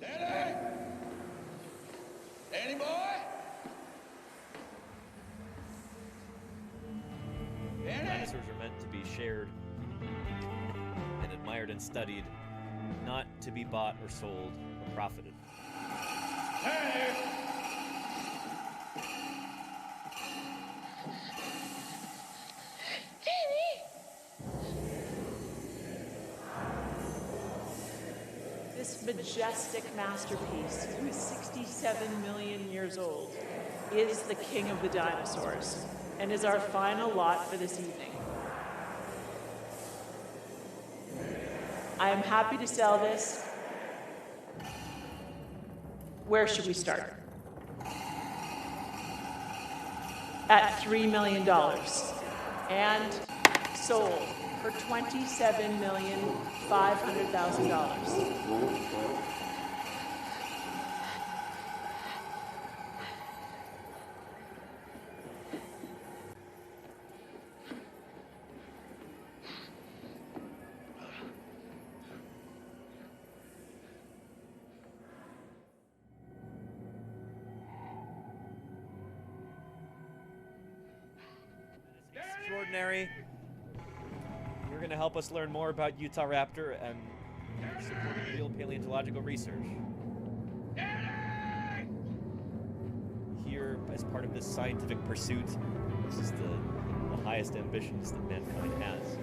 Danny? Danny boy? Danny? Dinosaurs are meant to be shared and admired and studied, not to be bought or sold or profited. Danny! This majestic masterpiece, who is 67 million years old, is the king of the dinosaurs and is our final lot for this evening. I am happy to sell this. Where should we start? At $3 million. And sold for $27,500,000. Extraordinary. You're going to help us learn more about Utah Raptor and support real paleontological research. Here, as part of this scientific pursuit, this is the highest ambitions that mankind has.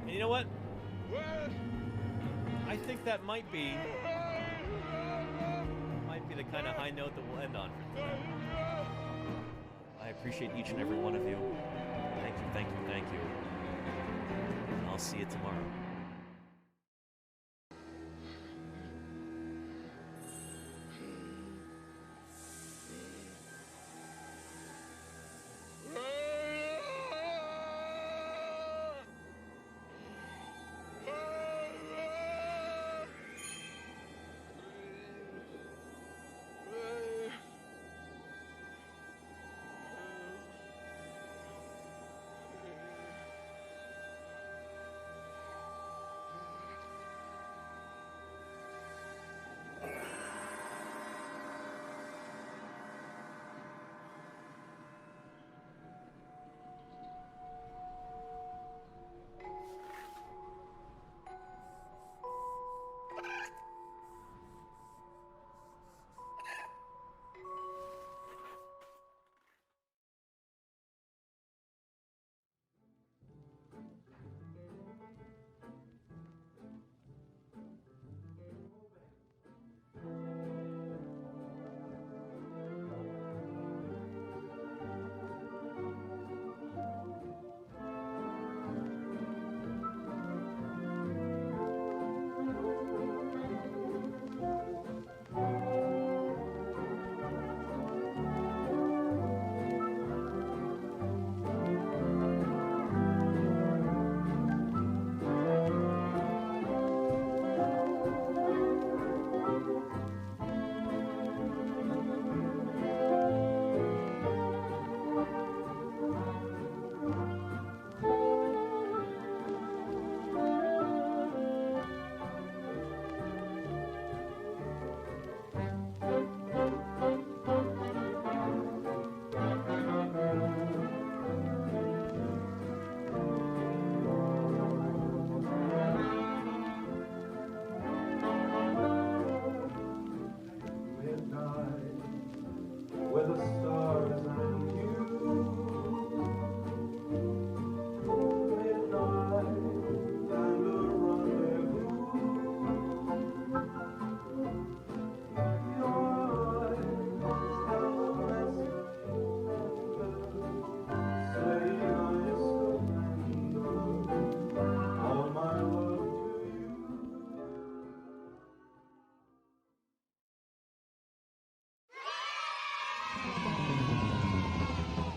And you know what? I think that might be the kind of high note that we'll end on for today. I appreciate each and every one of you. Thank you, thank you, thank you. And I'll see you tomorrow.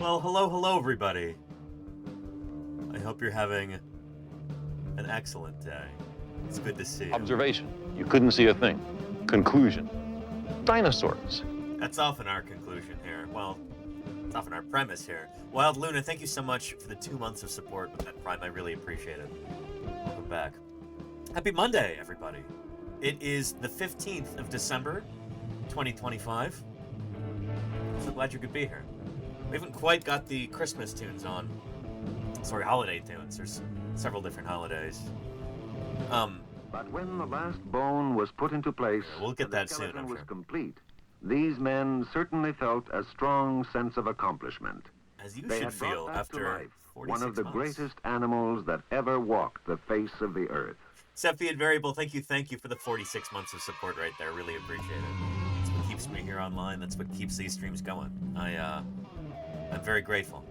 Well, hello, everybody. I hope you're having an excellent day. It's good to see you. Observation. You couldn't see a thing. Conclusion. Dinosaurs. That's often our conclusion here. Well, it's often our premise here. Wild Luna, thank you so much for the 2 months of support with that Prime. I really appreciate it. Welcome back. Happy Monday, everybody. It is the 15th of December, 2025. I'm so glad you could be here. We haven't quite got the Christmas tunes on. Sorry, holiday tunes. There's several different holidays. But when the last bone was put into place, We'll get and the that soon, skeleton I'm was sure. complete, these men certainly felt a strong sense of accomplishment. As you They should had brought feel back to after life 46 one of the months. greatest animals that ever walked the face of the earth. Sephiad Variable, thank you for the 46 months of support right there. Really appreciate it. That's what keeps me here online. That's what keeps these streams going. I'm very grateful.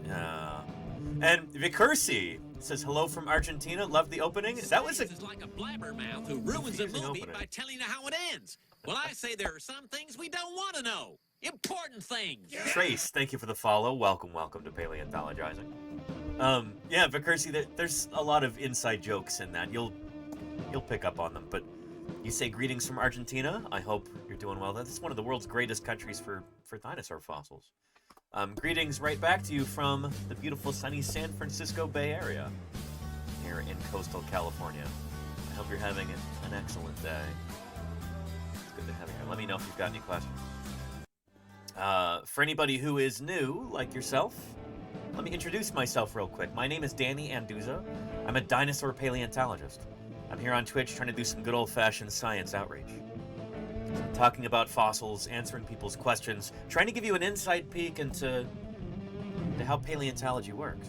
And Vikursi says hello from Argentina. Love the opening. That was a Is like a blabbermouth who ruins a confusing movie opening. by telling you how it ends. Well, I say there are some things we don't want to know. Important things. Trace. Thank you for the follow. Welcome to Paleontologizing. Yeah, Vikursi, there's a lot of inside jokes in that. You'll pick up on them. But you say greetings from Argentina. I hope you're doing well. That's one of the world's greatest countries for dinosaur fossils. Greetings right back to you from the beautiful sunny San Francisco Bay Area here in coastal California. I hope you're having an excellent day. It's good to have you here. Let me know if you've got any questions. For anybody who is new, like yourself, let me introduce myself real quick. My name is Danny Anduza. I'm a dinosaur paleontologist. I'm here on Twitch trying to do some good old-fashioned science outreach. Talking about fossils, answering people's questions, trying to give you an inside peek into how paleontology works.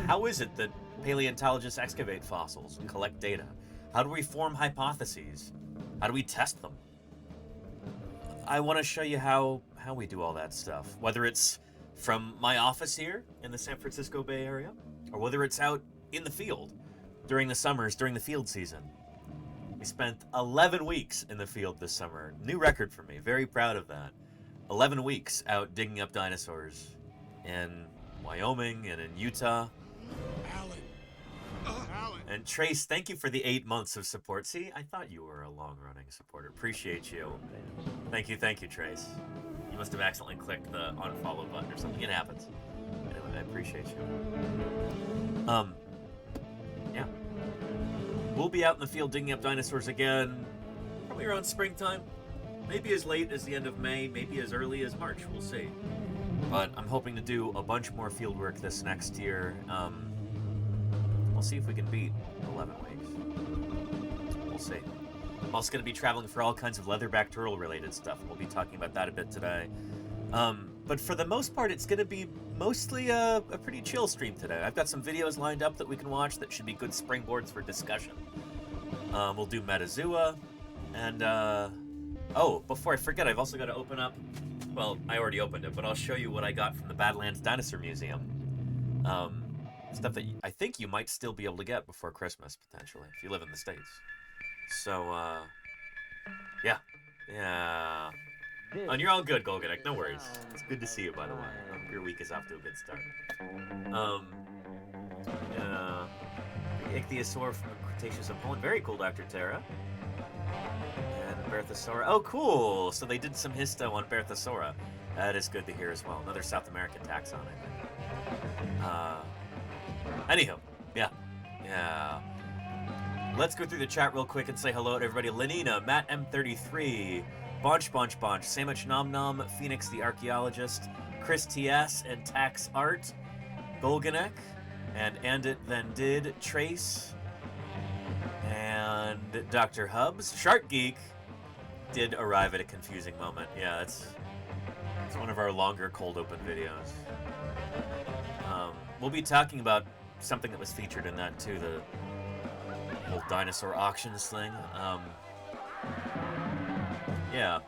How is it that paleontologists excavate fossils and collect data? How do we form hypotheses? How do we test them? I want to show you how we do all that stuff, whether it's from my office here in the San Francisco Bay Area, or whether it's out in the field during the summers, during the field season. We spent 11 weeks in the field this summer. New record for me. Very proud of that. 11 weeks out digging up dinosaurs in Wyoming and in Utah. And Trace, thank you for the 8 months of support. See, I thought you were a long-running supporter. Appreciate you. Thank you, Trace. You must have accidentally clicked the unfollow button or something. It happens. Anyway, I appreciate you. Yeah. We'll be out in the field digging up dinosaurs again, probably around springtime. Maybe as late as the end of May, maybe as early as March. We'll see. But I'm hoping to do a bunch more field work this next year. We'll see if we can beat 11 weeks. We'll see. I'm also going to be traveling for all kinds of leatherback turtle related stuff. We'll be talking about that a bit today. But for the most part, it's going to be mostly a pretty chill stream today. I've got some videos lined up that we can watch that should be good springboards for discussion. We'll do Metazua. And, oh, before I forget, I've also got to open up... Well, I already opened it, but I'll show you what I got from the Badlands Dinosaur Museum. Stuff that I think you might still be able to get before Christmas, potentially, if you live in the States. So, yeah. Yeah. And you're all good, Golganek. No worries. It's good to see you, by the way. I hope your week is off to a good start. Ichthyosaur from the Cretaceous of Poland. Very cool, Dr. Tara. And Berthosaura. Oh, cool! So they did some histo on Berthosaura. That is good to hear as well. Another South American taxon, I think. Anywho, yeah. Yeah. Let's go through the chat real quick and say hello to everybody. Lenina, Matt M33, Bonch, Samich Nom Nom, Phoenix the Archaeologist, Chris TS, and Tax Art, Golganek, and It Then Did, Trace, and Dr. Hubs. Shark Geek did arrive at a confusing moment. Yeah, it's one of our longer cold open videos. We'll be talking about something that was featured in that too, the whole dinosaur auctions thing. Yeah,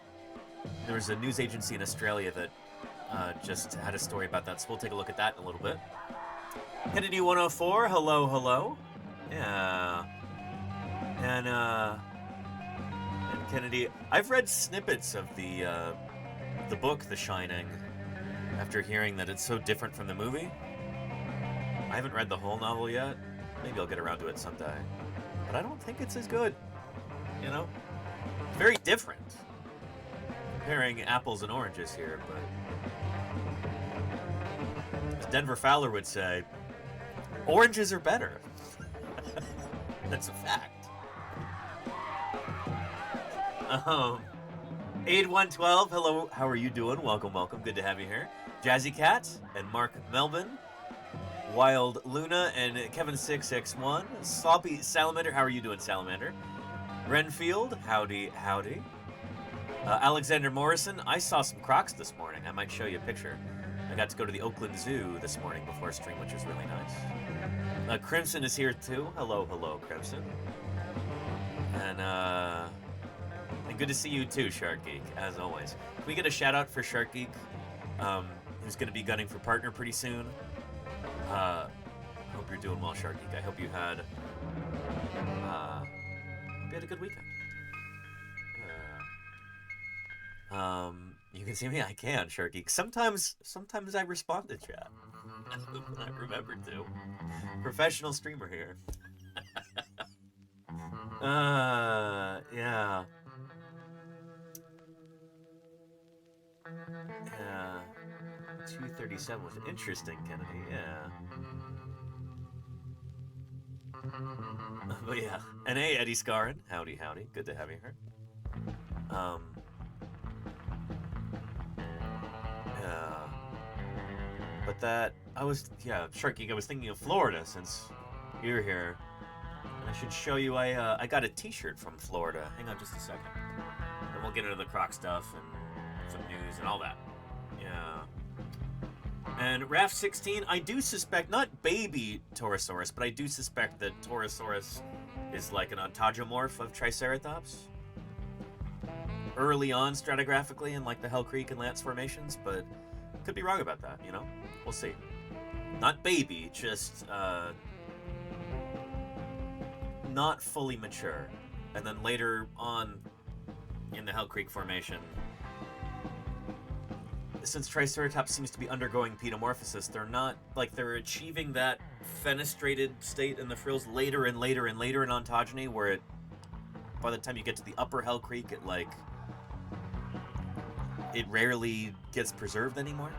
there was a news agency in Australia that just had a story about that, so we'll take a look at that in a little bit. Kennedy 104, hello. Yeah. And Kennedy, I've read snippets of the book The Shining. after hearing that it's so different from the movie. I haven't read the whole novel yet. Maybe I'll get around to it someday. But I don't think it's as good. You know? Very different. Comparing apples and oranges here, but as Denver Fowler would say, oranges are better. That's a fact. Aid 112, hello, how are you doing? Welcome, welcome. Good to have you here. Jazzy Cat and Mark Melvin. Wild Luna and Kevin6x1. Sloppy Salamander, how are you doing, Salamander? Renfield, howdy, howdy. Alexander Morrison, I saw some crocs this morning. I might show you a picture. I got to go to the Oakland Zoo this morning before stream, which was really nice. Crimson is here too. Hello, hello, Crimson. And good to see you too, Shark Geek, as always. Can we get a shout out for Shark Geek, who's going to be gunning for partner pretty soon? Hope you're doing well, Shark Geek. I hope you had a good weekend. You can see me. I can, Shark Geek. Sometimes I respond to chat. I remember to. Professional streamer here. Yeah. Yeah. 237 was interesting, Kennedy. Yeah. But yeah. And hey, Eddie Scarrin. Howdy, howdy. Good to have you here. Yeah. But that, Shark Geek, I was thinking of Florida since you're here. And I should show you, I got a t-shirt from Florida. Hang on just a second. Then we'll get into the croc stuff and some news and all that. Yeah. And RAF16, I do suspect, not baby Torosaurus, but I do suspect that Torosaurus is like an ontogomorph of Triceratops. Early on stratigraphically in like the Hell Creek and Lance formations, but could be wrong about that, you know? We'll see. Not baby, just not fully mature. And then later on in the Hell Creek formation, since Triceratops seems to be undergoing pedomorphosis, they're achieving that fenestrated state in the frills later and later and later in ontogeny, where by the time you get to the upper Hell Creek, it rarely gets preserved anymore.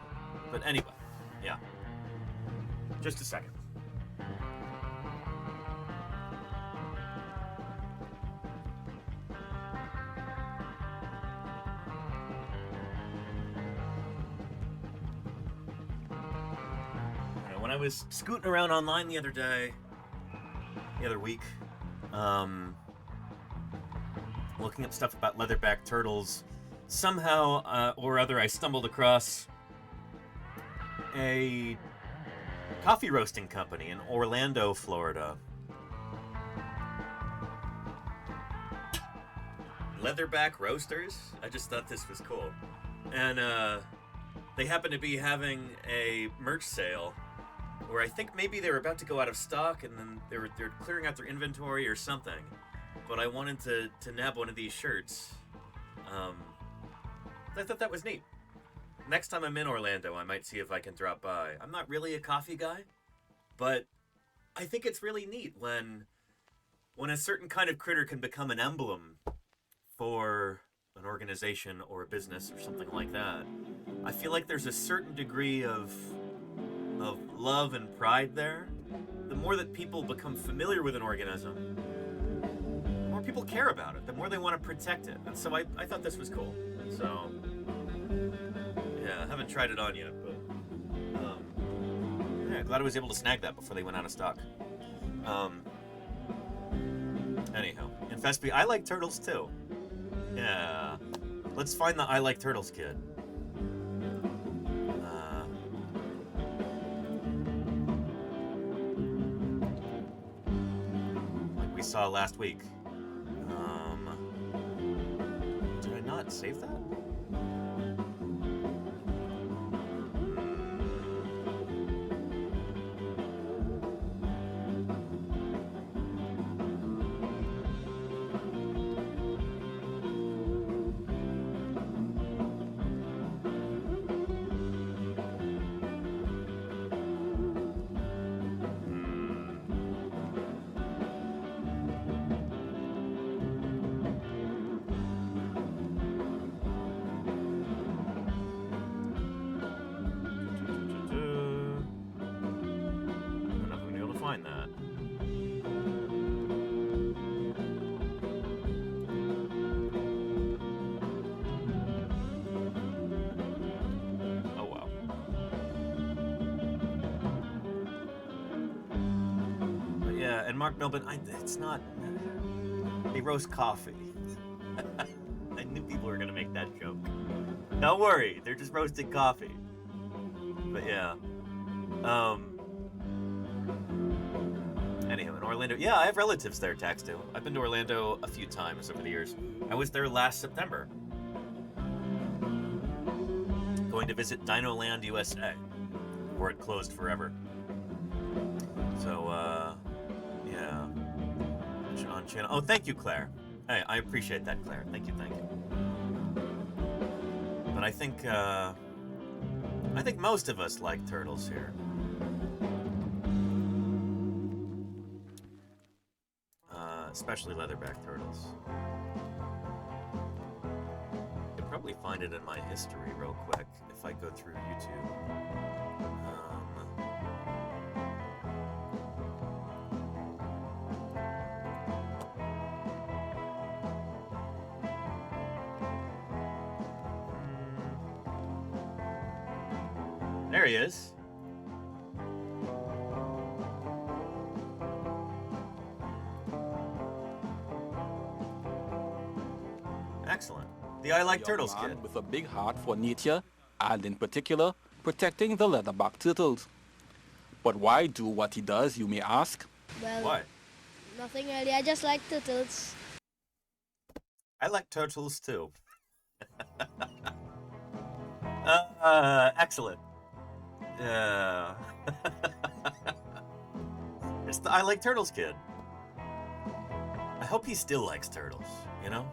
But anyway, yeah. Just a second. When I was scooting around online the other week, looking up stuff about leatherback turtles, somehow or other I stumbled across a coffee roasting company in Orlando, Florida. Leatherback roasters? I just thought this was cool. And they happen to be having a merch sale where I think maybe they were about to go out of stock and then they're clearing out their inventory or something. But I wanted to nab one of these shirts. I thought that was neat. Next time I'm in Orlando, I might see if I can drop by. I'm not really a coffee guy, but I think it's really neat when a certain kind of critter can become an emblem for an organization or a business or something like that. I feel like there's a certain degree of love and pride there. The more that people become familiar with an organism, the more people care about it, the more they want to protect it. And so I thought this was cool. So, yeah, I haven't tried it on yet, but yeah, glad I was able to snag that before they went out of stock. Anyhow, in Fesby, I like turtles too. Yeah, let's find the I Like Turtles kid. Like we saw last week. Did I not save that? And Mark Milburn, it's not. They roast coffee. I knew people were gonna make that joke. Don't worry, they're just roasting coffee. But yeah. Anyhow, in Orlando, yeah, I have relatives there, Taxdo. I've been to Orlando a few times over the years. I was there last September, going to visit Dinoland USA, where it closed forever. So, yeah. On channel. Oh, thank you, Claire. Hey, I appreciate that, Claire. Thank you, thank you. But I think most of us like turtles here. Especially leatherback turtles. You can probably find it in my history real quick if I go through YouTube. There he is. Excellent. The I Like Turtles man kid. with a big heart for nature, and in particular, protecting the leatherback turtles. But why do what he does, you may ask? Well, Why? nothing really. I just like turtles. I like turtles too. Excellent. It's the I Like Turtles kid. I hope he still likes turtles, you know?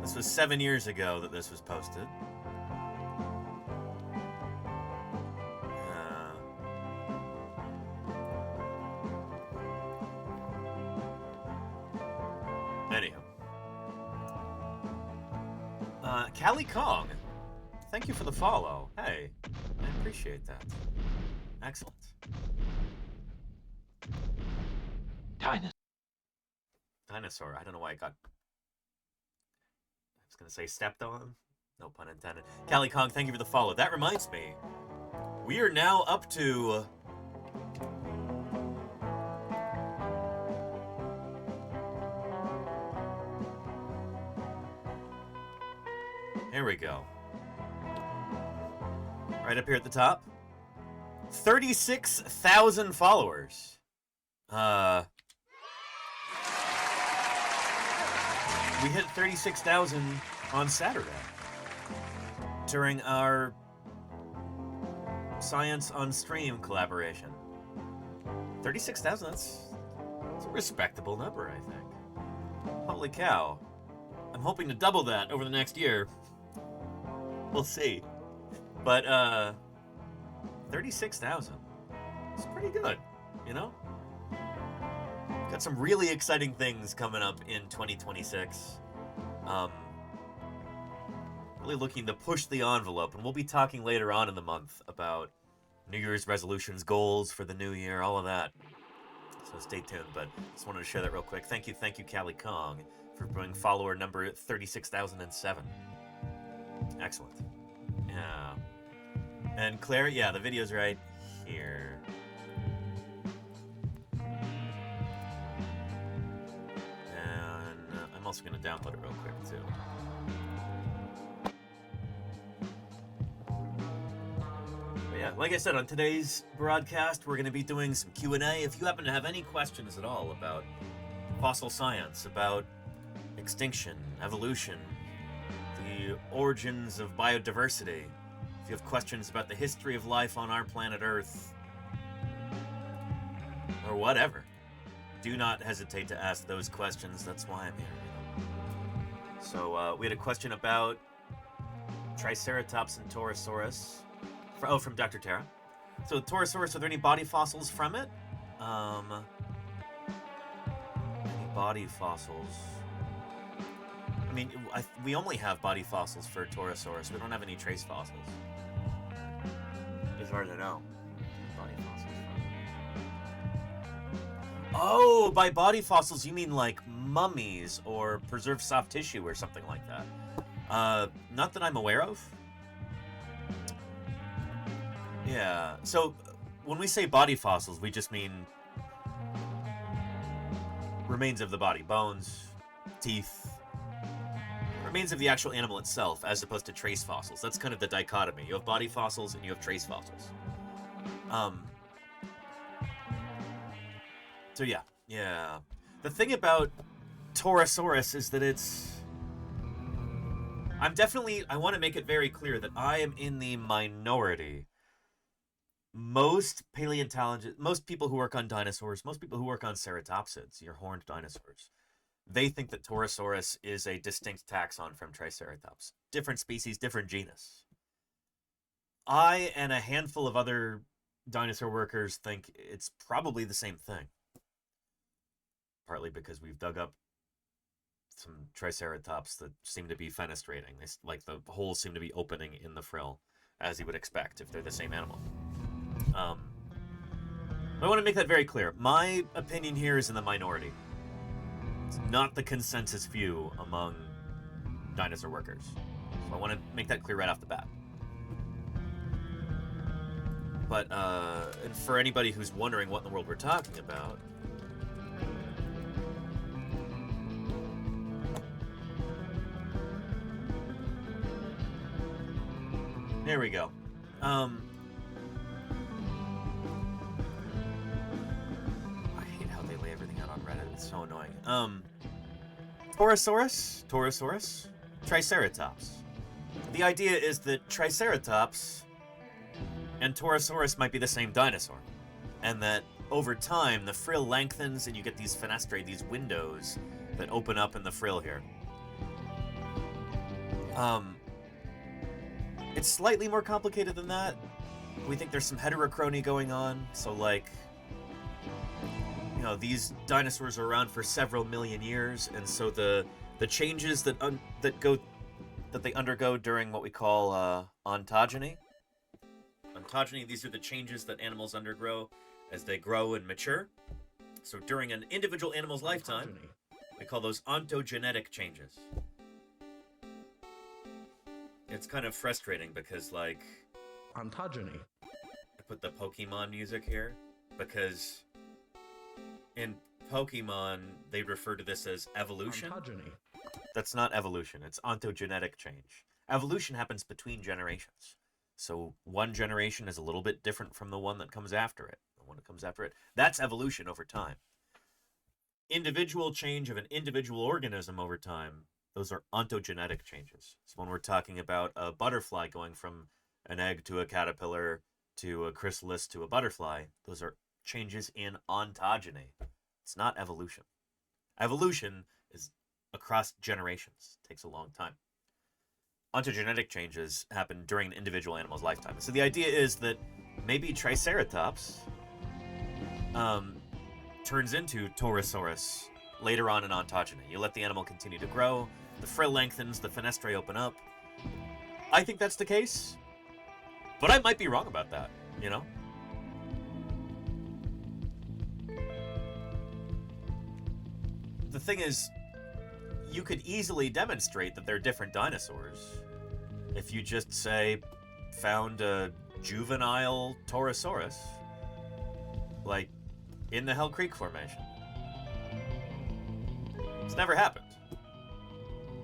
This was 7 years ago that this was posted. Anyhow. Callie Kong, thank you for the follow. Hey, I appreciate that. Excellent. Dinosaur. I don't know why I got... I was going to say stepped on. No pun intended. Callie Kong, thank you for the follow. That reminds me. We are now up to... Here we go. Right up here at the top. 36,000 followers. We hit 36,000 on Saturday during our Science on Stream collaboration. 36,000, that's a respectable number, I think. Holy cow. I'm hoping to double that over the next year. We'll see. But, 36,000. It's pretty good, you know? Got some really exciting things coming up in 2026. Really looking to push the envelope, and we'll be talking later on in the month about New Year's resolutions, goals for the new year, all of that. So stay tuned, but just wanted to share that real quick. Thank you, Callie Kong, for being follower number 36,007. Excellent. Yeah. And Claire, yeah, the video's right here. And I'm also going to download it real quick, too. But yeah, like I said, on today's broadcast, we're going to be doing some Q&A. If you happen to have any questions at all about fossil science, about extinction, evolution, the origins of biodiversity, if you have questions about the history of life on our planet Earth, or whatever, do not hesitate to ask those questions. That's why I'm here. So we had a question about Triceratops and Torosaurus. From Dr. Tara. So Torosaurus, are there any body fossils from it? Any body fossils? I mean, we only have body fossils for Torosaurus. We don't have any trace fossils. It's hard to know. Body fossils from. Oh, by body fossils you mean like mummies or preserved soft tissue or something like that. Not that I'm aware of. Yeah. So when we say body fossils, we just mean remains of the body, bones, teeth, remains of the actual animal itself, as opposed to trace fossils. That's kind of the dichotomy. You have body fossils and you have trace fossils. So yeah. The thing about Torosaurus is that I want to make it very clear that I am in the minority. Most paleontologists, most people who work on dinosaurs, most people who work on ceratopsids, your horned dinosaurs, they think that Torosaurus is a distinct taxon from Triceratops. Different species, different genus. I and a handful of other dinosaur workers think it's probably the same thing. Partly because we've dug up some Triceratops that seem to be fenestrating. Like the holes seem to be opening in the frill, as you would expect if they're the same animal. I want to make that very clear. My opinion here is in the minority. It's not the consensus view among dinosaur workers. So I want to make that clear right off the bat. But, and for anybody who's wondering what in the world we're talking about, there we go. I hate how they lay everything out on Reddit. It's so annoying. Torosaurus, Triceratops. The idea is that Triceratops and Torosaurus might be the same dinosaur, and that over time the frill lengthens and you get these fenestrae, these windows that open up in the frill here. It's slightly more complicated than that. We think there's some heterochrony going on, so like, you know, these dinosaurs are around for several million years, and so the changes that they undergo during what we call ontogeny. Ontogeny, these are the changes that animals undergo as they grow and mature. So during an individual animal's lifetime, we call those ontogenetic changes. It's kind of frustrating because, like, ontogeny. I put the Pokemon music here because in Pokemon they refer to this as evolution. Ontogeny. That's not evolution, it's ontogenetic change. Evolution happens between generations. So one generation is a little bit different from the one that comes after it. The one that comes after it. That's evolution over time. Individual change of an individual organism over time, those are ontogenetic changes. So when we're talking about a butterfly going from an egg to a caterpillar to a chrysalis to a butterfly, those are changes in ontogeny. It's not evolution. Evolution is across generations. It takes a long time. Ontogenetic changes happen during an individual animal's lifetime. So the idea is that maybe Triceratops turns into Torosaurus later on in ontogeny. You let the animal continue to grow, the frill lengthens, the fenestrae open up. I think that's the case, but I might be wrong about that, you know? The thing is, you could easily demonstrate that they're different dinosaurs if you just say, found a juvenile Torosaurus, like, in the Hell Creek Formation. It's never happened.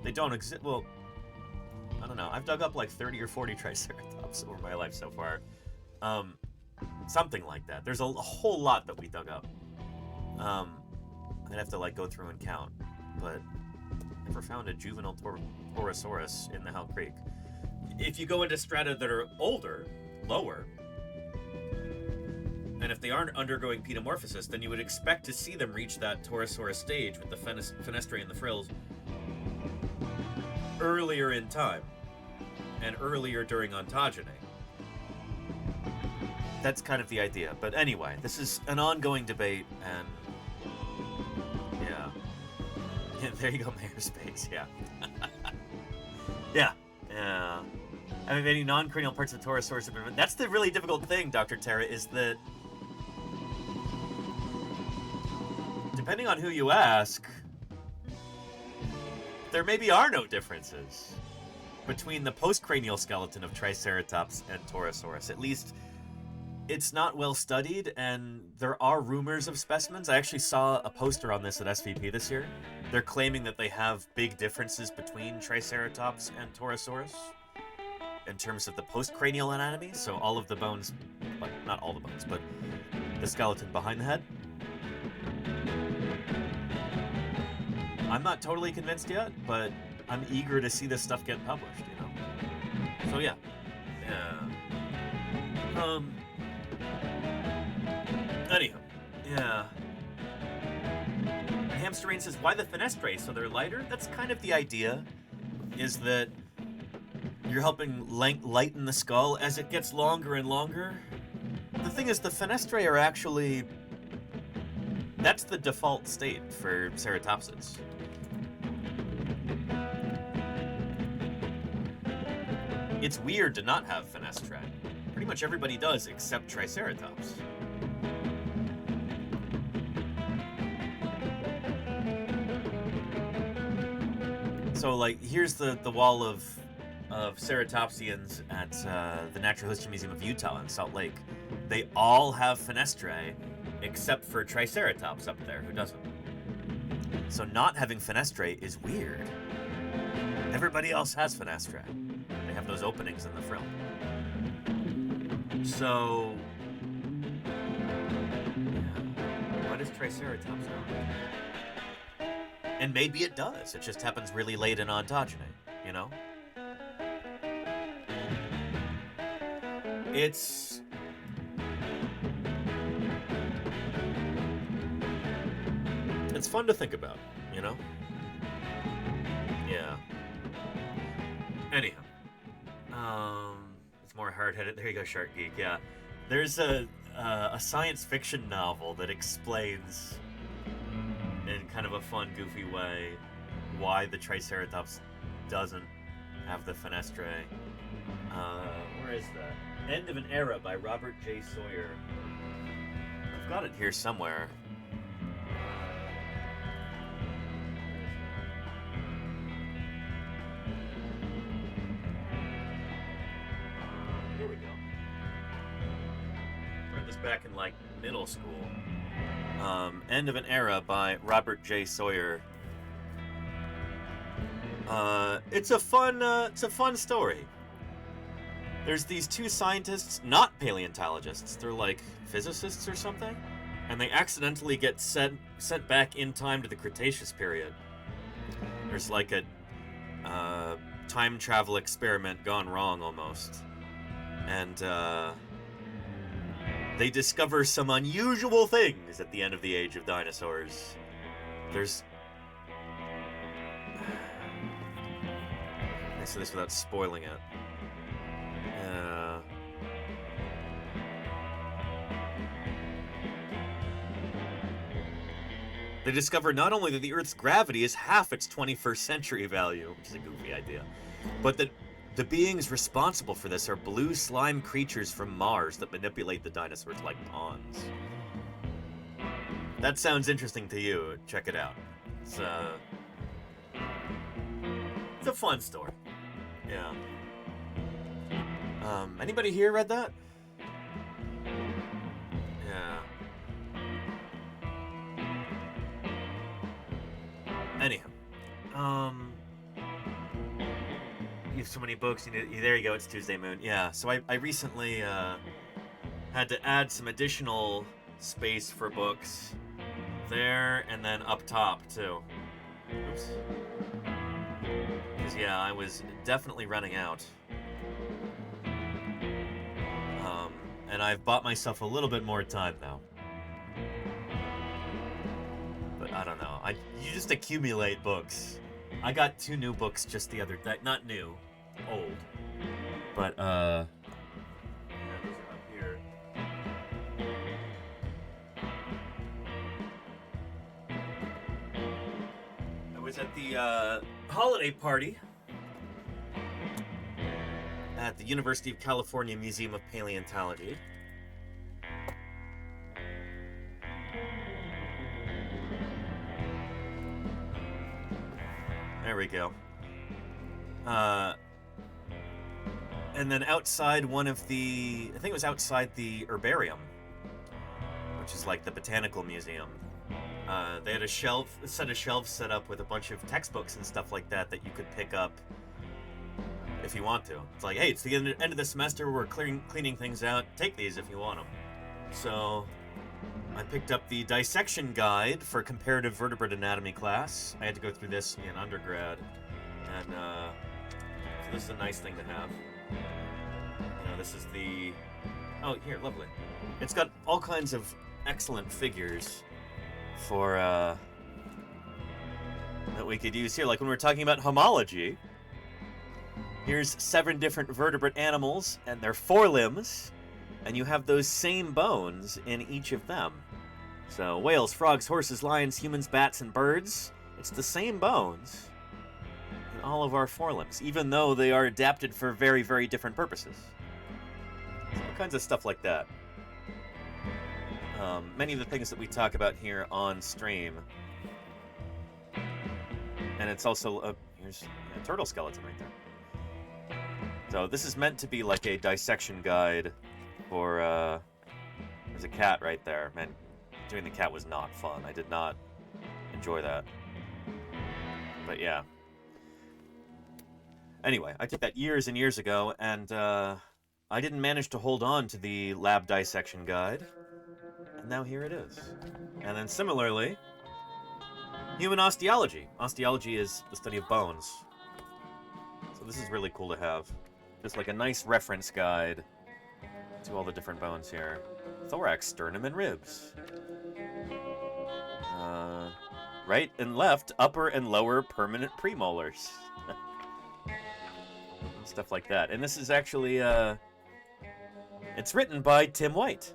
They don't exist. Well, I don't know. I've dug up like 30 or 40 Triceratops over my life so far. Something like that. There's a whole lot that we dug up. I'd have to like go through and count, but never found a juvenile Torosaurus in the Hell Creek. If you go into strata that are older, lower, and if they aren't undergoing pedomorphosis, then you would expect to see them reach that Torosaurus stage with the fenestrae and the frills earlier in time, and earlier during ontogeny. That's kind of the idea. But anyway, this is an ongoing debate, and yeah, there you go, Mayor Space, yeah. Yeah. I mean, any non-cranial parts of the Torosaurus have been... That's the really difficult thing, Dr. Terra, is that depending on who you ask, there maybe are no differences between the postcranial skeleton of Triceratops and Torosaurus. At least it's not well studied, and there are rumors of specimens. I actually saw a poster on this at SVP this year. They're claiming that they have big differences between Triceratops and Torosaurus in terms of the postcranial anatomy, so all of the bones, well, not all the bones, but the skeleton behind the head. I'm not totally convinced yet, but I'm eager to see this stuff get published, you know? So yeah. Anyhow, yeah. Hamsterine says, why the fenestrae? So they're lighter? That's kind of the idea, is that you're helping lighten the skull as it gets longer and longer. The thing is, the fenestrae are actually... That's the default state for ceratopsids. It's weird to not have fenestrae. Pretty much everybody does except Triceratops. So, like, here's the wall of ceratopsians at the Natural History Museum of Utah in Salt Lake. They all have fenestrae, except for Triceratops up there, who doesn't. So not having fenestrae is weird. Everybody else has fenestrae. They have those openings in the frill. So... yeah. What does Triceratops know? And maybe it does. It just happens really late in ontogeny, you know? It's fun to think about, you know? Yeah. Anyhow. It's more hard-headed. There you go, Shark Geek, yeah. There's a science fiction novel that explains in kind of a fun, goofy way why the Triceratops doesn't have the fenestrae. Where is that? End of an Era by Robert J. Sawyer. I've got it here somewhere. Here we go. Read this back in like middle school. End of an Era by Robert J. Sawyer. It's a fun story. There's these two scientists, not paleontologists, they're like physicists or something, and they accidentally get sent back in time to the Cretaceous period. There's like a time travel experiment gone wrong almost. And they discover some unusual things at the end of the age of dinosaurs. There's... I say this without spoiling it. They discover not only that the Earth's gravity is half its 21st century value, which is a goofy idea, but that the beings responsible for this are blue slime creatures from Mars that manipulate the dinosaurs like pawns. That sounds interesting to you. Check it out. It's a fun story. Yeah. Anybody here read that? Yeah. Anyhow. You have so many books. There you go. It's Tuesday Moon. Yeah. So I recently had to add some additional space for books there and then up top too. Oops. Because yeah, I was definitely running out. And I've bought myself a little bit more time now. But I don't know. You just accumulate books. I got 2 new books just the other day. Not new, old. But yeah, those are up here. I was at the holiday party at the University of California Museum of Paleontology. There we go. And then outside one of the, I think it was outside the herbarium, which is like the botanical museum. They had a set of shelves set up with a bunch of textbooks and stuff like that that you could pick up if you want to. It's like, hey, it's the end of the semester, we're cleaning things out, take these if you want them. So I picked up the dissection guide for comparative vertebrate anatomy class. I had to go through this in undergrad, and so this is a nice thing to have. You know, this is the, oh, here, lovely. It's got all kinds of excellent figures for that we could use here. Like when we're talking about homology, here's 7 different vertebrate animals and their forelimbs, and you have those same bones in each of them. So whales, frogs, horses, lions, humans, bats, and birds. It's the same bones in all of our forelimbs, even though they are adapted for very, very different purposes. So all kinds of stuff like that. Many of the things that we talk about here on stream. And it's also, here's a turtle skeleton right there. So this is meant to be like a dissection guide for, there's a cat right there. Man, doing the cat was not fun. I did not enjoy that. But yeah. Anyway, I took that years and years ago, and I didn't manage to hold on to the lab dissection guide. And now here it is. And then similarly, human osteology. Osteology is the study of bones. So this is really cool to have. Just like a nice reference guide to all the different bones here. Thorax, sternum, and ribs. Right and left, upper and lower permanent premolars. Stuff like that. And this is actually, it's written by Tim White,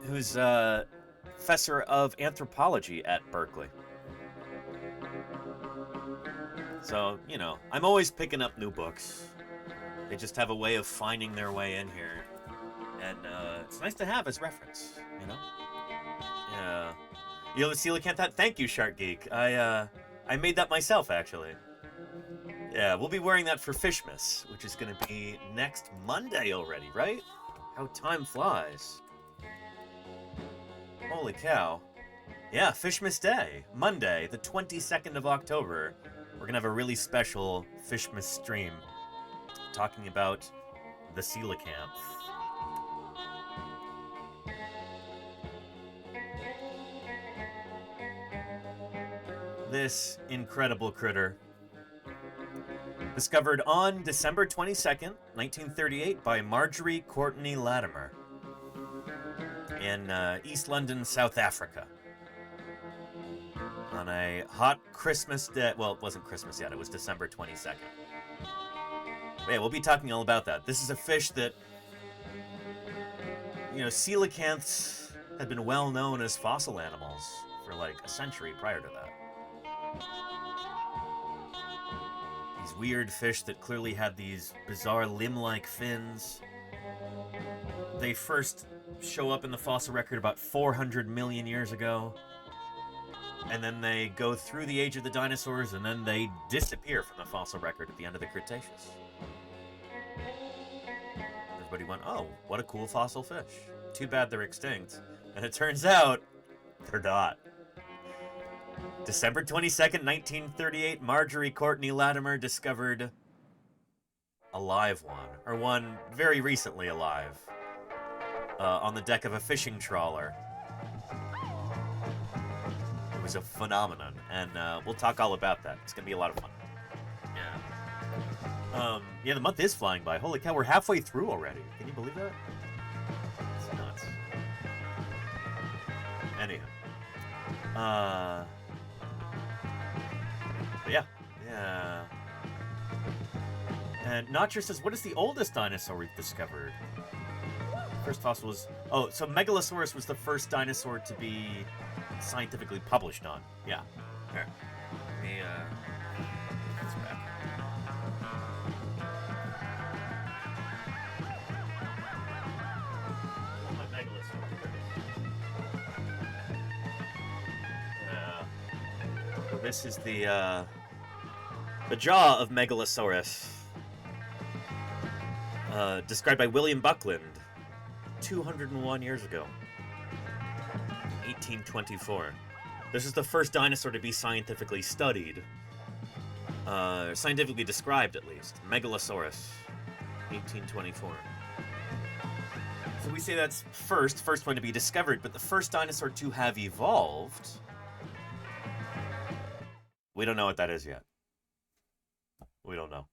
who's professor of anthropology at Berkeley. So, you know, I'm always picking up new books. They just have a way of finding their way in here. And it's nice to have as reference, you know? Yeah. You know the coelacanth? Thank you, Shark Geek. I made that myself, actually. Yeah, we'll be wearing that for Fishmas, which is going to be next Monday already, right? How time flies. Holy cow. Yeah, Fishmas Day, Monday, the 22nd of October. We're going to have a really special Fishmas stream talking about the coelacanth. This incredible critter, discovered on December 22nd, 1938 by Marjorie Courtney Latimer in East London, South Africa. On a hot Christmas day. Well, it wasn't Christmas yet, it was December 22nd. But yeah, we'll be talking all about that. This is a fish that, you know, coelacanths had been well known as fossil animals for like a century prior to that. These weird fish that clearly had these bizarre limb-like fins. They first show up in the fossil record about 400 million years ago. And then they go through the age of the dinosaurs, and then they disappear from the fossil record at the end of the Cretaceous. Everybody went, oh, what a cool fossil fish. Too bad they're extinct. And it turns out, they're not. December 22nd, 1938, Marjorie Courtney Latimer discovered a live one, or one very recently alive, on the deck of a fishing trawler. It was a phenomenon, and we'll talk all about that. It's going to be a lot of fun. Yeah. Yeah, the month is flying by. Holy cow, we're halfway through already. Can you believe that? It's nuts. Anyhow. Yeah. Yeah. And Notcher says, what is the oldest dinosaur we've discovered? First fossil was... Oh, so Megalosaurus was the first dinosaur to be scientifically published on. Yeah. Here. Let me, put this back. My Megalosaurus. So this is the jaw of Megalosaurus. described by William Buckland 201 years ago, 1824. This is the first dinosaur to be scientifically studied, scientifically described at least. Megalosaurus, 1824. So we say that's first one to be discovered, but the first dinosaur to have evolved, we don't know what that is yet. We don't know.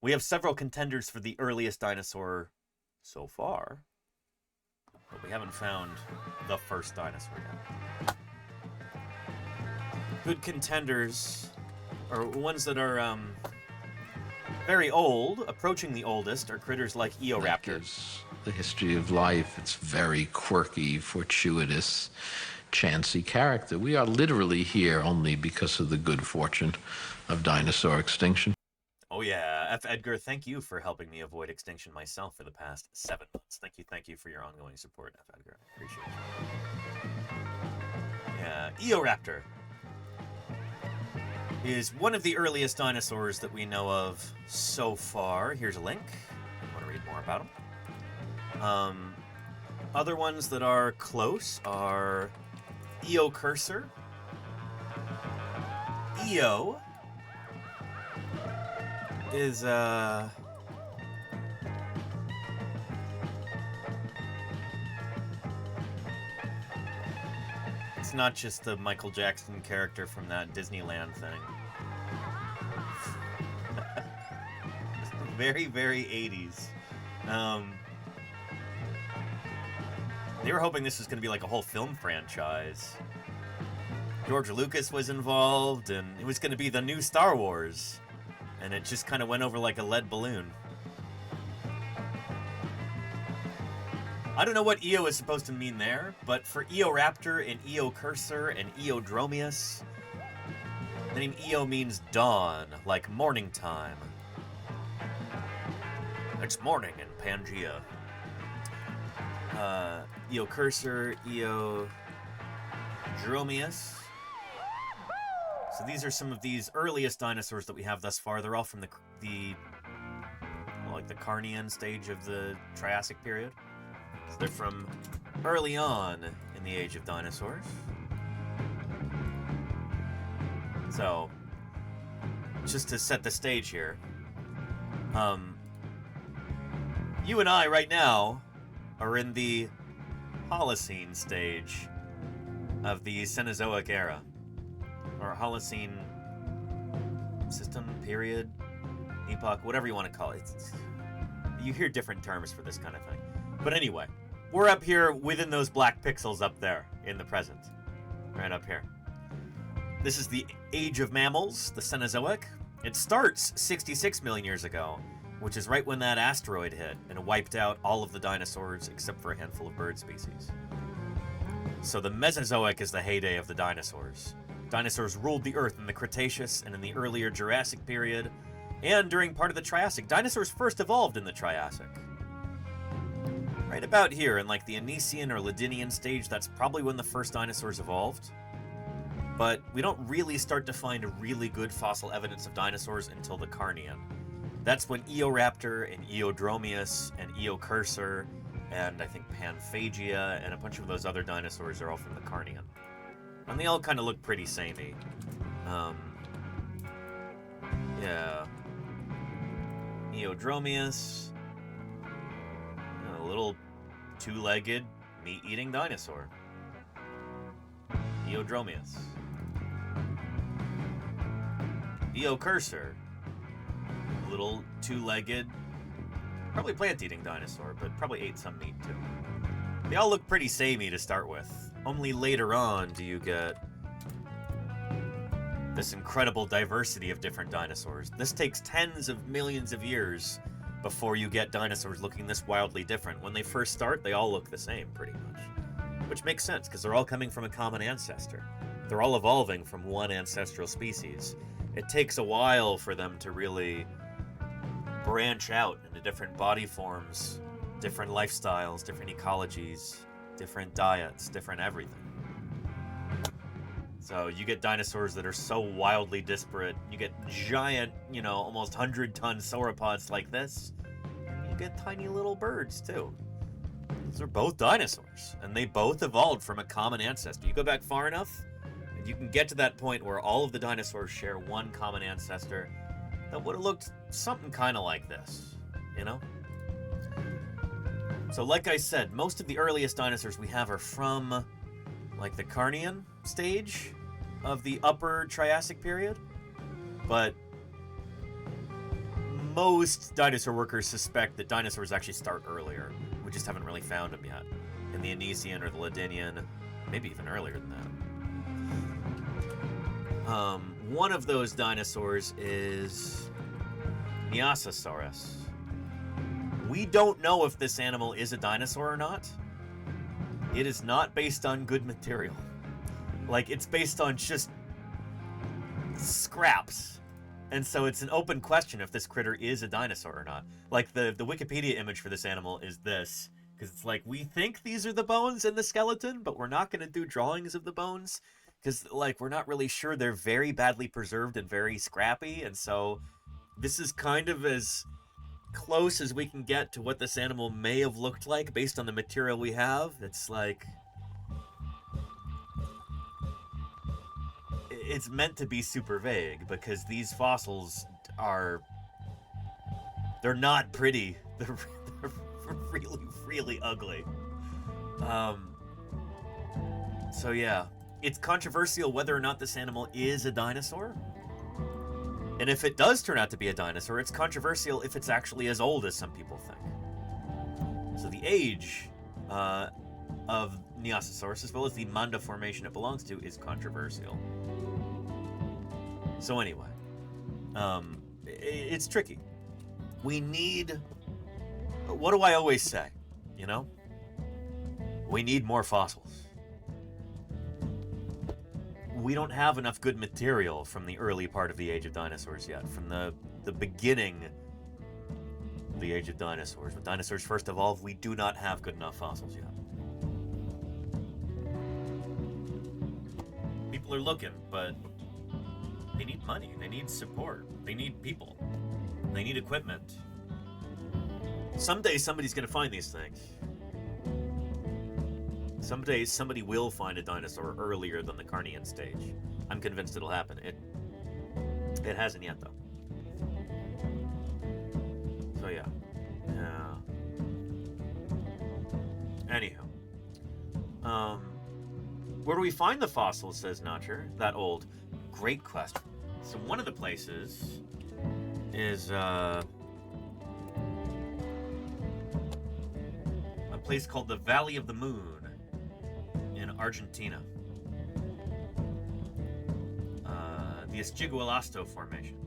We have several contenders for the earliest dinosaur so far, but we haven't found the first dinosaur yet. Good contenders are ones that are very old, approaching the oldest, are critters like Eoraptor. That is the history of life. It's very quirky, fortuitous, chancy character. We are literally here only because of the good fortune of dinosaur extinction. Oh yeah, F. Edgar, thank you for helping me avoid extinction myself for the past 7 months. Thank you for your ongoing support, F. Edgar. I appreciate you. Yeah, Eoraptor is one of the earliest dinosaurs that we know of so far. Here's a link if you want to read more about them. Other ones that are close are Eocursor, Eo is it's not just the Michael Jackson character from that Disneyland thing. Very, very 80s. They were hoping this was going to be like a whole film franchise. George Lucas was involved, and it was going to be the new Star Wars. And it just kind of went over like a lead balloon. I don't know what Eo is supposed to mean there, but for Eoraptor and Eocursor and Eodromius, the name Eo means dawn, like morning time. It's morning in Pangea. Eocursor, Eodromius. So these are some of these earliest dinosaurs that we have thus far. They're all from the Carnian stage of the Triassic period. So they're from early on in the age of dinosaurs. So, just to set the stage here, you and I right now are in the Holocene stage of the Cenozoic era. Or Holocene system, period, epoch, whatever you want to call it. You hear different terms for this kind of thing. But anyway, we're up here within those black pixels up there in the present. Right up here. This is the age of mammals, the Cenozoic. It starts 66 million years ago, which is right when that asteroid hit and wiped out all of the dinosaurs except for a handful of bird species. So the Mesozoic is the heyday of the dinosaurs. Dinosaurs ruled the Earth in the Cretaceous and in the earlier Jurassic period, and during part of the Triassic. Dinosaurs first evolved in the Triassic. Right about here, in like the Anisian or Ladinian stage, that's probably when the first dinosaurs evolved. But we don't really start to find really good fossil evidence of dinosaurs until the Carnian. That's when Eoraptor and Eodromius and Eocursor and I think Panphagia and a bunch of those other dinosaurs are all from the Carnian. And they all kind of look pretty samey. Yeah. Eodromius. A little two-legged, meat-eating dinosaur. Eodromius. Eocursor. A little two-legged, probably plant-eating dinosaur, but probably ate some meat too. They all look pretty samey to start with. Only later on do you get this incredible diversity of different dinosaurs. This takes tens of millions of years before you get dinosaurs looking this wildly different. When they first start, they all look the same, pretty much. Which makes sense, because they're all coming from a common ancestor. They're all evolving from one ancestral species. It takes a while for them to really branch out into different body forms, different lifestyles, different ecologies, different diets, different everything. So you get dinosaurs that are so wildly disparate. You get giant, almost 100-ton sauropods like this, we'll get tiny little birds, too. These are both dinosaurs, and they both evolved from a common ancestor. You go back far enough, and you can get to that point where all of the dinosaurs share one common ancestor that would have looked something kind of like this, you know? So like I said, most of the earliest dinosaurs we have are from, like, the Carnian stage of the upper Triassic period, but most dinosaur workers suspect that dinosaurs actually start earlier. We just haven't really found them yet. In the Anisian or the Ladinian, maybe even earlier than that. One of those dinosaurs is Neosaurus. We don't know if this animal is a dinosaur or not. It is not based on good material. Like, it's based on just scraps. And so it's an open question if this critter is a dinosaur or not. Like, the Wikipedia image for this animal is this. Because it's like, we think these are the bones in the skeleton, but we're not going to do drawings of the bones. Because, like, we're not really sure. They're very badly preserved and very scrappy. And so this is kind of as close as we can get to what this animal may have looked like based on the material we have. It's like, it's meant to be super vague because these fossils they're not pretty. They're really, really ugly. So yeah, it's controversial whether or not this animal is a dinosaur. And if it does turn out to be a dinosaur, it's controversial if it's actually as old as some people think. So the age of Neosaurus, as well as the Manda formation it belongs to, is controversial. So anyway, it's tricky. We need... What do I always say? You know? We need more fossils. We don't have enough good material from the early part of the Age of Dinosaurs yet. From the beginning of the Age of Dinosaurs. When dinosaurs first evolved, we do not have good enough fossils yet. People are looking, but they need money. They need support. They need people. They need equipment. Someday somebody's going to find these things. Someday somebody will find a dinosaur earlier than the Carnian stage. I'm convinced it'll happen. It hasn't yet, though. So yeah. Anywho. Where do we find the fossils, says Notcher? That old. Great question. So one of the places is a place called the Valley of the Moon in Argentina. The Esquigualasto Formation.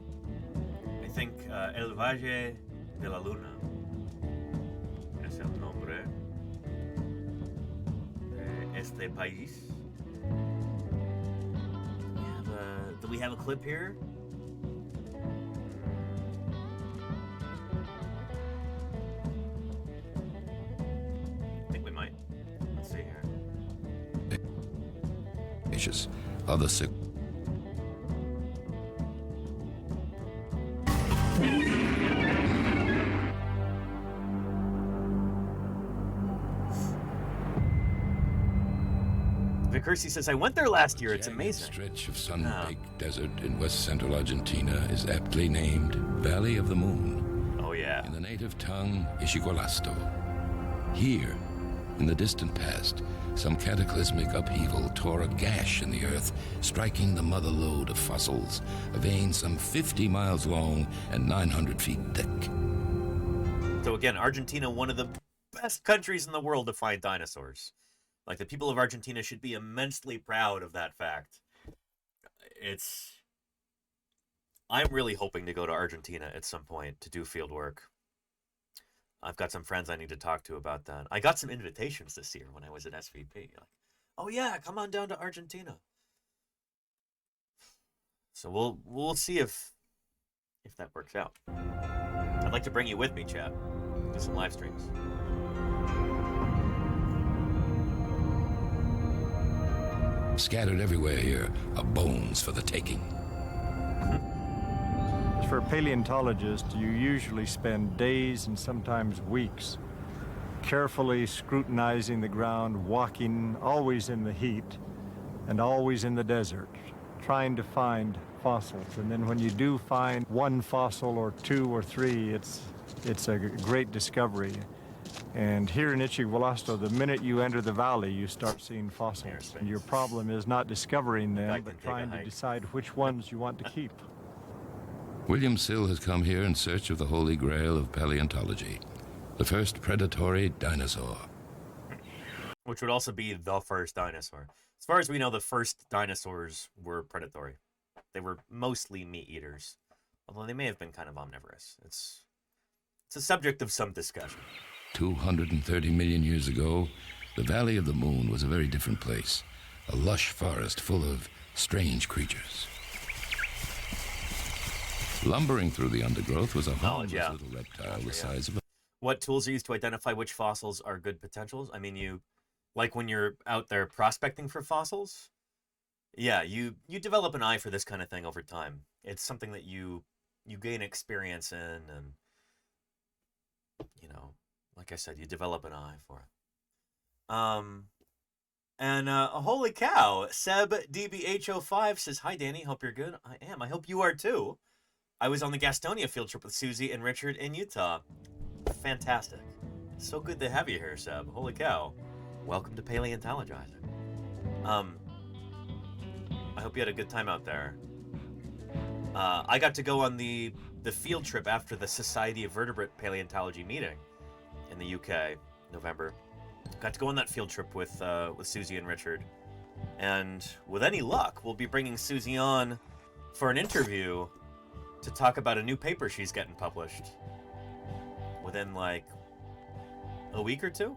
I think El Valle de la Luna es el nombre de este país. Do we have a clip here? I think we might. Let's see here. Other sick. Vic says, I went there last year. It's amazing. Stretch of sun-baked desert in west central Argentina is aptly named Valley of the Moon. Oh, yeah. In the native tongue, Isquigolasto. Here, in the distant past, some cataclysmic upheaval tore a gash in the earth, striking the mother lode of fossils, a vein some 50 miles long and 900 feet thick. So again, Argentina, one of the best countries in the world to find dinosaurs. Like, the people of Argentina should be immensely proud of that fact. I'm really hoping to go to Argentina at some point to do field work. I've got some friends I need to talk to about that. I got some invitations this year when I was at SVP. Like, oh yeah, come on down to Argentina. So we'll see if that works out. I'd like to bring you with me, chat. Do some live streams. Scattered everywhere here are bones for the taking. For a paleontologist, you usually spend days and sometimes weeks carefully scrutinizing the ground, walking always in the heat and always in the desert, trying to find fossils. And then when you do find one fossil or two or three, it's a great discovery. And here in Ichigualasto, the minute you enter the valley, you start seeing fossils. And your problem is not discovering them, but trying to decide which ones you want to keep. William Sill has come here in search of the holy grail of paleontology, the first predatory dinosaur. Which would also be the first dinosaur. As far as we know, the first dinosaurs were predatory. They were mostly meat eaters, although they may have been kind of omnivorous. It's a subject of some discussion. 230 million years ago, the Valley of the Moon was a very different place, a lush forest full of strange creatures. Lumbering through the undergrowth was a harmless little reptile the size of a... What tools are used to identify which fossils are good potentials? I mean, like when you're out there prospecting for fossils, yeah, you develop an eye for this kind of thing over time. It's something that you gain experience in, and, you know, like I said, you develop an eye for it. Holy cow, Seb DBH05 says, "Hi, Danny, hope you're good." I am. I hope you are too. I was on the Gastonia field trip with Susie and Richard in Utah. Fantastic. So good to have you here, Seb. Holy cow. Welcome to Paleontologizing. I hope you had a good time out there. I got to go on the field trip after the Society of Vertebrate Paleontology meeting in the UK, November. Got to go on that field trip with Susie and Richard. And with any luck, we'll be bringing Susie on for an interview to talk about a new paper she's getting published within like a week or two.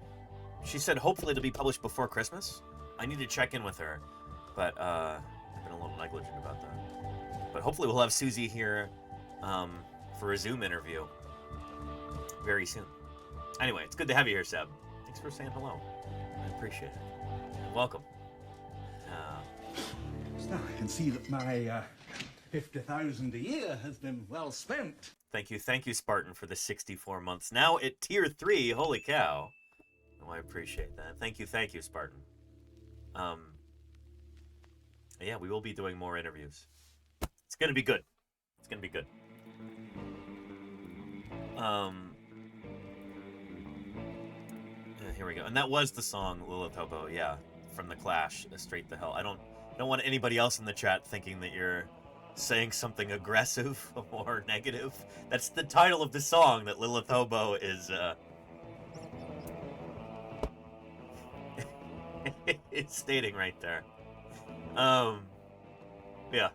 She said hopefully it'll be published before Christmas. I need to check in with her, but I've been a little negligent about that. But hopefully we'll have Susie here for a Zoom interview very soon. Anyway, it's good to have you here, Seb. Thanks for saying hello. I appreciate it. And welcome. So I can see that my 50,000 a year has been well spent. Thank you, Spartan, for the 64 months. Now at tier 3, holy cow. Oh, I appreciate that. Thank you, Spartan. Yeah, we will be doing more interviews. It's gonna be good. Here we go. And that was the song Lilith Hobo, yeah, from The Clash, Straight to Hell. I don't want anybody else in the chat thinking that you're saying something aggressive or negative. That's the title of the song that Lilith Hobo is it's stating right there. Yeah.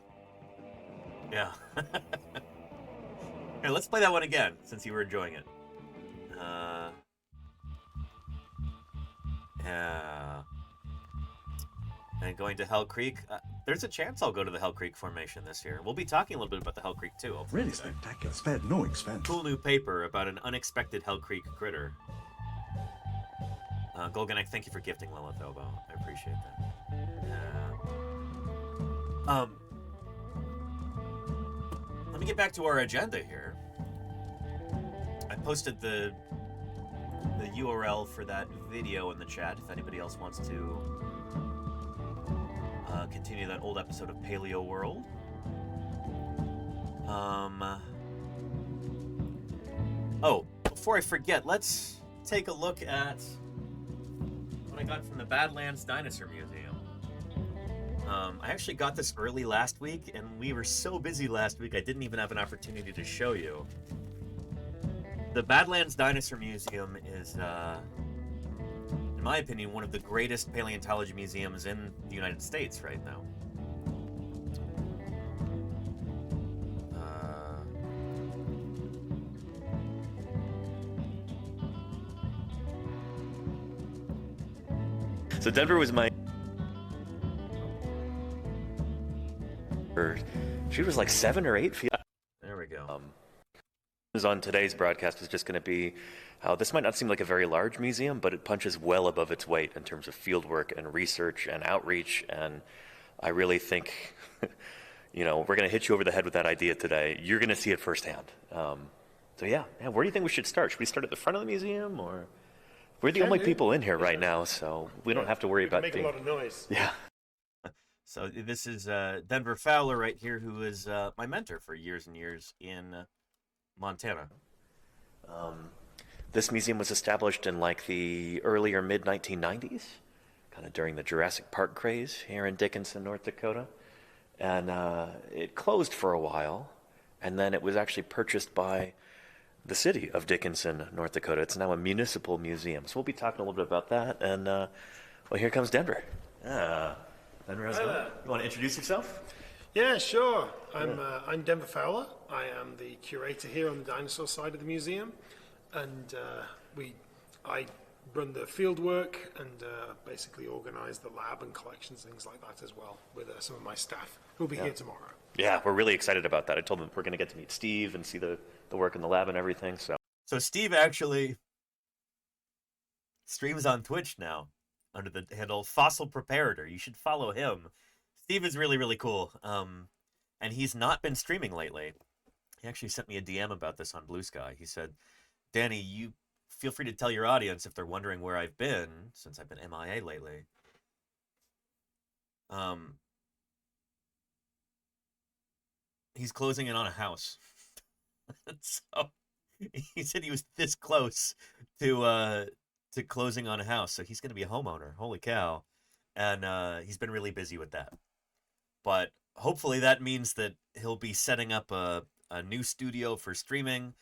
Here, let's play that one again since you were enjoying it. Yeah. And going to Hell Creek. There's a chance I'll go to the Hell Creek Formation this year. We'll be talking a little bit about the Hell Creek too. Really spectacular. Spared no expense. Cool new paper about an unexpected Hell Creek critter. Golganek, thank you for gifting Lilith Hobo. I appreciate that. Let me get back to our agenda here. I posted the URL for that video in the chat if anybody else wants to continue that old episode of Paleo World. Oh, before I forget, let's take a look at what I got from the Badlands Dinosaur Museum. I actually got this early last week, and we were so busy last week I didn't even have an opportunity to show you. The Badlands Dinosaur Museum is, in my opinion, one of the greatest paleontology museums in the United States right now. So Denver was my... She was like 7 or 8 feet. There we go. On today's broadcast was just going to be how this might not seem like a very large museum, but it punches well above its weight in terms of field work and research and outreach. And I really think, you know, we're going to hit you over the head with that idea today. You're going to see it firsthand. So yeah, where do you think we should start? Should we start at the front of the museum, or we're the only people in here right now, so we don't have to worry about make a lot of noise. Yeah. So this is Denver Fowler right here, who is my mentor for years and years in Montana. This museum was established in like the early or mid 1990s, kind of during the Jurassic Park craze here in Dickinson, North Dakota. And it closed for a while, and then it was actually purchased by the city of Dickinson, North Dakota. It's now a municipal museum. So we'll be talking a little bit about that. And, well, here comes Denver. Denver, how's it going? You want to introduce yourself? Yeah, sure. I'm Denver Fowler. I am the curator here on the dinosaur side of the museum. And I run the field work and basically organize the lab and collections, things like that as well, with some of my staff who'll be here tomorrow. Yeah, we're really excited about that. I told them we're going to get to meet Steve and see the work in the lab and everything. So Steve actually streams on Twitch now under the handle Fossil Preparator. You should follow him. Steve is really, really cool. And he's not been streaming lately. He actually sent me a DM about this on Blue Sky. He said, Danny, you feel free to tell your audience if they're wondering where I've been since I've been MIA lately. He's closing in on a house. So he said he was this close to closing on a house. So he's going to be a homeowner. Holy cow. And he's been really busy with that. But hopefully that means that he'll be setting up a new studio for streaming.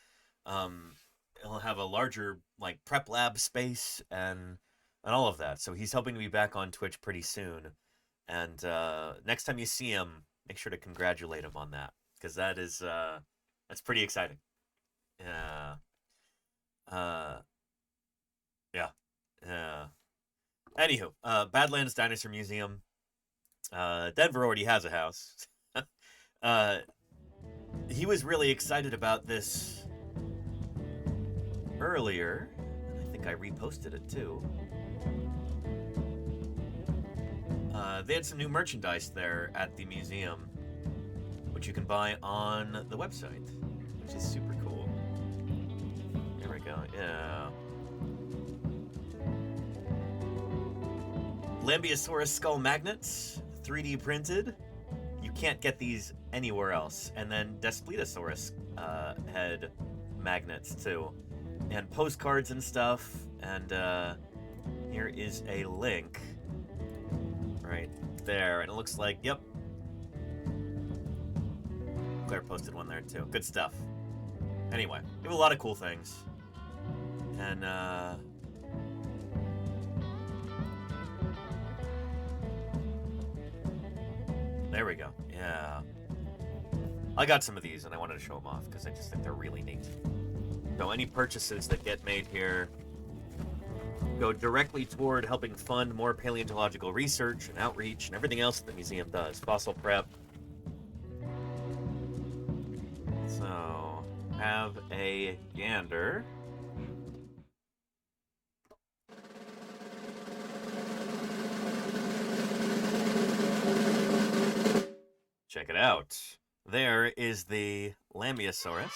He'll have a larger like prep lab space and all of that. So he's hoping to be back on Twitch pretty soon. And next time you see him, make sure to congratulate him on that, because that is that's pretty exciting. Yeah. Anywho, Badlands Dinosaur Museum. Denver already has a house. He was really excited about this earlier, and I think I reposted it too. They had some new merchandise there at the museum, which you can buy on the website, which is super cool. There we go, yeah. Lambeosaurus skull magnets, 3D printed. You can't get these anywhere else. And then Daspletosaurus head magnets too. And postcards and stuff. And here is a link right there. And it looks like, yep. Claire posted one there too. Good stuff. Anyway, we have a lot of cool things. And there we go. Yeah. I got some of these and I wanted to show them off because I just think they're really neat. So any purchases that get made here go directly toward helping fund more paleontological research and outreach and everything else that the museum does. Fossil prep. So, have a gander. Check it out. There is the Lambeosaurus.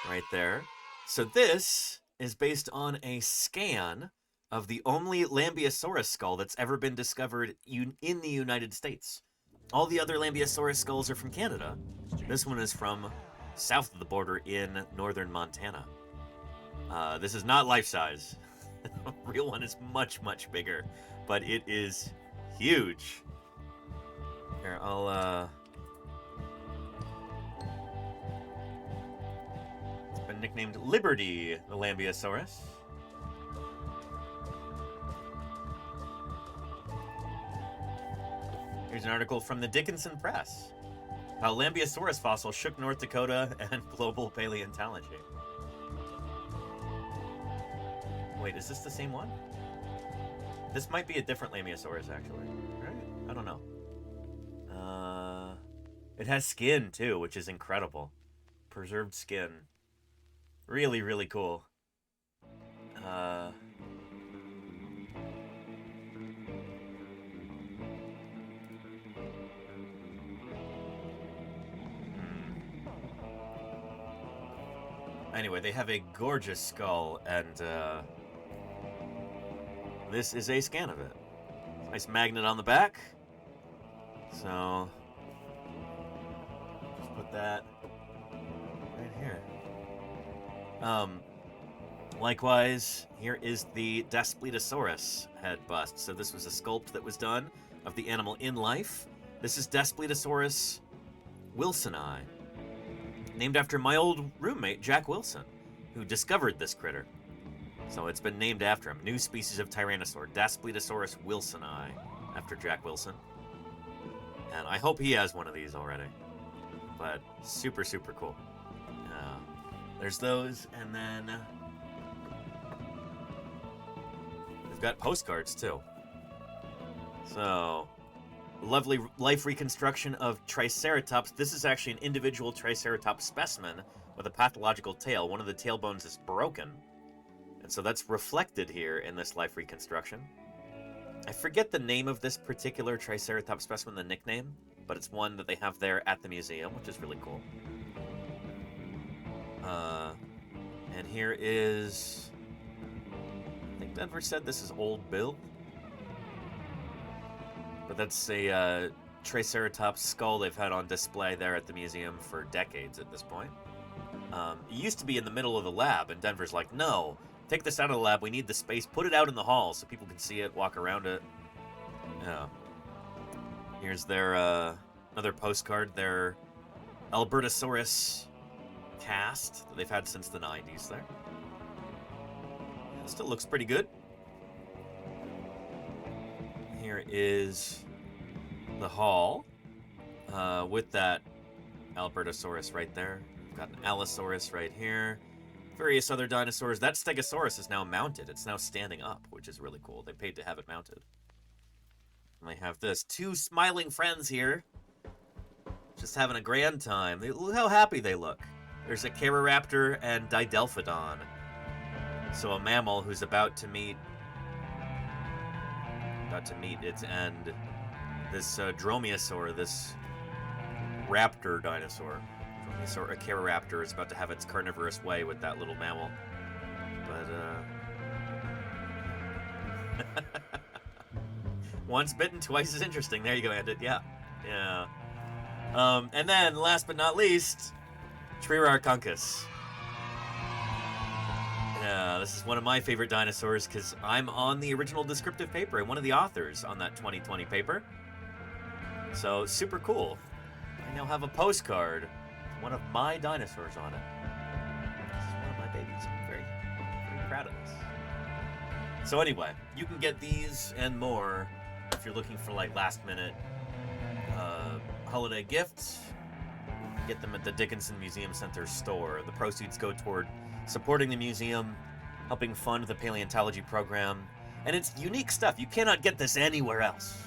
Right there. So this is based on a scan of the only Lambeosaurus skull that's ever been discovered in the United States. All the other Lambeosaurus skulls are from Canada. This one is from south of the border in northern Montana. This is not life-size. The real one is much, much bigger, but it is huge. Here, I'll, it's been nicknamed Liberty, the Lambeosaurus. Here's an article from the Dickinson Press. How Lambeosaurus fossil shook North Dakota and global paleontology. Wait, is this the same one? This might be a different Lambeosaurus, actually. Right? I don't know. It has skin, too, which is incredible. Preserved skin. Really, really cool. Anyway, they have a gorgeous skull, and this is a scan of it. Nice magnet on the back. So, just put that right here. Likewise, here is the Daspletosaurus head bust. So this was a sculpt that was done of the animal in life. This is Daspletosaurus wilsoni, named after my old roommate, Jack Wilson, who discovered this critter. So it's been named after him. New species of Tyrannosaur, Daspletosaurus wilsoni, after Jack Wilson. And I hope he has one of these already. But super, super cool. There's those, and then we've got postcards too. So, lovely life reconstruction of Triceratops. This is actually an individual Triceratops specimen with a pathological tail. One of the tail bones is broken. And so that's reflected here in this life reconstruction. I forget the name of this particular Triceratops specimen, the nickname, but it's one that they have there at the museum, which is really cool. And here is, I think Denver said this is Old Bill. But that's a Triceratops skull they've had on display there at the museum for decades at this point. It used to be in the middle of the lab, and Denver's like, no, take this out of the lab, we need the space, put it out in the hall so people can see it, walk around it. Yeah. Here's their, another postcard, their Albertosaurus cast that they've had since the 90s there. It still looks pretty good. Here is the hall with that Albertosaurus right there. We've got an Allosaurus right here. Various other dinosaurs. That Stegosaurus is now mounted. It's now standing up, which is really cool. They paid to have it mounted. And they have this. Two smiling friends here. Just having a grand time. Look how happy they look. There's a Caroraptor and Didelphodon. So a mammal who's about to meet its end. This Dromaeosaur, this raptor dinosaur. Dromaeosaur, a Caroraptor, is about to have its carnivorous way with that little mammal. But, once bitten, twice as interesting. There you go, Andit. Yeah. Yeah. And then, last but not least, Triarchunkus. Yeah, this is one of my favorite dinosaurs because I'm on the original descriptive paper and one of the authors on that 2020 paper. So, super cool. I now have a postcard, one of my dinosaurs on it. This is one of my babies. I'm very, very proud of this. So anyway, you can get these and more if you're looking for like last minute holiday gifts. Get them at the Dickinson Museum Center store. The proceeds go toward supporting the museum, helping fund the paleontology program, and it's unique stuff. You cannot get this anywhere else.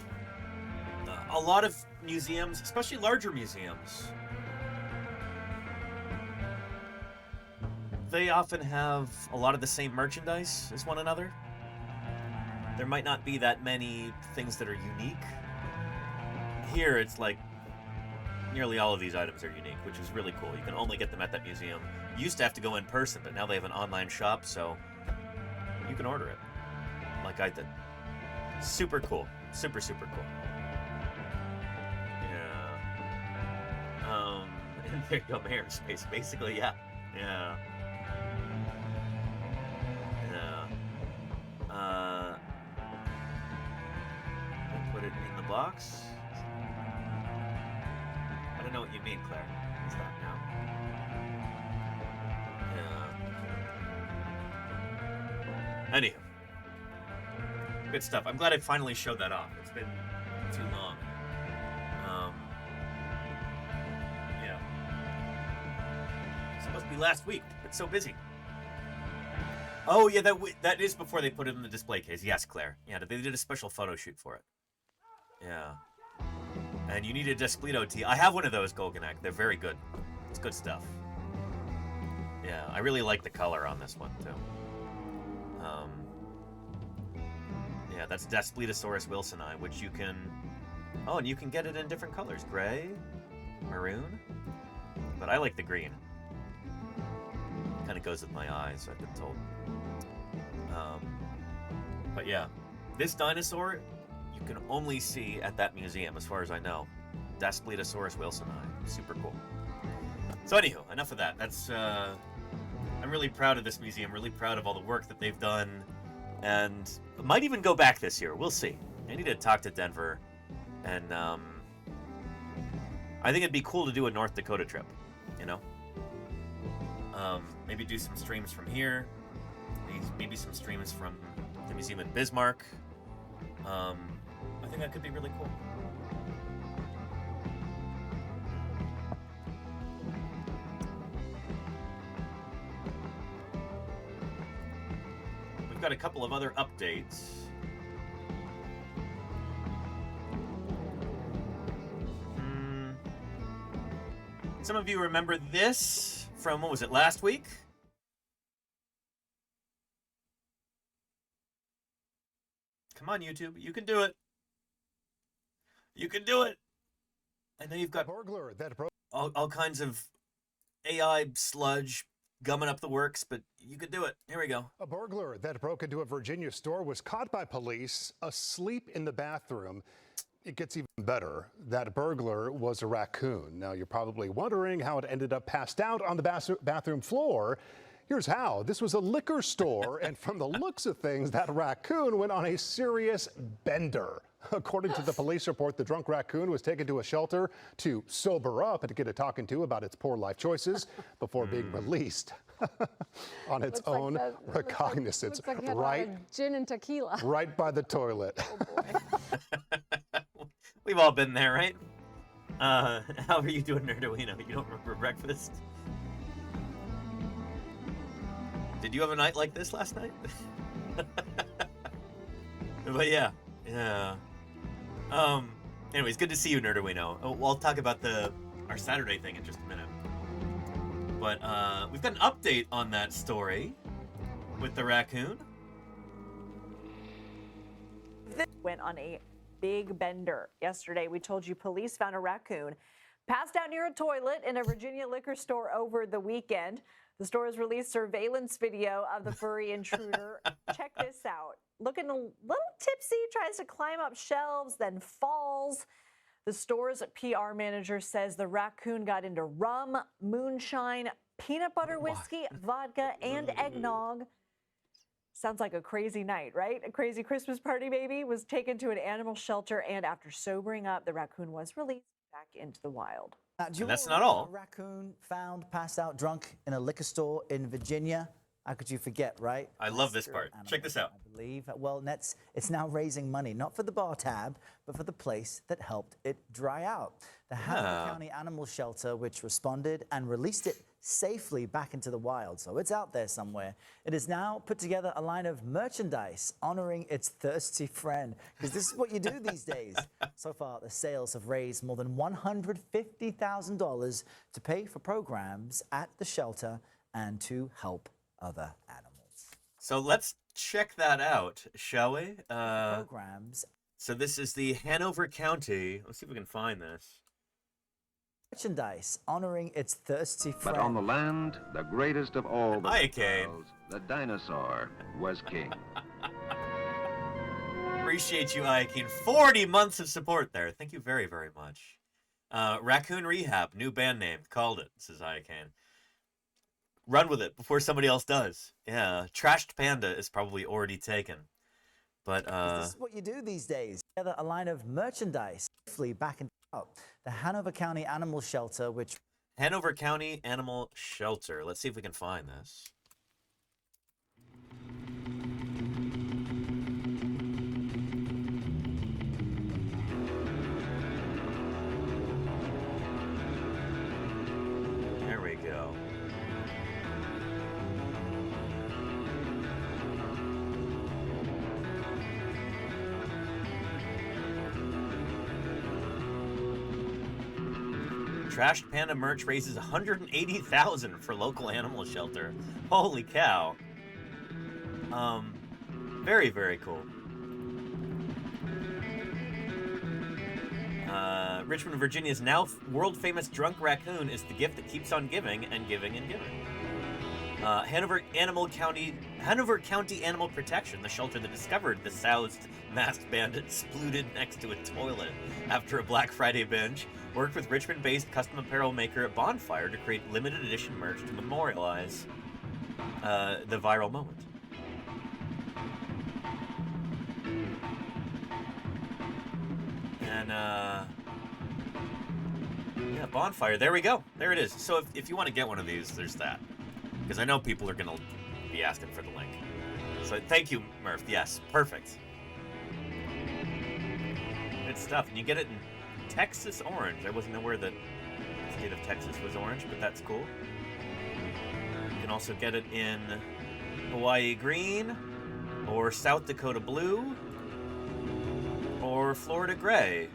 A lot of museums, especially larger museums, they often have a lot of the same merchandise as one another. There might not be that many things that are unique. Here, it's like nearly all of these items are unique, which is really cool. You can only get them at that museum. You used to have to go in person, but now they have an online shop, so you can order it, like I did. Super cool. Super, super cool. Yeah. And there you go, Mayor Space. Basically, yeah. Yeah. Yeah. Put it in the box. I don't know what you mean, Claire. Is that now? Yeah. Anywho. Good stuff. I'm glad I finally showed that off. It's been too long. Yeah. It's supposed to be last week. It's so busy. Oh, yeah, that is before they put it in the display case. Yes, Claire. Yeah, they did a special photo shoot for it. Yeah. And you need a Despleto tee. I have one of those, Golganak. They're very good. It's good stuff. Yeah, I really like the color on this one, too. Yeah, that's Daspletosaurus wilsoni, which you can... Oh, and you can get it in different colors. Gray, maroon. But I like the green. Kind of goes with my eyes, I've been told. But yeah, this dinosaur you can only see at that museum, as far as I know. Daspletosaurus wilsoni. Super cool. So anywho, enough of that. That's I'm really proud of this museum, really proud of all the work that they've done, and I might even go back this year. We'll see. I need to talk to Denver, and I think it'd be cool to do a North Dakota trip, you know? Maybe do some streams from here, maybe some streams from the museum in Bismarck. I think that could be really cool. We've got a couple of other updates. Some of you remember this from, what was it, last week? Come on, YouTube. You can do it. You can do it. I know you've got all kinds of AI sludge gumming up the works, but you could do it. Here we go. A burglar that broke into a Virginia store was caught by police asleep in the bathroom. It gets even better. That burglar was a raccoon. Now, you're probably wondering how it ended up passed out on the bathroom floor. Here's how. This was a liquor store, and from the looks of things, that raccoon went on a serious bender. According to the police report, the drunk raccoon was taken to a shelter to sober up and to get a talking to about its poor life choices before being released on its own recognizance. Right, gin and tequila. Right by the toilet. Oh boy. We've all been there, right? How are you doing, Nerduino? You don't remember breakfast? Did you have a night like this last night? But yeah. Anyways, good to see you, Nerduino. I'll talk about our Saturday thing in just a minute. But we've got an update on that story with the raccoon. Went on a big bender yesterday. We told you police found a raccoon passed out near a toilet in a Virginia liquor store over the weekend. The store has released surveillance video of the furry intruder. Check this out. Looking a little tipsy, tries to climb up shelves, then falls. The store's PR manager says the raccoon got into rum, moonshine, peanut butter whiskey, vodka, and eggnog. Sounds like a crazy night, right? A crazy Christmas party, maybe. Was taken to an animal shelter, and after sobering up, the raccoon was released back into the wild. And that's not all. A raccoon found passed out drunk in a liquor store in Virginia. How could you forget, right? I love this part. Check this out. I believe. Well, it's now raising money, not for the bar tab, but for the place that helped it dry out. The Hanover County Animal Shelter, which responded and released it safely back into the wild. So it's out there somewhere. It has now put together a line of merchandise honoring its thirsty friend, because this is what you do these days. So far, the sales have raised more than $150,000 to pay for programs at the shelter and to help other animals. So let's check that out, shall we? Programs. So this is the Hanover County. Let's see if we can find this. Merchandise honoring its thirsty friend. But on the land, the greatest of all the Hi, Kane. reptiles, the dinosaur was king. Appreciate you, Iakeen. 40 months of support there. Thank you very, very much. Raccoon Rehab, new band name. Called it, says Iakeen. Run with it before somebody else does. Yeah, Trashed Panda is probably already taken. But this is what you do these days. Together a line of merchandise safely back into the Hanover County Animal Shelter, which Hanover County Animal Shelter. Let's see if we can find this. There we go. Trashed Panda merch raises $180,000 for local animal shelter. Holy cow. Very, very cool. Richmond, Virginia's now world-famous drunk raccoon is the gift that keeps on giving and giving and giving. Hanover County Animal Protection, the shelter that discovered the soused masked bandit splooted next to a toilet after a Black Friday binge, worked with Richmond-based custom apparel maker Bonfire to create limited edition merch to memorialize the viral moment. And, yeah, Bonfire. There we go. There it is. So if you want to get one of these, there's that. Because I know people are going to be asking for the link. So thank you, Murph. Yes, perfect. Good stuff. And you get it in Texas orange. I wasn't aware that the state of Texas was orange, but that's cool. You can also get it in Hawaii green, or South Dakota blue, or Florida gray,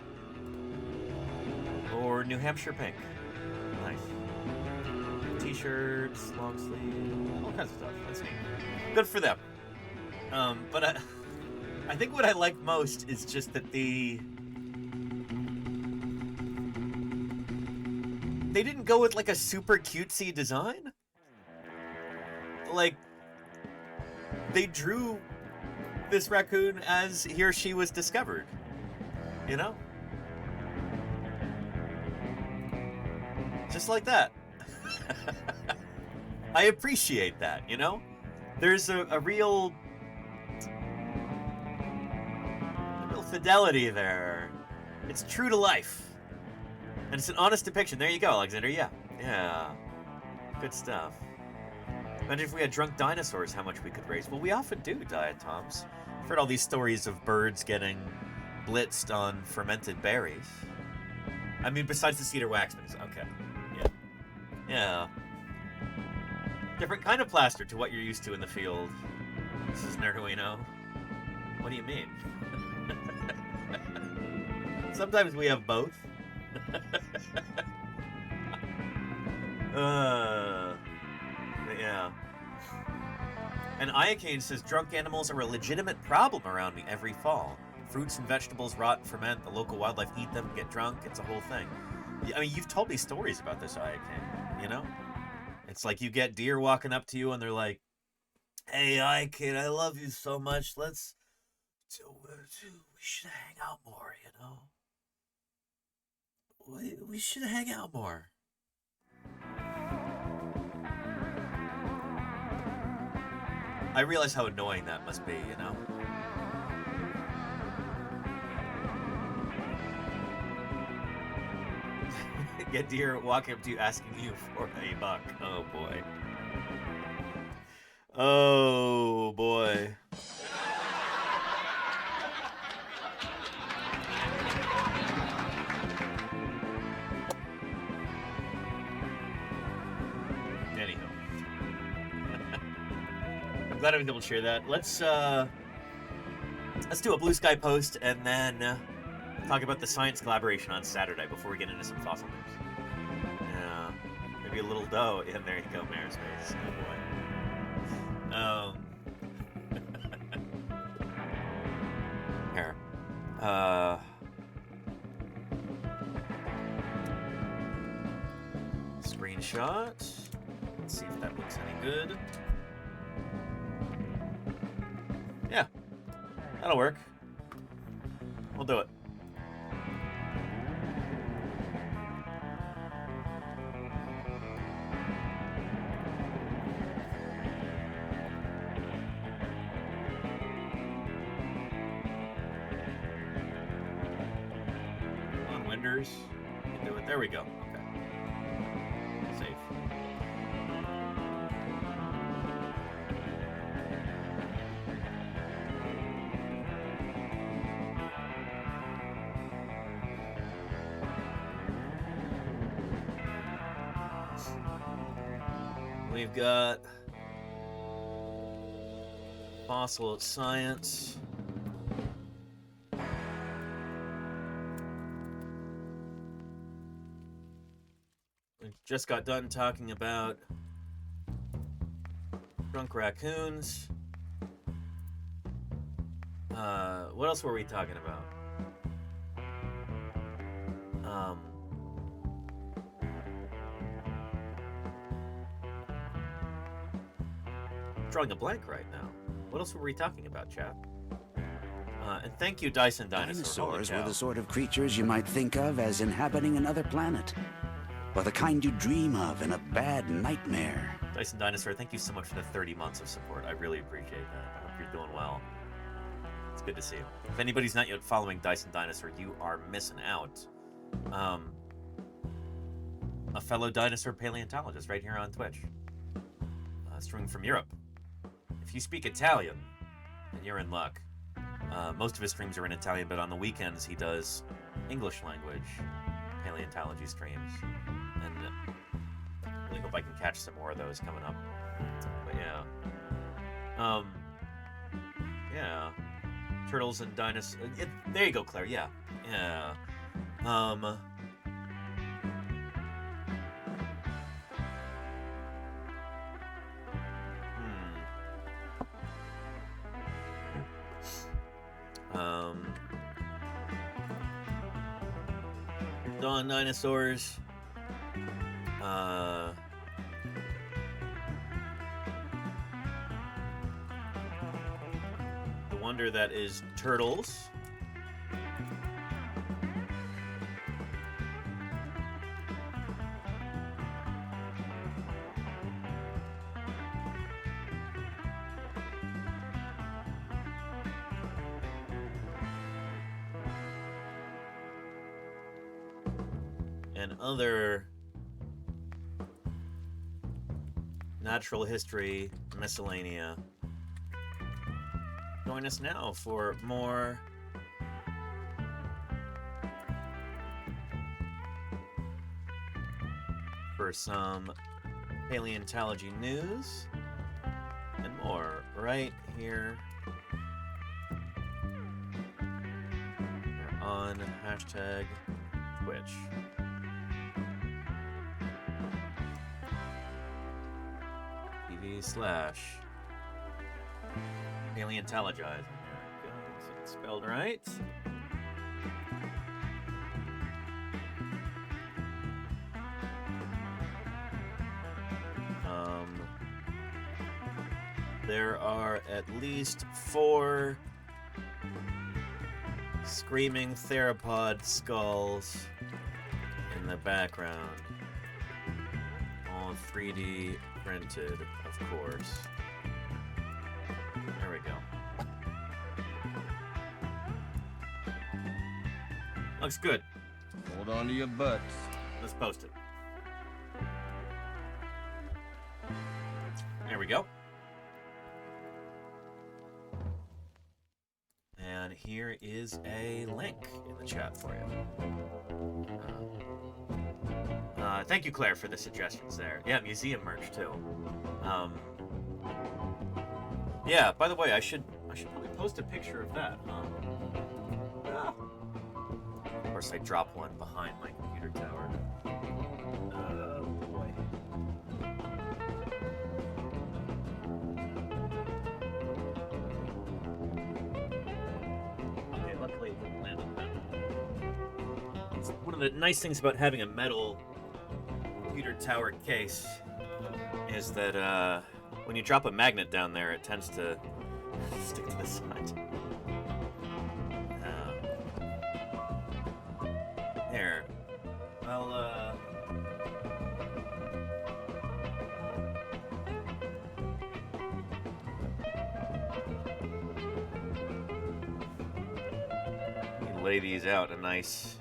or New Hampshire pink. Nice. T-shirts, long sleeve, all kinds of stuff. That's neat. Good for them. But I think what I like most is just that they didn't go with like a super cutesy design. Like, they drew this raccoon as he or she was discovered. You know? Just like that. I appreciate that, you know? There's a real fidelity there. It's true to life. And it's an honest depiction. There you go, Alexander. Yeah. Yeah. Good stuff. Imagine if we had drunk dinosaurs, how much we could raise. Well, we often do, Diet Toms. I've heard all these stories of birds getting blitzed on fermented berries. I mean, besides the cedar waxwings. Okay. Yeah. Yeah. Different kind of plaster to what you're used to in the field. This is Nerduino. What do you mean? Sometimes we have both. Yeah. And Iacane says, drunk animals are a legitimate problem around me every fall. Fruits and vegetables rot and ferment. The local wildlife eat them, get drunk. It's a whole thing. I mean, you've told me stories about this, Iacane, you know? It's like you get deer walking up to you and they're like, hey, Iacane, I love you so much. We should hang out more, you know? We should hang out more. I realize how annoying that must be, you know? Get deer walking up to you asking you for a buck. Oh boy. Oh boy. Anywho. I'm glad I was able to share that. Let's do a Blue Sky post and then talk about the science collaboration on Saturday before we get into some fossil news. Yeah, maybe a little dough. Yeah, there you go, Mare's face. Oh boy. Here. Screenshot. Let's see if that looks any good. Yeah, that'll work. We'll do it. Come on, Winders. You can do it. There we go. Okay. Safe. We've got fossil science. We just got done talking about drunk raccoons. What else were we talking about? drawing a blank right now. What else were we talking about, chat? And thank you, Dyson Dinosaur. Dinosaurs were the sort of creatures you might think of as inhabiting another planet. Or the kind you dream of in a bad nightmare. Dyson Dinosaur, thank you so much for the 30 months of support. I really appreciate that. I hope you're doing well. It's good to see you. If anybody's not yet following Dyson Dinosaur, you are missing out. A fellow dinosaur paleontologist right here on Twitch. Streaming from Europe. If you speak Italian, then you're in luck. Most of his streams are in Italian, but on the weekends he does English language paleontology streams. And I really hope I can catch some more of those coming up. But yeah. Yeah. Turtles and dinosaurs. There you go, Claire. Yeah. Yeah. Dawn dinosaurs. The wonder that is turtles. And other natural history miscellanea. Join us now for more some paleontology news and more right here on #Twitch. TV/paleontologizing. There it goes. It's spelled right. There are at least 4 screaming theropod skulls in the background. All 3D printed, of course. There we go. Looks good. Hold on to your butts. Let's post it. There we go. And here is a link in the chat for you. Thank you, Claire, for the suggestions there. Yeah, museum merch too. Yeah. By the way, I should probably post a picture of that. Of course, I drop one behind my computer tower. Oh boy. Okay, luckily it didn't land on that. It's one of the nice things about having a metal computer tower case is that when you drop a magnet down there, it tends to stick to the side. Here. I'll lay these out a nice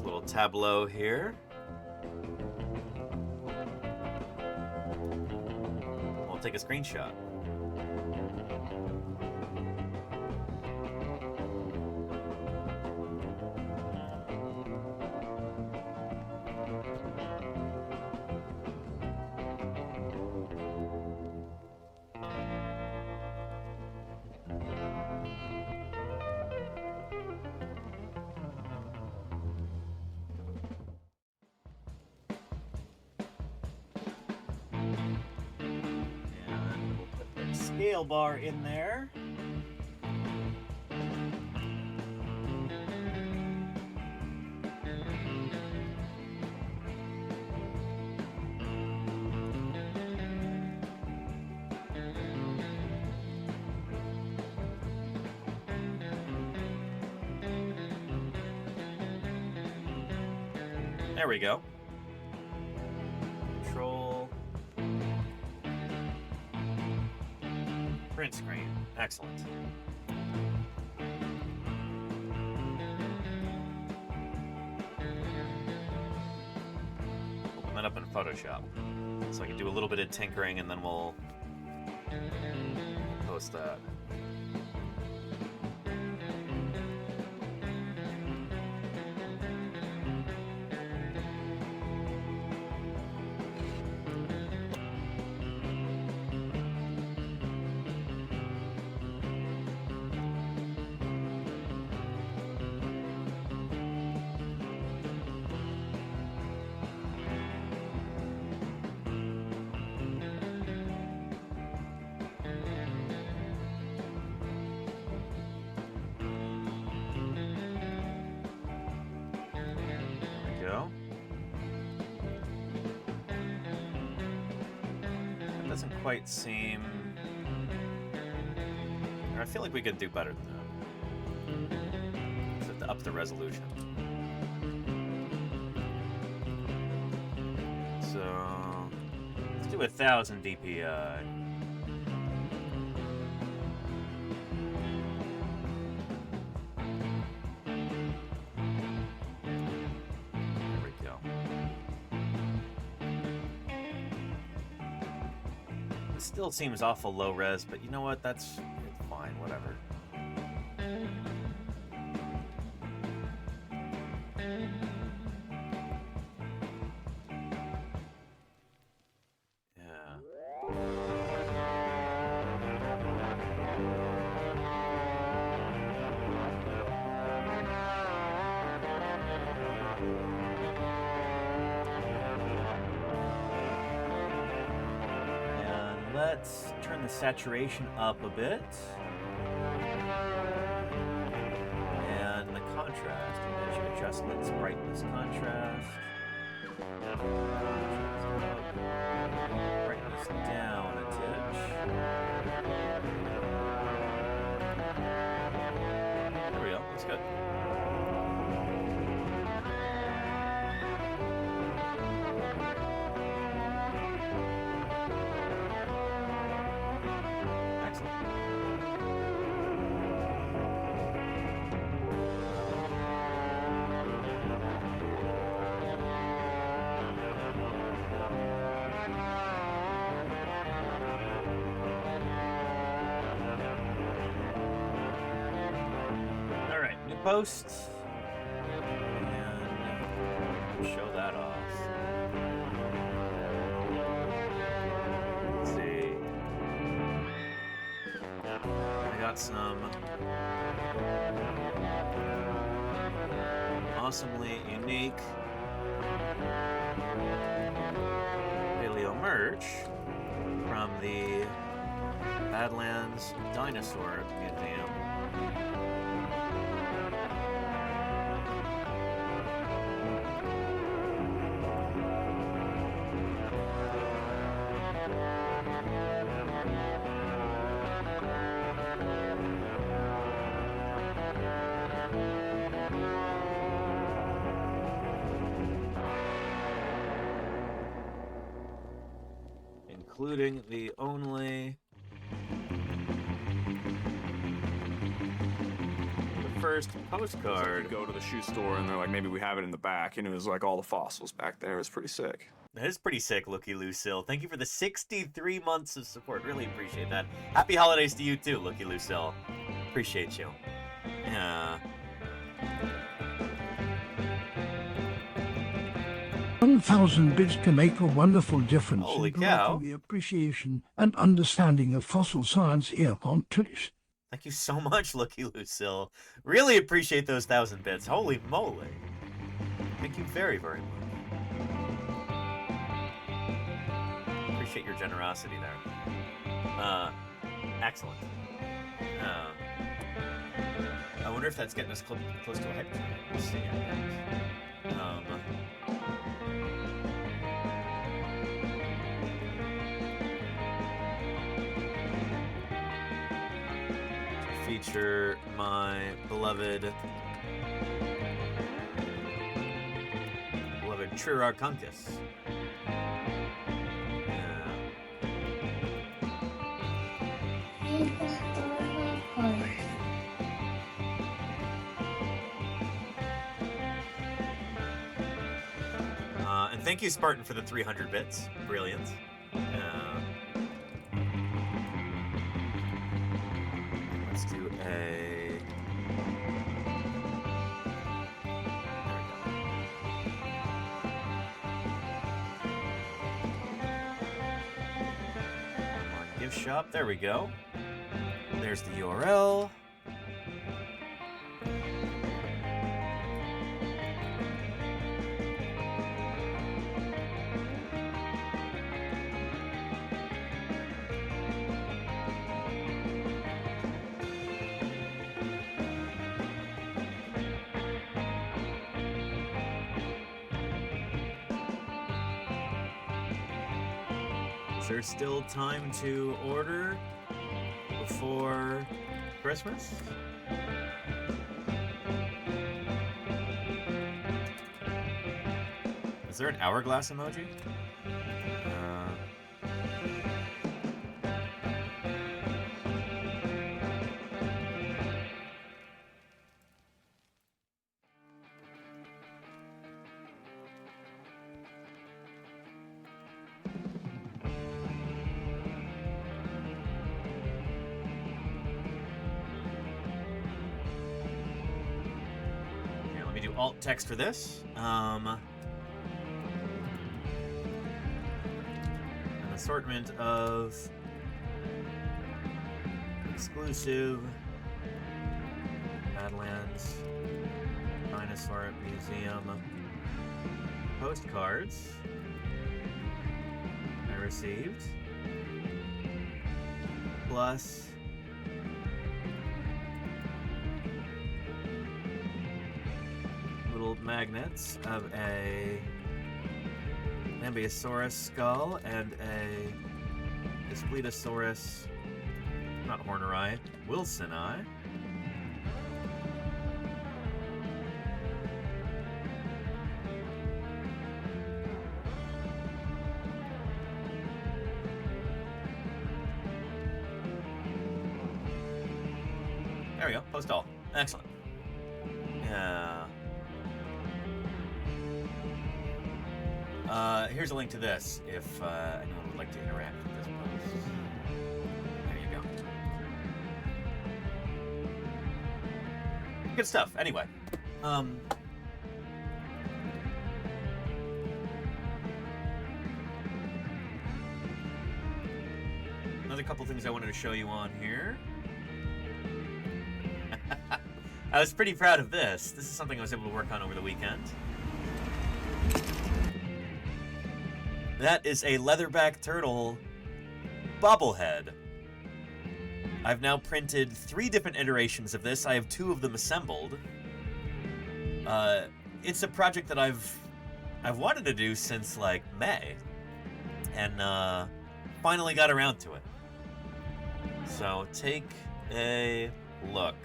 little tableau here. We'll take a screenshot. Scale bar in there. There we go. Control. Print screen. Excellent. Open that up in Photoshop. So I can do a little bit of tinkering and then we'll post that. Doesn't quite seem... Or I feel like we could do better than that. Just have to up the resolution. So... let's do 1000 DPI. Still seems awful low res, but you know what? It's fine, whatever. Let's turn the saturation up a bit. And the contrast. Image adjustments, brightness, contrast. Brightness down a titch. There we go, looks good. Post and show that off. Let's see. I got some awesomely unique paleo merch from the Badlands Dinosaur Museum. Including the only the first postcard. You go to the shoe store and they're like, maybe we have it in the back, and it was like all the fossils back there. It was pretty sick. That is pretty sick, Looky Lucille. Thank you for the 63 months of support. Really appreciate that. Happy holidays to you too, Looky Lucille. Appreciate you. Yeah. 1,000 bits can make a wonderful difference Holy in cow. promoting the appreciation and understanding of fossil science here on Twitch. Thank you so much, Looky Lucille. Really appreciate those 1,000 bits. Holy moly. Thank you very, very much. Appreciate your generosity there. Excellent. I wonder if that's getting us close to a hype train. We'll see, I guess. Feature my beloved Triracuncus. And thank you, Spartan, for the 300 bits. Brilliant. Let's do a... Gift shop. There we go. There's the URL. Is there still time to order before Christmas? Is there an hourglass emoji? Alt text for this. An assortment of exclusive Badlands Dinosaur Museum postcards I received, plus magnets of a Ambliosaurus skull and a Displetosaurus, not Horneri, Wilsoni. There we go, post all. Excellent. Here's a link to this if anyone would like to interact with this post. There you go. Good stuff. Anyway, another couple things I wanted to show you on here. I was pretty proud of this. This is something I was able to work on over the weekend. That is a leatherback turtle bobblehead. I've now printed 3 different iterations of this. I have 2 of them assembled. It's a project that I've wanted to do since like May, and finally got around to it. So take a look.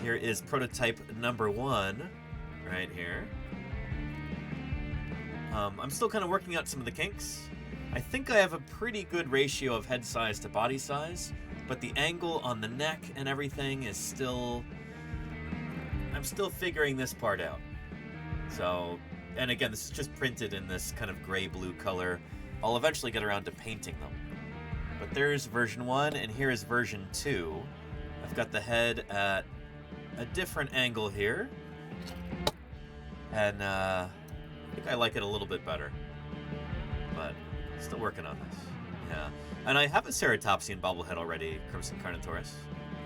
Here is prototype number 1, right here. I'm still kind of working out some of the kinks. I think I have a pretty good ratio of head size to body size, but the angle on the neck and everything is still... I'm still figuring this part out. So, and again, this is just printed in this kind of gray-blue color. I'll eventually get around to painting them. But there's version 1, and here is version 2. I've got the head at a different angle here. And, I think I like it a little bit better, but still working on this. Yeah, and I have a Ceratopsian bobblehead already, Crimson Carnotaurus.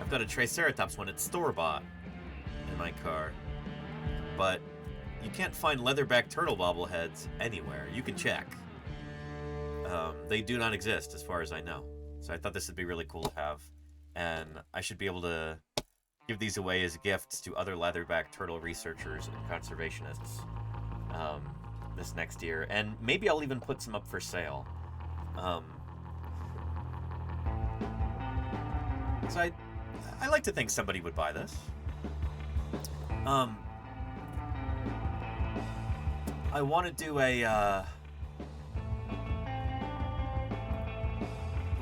I've got a Triceratops one. It's store-bought in my car, but you can't find leatherback turtle bobbleheads anywhere. You can check. They do not exist, as far as I know. So I thought this would be really cool to have, and I should be able to give these away as gifts to other leatherback turtle researchers and conservationists. This next year, and maybe I'll even put some up for sale. So I like to think somebody would buy this. I want to do a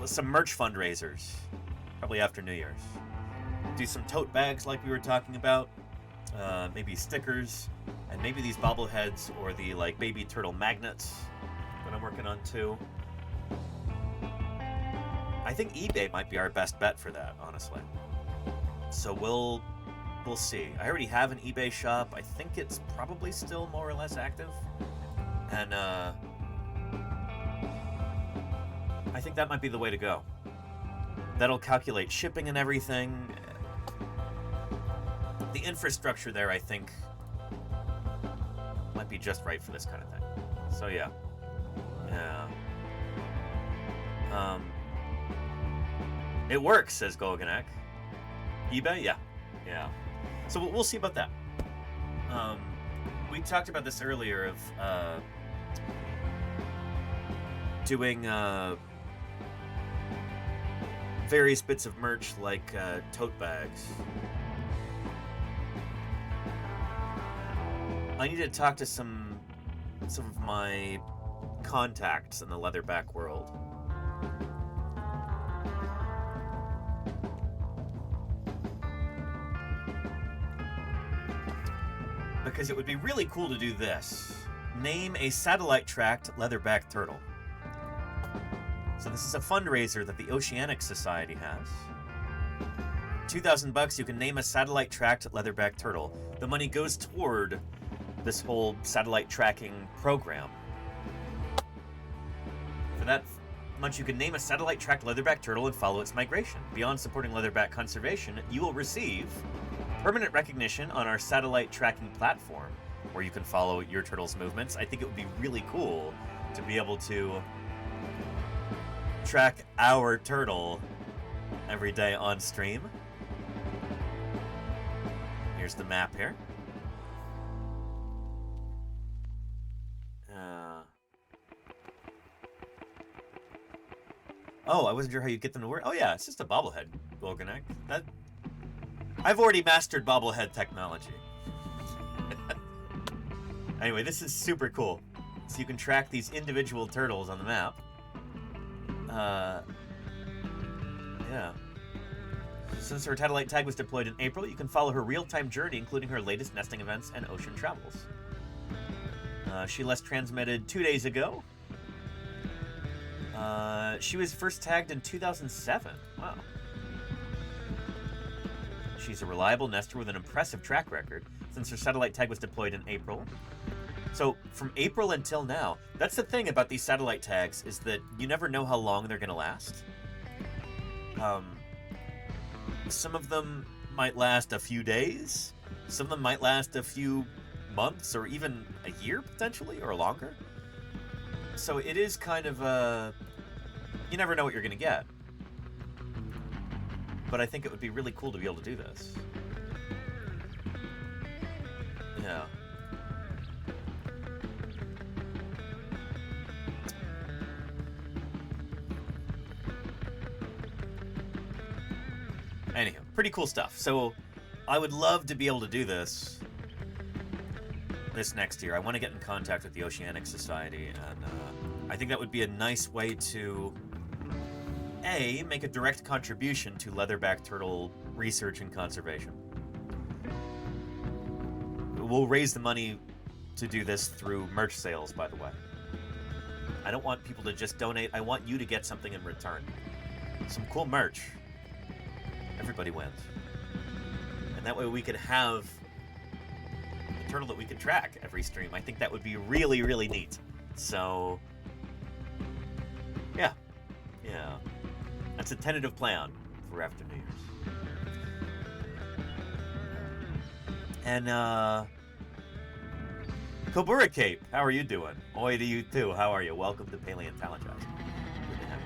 some merch fundraisers, probably after New Year's. Do some tote bags like we were talking about, maybe stickers, and maybe these bobbleheads or the like baby turtle magnets that I'm working on too. I think eBay might be our best bet for that, honestly. So we'll see. I already have an eBay shop. I think it's probably still more or less active. And I think that might be the way to go. That'll calculate shipping and everything. The infrastructure there, I think, might be just right for this kind of thing. So yeah. Yeah. It works, says Golganek. eBay? Yeah. Yeah. So we'll see about that. We talked about this earlier of doing various bits of merch like tote bags. I need to talk to some of my contacts in the leatherback world. Because it would be really cool to do this. Name a satellite-tracked leatherback turtle. So this is a fundraiser that the Oceanic Society has. $2,000, you can name a satellite-tracked leatherback turtle. The money goes toward this whole satellite tracking program. For that much, you can name a satellite-tracked leatherback turtle and follow its migration. Beyond supporting leatherback conservation, you will receive permanent recognition on our satellite tracking platform, where you can follow your turtle's movements. I think it would be really cool to be able to track our turtle every day on stream. Here's the map here. Oh, I wasn't sure how you get them to work. Oh yeah, it's just a bobblehead, Golganek. I've already mastered bobblehead technology. Anyway, this is super cool. So you can track these individual turtles on the map. Yeah. Since her satellite tag was deployed in April, you can follow her real-time journey, including her latest nesting events and ocean travels. She last transmitted 2 days ago. She was first tagged in 2007. Wow. She's a reliable nester with an impressive track record since her satellite tag was deployed in April. So from April until now, that's the thing about these satellite tags, is that you never know how long they're going to last. Some of them might last a few days. Some of them might last a few months or even a year potentially, or longer. So it is kind of you never know what you're going to get. But I think it would be really cool to be able to do this. Yeah. Anyhow, pretty cool stuff. So I would love to be able to do this next year. I want to get in contact with the Oceanic Society, and I think that would be a nice way to make a direct contribution to leatherback turtle research and conservation. We'll raise the money to do this through merch sales, by the way. I don't want people to just donate. I want you to get something in return. Some cool merch. Everybody wins. And that way we could have a turtle that we could track every stream. I think that would be really, really neat. So, yeah. Yeah. That's a tentative plan for after New Year's. And, Kobura Cape, how are you doing? Oi to you too, how are you? Welcome to Paleontologizing. Good to have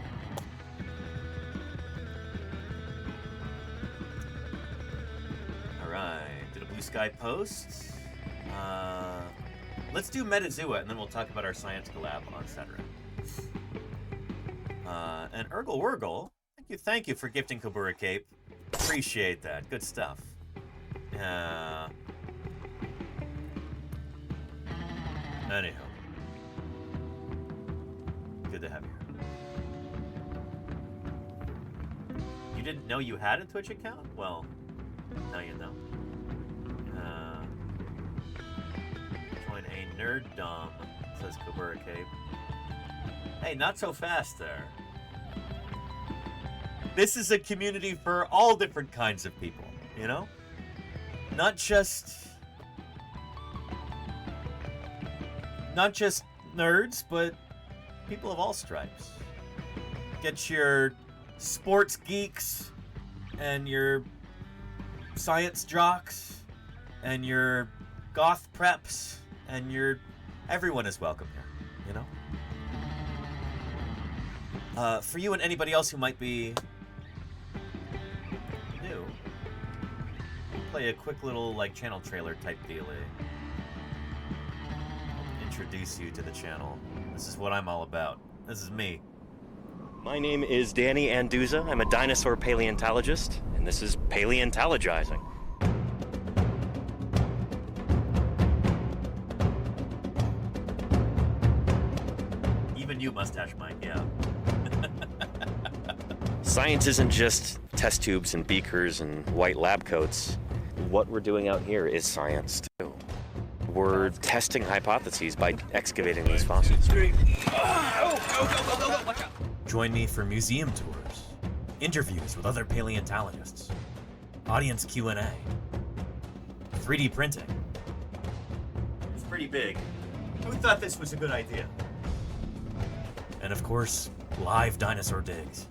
you. Alright, did a blue sky post. Let's do Metazua, and then we'll talk about our science collab on Saturday. And Urgle Wurgle, thank you for gifting Kobura Cape. Appreciate that. Good stuff. Anyhow. Good to have you here. You didn't know you had a Twitch account? Well, now you know. Join a nerd dom, says Kabura Cape. Hey, not so fast there. This is a community for all different kinds of people, you know? Not just nerds, but people of all stripes. Get your sports geeks and your science jocks and your goth preps and your... Everyone is welcome here, you know? For you and anybody else who might be new, play a quick little like channel trailer type dealie. Introduce you to the channel. This is what I'm all about. This is me. My name is Danny Anduza. I'm a dinosaur paleontologist, and this is Paleontologizing. Even you, Mustache Mike, yeah. Science isn't just test tubes and beakers and white lab coats. What we're doing out here is science, too. We're testing hypotheses by excavating these fossils. Join me for museum tours, interviews with other paleontologists, audience Q&A, 3D printing. It's pretty big. Who thought this was a good idea? And of course, live dinosaur digs.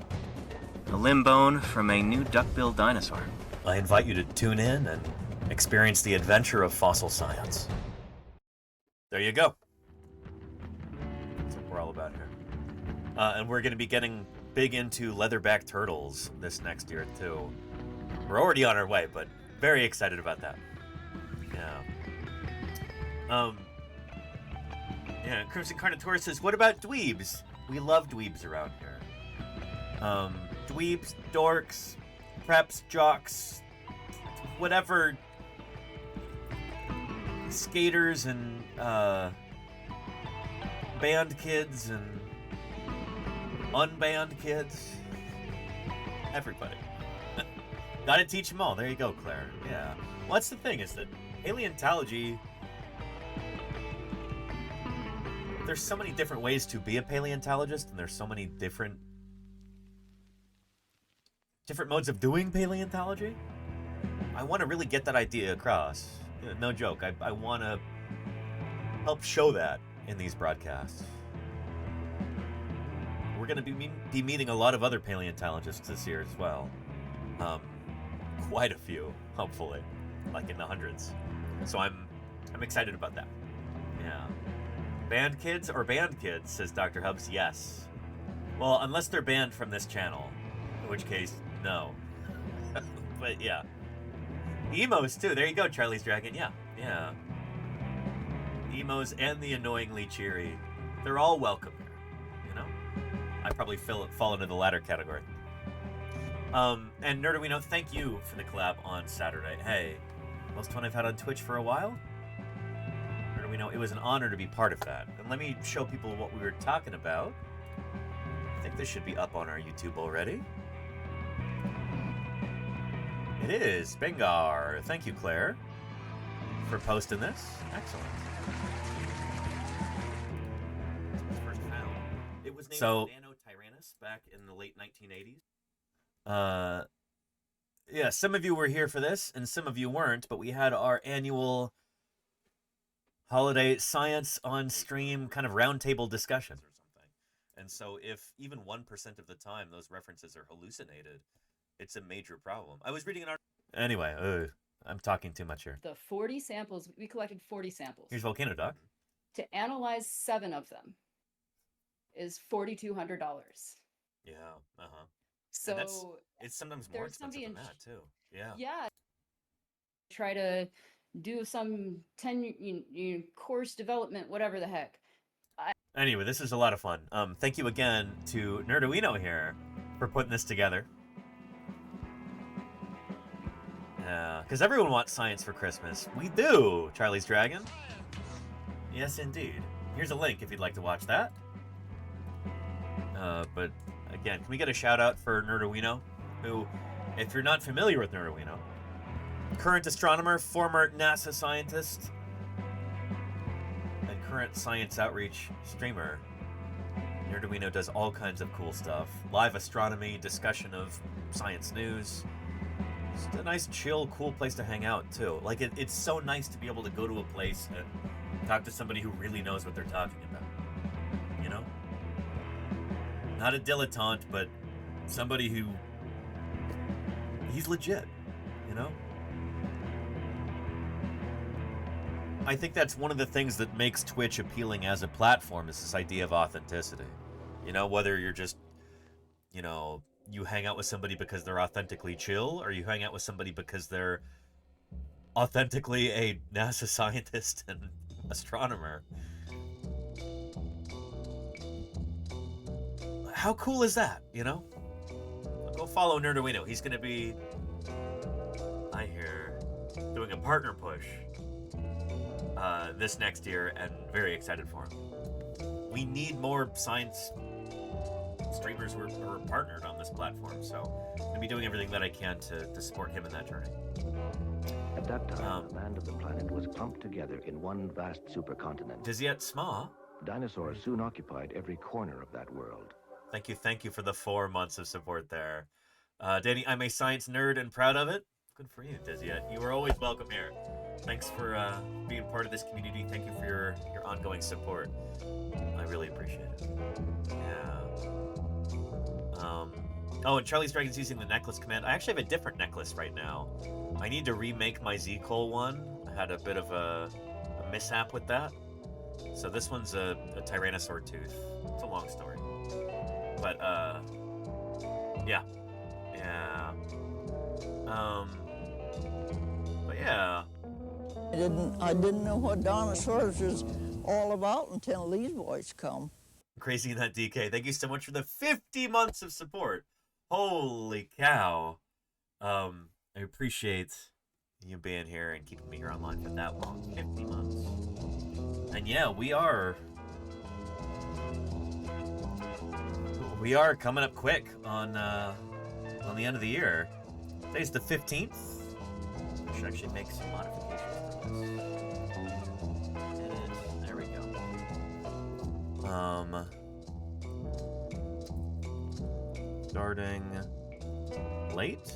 A limb bone from a new duck-billed dinosaur. I invite you to tune in and experience the adventure of fossil science. There you go. That's what we're all about here. And we're going to be getting big into leatherback turtles this next year, too. We're already on our way, but very excited about that. Yeah. Yeah, Crimson Carnotaurus says, what about dweebs? We love dweebs around here. Dweebs, dorks, preps, jocks, whatever, skaters and band kids and unbanned kids, everybody. Gotta teach them all. There you go, Claire. Yeah. Well, that's the thing, is that paleontology, there's so many different ways to be a paleontologist, and there's so many different modes of doing paleontology. I want to really get that idea across. No joke. I want to help show that in these broadcasts. We're going to be meeting a lot of other paleontologists this year as well. Quite a few, hopefully, like in the hundreds. So I'm excited about that. Yeah. Banned kids or banned kids, says Dr. Hubs. Yes. Well, unless they're banned from this channel, in which case, no. But yeah. Emos too. There you go, Charlie's Dragon. Yeah, yeah. Emos and the annoyingly cheery. They're all welcome here. You know? I probably fall into the latter category. And Nerdo We Know, thank you for the collab on Saturday. Hey, most fun I've had on Twitch for a while. Nerdo We Know, it was an honor to be part of that. And let me show people what we were talking about. I think this should be up on our YouTube already. It is. Bengar. Thank you, Claire, for posting this. Excellent. First found. It was named Nanotyrannus back in the late 1980s. Yeah, some of you were here for this, and some of you weren't, but we had our annual holiday science on stream kind of roundtable discussion. And so if even 1% of the time those references are hallucinated, it's a major problem. I was reading an article. Anyway, I'm talking too much here. The 40 samples, we collected 40 samples. Here's Volcano Doc. To analyze 7 of them is $4,200. Yeah, So it's sometimes more expensive than that too. Yeah. Yeah. Try to do some course development, whatever the heck. Anyway, this is a lot of fun. Thank you again to Nerduino here for putting this together. Yeah, because everyone wants science for Christmas. We do, Charlie's Dragon. Yes, indeed. Here's a link if you'd like to watch that. But again, can we get a shout out for Nerdowino, who, if you're not familiar with Nerdowino, current astronomer, former NASA scientist, and current science outreach streamer. Nerdowino does all kinds of cool stuff. Live astronomy, discussion of science news. It's a nice, chill, cool place to hang out, too. Like, it's so nice to be able to go to a place and talk to somebody who really knows what they're talking about. You know? Not a dilettante, but somebody who... he's legit, you know? I think that's one of the things that makes Twitch appealing as a platform, is this idea of authenticity. You know, whether you're just, you know, you hang out with somebody because they're authentically chill, or you hang out with somebody because they're authentically a NASA scientist and astronomer. How cool is that, you know? Go follow Nerdowino. He's going to be, I hear, doing a partner push this next year, and very excited for him. We need more science streamers who are partnered on this platform, so I'm going to be doing everything that I can to support him in that journey. At that time, the land of the planet was clumped together in one vast supercontinent. Diziet Sma. Dinosaurs soon occupied every corner of that world. Thank you for the 4 months of support there. Danny, I'm a science nerd and proud of it. Good for you, Diziet. You are always welcome here. Thanks for being part of this community. Thank you for your ongoing support. I really appreciate it. Yeah. Oh, and Charlie's Dragon's using the necklace command. I actually have a different necklace right now. I need to remake my Z-Cole one. I had a bit of a mishap with that. So this one's a Tyrannosaur tooth. It's a long story. But, yeah. Yeah. But yeah. I didn't know what dinosaurs was all about until these boys come. Crazy in that DK. Thank you so much for the 50 months of support. Holy cow. I appreciate you being here and keeping me here online for that long. 50 months. And yeah, we are coming up quick on the end of the year. Today's the 15th. I should actually make some modifications to this. Edit. There we go. Starting late.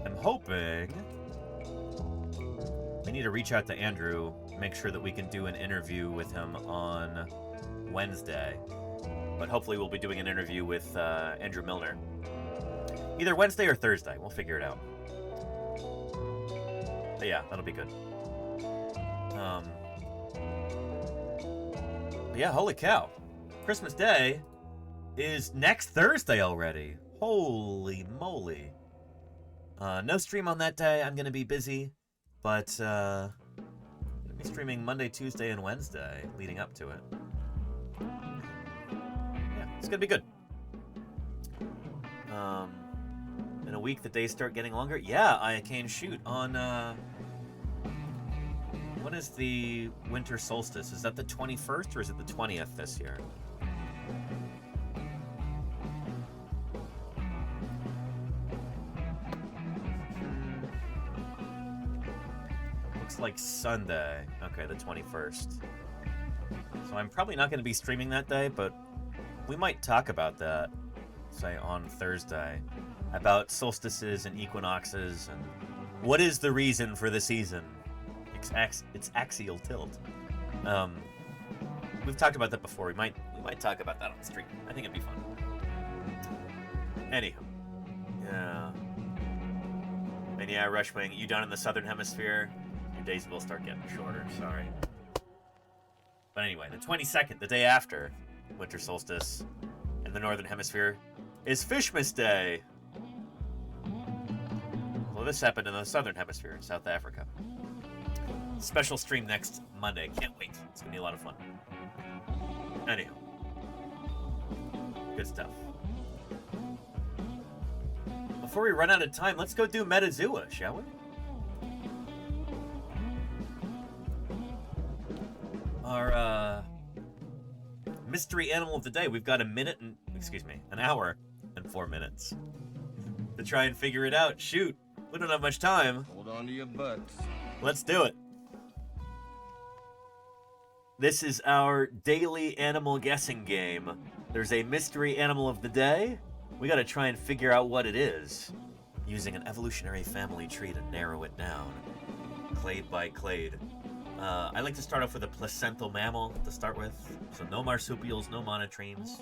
I'm hoping we need to reach out to Andrew, make sure that we can do an interview with him on Wednesday. But hopefully we'll be doing an interview with Andrew Milner. Either Wednesday or Thursday. We'll figure it out. But yeah, that'll be good. But yeah, holy cow. Christmas Day is next Thursday already. Holy moly. No stream on that day. I'm going to be busy. But I'm going to be streaming Monday, Tuesday, and Wednesday leading up to it. Yeah, it's going to be good. In a week, the days start getting longer. Yeah, I can shoot on... When is the winter solstice? Is that the 21st or is it the 20th this year? Looks like Sunday. Okay, the 21st. So I'm probably not going to be streaming that day, but we might talk about that, say, on Thursday. About solstices and equinoxes and what is the reason for the season. It's axial tilt. We've talked about that before. We might talk about that on the stream. I think it'd be fun. Anywho, yeah. And yeah, Rushwing, you down in the southern hemisphere, your days will start getting shorter. Sorry. But anyway, the 22nd, the day after winter solstice, in the northern hemisphere, is Fishmas Day. Well, this happened in the southern hemisphere in South Africa. Special stream next Monday. Can't wait. It's going to be a lot of fun. Anyhow. Good stuff. Before we run out of time, let's go do Metazoa, shall we? Our mystery animal of the day. We've got an hour and 4 minutes to try and figure it out. Shoot, we don't have much time. Hold on to your butts. Let's do it. This is our daily animal guessing game. There's a mystery animal of the day. We gotta try and figure out what it is, using an evolutionary family tree to narrow it down, clade by clade. I like to start off with a placental mammal to start with. So no marsupials, no monotremes,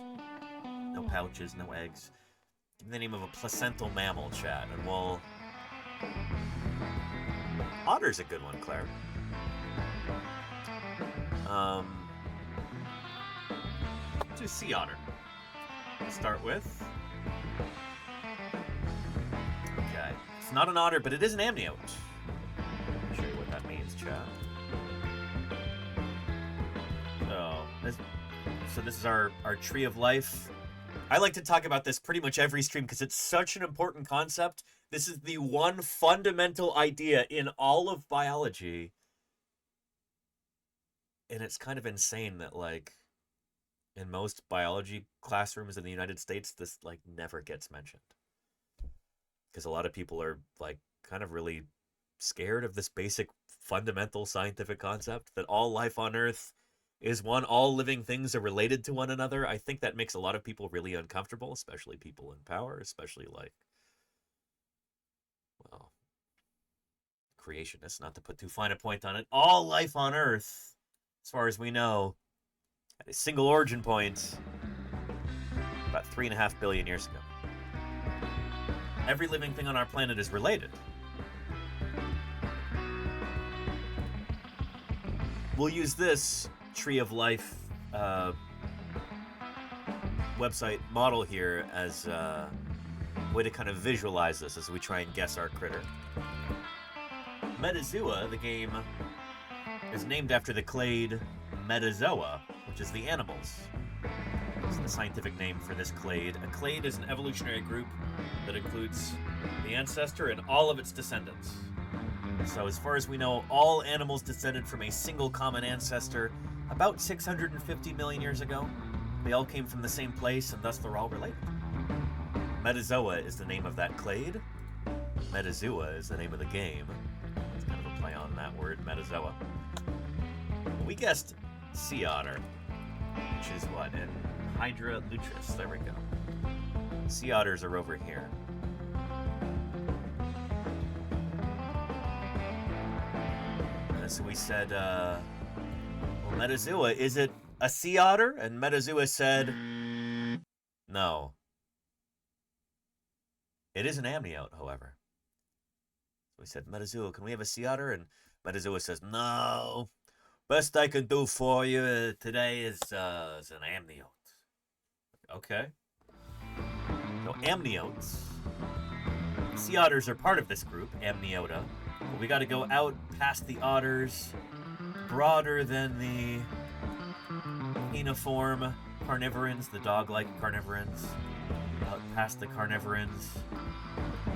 no pouches, no eggs. Give me the name of a placental mammal, chat, and we'll... Otter's a good one, Claire. Do sea otter to start with. Okay, it's not an otter, but it is an amniote. I'll show you what that means, chat. So this is our tree of life. I like to talk about this pretty much every stream because it's such an important concept. This is the one fundamental idea in all of biology. And it's kind of insane that, like, in most biology classrooms in the United States, this, like, never gets mentioned. Because a lot of people are, like, kind of really scared of this basic fundamental scientific concept that all life on Earth is one, all living things are related to one another. I think that makes a lot of people really uncomfortable, especially people in power, especially, like, well, creationists, not to put too fine a point on it. All life on Earth, as far as we know, at a single origin point about 3.5 billion years ago. Every living thing on our planet is related. We'll use this Tree of Life website model here as a way to kind of visualize this as we try and guess our critter. Metazoa, the game, is named after the clade Metazoa, which is the animals. It's the scientific name for this clade. A clade is an evolutionary group that includes the ancestor and all of its descendants. So as far as we know, all animals descended from a single common ancestor about 650 million years ago. They all came from the same place, and thus they're all related. Metazoa is the name of that clade. Metazoa is the name of the game. It's kind of a play on that word, Metazoa. We guessed sea otter, which is what? An Hydra lutris. There we go. Sea otters are over here. So we said, well, Metazoa, is it a sea otter? And Metazoa said, no. It is an amniote, however. So we said, Metazoa, can we have a sea otter? And Metazoa says, no. Best I can do for you today is an amniote. Okay. So amniotes. Sea otters are part of this group, Amniota. But we got to go out past the otters, broader than the caniform carnivorans, the dog-like carnivorans, out past the carnivorans,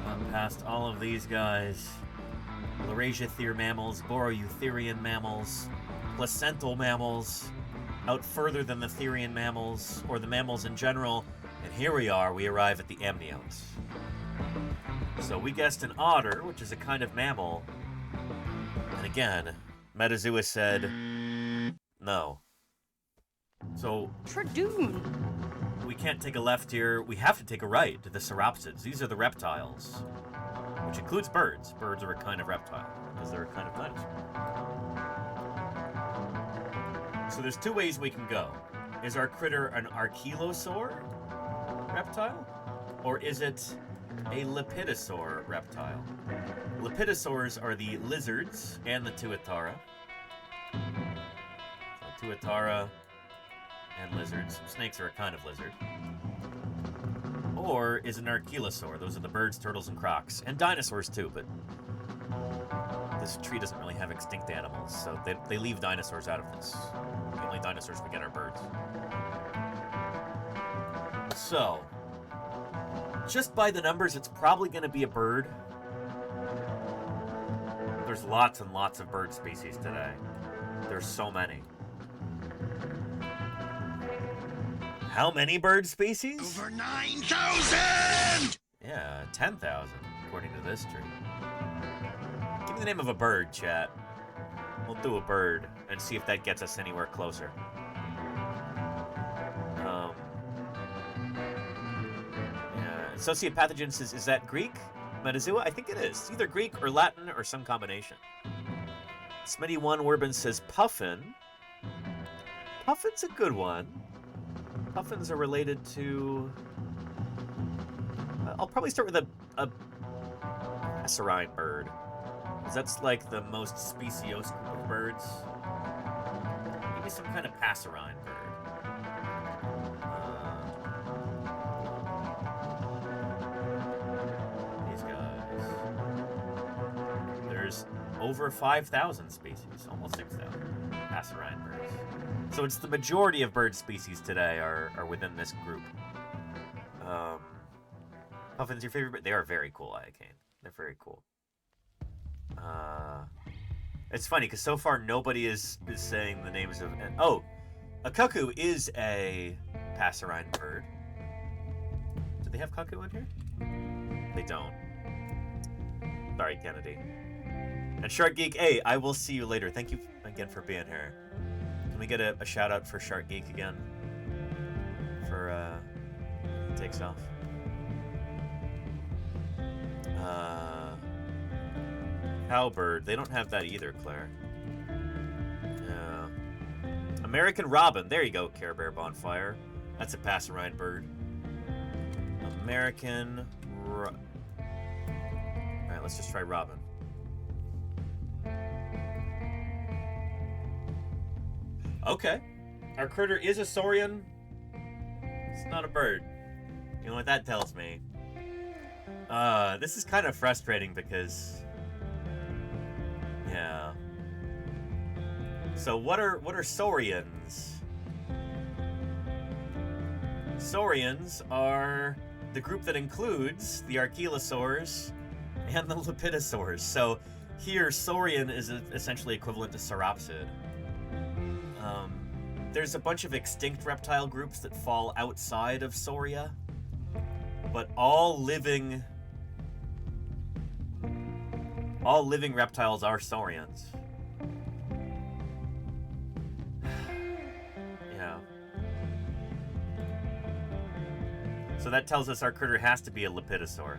out past all of these guys, Laurasiothere mammals, Boreoeutherian mammals, placental mammals, out further than the therian mammals, or the mammals in general, and here we arrive at the amniotes. So we guessed an otter, which is a kind of mammal, and again, Metazoa said, no. So, we can't take a left here, we have to take a right to the sauropsids. These are the reptiles, which includes birds. Birds are a kind of reptile, because they're a kind of dinosaur. So there's two ways we can go. Is our critter an archelosaur reptile? Or is it a lepidosaur reptile? Lepidosaurs are the lizards and the tuatara. So tuatara and lizards. Snakes are a kind of lizard. Or is an archelosaur? Those are the birds, turtles, and crocs. And dinosaurs too, but this tree doesn't really have extinct animals, so they leave dinosaurs out of this. The only dinosaurs we get are birds. So, Just by the numbers, it's probably going to be a bird. There's lots and lots of bird species today. There's so many. How many bird species? Over 9,000! Yeah, 10,000, according to this tree. Give me the name of a bird, chat. We'll do a bird and see if that gets us anywhere closer. Yeah, associate pathogens, is that Greek? Metazoa? I think it is. It's either Greek or Latin or some combination. Smitty1 Werbin says puffin. Puffin's a good one. Puffins are related to... I'll probably start with a passerine bird. Because that's like the most speciose group of birds. Give me some kind of passerine bird. These guys. There's over 5,000 species, almost 6,000 passerine birds. So it's the majority of bird species today are within this group. Puffin's your favorite bird? They are very cool, Iacane. They're very cool. It's funny, because so far nobody is saying the names of... Oh! A cuckoo is a passerine bird. Do they have cuckoo in here? They don't. Sorry, Kennedy. And Shark Geek, hey, I will see you later. Thank you again for being here. Can we get a shout out for Shark Geek again? For takes off. Cowbird. They don't have that either, Claire. Yeah. American Robin. There you go, Care Bear Bonfire. That's a passerine bird. American Alright, let's just try Robin. Okay. Our critter is a saurian. It's not a bird. You know what that tells me? This is kind of frustrating because... Yeah. So what are saurians? Saurians are the group that includes the archelosaurs and the lepidosaurs. So here, saurian is essentially equivalent to sauropsid. There's a bunch of extinct reptile groups that fall outside of Sauria, but all living reptiles are saurians. Yeah. So that tells us our critter has to be a lepidosaur.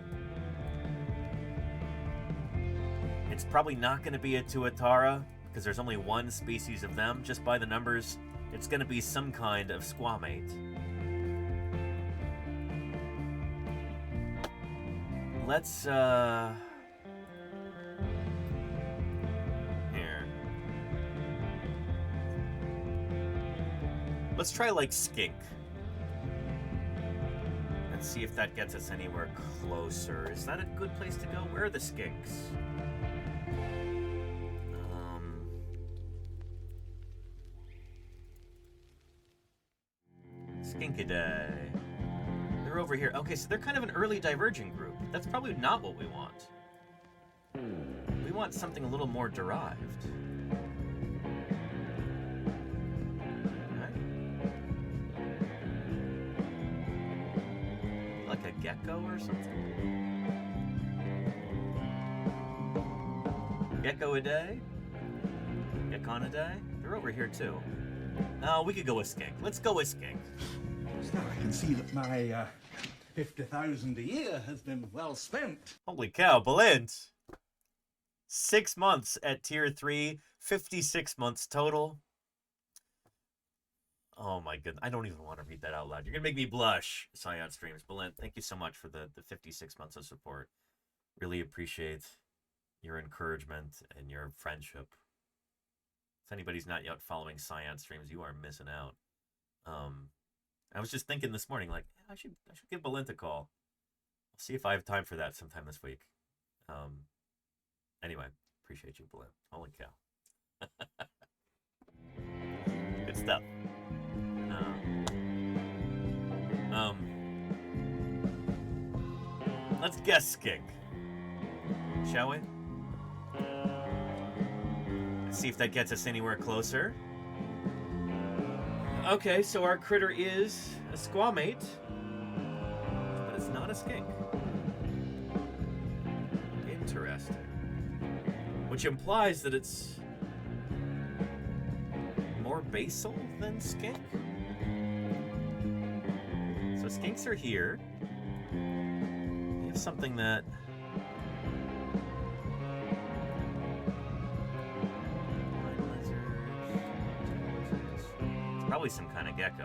It's probably not going to be a tuatara, because there's only one species of them. Just by the numbers, it's going to be some kind of squamate. Let's, here. Let's try, like, skink. Let's see if that gets us anywhere closer. Is that a good place to go? Where are the skinks? Skinkiday. They're over here. Okay, so they're kind of an early diverging group. That's probably not what we want. We want something a little more derived. Okay. Like a gecko or something? Gecko-iday? Geckoniday? They're over here too. No, we could go with skink. Let's go with skink. So I can see that my 50,000 a year has been well spent. Holy cow, Balint! 6 months at tier 3, 56 months total. Oh my goodness, I don't even want to read that out loud. You're gonna make me blush, Scion Streams. Balint, thank you so much for the 56 months of support. Really appreciate your encouragement and your friendship. If anybody's not yet following Science Streams, you are missing out. I was just thinking this morning, like, I should give Balint a call. I'll see if I have time for that sometime this week. Anyway, appreciate you, Balint. Holy cow. Good stuff. Let's guess skink. Shall we? Let's see if that gets us anywhere closer. Okay, so our critter is a squamate, but it's not a skink. Interesting. Which implies that it's more basal than skink. So skinks are here. We have something that it's probably some kind of gecko.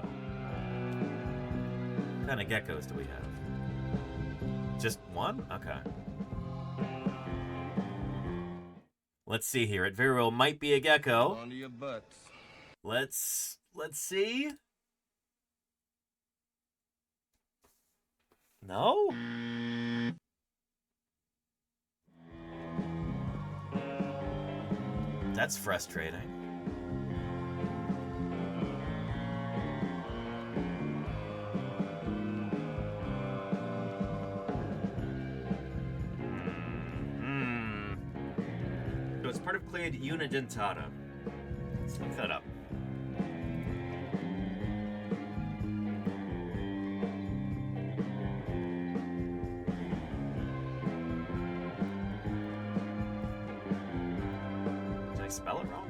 What kind of geckos do we have? Just one? Okay. Let's see here. It very well might be a gecko. Onto your butts. Let's see. No? That's frustrating. So it's part of clade unidentata. Let's look that up. Did I spell it wrong?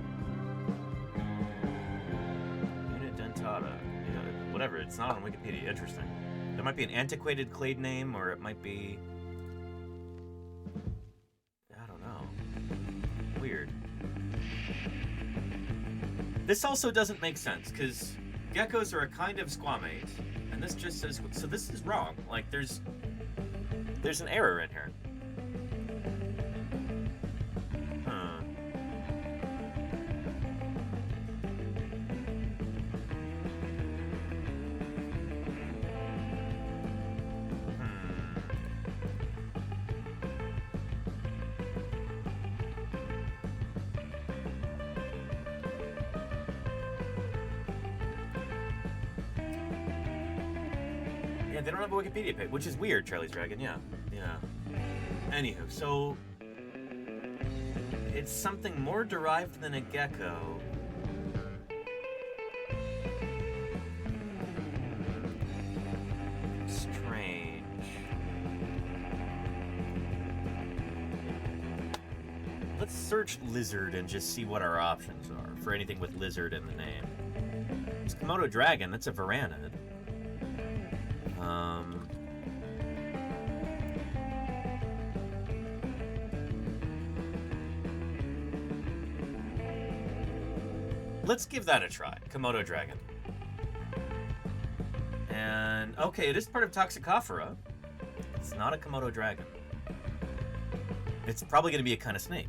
Unidentata. Yeah, whatever, it's not on Wikipedia. Interesting. There might be an antiquated clade name, or it might be... I don't know. Weird. This also doesn't make sense, because geckos are a kind of squamate, and this just says... So this is wrong. Like, there's an error in here. Huh. Yeah, they don't have a Wikipedia page, which is weird, Charlie's Dragon, yeah. Anywho, so... It's something more derived than a gecko. Strange. Let's search lizard and just see what our options are for anything with lizard in the name. It's Komodo dragon, that's a varanid. Let's give that a try. Komodo dragon. And, okay, it is part of Toxicophora. It's not a Komodo dragon. It's probably going to be a kind of snake.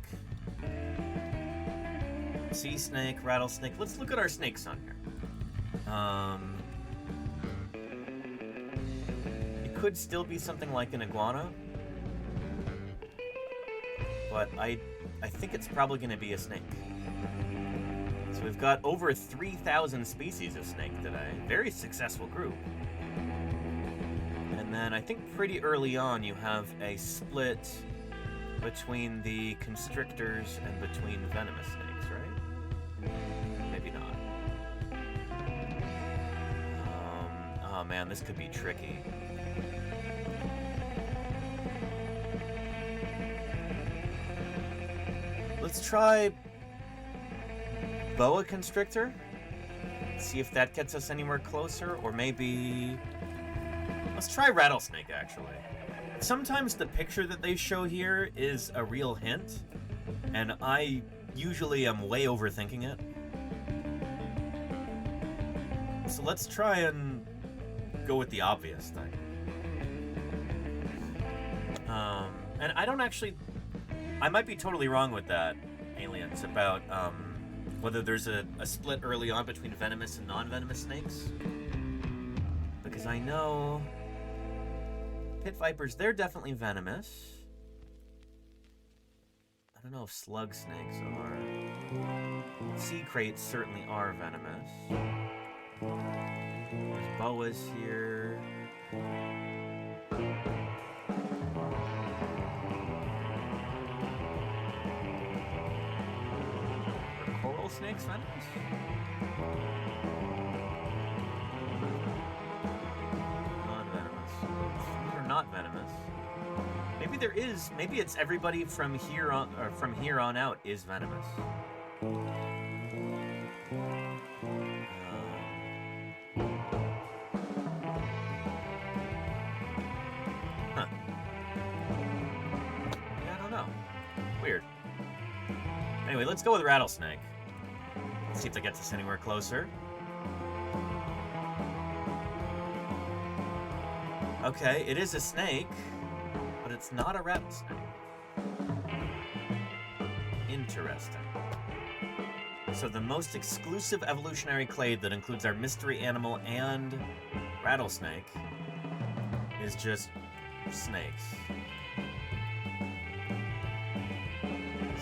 Sea snake, rattlesnake. Let's look at our snakes on here. It could still be something like an iguana. But I think it's probably going to be a snake. So we've got over 3,000 species of snake today. Very successful group. And then I think pretty early on you have a split between the constrictors and between venomous snakes, right? Maybe not. Oh man, this could be tricky. Let's try boa constrictor. See if that gets us anywhere closer, or maybe... Let's try rattlesnake, actually. Sometimes the picture that they show here is a real hint, and I usually am way overthinking it. So let's try and go with the obvious thing. And I don't actually... I might be totally wrong with that, aliens, about whether there's a split early on between venomous and non-venomous snakes. Because I know pit vipers, they're definitely venomous. I don't know if slug snakes are. Sea crates certainly are venomous. There's boas here. snakes venomous? Non-venomous. These are not venomous. Maybe there is. Maybe it's everybody from here on, or from here on out is venomous. Huh. Yeah, I don't know. Weird. Anyway, let's go with rattlesnake. Let's see if that gets us anywhere closer. Okay, it is a snake, but it's not a rattlesnake. Interesting. So the most exclusive evolutionary clade that includes our mystery animal and rattlesnake is just snakes.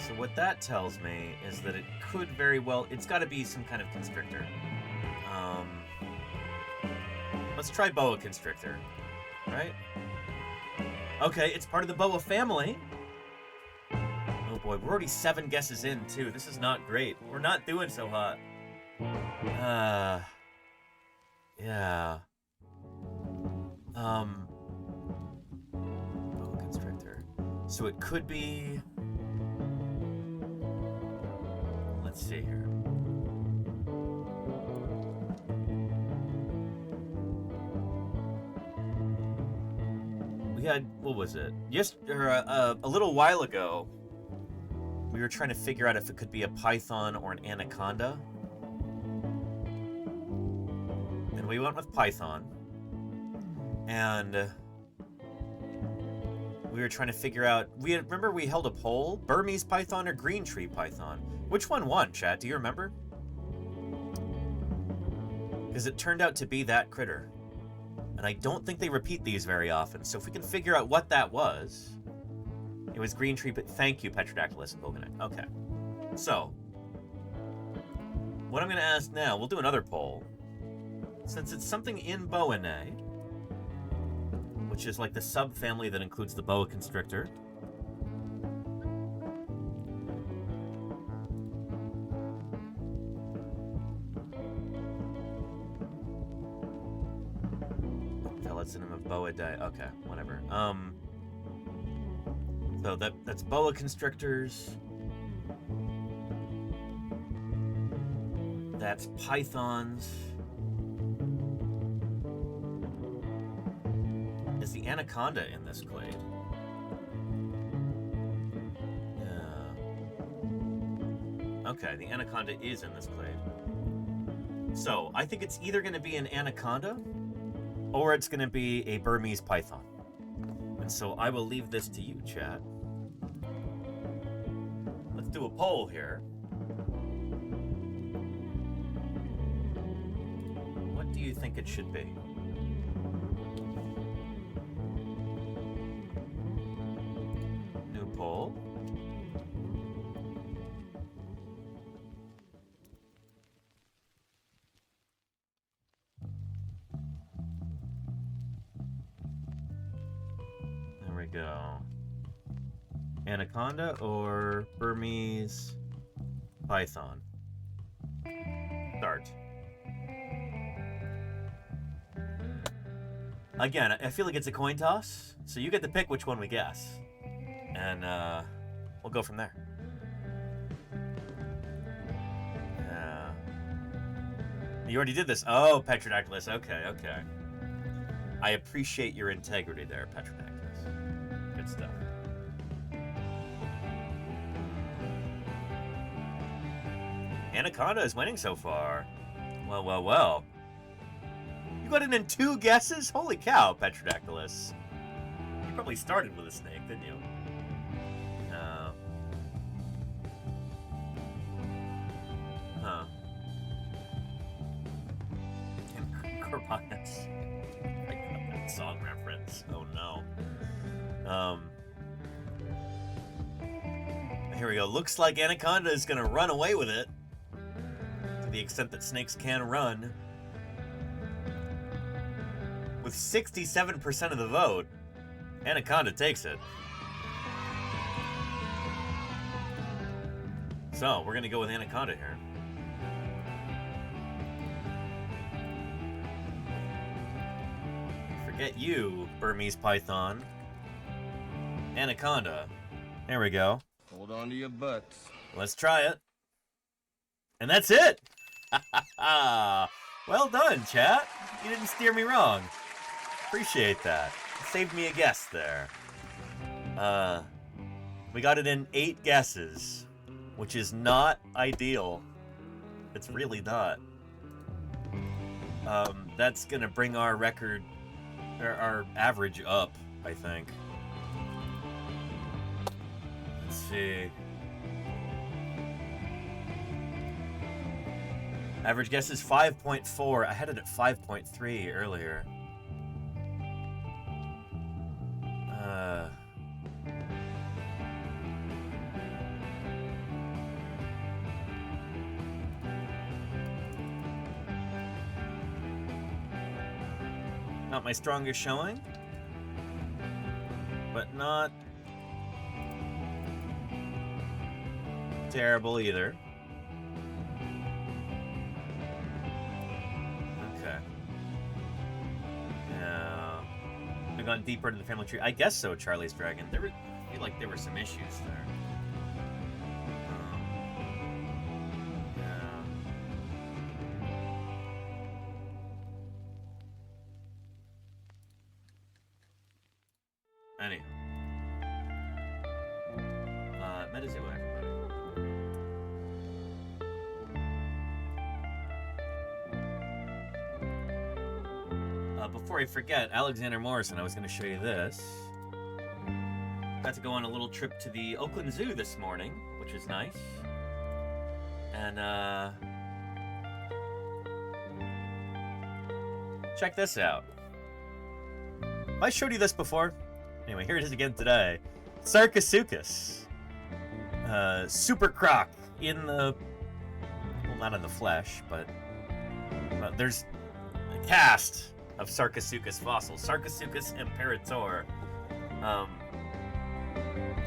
So what that tells me is that it could very well, it's got to be some kind of constrictor. Let's try boa constrictor, right? Okay, it's part of the boa family. Oh boy, we're already 7 guesses in too. This is not great. We're not doing so hot. Yeah. Boa constrictor. So it could be. Let's see here. We had, what was it? A little while ago, we were trying to figure out if it could be a python or an anaconda. And we went with python. And we were trying to figure out, remember we held a poll? Burmese python or green tree python? Which one won, chat? Do you remember? Because it turned out to be that critter. And I don't think they repeat these very often. So if we can figure out what that was. It was green tree, but thank you, Petrodactylus and Vulcanite. Okay. So, what I'm going to ask now, we'll do another poll. Since it's something in Boinae, which is like the subfamily that includes the boa constrictor. Synonym of Boidae. Okay, whatever. So that's boa constrictors. That's pythons. Is the anaconda in this clade? Yeah. Okay, the anaconda is in this clade. So I think it's either going to be an anaconda or it's going to be a Burmese python. And so I will leave this to you, chat. Let's do a poll here. What do you think it should be? New poll. Go. Anaconda or Burmese python? Start. Again, I feel like it's a coin toss, so you get to pick which one we guess. And we'll go from there. Yeah. You already did this. Oh, Petrodactylus. Okay, okay. I appreciate your integrity there, Petrodactylus. Good stuff. Anaconda is winning so far. Well, well, well. You got it in 2 guesses? Holy cow, Petrodactylus. You probably started with a snake, didn't you? Huh. Corvinus. I got that song reference. Oh no. Here we go. Looks like Anaconda is going to run away with it. To the extent that snakes can run. With 67% of the vote, Anaconda takes it. So, we're going to go with Anaconda here. Get you, Burmese python. Anaconda. There we go. Hold on to your butts. Let's try it. And that's it! Well done, chat. You didn't steer me wrong. Appreciate that. Saved me a guess there. We got it in 8 guesses, which is not ideal. It's really not. That's gonna bring our record, our average up, I think. Let's see. Average guess is 5.4. I had it at 5.3 earlier. Not my strongest showing, but not terrible either. Okay. Yeah. We've gone deeper into the family tree. I guess so, Charlie's Dragon. I feel like there were some issues there. Anyway. Metazoo, everybody. Before I forget, Alexander Morrison, I was going to show you this. Got to go on a little trip to the Oakland Zoo this morning, which is nice. And, check this out. Have I showed you this before? Anyway, here it is again today. Sarcosuchus. Super croc in the... Well, not in the flesh, but there's a cast of Sarcosuchus fossils. Sarcosuchus imperator.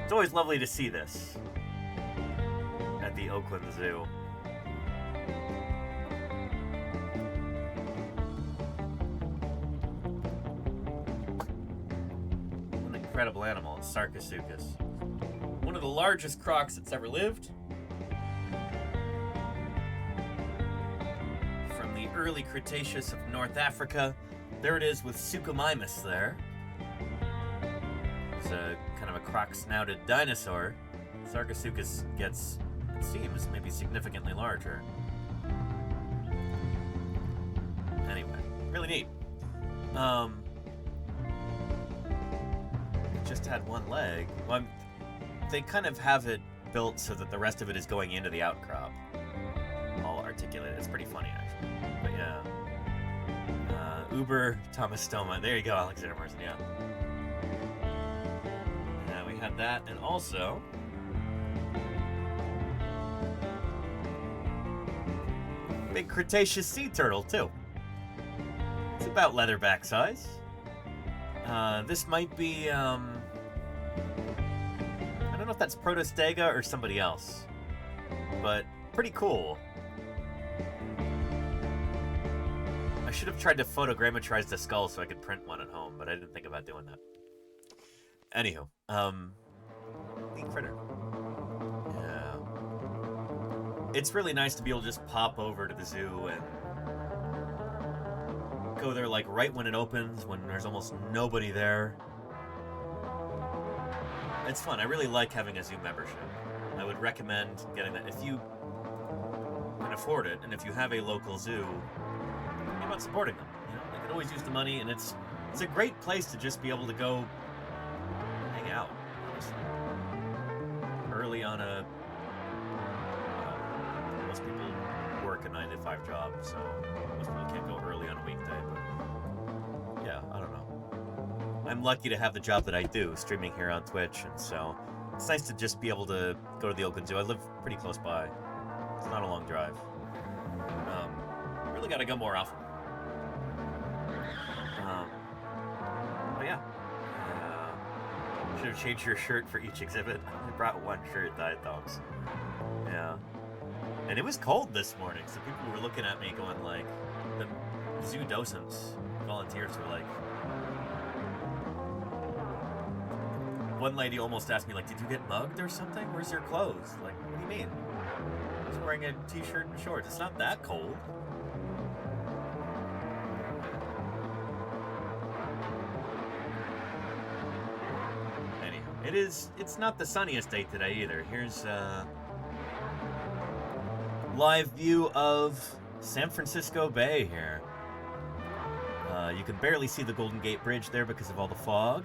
It's always lovely to see this at the Oakland Zoo. An incredible animal, Sarcosuchus. One of the largest crocs that's ever lived. From the early Cretaceous of North Africa. There it is with Suchomimus there. It's a kind of a croc-snouted dinosaur. Sarcosuchus gets, it seems, maybe significantly larger. Anyway, really neat. It just had one leg. Well, they kind of have it built so that the rest of it is going into the outcrop. All articulated. It's pretty funny, actually. But yeah. Uber Tomastoma. There you go, Alexander Morrison, yeah. Yeah, we had that, and also... big Cretaceous sea turtle, too. It's about leatherback size. This might be, I don't know if that's Protostega or somebody else, but pretty cool. I should have tried to photogrammetrize the skull so I could print one at home, but I didn't think about doing that. Anywho, neat critter. Yeah. It's really nice to be able to just pop over to the zoo and go there like right when it opens, when there's almost nobody there. It's fun. I really like having a zoo membership. I would recommend getting that if you can afford it, and if you have a local zoo, think about supporting them. You know, they could always use the money, and it's a great place to just be able to go hang out, honestly. Early on a... most people work a 9-to-5 job, so most people can't go early on a weekday, but yeah, I don't know. I'm lucky to have the job that I do, streaming here on Twitch, and so it's nice to just be able to go to the Oakland Zoo. I live pretty close by. It's not a long drive. Really gotta go more often. But yeah. Should have changed your shirt for each exhibit. I brought one shirt, Diatoms. Yeah. And it was cold this morning, so people were looking at me going like, the zoo docents, volunteers were like, one lady almost asked me, like, did you get mugged or something? Where's your clothes? Like, what do you mean? I was wearing a t-shirt and shorts. It's not that cold. Anyhow, it's not the sunniest day today either. Here's a live view of San Francisco Bay here. You can barely see the Golden Gate Bridge there because of all the fog.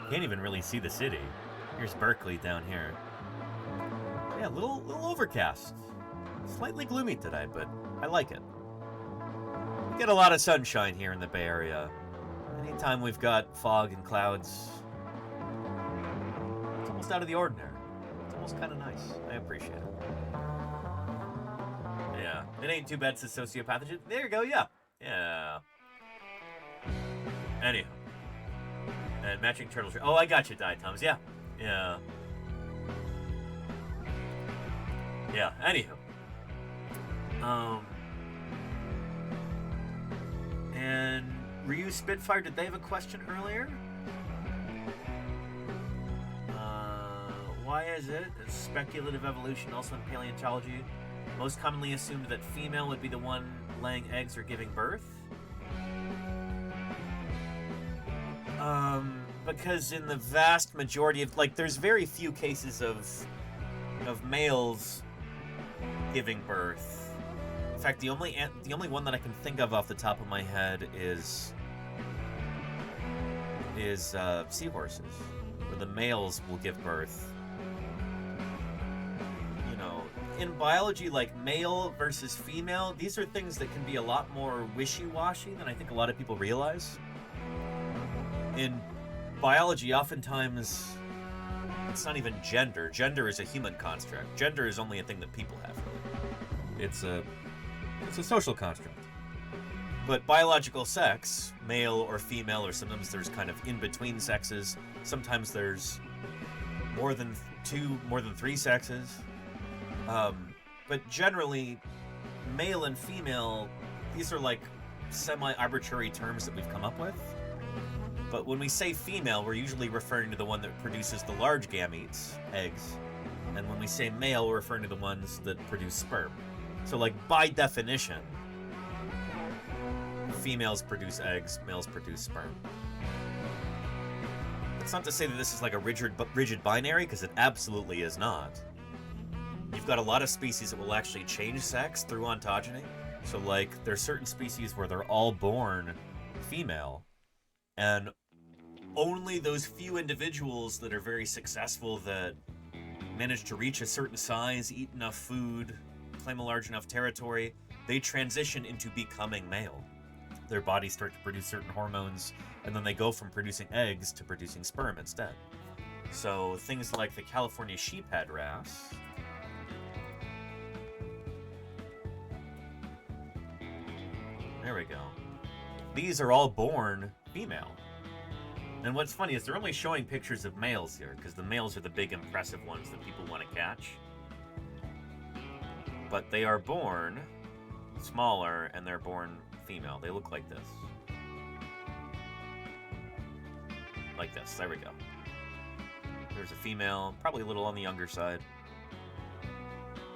Can't even really see the city. Here's Berkeley down here. Yeah, a little overcast. Slightly gloomy today, but I like it. We get a lot of sunshine here in the Bay Area. Anytime we've got fog and clouds, it's almost out of the ordinary. It's almost kind of nice. I appreciate it. Yeah, it ain't too bad it's a sociopathogen. There you go, yeah. Yeah. Anyhow. And matching turtle shirt. Oh, I got you, Diatoms. Yeah. Yeah. Yeah, anywho. And Ryu Spitfire, did they have a question earlier? Why is it speculative evolution, also in paleontology, most commonly assumed that female would be the one laying eggs or giving birth? Because in the vast majority of, like, there's very few cases of males giving birth. In fact, the only one that I can think of off the top of my head is seahorses, where the males will give birth. You know, in biology, like male versus female, these are things that can be a lot more wishy-washy than I think a lot of people realize. In biology, oftentimes, it's not even gender. Gender is a human construct. Gender is only a thing that people have. It's a social construct. But biological sex, male or female, or sometimes there's kind of in-between sexes. Sometimes there's more than three sexes. But generally, male and female, these are like semi-arbitrary terms that we've come up with. But when we say female, we're usually referring to the one that produces the large gametes, eggs. And when we say male, we're referring to the ones that produce sperm. So, like, by definition, females produce eggs, males produce sperm. It's not to say that this is like a rigid binary, because it absolutely is not. You've got a lot of species that will actually change sex through ontogeny. So, like, there's certain species where they're all born female, and only those few individuals that are very successful, that manage to reach a certain size, eat enough food, claim a large enough territory, they transition into becoming male. Their bodies start to produce certain hormones, and then they go from producing eggs to producing sperm instead. So things like the California sheephead wrasse, there we go. These are all born female. And what's funny is they're only showing pictures of males here, because the males are the big impressive ones that people want to catch. But they are born smaller, and they're born female. They look like this. Like this. There we go. There's a female, probably a little on the younger side.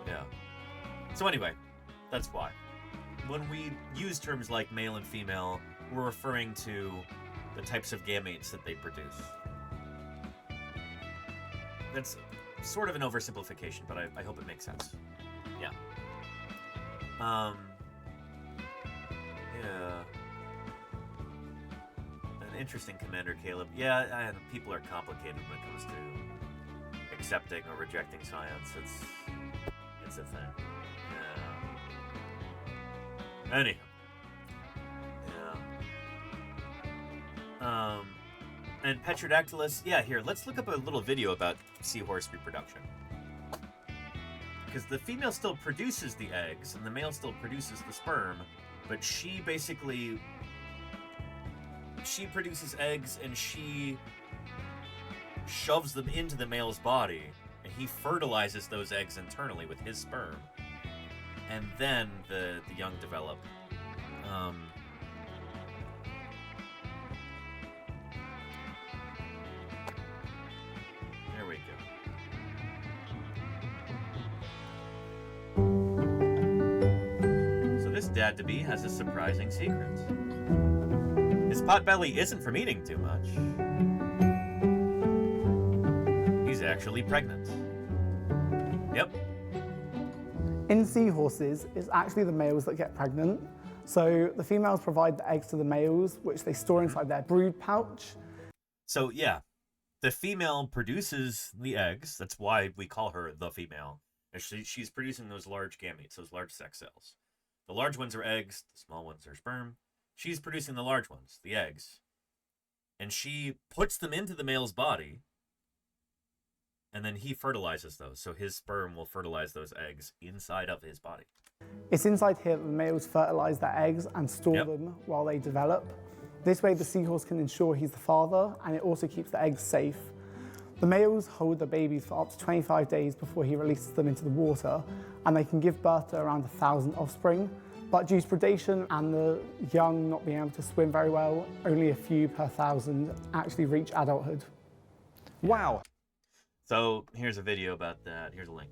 Yeah. So anyway, that's why. When we use terms like male and female, we're referring to the types of gametes that they produce. That's sort of an oversimplification, but I hope it makes sense. Yeah. Yeah. An interesting commander, Caleb. Yeah, people are complicated when it comes to accepting or rejecting science. It's a thing. Yeah. Anyhow. Yeah. And Petrodactylus, yeah, here, let's look up a little video about seahorse reproduction. Because the female still produces the eggs, and the male still produces the sperm, but she produces eggs, and she shoves them into the male's body, and he fertilizes those eggs internally with his sperm. And then the young develop. dad-to-be has a surprising secret. His potbelly isn't from eating too much. He's actually pregnant. Yep. In seahorses, it's actually the males that get pregnant. So the females provide the eggs to the males, which they store inside their brood pouch. So yeah, the female produces the eggs. That's why we call her the female. And she's producing those large gametes, those large sex cells. The large ones are eggs, the small ones are sperm. She's producing the large ones, the eggs. And she puts them into the male's body, and then he fertilizes those. So his sperm will fertilize those eggs inside of his body. It's inside here that the males fertilize their eggs and store them while they develop. This way the seahorse can ensure he's the father, and it also keeps the eggs safe. The males hold the babies for up to 25 days before he releases them into the water, and they can give birth to around 1,000 offspring. But due to predation and the young not being able to swim very well, only a few per 1,000 actually reach adulthood. Wow. So here's a video about that. Here's a link.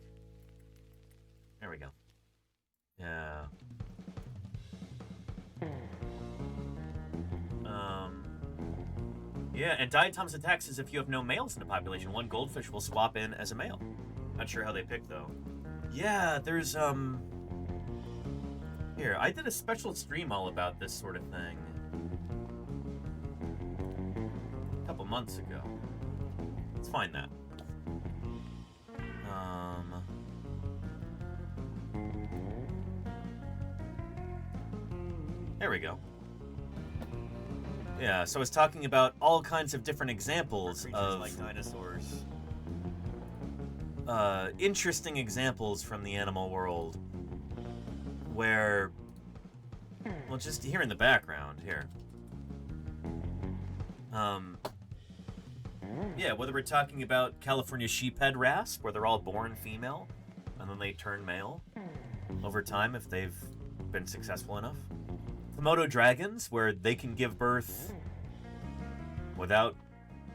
There we go. Yeah. Yeah, and diatoms attacks is if you have no males in the population. One goldfish will swap in as a male. Not sure how they pick, though. Yeah, there's, Here, I did a special stream all about this sort of thing a couple months ago. Let's find that. There we go. Yeah, so I was talking about all kinds of different examples of like dinosaurs. Interesting examples from the animal world where, well, just here in the background here. Yeah, whether we're talking about California sheephead wrasp, where they're all born female and then they turn male over time if they've been successful enough. Komodo dragons, where they can give birth without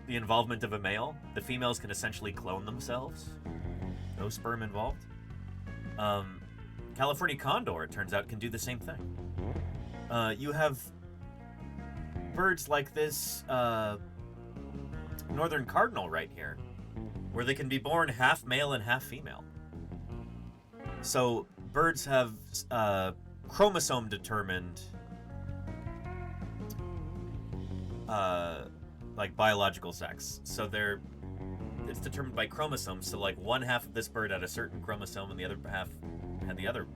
the involvement of a male. The females can essentially clone themselves. No sperm involved. California condor, it turns out, can do the same thing. You have birds like this northern cardinal right here, where they can be born half male and half female. So birds have chromosome determined like biological sex. So it's determined by chromosomes. So like one half of this bird had a certain chromosome and the other half had the other.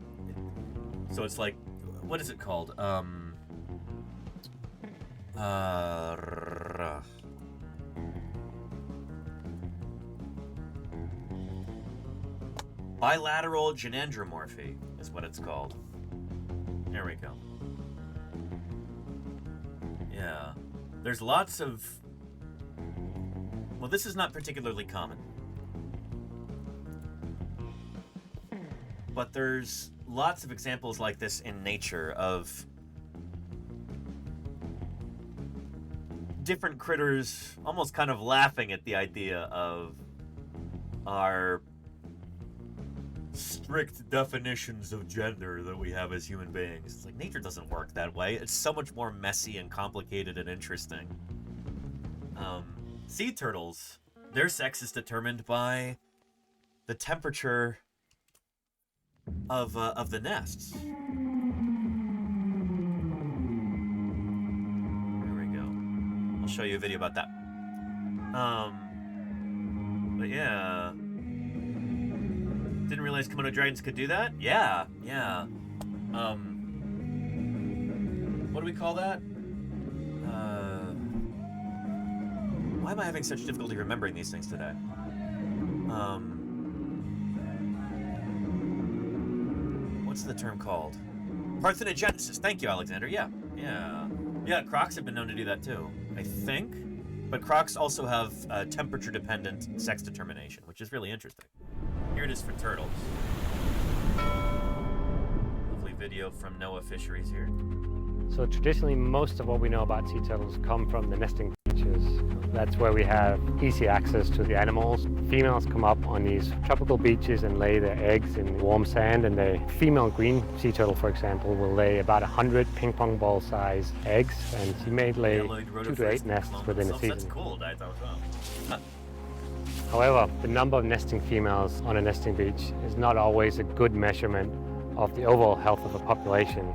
So it's like, what is it called? Bilateral genandromorphy is what it's called. There we go. Yeah. There's lots of... Well, this is not particularly common. But there's lots of examples like this in nature of different critters almost kind of laughing at the idea of our strict definitions of gender that we have as human beings. It's like nature doesn't work that way. It's so much more messy and complicated and interesting. Sea turtles, their sex is determined by the temperature of the nests. There we go. I'll show you a video about that. But yeah. Didn't realize Komodo dragons could do that? Yeah. What do we call that? Why am I having such difficulty remembering these things today? What's the term called? Parthenogenesis. Thank you, Alexander. Yeah. Crocs have been known to do that too, I think. But crocs also have temperature-dependent sex determination, which is really interesting. Here it is for turtles. Lovely video from Noah Fisheries here. So traditionally, most of what we know about sea turtles come from the nesting features That's where we have easy access to the animals. Females come up on these tropical beaches and lay their eggs in warm sand, and the female green sea turtle, for example, will lay about 100 ping pong ball size eggs, and she may lay 2 to 8 nests within a season. That's cool. I thought so. However, the number of nesting females on a nesting beach is not always a good measurement of the overall health of a population.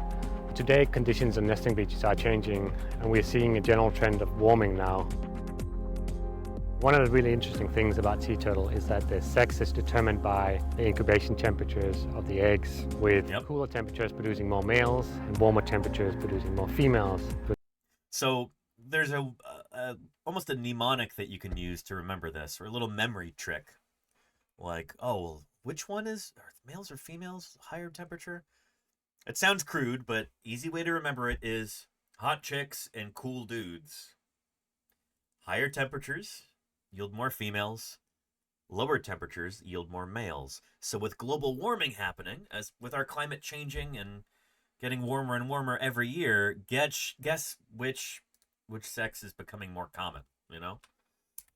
Today, conditions on nesting beaches are changing, and we're seeing a general trend of warming now. One of the really interesting things about sea turtle is that their sex is determined by the incubation temperatures of the eggs, with cooler temperatures producing more males and warmer temperatures producing more females. So there's almost a mnemonic that you can use to remember this, or a little memory trick. Like, oh, well, which one is males or females? Higher temperature? It sounds crude, but easy way to remember it is hot chicks and cool dudes. Higher temperatures yield more females. Lower temperatures yield more males. So with global warming happening, as with our climate changing and getting warmer and warmer every year, guess which sex is becoming more common, you know?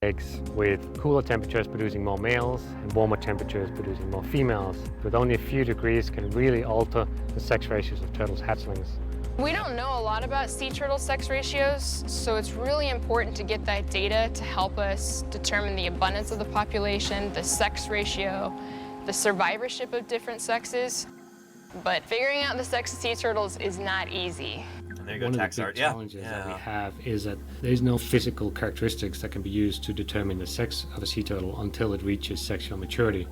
Eggs, with cooler temperatures producing more males and warmer temperatures producing more females. With only a few degrees can really alter the sex ratios of turtles' hatchlings. We don't know a lot about sea turtle sex ratios, so it's really important to get that data to help us determine the abundance of the population, the sex ratio, the survivorship of different sexes. But figuring out the sex of sea turtles is not easy. One of the big challenges that we have is that there's no physical characteristics that can be used to determine the sex of a sea turtle until it reaches sexual maturity.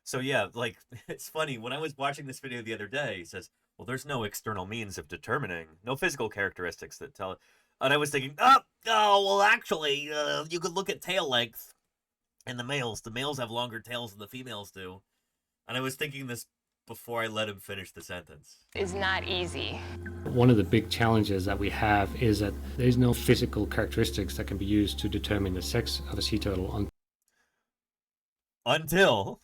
So yeah, like, it's funny, when I was watching this video the other day, he says, well, there's no external means of determining, no physical characteristics that tell, and I was thinking, well, actually, you could look at tail length and the males have longer tails than the females do, and I was thinking this before I let him finish the sentence. Is not easy. One of the big challenges that we have is that there's no physical characteristics that can be used to determine the sex of a sea turtle until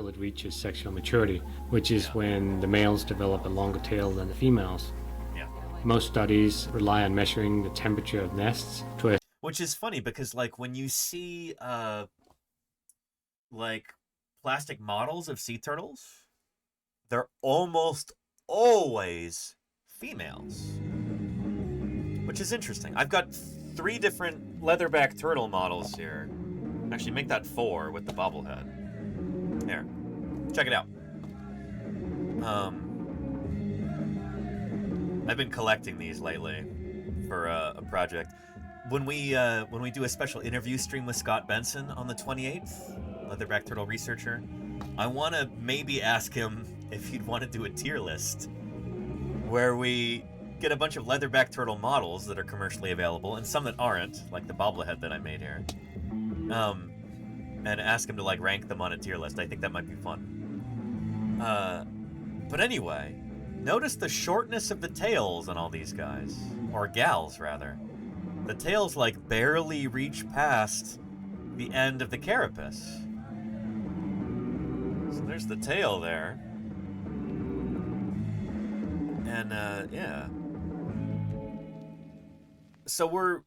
it reaches sexual maturity, which is when the males develop a longer tail than the females. Yeah. Most studies rely on measuring the temperature of nests to which is funny because, like, when you see like plastic models of sea turtles, they're almost always females, which is interesting. I've got 3 different leatherback turtle models here. Actually, make that 4 with the bobblehead. Here, check it out. I've been collecting these lately for a project. When we do a special interview stream with Scott Benson on the 28th, leatherback turtle researcher, I want to maybe ask him if he'd want to do a tier list where we get a bunch of leatherback turtle models that are commercially available and some that aren't, like the bobblehead that I made here, and ask him to, like, rank them on a tier list. I think that might be fun. But anyway, notice the shortness of the tails on all these guys, or gals rather. The tails, like, barely reach past the end of the carapace. So there's the tail there. And, yeah. So we're,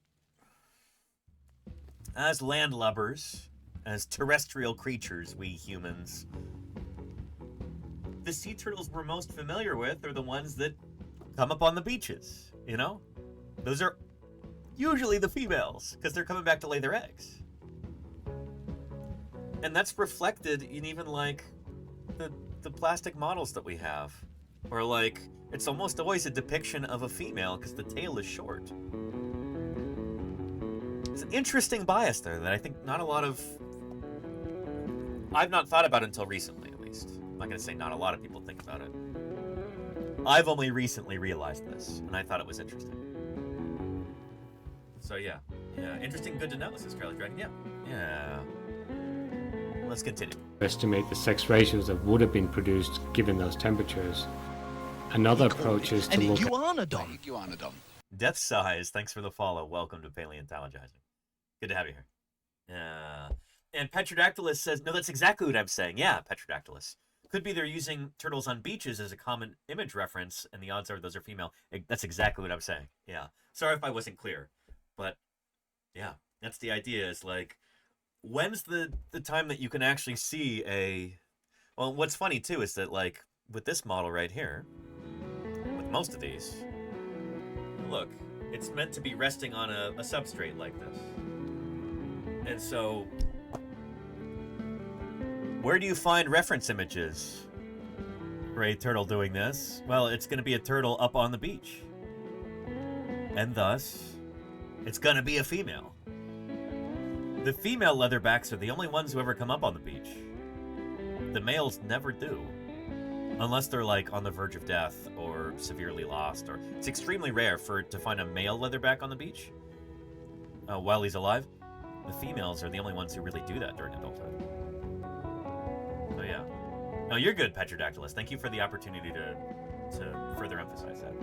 as landlubbers, as terrestrial creatures, we humans, the sea turtles we're most familiar with are the ones that come up on the beaches, you know? Those are usually the females, because they're coming back to lay their eggs. And that's reflected in even, like, the plastic models that we have. Or, like, it's almost always a depiction of a female because the tail is short. It's an interesting bias there that I think not a lot of... I've not thought about until recently, at least. I'm not going to say not a lot of people think about it. I've only recently realized this, and I thought it was interesting. So, yeah. Yeah, interesting, good to know, says Scarlet Dragon. Yeah. Yeah. Let's continue. Estimate the sex ratios that would have been produced given those temperatures. Another approach is to look at... Death Size, thanks for the follow. Welcome to Paleontologizing. Good to have you here. Yeah. And Petrodactylus says, no, that's exactly what I'm saying. Yeah, Petrodactylus. Could be they're using turtles on beaches as a common image reference, and the odds are those are female. That's exactly what I'm saying. Yeah. Sorry if I wasn't clear. But, yeah. That's the idea. Is like, when's the time that you can actually see a... Well, what's funny, too, is that, like, with this model right here, with most of these, look, it's meant to be resting on a substrate like this. And so, where do you find reference images for a turtle doing this? Well, it's going to be a turtle up on the beach. And thus, it's going to be a female. The female leatherbacks are the only ones who ever come up on the beach. The males never do. Unless they're like on the verge of death or severely lost. Or it's extremely rare to find a male leatherback on the beach while he's alive. The females are the only ones who really do that during adulthood. So yeah. No, you're good, Petrodactylus. Thank you for the opportunity to further emphasize that.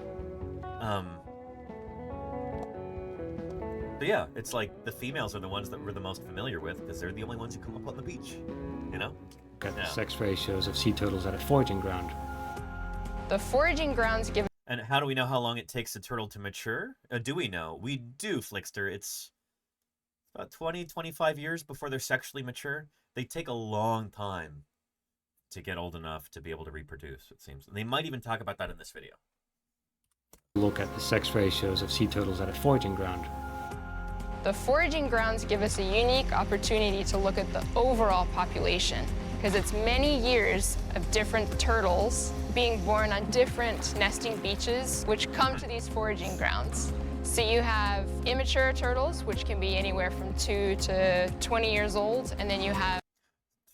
But yeah, it's like the females are the ones that we're the most familiar with because they're the only ones who come up on the beach, you know? Got the sex ratios of sea turtles at a foraging ground. The foraging grounds give... And how do we know how long it takes a turtle to mature? Do we know? We do, Flickster. It's about 20, 25 years before they're sexually mature. They take a long time to get old enough to be able to reproduce, it seems. And they might even talk about that in this video. Look at the sex ratios of sea turtles at a foraging ground. The foraging grounds give us a unique opportunity to look at the overall population because it's many years of different turtles being born on different nesting beaches which come to these foraging grounds. So you have immature turtles, which can be anywhere from 2 to 20 years old, and then you have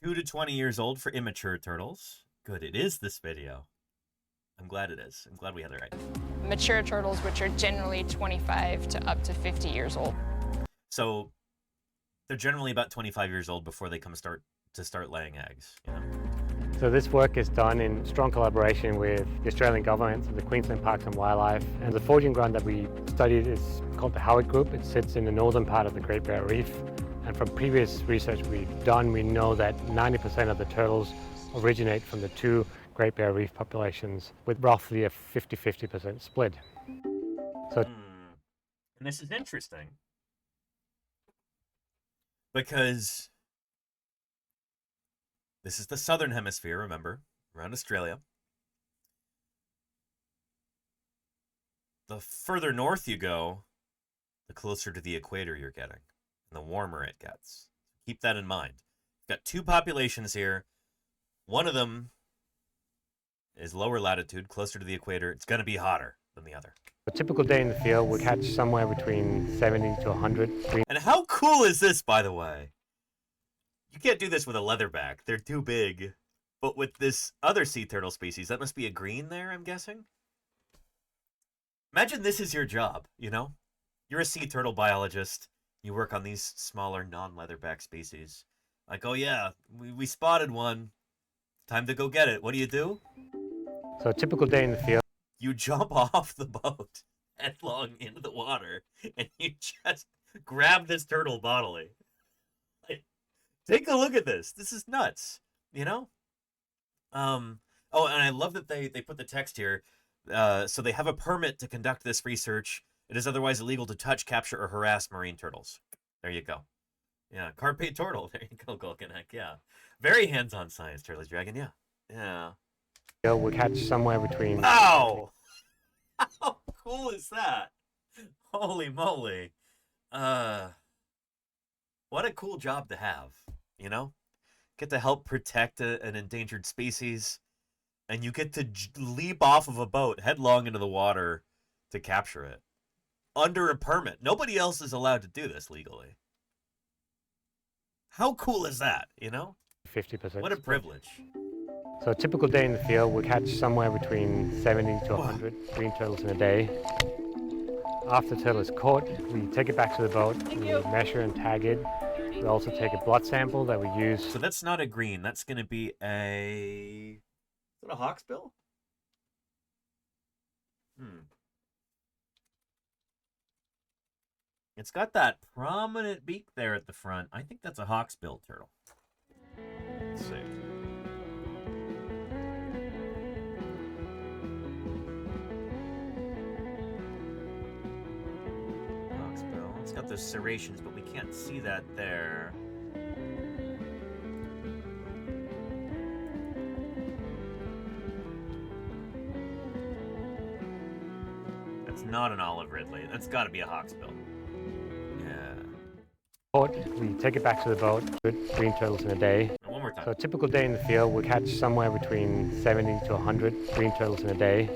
2 to 20 years old for immature turtles. Good, it is this video. I'm glad it is. I'm glad we had it right. mature turtles, which are generally 25 to up to 50 years old. So they're generally about 25 years old before they start laying eggs. You know? So this work is done in strong collaboration with the Australian government, the Queensland Parks and Wildlife, and the foraging ground that we studied is called the Howard Group. It sits in the northern part of the Great Barrier Reef, and from previous research we've done, we know that 90% of the turtles originate from the two Great Barrier Reef populations, with roughly a 50-50% split. So, and this is interesting because this is the southern hemisphere, remember, around Australia. The further north you go, the closer to the equator you're getting, and the warmer it gets. Keep that in mind. We've got two populations here. One of them is lower latitude, closer to the equator. It's going to be hotter than the other. a typical day in the field will catch somewhere between 70 to 100 green. And how cool is this, by the way? You can't do this with a leatherback. They're too big. But with this other sea turtle species, that must be a green there, I'm guessing? Imagine this is your job, you know? You're a sea turtle biologist. You work on these smaller non-leatherback species. Like, oh yeah, we spotted one. Time to go get it. What do? So a typical day in the field. You jump off the boat headlong into the water and you just grab this turtle bodily. Like, take a look at this. This is nuts, you know? Oh, and I love that they put the text here. So they have a permit to conduct this research. It is otherwise illegal to touch, capture, or harass marine turtles. There you go. Yeah, carpe turtle. There you go, Golkenek. Yeah. Very hands-on science, Turtles Dragon. Yeah. Yeah. We'll catch somewhere between... Wow! How cool is that? Holy moly. What a cool job to have, you know? Get to help protect an endangered species, and you get to leap off of a boat headlong into the water to capture it. Under a permit. Nobody else is allowed to do this legally. How cool is that, you know? 50%. What a privilege. So a typical day in the field will catch somewhere between 70 to 100 green turtles in a day. After the turtle is caught, we take it back to the boat, we measure and tag it. We also take a blood sample that we use. So that's not a green, that's going to be a... Is that a hawksbill? It's got that prominent beak there at the front. I think that's a hawksbill turtle. Let's see. Hawksbill. Let's got those serrations, but we can't see that there. That's not an olive ridley. That's got to be a hawksbill. Yeah. We take it back to the boat with green turtles in a day. One more time. So a typical day in the field, we catch somewhere between 70 to 100 green turtles in a day.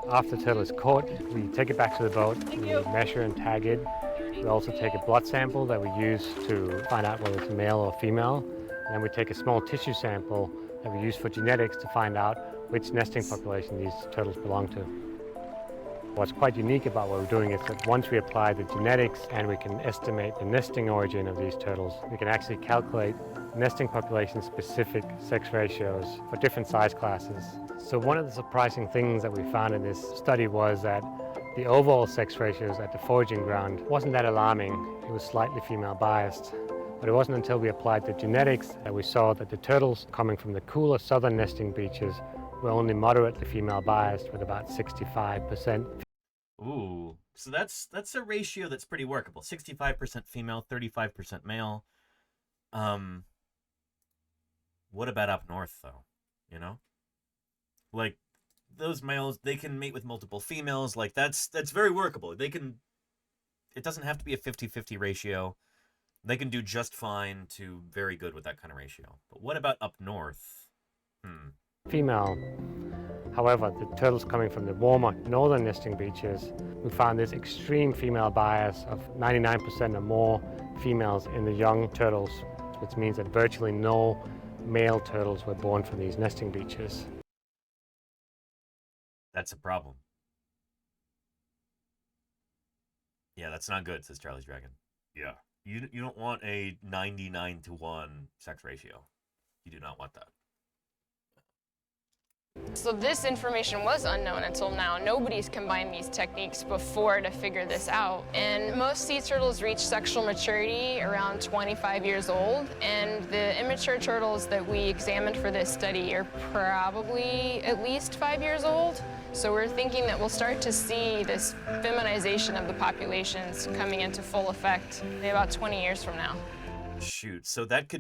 After the turtle is caught, we take it back to the boat, we measure and tag it. We also take a blood sample that we use to find out whether it's male or female. And then we take a small tissue sample that we use for genetics to find out which nesting population these turtles belong to. What's quite unique about what we're doing is that once we apply the genetics and we can estimate the nesting origin of these turtles, we can actually calculate nesting population-specific sex ratios for different size classes. So one of the surprising things that we found in this study was that the overall sex ratios at the foraging ground wasn't that alarming. It was slightly female biased. But it wasn't until we applied the genetics that we saw that the turtles coming from the cooler southern nesting beaches were only moderately female biased, with about 65%. Ooh, so that's a ratio that's pretty workable. 65% female, 35% male. What about up north, though? You know? Like, those males, they can mate with multiple females. Like, that's very workable. They can... It doesn't have to be a 50-50 ratio. They can do just fine to very good with that kind of ratio. But what about up north? Female. However, the turtles coming from the warmer northern nesting beaches, we found this extreme female bias of 99% or more females in the young turtles, which means that virtually no male turtles were born from these nesting beaches. That's a problem. Yeah, that's not good, says Charlie's Dragon. Yeah. You don't want a 99-to-1 sex ratio. You do not want that. So this information was unknown until now. Nobody's combined these techniques before to figure this out. And most sea turtles reach sexual maturity around 25 years old. And the immature turtles that we examined for this study are probably at least 5 years old. So we're thinking that we'll start to see this feminization of the populations coming into full effect in about 20 years from now. Shoot, so that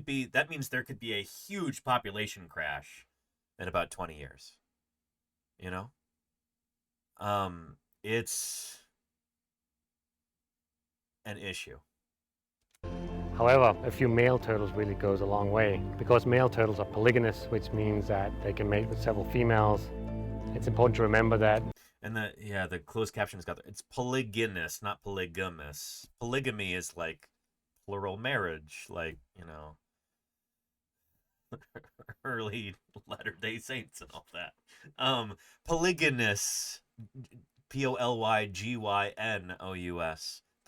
means there could be a huge population crash in about 20 years. You know? It's an issue. However, a few male turtles really goes a long way. Because male turtles are polygynous, which means that they can mate with several females. It's important to remember that. And the closed caption has got it's polygynous, not polygamous. Polygamy is like plural marriage, like, you know, early Latter-day Saints and all that. Polygynous, Polygyynous,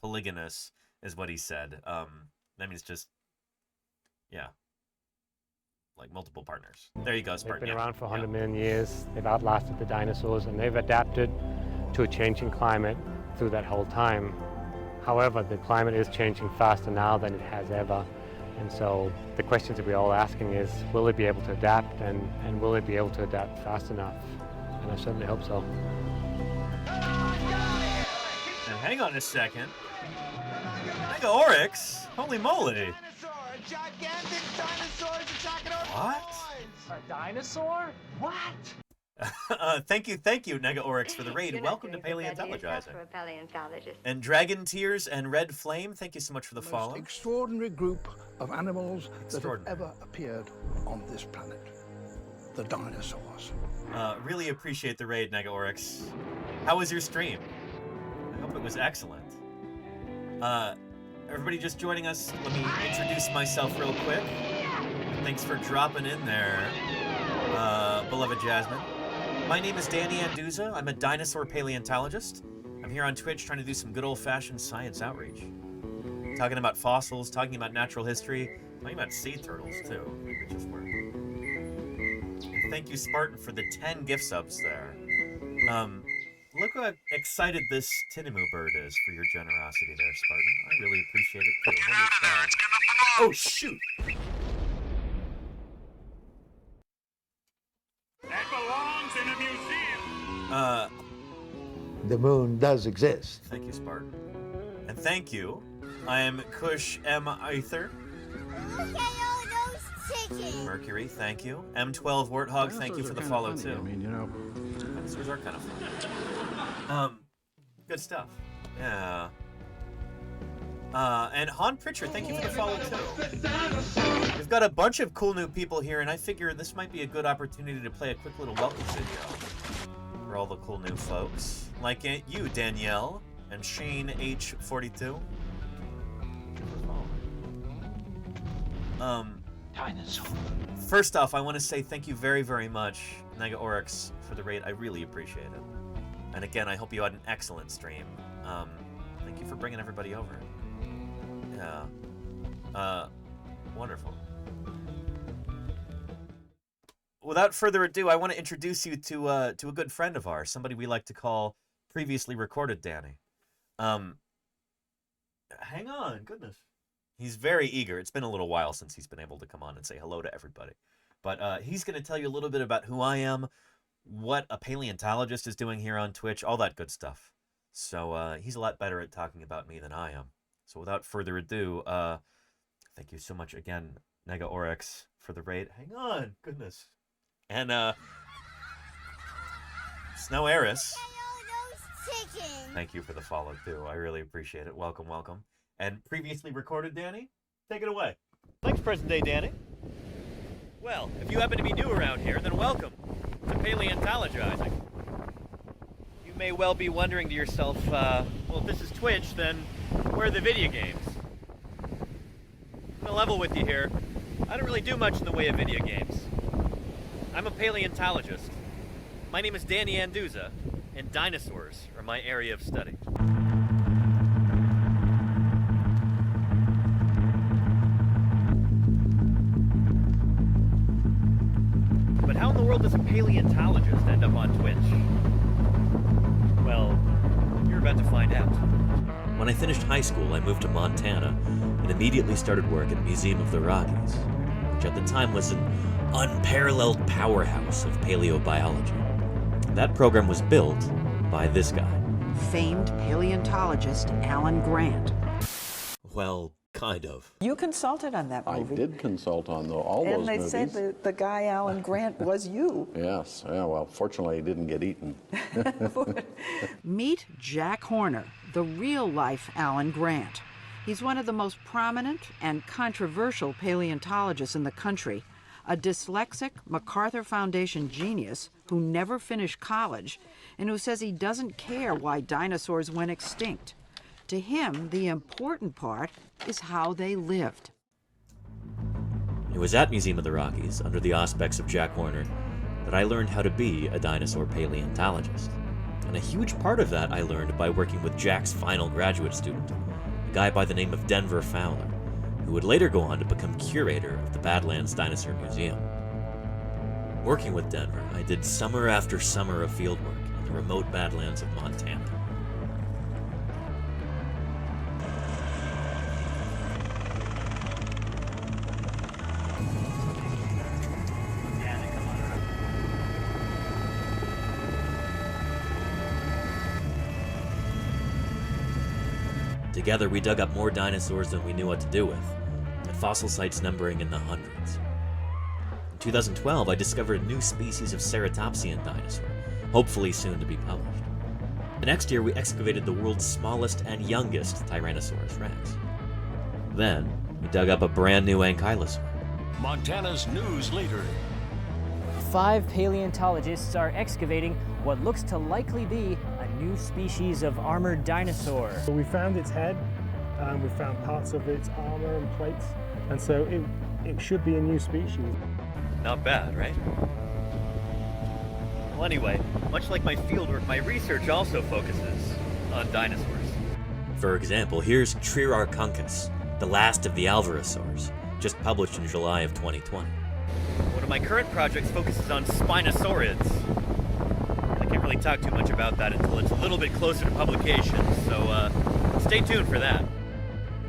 polygynous is what he said. That means just, yeah, like multiple partners. There you go, Spartan. They've been around for 100 million years. They've outlasted the dinosaurs, and they've adapted to a changing climate through that whole time. However, the climate is changing faster now than it has ever. And so the questions that we're all asking is, will it be able to adapt, and will it be able to adapt fast enough? And I certainly hope so. Now, hang on a second. Mega Oryx? Holy moly. Gigantic dinosaurs attacking our What? A dinosaur? What? Thank you, Nega Oryx, for the raid. Welcome to Paleontologizing. And Dragon Tears and Red Flame, thank you so much for the follow. Extraordinary group of animals that have ever appeared on this planet. The dinosaurs. Really appreciate the raid, Nega Oryx. How was your stream? I hope it was excellent. Everybody just joining us, let me introduce myself real quick. Thanks for dropping in there, beloved Jasmine. My name is Danny Anduza. I'm a dinosaur paleontologist. I'm here on Twitch trying to do some good old-fashioned science outreach. Talking about fossils, talking about natural history, talking about sea turtles, too. Which is work. And thank you, Spartan, for the 10 gift subs there. Look how excited this Tinimu bird is for your generosity there, Spartan. I really appreciate it, too. Holy cow. Oh, shoot! That belongs in a museum. The moon does exist. Thank you, Spartan. And thank you. I am Kush M. Aether. Look at all those chickens. Mercury, thank you. M12 Warthog, thank you for the follow, funny. too. I mean, you know. Dinosaurs are kind of fun. Good stuff. Yeah. And Han Pritchard, thank you for the follow, too. We've got a bunch of cool new people here, and I figure this might be a good opportunity to play a quick little welcome video for all the cool new folks. Like you, Danielle, and Shane H42. Dinosaur. First off, I want to say thank you very, very much, Nega Oryx, for the raid. I really appreciate it. And again, I hope you had an excellent stream. Thank you for bringing everybody over. Yeah. Wonderful. Without further ado, I want to introduce you to a good friend of ours, somebody we like to call Previously Recorded Danny. Hang on, goodness. He's very eager. It's been a little while since he's been able to come on and say hello to everybody. But he's going to tell you a little bit about who I am, what a paleontologist is doing here on Twitch, all that good stuff. So he's a lot better at talking about me than I am. So without further ado, thank you so much again, Nega Oryx, for the raid. Hang on, goodness. And Snow Eris, thank you for the follow too. I really appreciate it. Welcome, welcome. And Previously Recorded Danny, take it away. Thanks, present day Danny. Well, if you happen to be new around here, then welcome to Paleontologizing. You may well be wondering to yourself, well, if this is Twitch, then where are the video games? I'm gonna level with you here. I don't really do much in the way of video games. I'm a paleontologist. My name is Danny Anduza, and dinosaurs are my area of study. But how in the world does a paleontologist end up on Twitch? Well, you're about to find out. When I finished high school, I moved to Montana and immediately started work at Museum of the Rockies, which at the time was an unparalleled powerhouse of paleobiology. That program was built by this guy. Famed paleontologist Alan Grant. Well, kind of. You consulted on that movie. I did consult on all those And they movies. said that the guy Alan Grant was you. Yes, yeah, well, fortunately he didn't get eaten. Meet Jack Horner, the real-life Alan Grant. He's one of the most prominent and controversial paleontologists in the country, a dyslexic MacArthur Foundation genius who never finished college and who says he doesn't care why dinosaurs went extinct. To him, the important part is how they lived. It was at Museum of the Rockies, under the auspices of Jack Horner, that I learned how to be a dinosaur paleontologist. And a huge part of that I learned by working with Jack's final graduate student, a guy by the name of Denver Fowler, who would later go on to become curator of the Badlands Dinosaur Museum. Working with Denver, I did summer after summer of fieldwork in the remote Badlands of Montana. Together, we dug up more dinosaurs than we knew what to do with, at fossil sites numbering in the hundreds. In 2012, I discovered a new species of ceratopsian dinosaur, hopefully soon to be published. The next year, we excavated the world's smallest and youngest Tyrannosaurus rex. Then, we dug up a brand new ankylosaur. Montana's news leader. 5 paleontologists are excavating what looks to likely be a new species of armored dinosaur. We found its head, and we found parts of its armor and plates, and so it should be a new species. Not bad, right? Well, anyway, much like my fieldwork, my research also focuses on dinosaurs. For example, here's Triarchunkus, the last of the Alvarezsaurs, just published in July of 2020. One of my current projects focuses on Spinosaurids. I can't really talk too much about that until it's a little bit closer to publication, so stay tuned for that.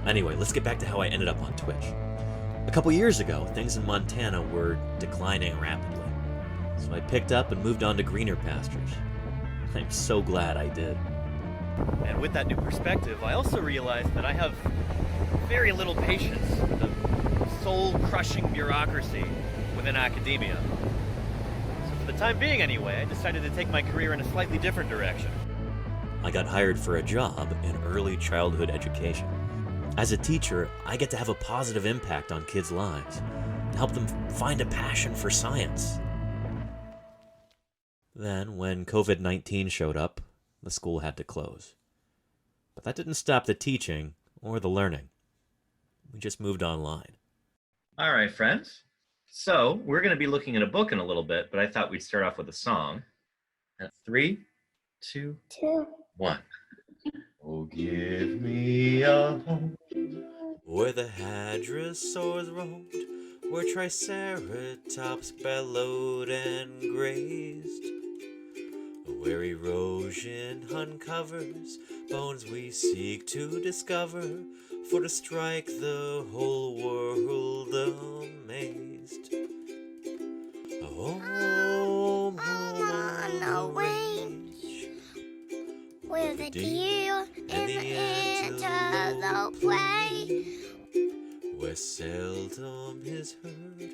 Anyway, let's get back to how I ended up on Twitch. A couple years ago, things in Montana were declining rapidly, so I picked up and moved on to greener pastures. I'm so glad I did. And with that new perspective, I also realized that I have very little patience with the soul-crushing bureaucracy within academia. So for the time being anyway, I decided to take my career in a slightly different direction. I got hired for a job in early childhood education. As a teacher, I get to have a positive impact on kids' lives, to help them find a passion for science. Then, when COVID-19 showed up, the school had to close. But that didn't stop the teaching or the learning. We just moved online. All right, friends. So, we're going to be looking at a book in a little bit, but I thought we'd start off with a song. At 3, 2, 1. Oh, give me a home where the hadrosaurs roamed, where triceratops bellowed and grazed, where erosion uncovers bones we seek to discover, for to strike the whole world amazed. Home on the range, where the deer and the antelope play, where seldom is heard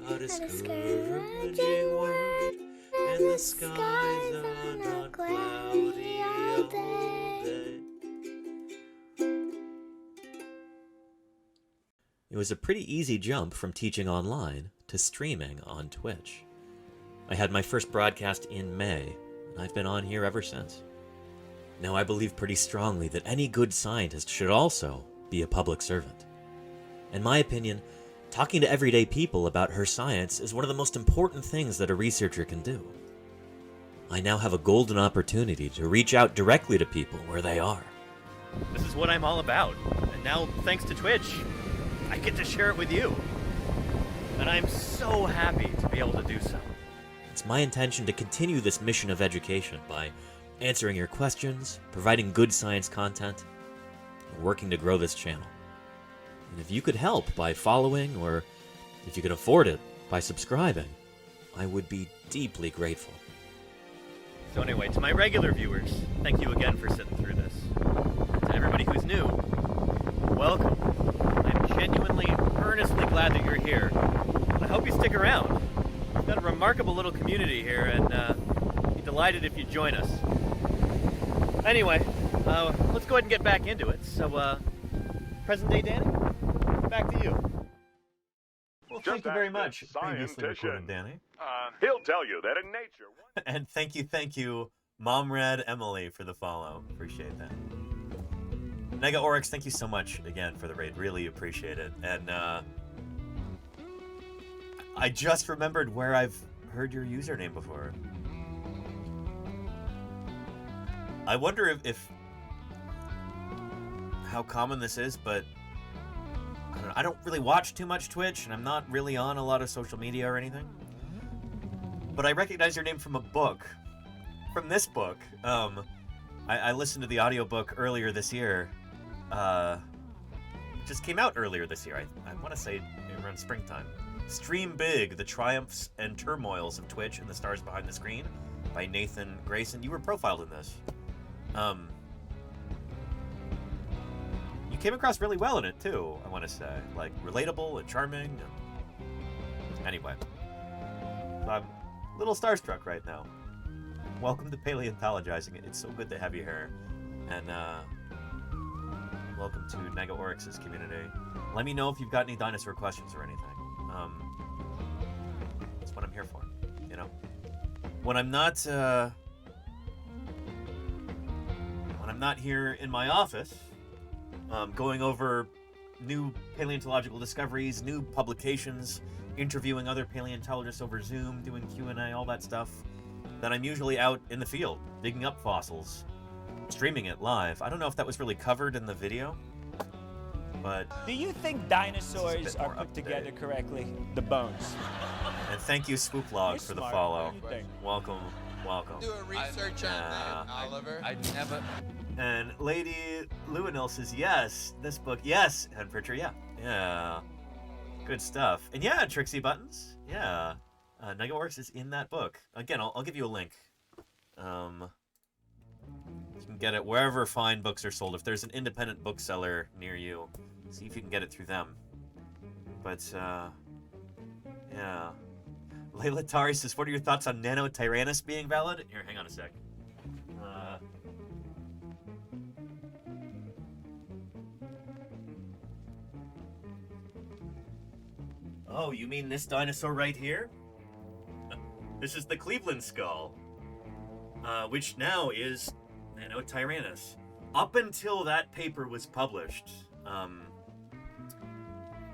a discouraging word, and the skies are not cloudy all day. It was a pretty easy jump from teaching online to streaming on Twitch. I had my first broadcast in May, and I've been on here ever since. Now, I believe pretty strongly that any good scientist should also be a public servant. In my opinion, talking to everyday people about her science is one of the most important things that a researcher can do. I now have a golden opportunity to reach out directly to people where they are. This is what I'm all about, and now, thanks to Twitch, I get to share it with you. And I'm so happy to be able to do so. It's my intention to continue this mission of education by answering your questions, providing good science content, and working to grow this channel. And if you could help by following, or if you could afford it, by subscribing, I would be deeply grateful. So anyway, to my regular viewers, thank you again for sitting through this. To everybody who's new, welcome. I'm genuinely, earnestly glad that you're here. I hope you stick around. We've got a remarkable little community here, and I'd be delighted if you'd join us. Anyway, let's go ahead and get back into it. So, present day Danny, back to you. Well, thank you very much, previously recorded Danny. He'll tell you that in nature... And thank you, Mom Red Emily, for the follow. Appreciate that. Nega Oryx, thank you so much again for the raid. Really appreciate it. And I just remembered where I've heard your username before. I wonder if how common this is, but I don't know. I don't really watch too much Twitch, and I'm not really on a lot of social media or anything. But I recognize your name from a book. From this book. I listened to the audiobook earlier this year. It just came out earlier this year. I want to say around springtime. Stream Big, The Triumphs and Turmoils of Twitch and the Stars Behind the Screen by Nathan Grayson. You were profiled in this. You came across really well in it too, I want to say. Like, relatable and charming. Anyway. I'm a little starstruck right now. Welcome to Paleontologizing. It's so good to have you here. And, welcome to Nega Oryx's community. Let me know if you've got any dinosaur questions or anything. That's what I'm here for, you know? When I'm not here in my office, going over new paleontological discoveries, new publications, interviewing other paleontologists over Zoom, doing Q&A, all that stuff, then I'm usually out in the field, digging up fossils, streaming it live. I don't know if that was really covered in the video, but... Do you think dinosaurs are put together correctly? The bones. And thank you, Spooklog, for the follow. Welcome. Do a research on that, Oliver. I never... And Lady Lewinil says, yes, this book, yes, Head Pritcher, yeah. Good stuff. And yeah, Trixie Buttons, yeah. Negaworks is in that book. Again, I'll give you a link. can get it wherever fine books are sold. If there's an independent bookseller near you, see if you can get it through them. But, yeah. Layla Tari says, what are your thoughts on Nano Tyrannus being valid? Here, hang on a sec. Oh, you mean this dinosaur right here? This is the Cleveland skull, which now is Nano Tyrannus. Up until that paper was published,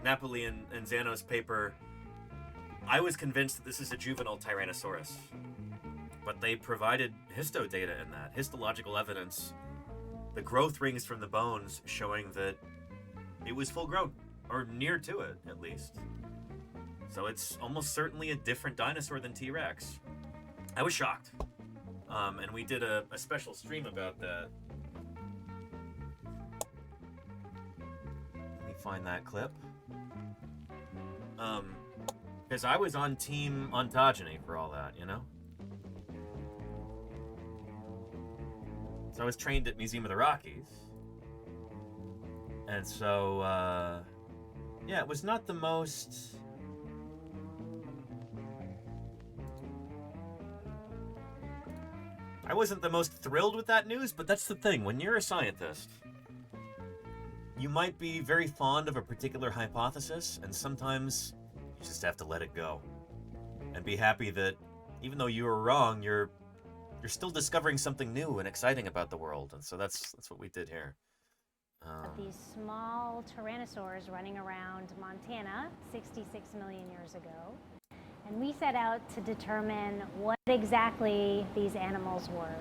Napoli and Zano's paper, I was convinced that this is a juvenile Tyrannosaurus. But they provided histo data in that, histological evidence, the growth rings from the bones showing that it was full grown, or near to it, at least. So it's almost certainly a different dinosaur than T-Rex. I was shocked. And we did a special stream about that. Let me find that clip. Because I was on Team Ontogeny for all that, you know? So I was trained at Museum of the Rockies. And so, yeah, it was not the most... I wasn't the most thrilled with that news, but that's the thing. When you're a scientist, you might be very fond of a particular hypothesis, and sometimes you just have to let it go. And be happy that even though you were wrong, you're still discovering something new and exciting about the world. And so that's what we did here. These small tyrannosaurs running around Montana 66 million years ago. And we set out to determine what exactly these animals were.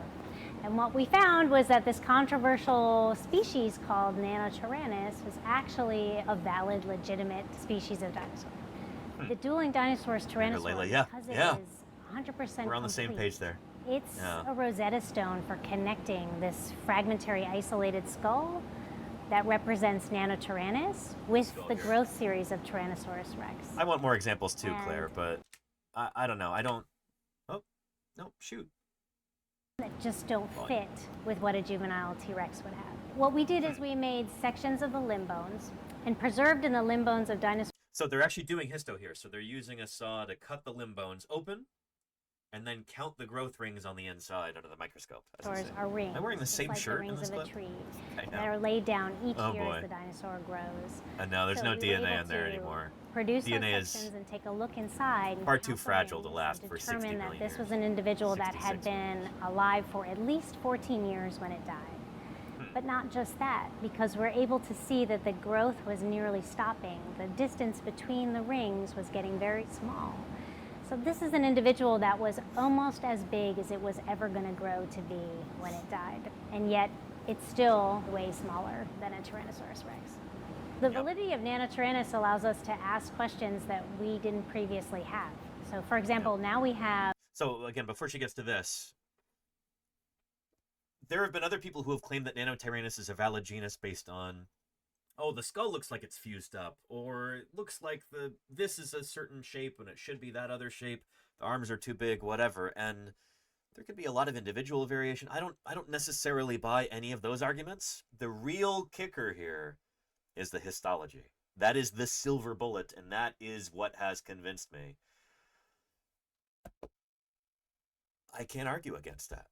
And what we found was that this controversial species called Nanotyrannus was actually a valid, legitimate species of dinosaur. The dueling dinosaurs Tyrannosaurus, because it is 100% We're on the same complete, page there. It's a Rosetta Stone for connecting this fragmentary, isolated skull that represents Nanotyrannus with the growth series of Tyrannosaurus rex. I want more examples too, Claire, but I don't know. I don't... Oh, no, shoot. That just don't fit with what a juvenile T-Rex would have. What we did is we made sections of the limb bones and preserved in the limb bones of dinosaurs. So they're actually doing histo here. So they're using a saw to cut the limb bones open and then count the growth rings on the inside under the microscope. Are rings. I'm wearing the same like shirt the rings in this of clip. a tree Okay, that are laid down each year as the dinosaur grows. And no, there's So no we were DNA able in there to anymore. Produce DNA those is sections and take a look inside. And far too count the fragile to rings last and for 60 determine million that this years. was an individual that had been alive for at least 14 years when it died. But not just that, because we're able to see that the growth was nearly stopping. The distance between the rings was getting very small. So this is an individual that was almost as big as it was ever going to grow to be when it died. And yet, it's still way smaller than a Tyrannosaurus rex. The validity of Nanotyrannus allows us to ask questions that we didn't previously have. So for example, now we have... So again, before she gets to this, there have been other people who have claimed that Nanotyrannus is a valid genus based on, oh, the skull looks like it's fused up, or it looks like this is a certain shape and it should be that other shape. The arms are too big, whatever. And there could be a lot of individual variation. I don't necessarily buy any of those arguments. The real kicker here is the histology. That is the silver bullet, and that is what has convinced me. I can't argue against that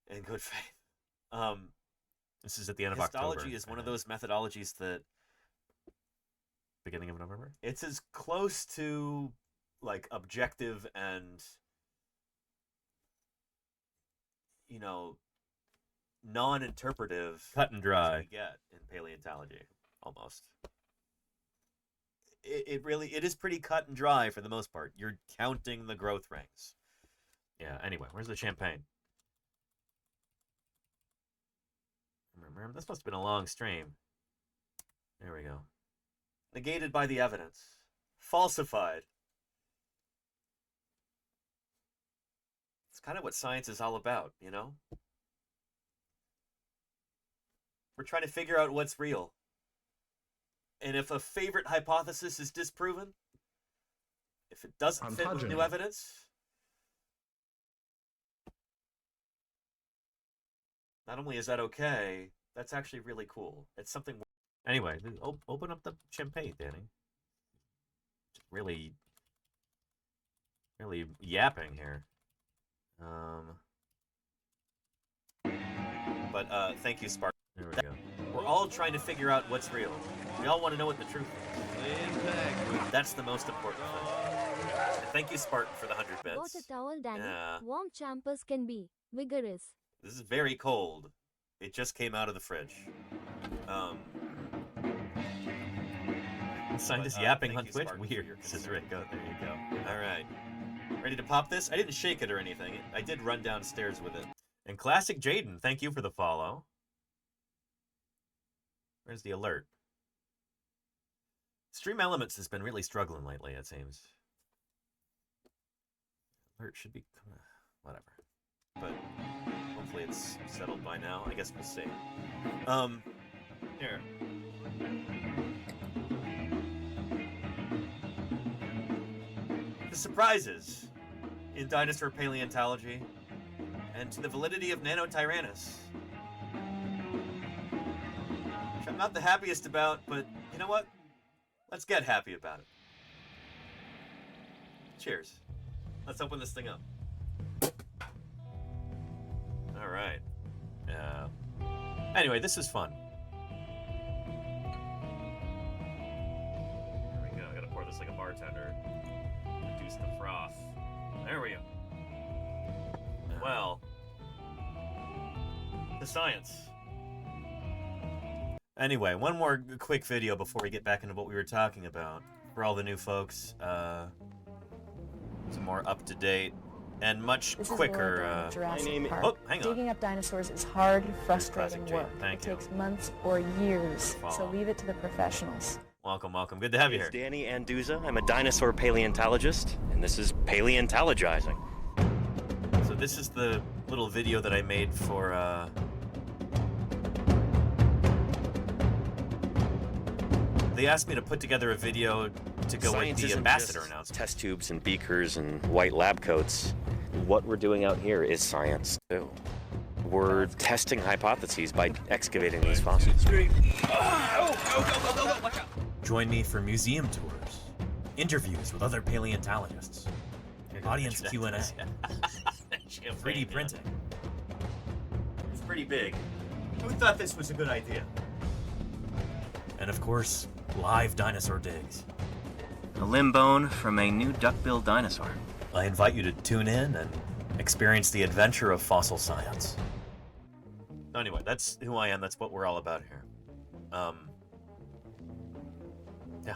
in good faith. This is at the end of October. Histology is one of those methodologies that, beginning of November, it's as close to like objective and, you know, non-interpretive, cut and dry as we get in paleontology, almost. It is pretty cut and dry for the most part. You're counting the growth rings. Yeah, anyway, where's the champagne? Remember, this must have been a long stream. There we go. Negated by the evidence. Falsified. It's kind of what science is all about, you know? We're trying to figure out what's real. And if a favorite hypothesis is disproven, if it doesn't fit with new evidence, Not only is that okay, that's actually really cool. It's something... Anyway, open up the champagne, Danny. Really yapping here. But thank you, Spark. There we go. We're all trying to figure out what's real. We all want to know what the truth is. That's the most important thing. And thank you, Spartan, for the 100 bits. Got a towel, Danny. Yeah. Warm champers can be vigorous. This is very cold. It just came out of the fridge. Scientist yapping on Twitch? Weird, says Rico. There you go. Alright. Ready to pop this? I didn't shake it or anything. I did run downstairs with it. And Classic Jaden, thank you for the follow. Where's the alert? Stream Elements has been really struggling lately, it seems. Alert should be... whatever. But hopefully it's settled by now. I guess we'll see. Here. The surprises in dinosaur paleontology and to the validity of Nanotyrannus. Which I'm not the happiest about, but you know what? Let's get happy about it. Cheers. Let's open this thing up. Alright. Anyway, this is fun. There we go. I gotta pour this like a bartender. Reduce the froth. There we go. Well, the science. Anyway, one more quick video before we get back into what we were talking about. For all the new folks, some more up-to-date and much quicker. Jurassic Park. Oh, hang on. Digging up dinosaurs is hard, frustrating work. Thank you. It takes months or years, so leave it to the professionals. Welcome, welcome. Good to have you here. It's Danny Anduza. I'm a dinosaur paleontologist, and this is Paleontologizing. So this is the little video that I made for, They asked me to put together a video to go with the ambassador announcement. Test tubes and beakers and white lab coats. What we're doing out here is science, too. We're testing hypotheses by excavating these fossils. Join me for museum tours, interviews with other paleontologists, audience Q&A, 3D printing. It's pretty big. Who thought this was a good idea? And of course, live dinosaur digs. A limb bone from a new duck-billed dinosaur. I invite you to tune in and experience the adventure of fossil science. Anyway, that's who I am. That's what we're all about here. Yeah.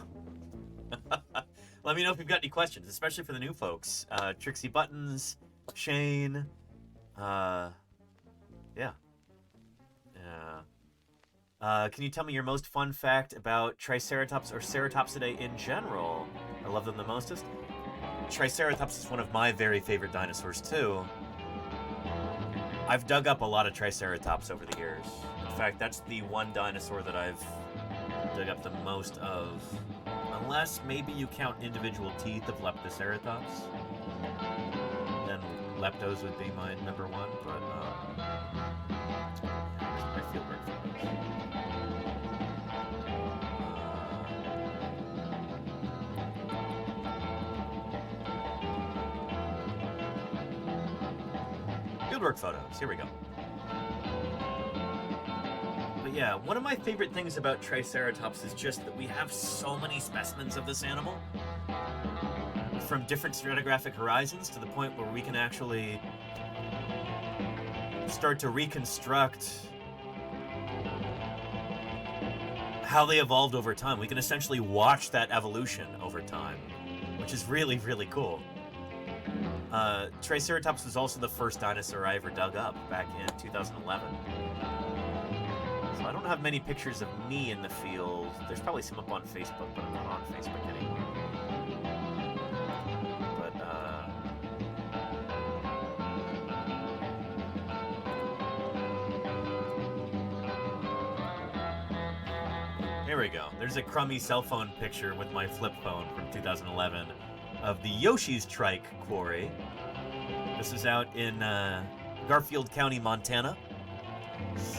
Let me know if you've got any questions, especially for the new folks. Trixie Buttons, Shane. Yeah. Can you tell me your most fun fact about Triceratops or Ceratopsidae in general? I love them the mostest. Triceratops is one of my very favorite dinosaurs, too. I've dug up a lot of Triceratops over the years. In fact, that's the one dinosaur that I've dug up the most of. Unless maybe you count individual teeth of Leptoceratops. Then Leptos would be my number one, but I feel great for those. Fieldwork photos, here we go. But yeah, one of my favorite things about Triceratops is just that we have so many specimens of this animal from different stratigraphic horizons to the point where we can actually start to reconstruct how they evolved over time. We can essentially watch that evolution over time, which is really, really cool. Triceratops was also the first dinosaur I ever dug up back in 2011. So I don't have many pictures of me in the field. There's probably some up on Facebook, but I'm not on Facebook anymore. But, here we go. There's a crummy cell phone picture with my flip phone from 2011 of the Yoshi's Trike Quarry. This is out in Garfield County, Montana.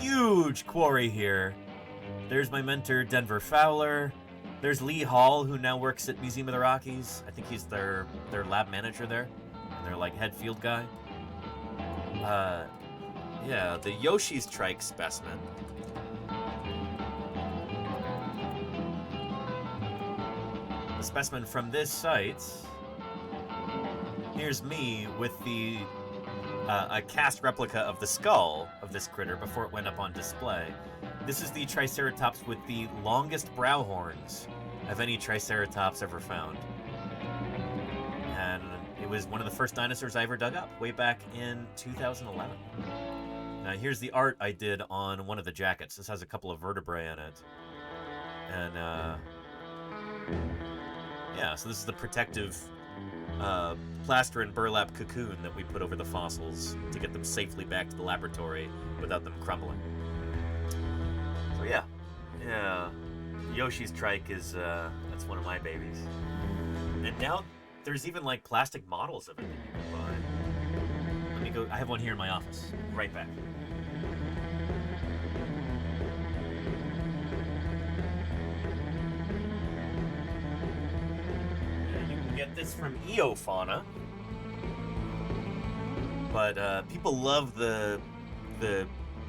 Huge quarry here. There's my mentor, Denver Fowler. There's Lee Hall, who now works at Museum of the Rockies. I think he's their lab manager there. Their like head field guy. Yeah, the Yoshi's trike specimen. The specimen from this site. Here's me with the a cast replica of the skull of this critter before it went up on display. This is the Triceratops with the longest brow horns of any Triceratops ever found. And it was one of the first dinosaurs I ever dug up, way back in 2011. Now here's the art I did on one of the jackets. This has a couple of vertebrae in it. And yeah, so this is the protective plaster and burlap cocoon that we put over the fossils to get them safely back to the laboratory without them crumbling. So yeah, Yoshi's trike is that's one of my babies. And now there's even like plastic models of it that you can buy. Let me go. I have one here in my office. Right back. Get this from Eofauna, but people love the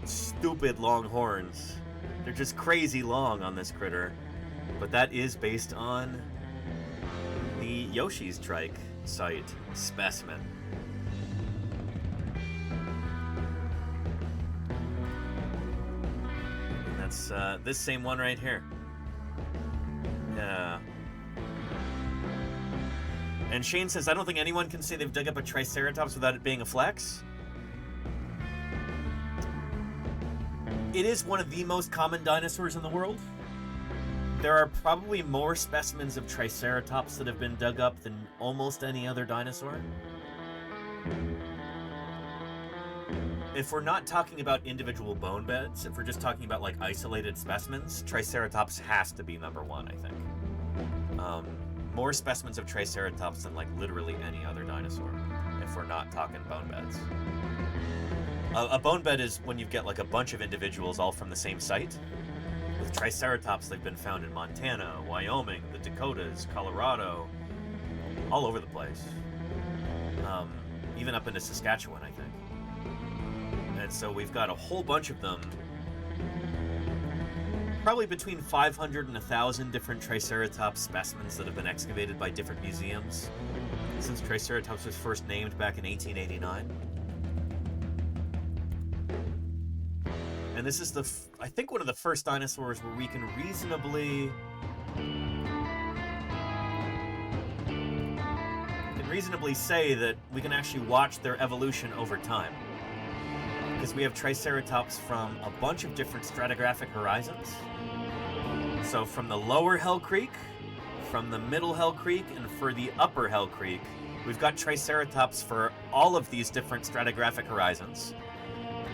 stupid long horns. They're just crazy long on this critter, but that is based on the Yoshi's trike site specimen. And that's this same one right here. Yeah. And Shane says, I don't think anyone can say they've dug up a Triceratops without it being a flex. It is one of the most common dinosaurs in the world. There are probably more specimens of Triceratops that have been dug up than almost any other dinosaur. If we're not talking about individual bone beds, if we're just talking about like isolated specimens, Triceratops has to be number one, I think. More specimens of Triceratops than like literally any other dinosaur, if we're not talking bone beds. A bone bed is when you get like a bunch of individuals all from the same site. With Triceratops, they've been found in Montana, Wyoming, the Dakotas, Colorado, all over the place. Even up into Saskatchewan, I think. And so we've got a whole bunch of them. Probably between 500 and 1,000 different Triceratops specimens that have been excavated by different museums since Triceratops was first named back in 1889. And this is I think one of the first dinosaurs where we can reasonably say that we can actually watch their evolution over time. Because we have Triceratops from a bunch of different stratigraphic horizons. So from the lower Hell Creek, from the middle Hell Creek, and for the upper Hell Creek, we've got Triceratops for all of these different stratigraphic horizons.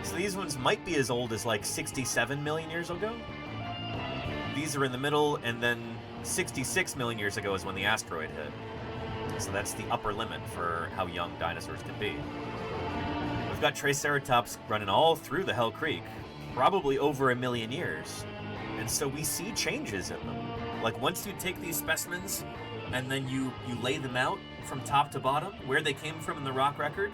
So these ones might be as old as like 67 million years ago. These are in the middle, and then 66 million years ago is when the asteroid hit. So that's the upper limit for how young dinosaurs can be. We've got Triceratops running all through the Hell Creek, probably over 1 million years. And so we see changes in them. Like once you take these specimens and then you lay them out from top to bottom, where they came from in the rock record,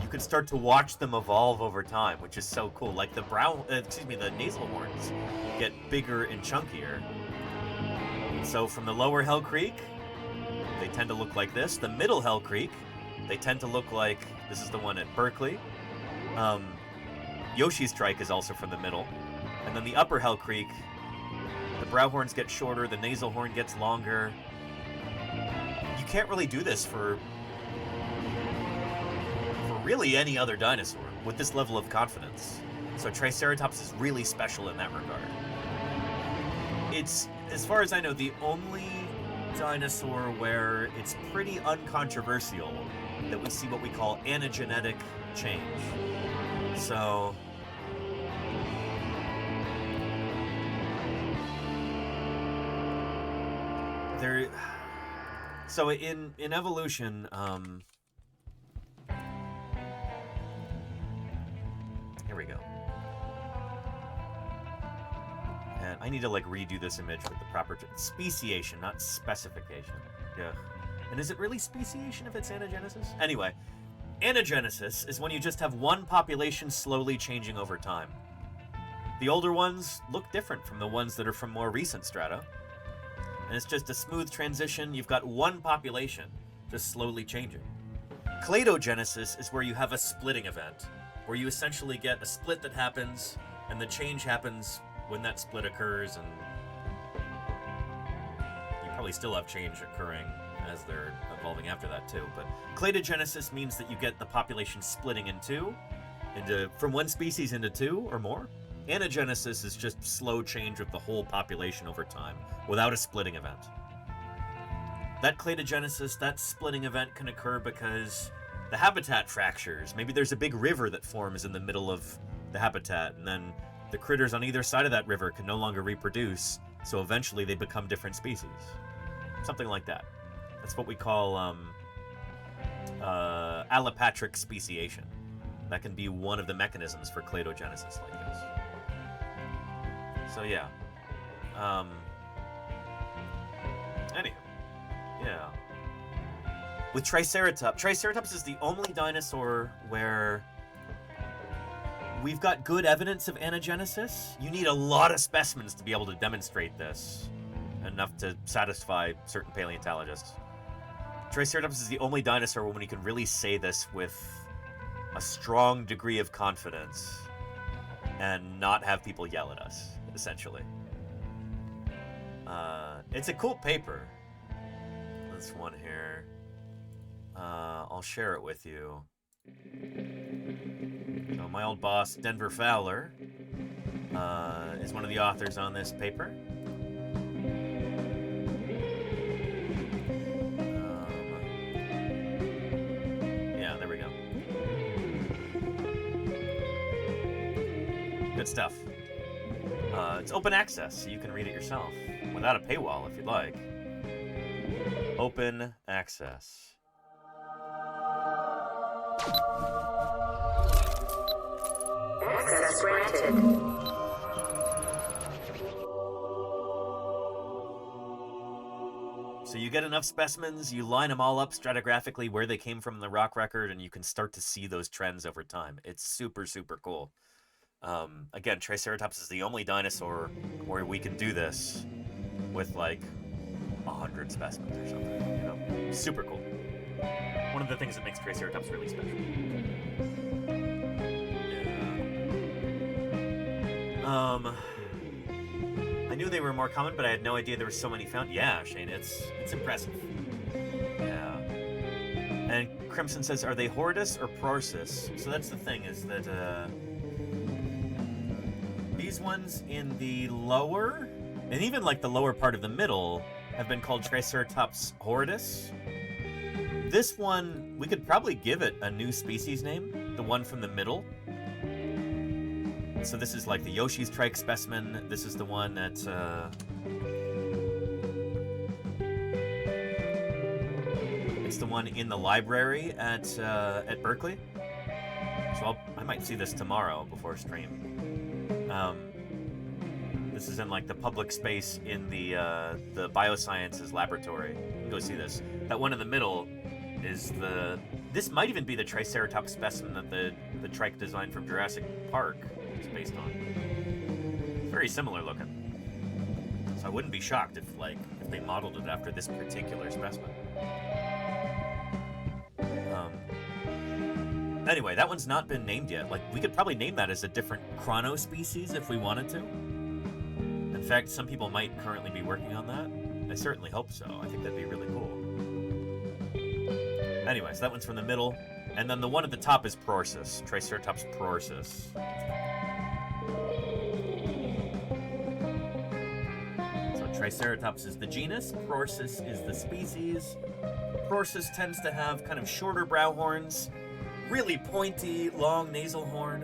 you can start to watch them evolve over time, which is so cool. Like the the nasal horns get bigger and chunkier. So from the lower Hell Creek, they tend to look like this. The middle Hell Creek, they tend to look like, this is the one at Berkeley. Yoshi's trike is also from the middle. And then the upper Hell Creek, the brow horns get shorter, the nasal horn gets longer. You can't really do this for really any other dinosaur with this level of confidence. So Triceratops is really special in that regard. It's, as far as I know, the only dinosaur where it's pretty uncontroversial that we see what we call anagenetic change. So in evolution, here we go. I need to like redo this image with the proper speciation, not specification. Yeah. And is it really speciation if it's anagenesis? Anyway, anagenesis is when you just have one population slowly changing over time. The older ones look different from the ones that are from more recent strata. And it's just a smooth transition. You've got one population just slowly changing. Cladogenesis is where you have a splitting event, where you essentially get a split that happens, and the change happens when that split occurs, and you probably still have change occurring as they're evolving after that too. But cladogenesis means that you get the population splitting into from one species into two or more. Anagenesis is just slow change of the whole population over time without a splitting event. That cladogenesis, that splitting event can occur because the habitat fractures. Maybe there's a big river that forms in the middle of the habitat, and then the critters on either side of that river can no longer reproduce, so eventually they become different species. Something like that. That's what we call allopatric speciation. That can be one of the mechanisms for cladogenesis like this. So yeah. Anyhow. Yeah. With Triceratops is the only dinosaur where we've got good evidence of anagenesis. You need a lot of specimens to be able to demonstrate this, enough to satisfy certain paleontologists. Triceratops is the only dinosaur when you can really say this with a strong degree of confidence and not have people yell at us, essentially. It's a cool paper. This one here. I'll share it with you. So my old boss, Denver Fowler, is one of the authors on this paper. Yeah, there we go. Good stuff. It's open access, so you can read it yourself without a paywall if you'd like. Open access. Access granted. So you get enough specimens, you line them all up stratigraphically where they came from in the rock record, and you can start to see those trends over time. It's super, super cool. Again, Triceratops is the only dinosaur where we can do this with like 100 specimens or something, you know? Super cool. One of the things that makes Triceratops really special. Yeah. I knew they were more common, but I had no idea there were so many found. Yeah, Shane, it's impressive. Yeah. And Crimson says, are they Hortus or Prorsus? So that's the thing, is that these ones in the lower, and even like the lower part of the middle, have been called Triceratops horridus. This one, we could probably give it a new species name, the one from the middle. So this is like the Yoshi's trike specimen. This is the one that's it's the one in the library at Berkeley. So I might see this tomorrow before stream. This is in like the public space in the biosciences laboratory. You can go see this. That one in the middle is this might even be the Triceratops specimen that the trike design from Jurassic Park is based on. It's very similar looking. So I wouldn't be shocked if they modeled it after this particular specimen. Anyway, that one's not been named yet. Like, we could probably name that as a different chronospecies if we wanted to. In fact, some people might currently be working on that. I certainly hope so. I think that'd be really cool. Anyway, so that one's from the middle. And then the one at the top is Prorsus, Triceratops prorsus. So Triceratops is the genus, Prorsus is the species. Prorsus tends to have kind of shorter brow horns, really pointy, long nasal horn.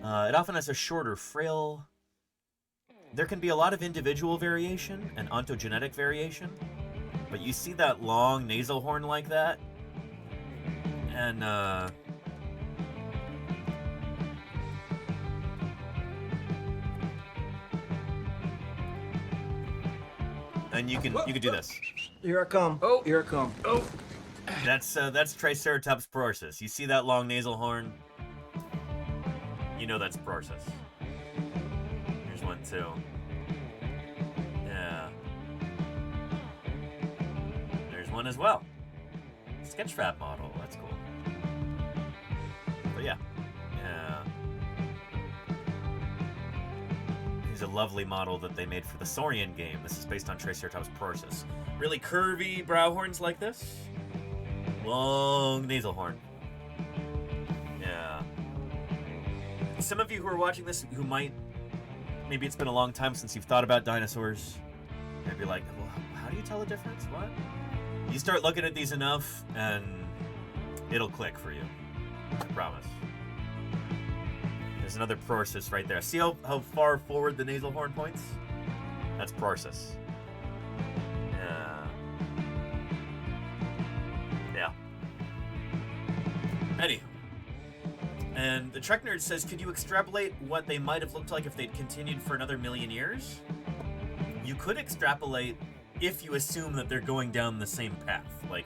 It often has a shorter frill. There can be a lot of individual variation and ontogenetic variation, but you see that long nasal horn like that, and and you can do this. Here I come. Oh, here I come. Oh. That's Triceratops prorsus. You see that long nasal horn? You know that's prorsus. Here's one too. Yeah. There's one as well. Sketchfab model. That's cool. But yeah. Here's a lovely model that they made for the Saurian game. This is based on Triceratops prorsus. Really curvy brow horns like this. Long nasal horn. Yeah. Some of you who are watching this who might, maybe it's been a long time since you've thought about dinosaurs, and be like, well, how do you tell the difference? What? You start looking at these enough, and it'll click for you. I promise. There's another prorsus right there. See how far forward the nasal horn points? That's prorsus. Yeah. Anywho. And the Trek Nerd says, could you extrapolate what they might have looked like if they'd continued for another million years? You could extrapolate if you assume that they're going down the same path. Like,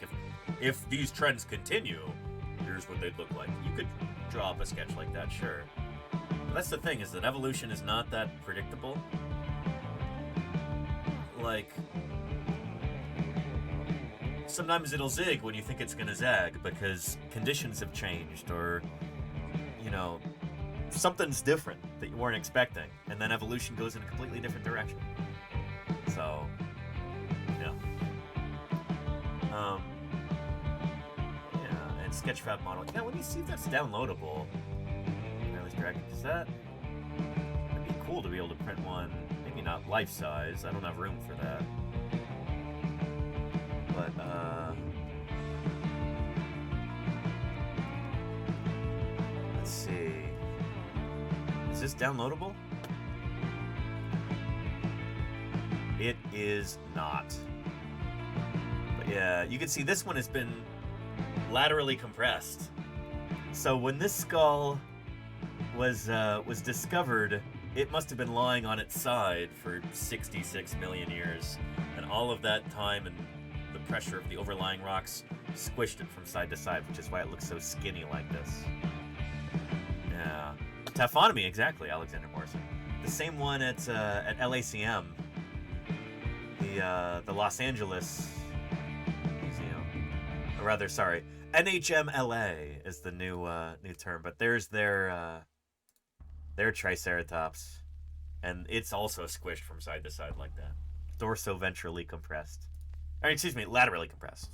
if these trends continue, here's what they'd look like. You could draw up a sketch like that, sure. But that's the thing, is that evolution is not that predictable. Like, sometimes it'll zig when you think it's gonna zag because conditions have changed, or, you know, something's different that you weren't expecting, and then evolution goes in a completely different direction. So, yeah. Yeah, and Sketchfab model. Yeah, let me see if that's downloadable. Is that? It'd be cool to be able to print one. Maybe not life size. I don't have room for that. But, let's see. Is this downloadable? It is not. But yeah, you can see this one has been laterally compressed. So when this skull was discovered, it must have been lying on its side for 66 million years, and all of that time and the pressure of the overlying rocks squished it from side to side, which is why it looks so skinny like this. Yeah, taphonomy, exactly, Alexander Morrison. The same one at LACM, the Los Angeles Museum, or rather, sorry, NHMLA is the new term, but there's their Triceratops, and it's also squished from side to side like that. Dorsoventrally compressed. Or, excuse me, laterally compressed.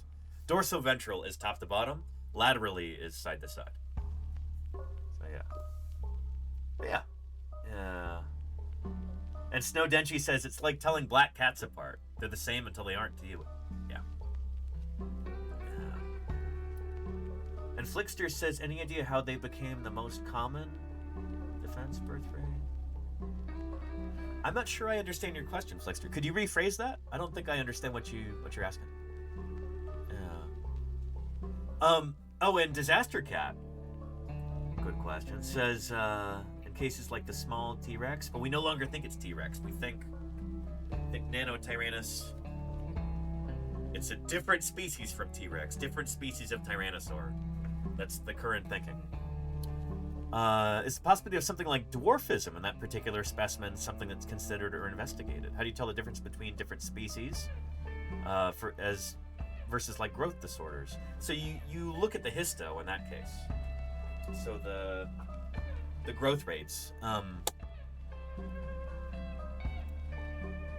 Dorsoventral is top to bottom, laterally is side to side. So yeah. But yeah. Yeah. And Snow Denchi says it's like telling black cats apart. They're the same until they aren't to you. Yeah. And Flickster says, any idea how they became the most common defense birth rate? I'm not sure I understand your question, Flickster. Could you rephrase that? I don't think I understand what you're asking. Yeah. Oh, and Disaster Cat, good question, says in cases like the small T-Rex, but we no longer think it's T-Rex. We think Nanotyrannus. It's a different species from T-Rex, different species of Tyrannosaur. That's the current thinking. Is the possibility of something like dwarfism in that particular specimen something that's considered or investigated? How do you tell the difference between different species versus like growth disorders? So you look at the histo in that case. So the growth rates.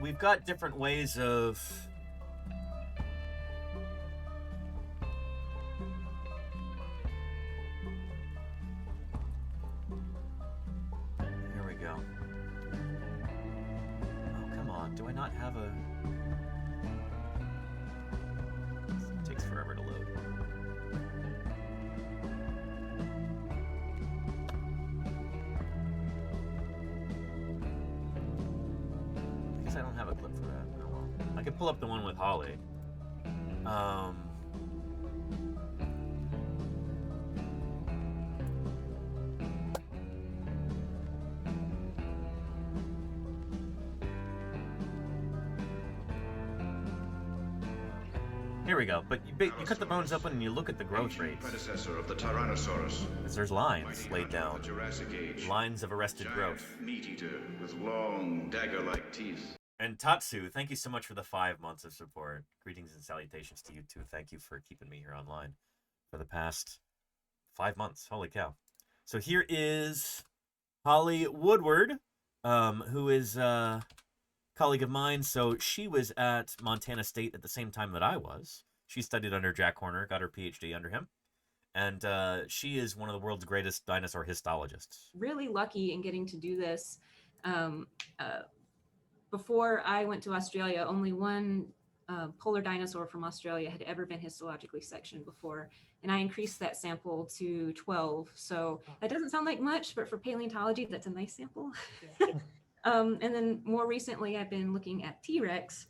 We've got different ways of do I not have a... It takes forever to load. I guess I don't have a clip for that. Oh well. I could pull up the one with Holly. Here we go. But you cut the bones open and you look at the growth rates. Predecessor of the Tyrannosaurus. There's lines laid down. Jurassic Age. Lines of arrested growth. Meat eater with long dagger-like teeth. And Tatsu, thank you so much for the 5 months of support. Greetings and salutations to you too. Thank you for keeping me here online for the past 5 months. Holy cow. So here is Holly Woodward, who is a colleague of mine. So she was at Montana State at the same time that I was. She studied under Jack Horner, got her PhD under him. And she is one of the world's greatest dinosaur histologists. Really lucky in getting to do this. Before I went to Australia, only one polar dinosaur from Australia had ever been histologically sectioned before. And I increased that sample to 12. So that doesn't sound like much, but for paleontology, that's a nice sample. And then more recently, I've been looking at T-Rex.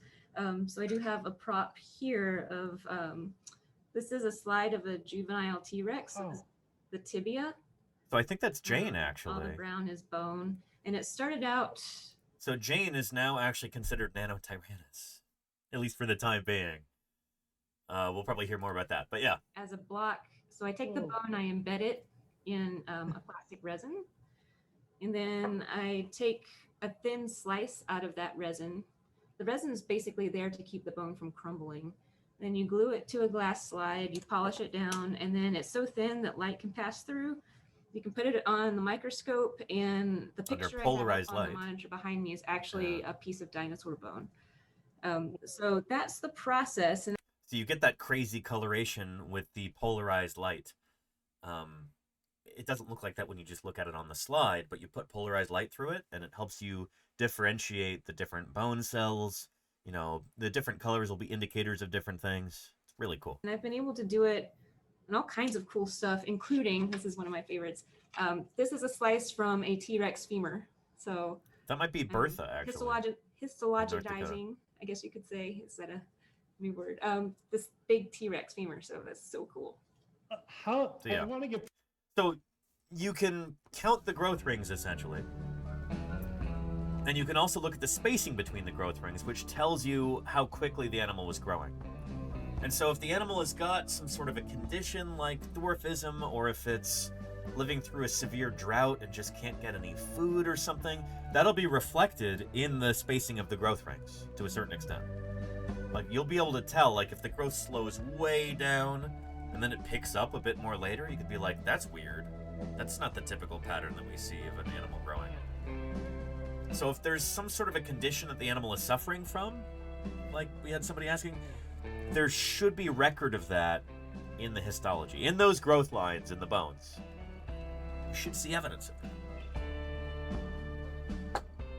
So I do have a prop here of, this is a slide of a juvenile T-Rex, the tibia. So I think that's Jane, actually. All the brown is bone. And it started out... So Jane is now actually considered Nanotyrannus, at least for the time being. We'll probably hear more about that, but yeah. As a block, so I take the bone, I embed it in a plastic resin, and then I take a thin slice out of that resin. The resin is basically there to keep the bone from crumbling. Then you glue it to a glass slide, you polish it down, and then it's so thin that light can pass through. You can put it on the microscope, and the picture I have on the monitor behind me is actually a piece of dinosaur bone. So that's the process. And so you get that crazy coloration with the polarized light. It doesn't look like that when you just look at it on the slide, but you put polarized light through it, and it helps you differentiate the different bone cells. You know, the different colors will be indicators of different things. It's really cool. And I've been able to do it and all kinds of cool stuff, including, this is one of my favorites. This is a slice from a T-Rex femur. So that might be Bertha, actually. Histologizing, I guess you could say. Is that a new word? This big T-Rex femur. So that's so cool. I want to get. So you can count the growth rings, essentially. And you can also look at the spacing between the growth rings, which tells you how quickly the animal was growing. And so if the animal has got some sort of a condition like dwarfism, or if it's living through a severe drought and just can't get any food or something, that'll be reflected in the spacing of the growth rings to a certain extent. Like, you'll be able to tell, like, if the growth slows way down and then it picks up a bit more later, you could be like, that's weird. That's not the typical pattern that we see of an animal growing. So if there's some sort of a condition that the animal is suffering from, like we had somebody asking, there should be record of that in the histology, in those growth lines in the bones. You should see evidence of that.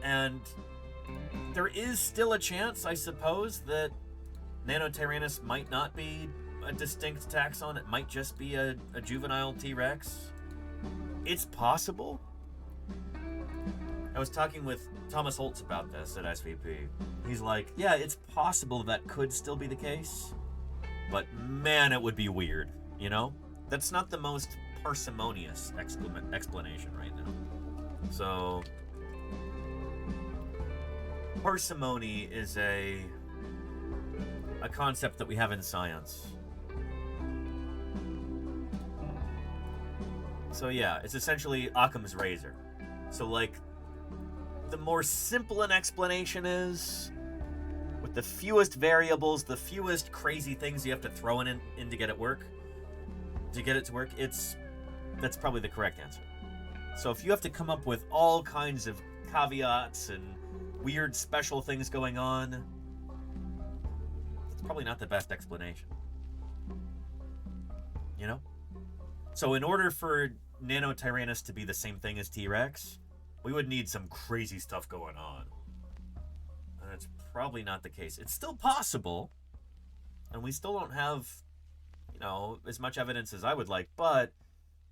And there is still a chance, I suppose, that Nanotyrannus might not be a distinct taxon. It might just be a juvenile T-Rex. It's possible. I was talking with Thomas Holtz about this at SVP. He's like, yeah, it's possible that could still be the case, but man, it would be weird, you know? That's not the most parsimonious explanation right now. So, parsimony is a concept that we have in science. So yeah, it's essentially Occam's razor. So like, the more simple an explanation is, with the fewest variables, the fewest crazy things you have to throw in to get it to work, that's probably the correct answer. So if you have to come up with all kinds of caveats and weird special things going on, it's probably not the best explanation. You know? So in order for Nanotyrannus to be the same thing as T-Rex, we would need some crazy stuff going on. And that's probably not the case. It's still possible, and we still don't have, you know, as much evidence as I would like, but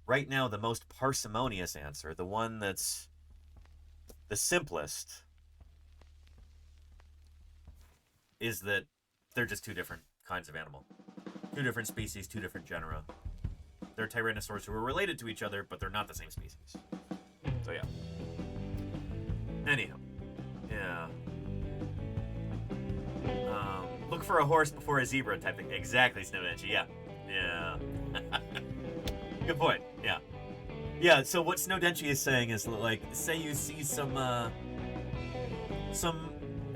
right now the most parsimonious answer, the one that's the simplest, is that they're just two different kinds of animal. Two different species, two different genera. They're tyrannosaurs who are related to each other, but they're not the same species. So yeah. Anyhow, yeah. Look for a horse before a zebra type thing. Exactly, Snowdenchi. Yeah. Yeah. Good point. Yeah. Yeah, so what Snowdenchi is saying is, like, say you see some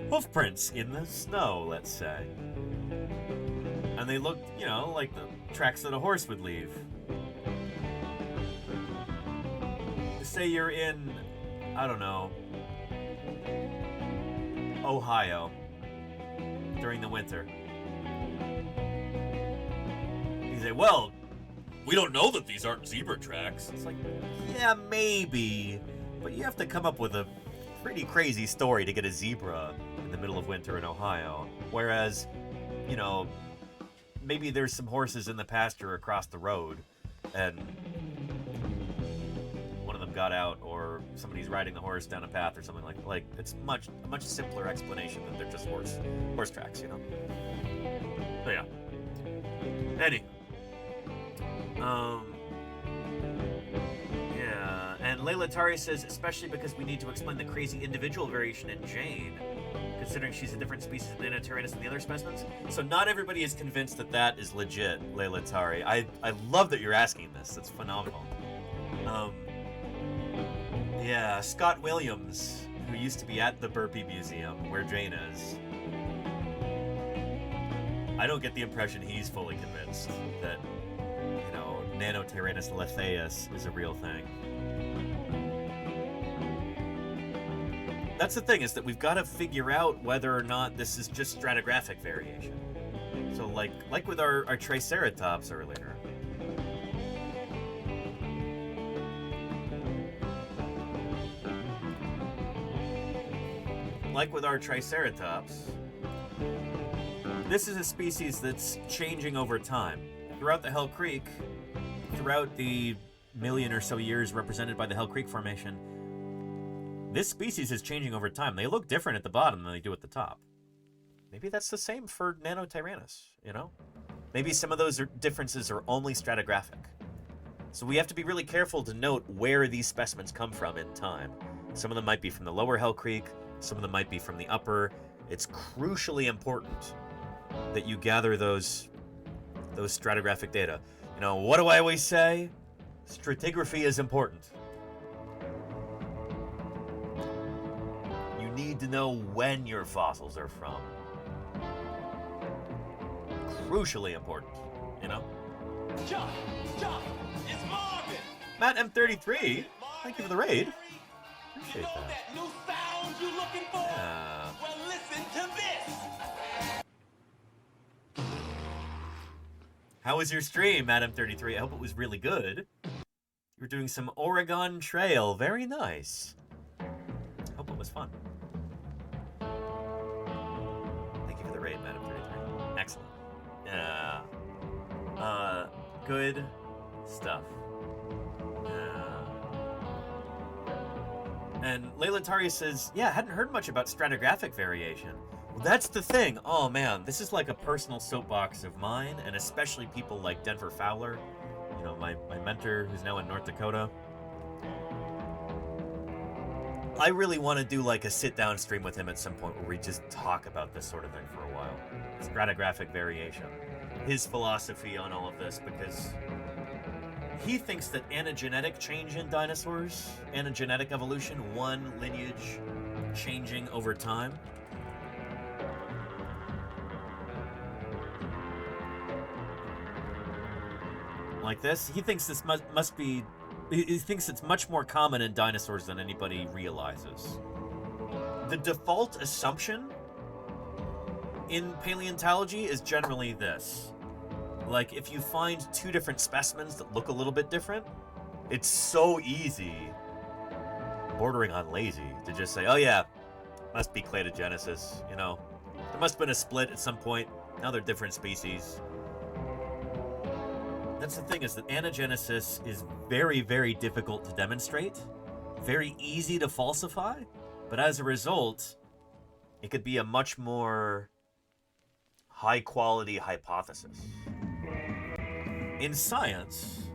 hoof prints in the snow, let's say. And they look, you know, like the tracks that a horse would leave. Say you're in, I don't know, Ohio during the winter. You say, well, we don't know that these aren't zebra tracks. It's like, yeah, maybe, but you have to come up with a pretty crazy story to get a zebra in the middle of winter in Ohio. Whereas, you know, maybe there's some horses in the pasture across the road, and one of them got out, or somebody's riding the horse down a path or something like it's a much simpler explanation than they're just horse tracks, you know. So yeah. Eddie. Yeah, and Layla Tari says, especially because we need to explain the crazy individual variation in Jane, considering she's a different species of Nanotyrannus than the other specimens. So not everybody is convinced that that is legit, Layla Tari. I love that you're asking this. That's phenomenal. Yeah, Scott Williams, who used to be at the Burpee Museum, where Jane is, I don't get the impression he's fully convinced that, you know, Nanotyrannus lethaeus is a real thing. That's the thing, is that we've got to figure out whether or not this is just stratigraphic variation. So like with our Triceratops earlier. Like with our Triceratops, this is a species that's changing over time. Throughout the Hell Creek, throughout the million or so years represented by the Hell Creek Formation, this species is changing over time. They look different at the bottom than they do at the top. Maybe that's the same for Nanotyrannus, you know? Maybe some of those differences are only stratigraphic. So we have to be really careful to note where these specimens come from in time. Some of them might be from the lower Hell Creek, some of them might be from the upper. It's crucially important that you gather those stratigraphic data. You know, what do I always say? Stratigraphy is important. You need to know when your fossils are from. Crucially important, you know? Jump! It's Marvin! Matt M33, thank you for the raid. Appreciate that. That new sound you looking for? Yeah. Well, listen to this! How was your stream, Matt M33? I hope it was really good. You were doing some Oregon Trail. Very nice. Hope it was fun. Thank you for the raid, Matt M33. Excellent. Yeah. Good stuff. And Layla Tari says, yeah, hadn't heard much about stratigraphic variation. Well, that's the thing. Oh, man, this is like a personal soapbox of mine, and especially people like Denver Fowler, you know, my mentor who's now in North Dakota. I really want to do like a sit-down stream with him at some point where we just talk about this sort of thing for a while. Stratigraphic variation. His philosophy on all of this, because he thinks that anagenetic change in dinosaurs, anagenetic evolution, one lineage changing over time, like this, he thinks this must be, he thinks it's much more common in dinosaurs than anybody realizes. The default assumption in paleontology is generally this. Like, if you find two different specimens that look a little bit different, it's so easy, bordering on lazy, to just say, oh yeah, must be cladogenesis, you know. There must have been a split at some point, now they're different species. That's the thing, is that anagenesis is very, very difficult to demonstrate, very easy to falsify, but as a result, it could be a much more high-quality hypothesis. In science,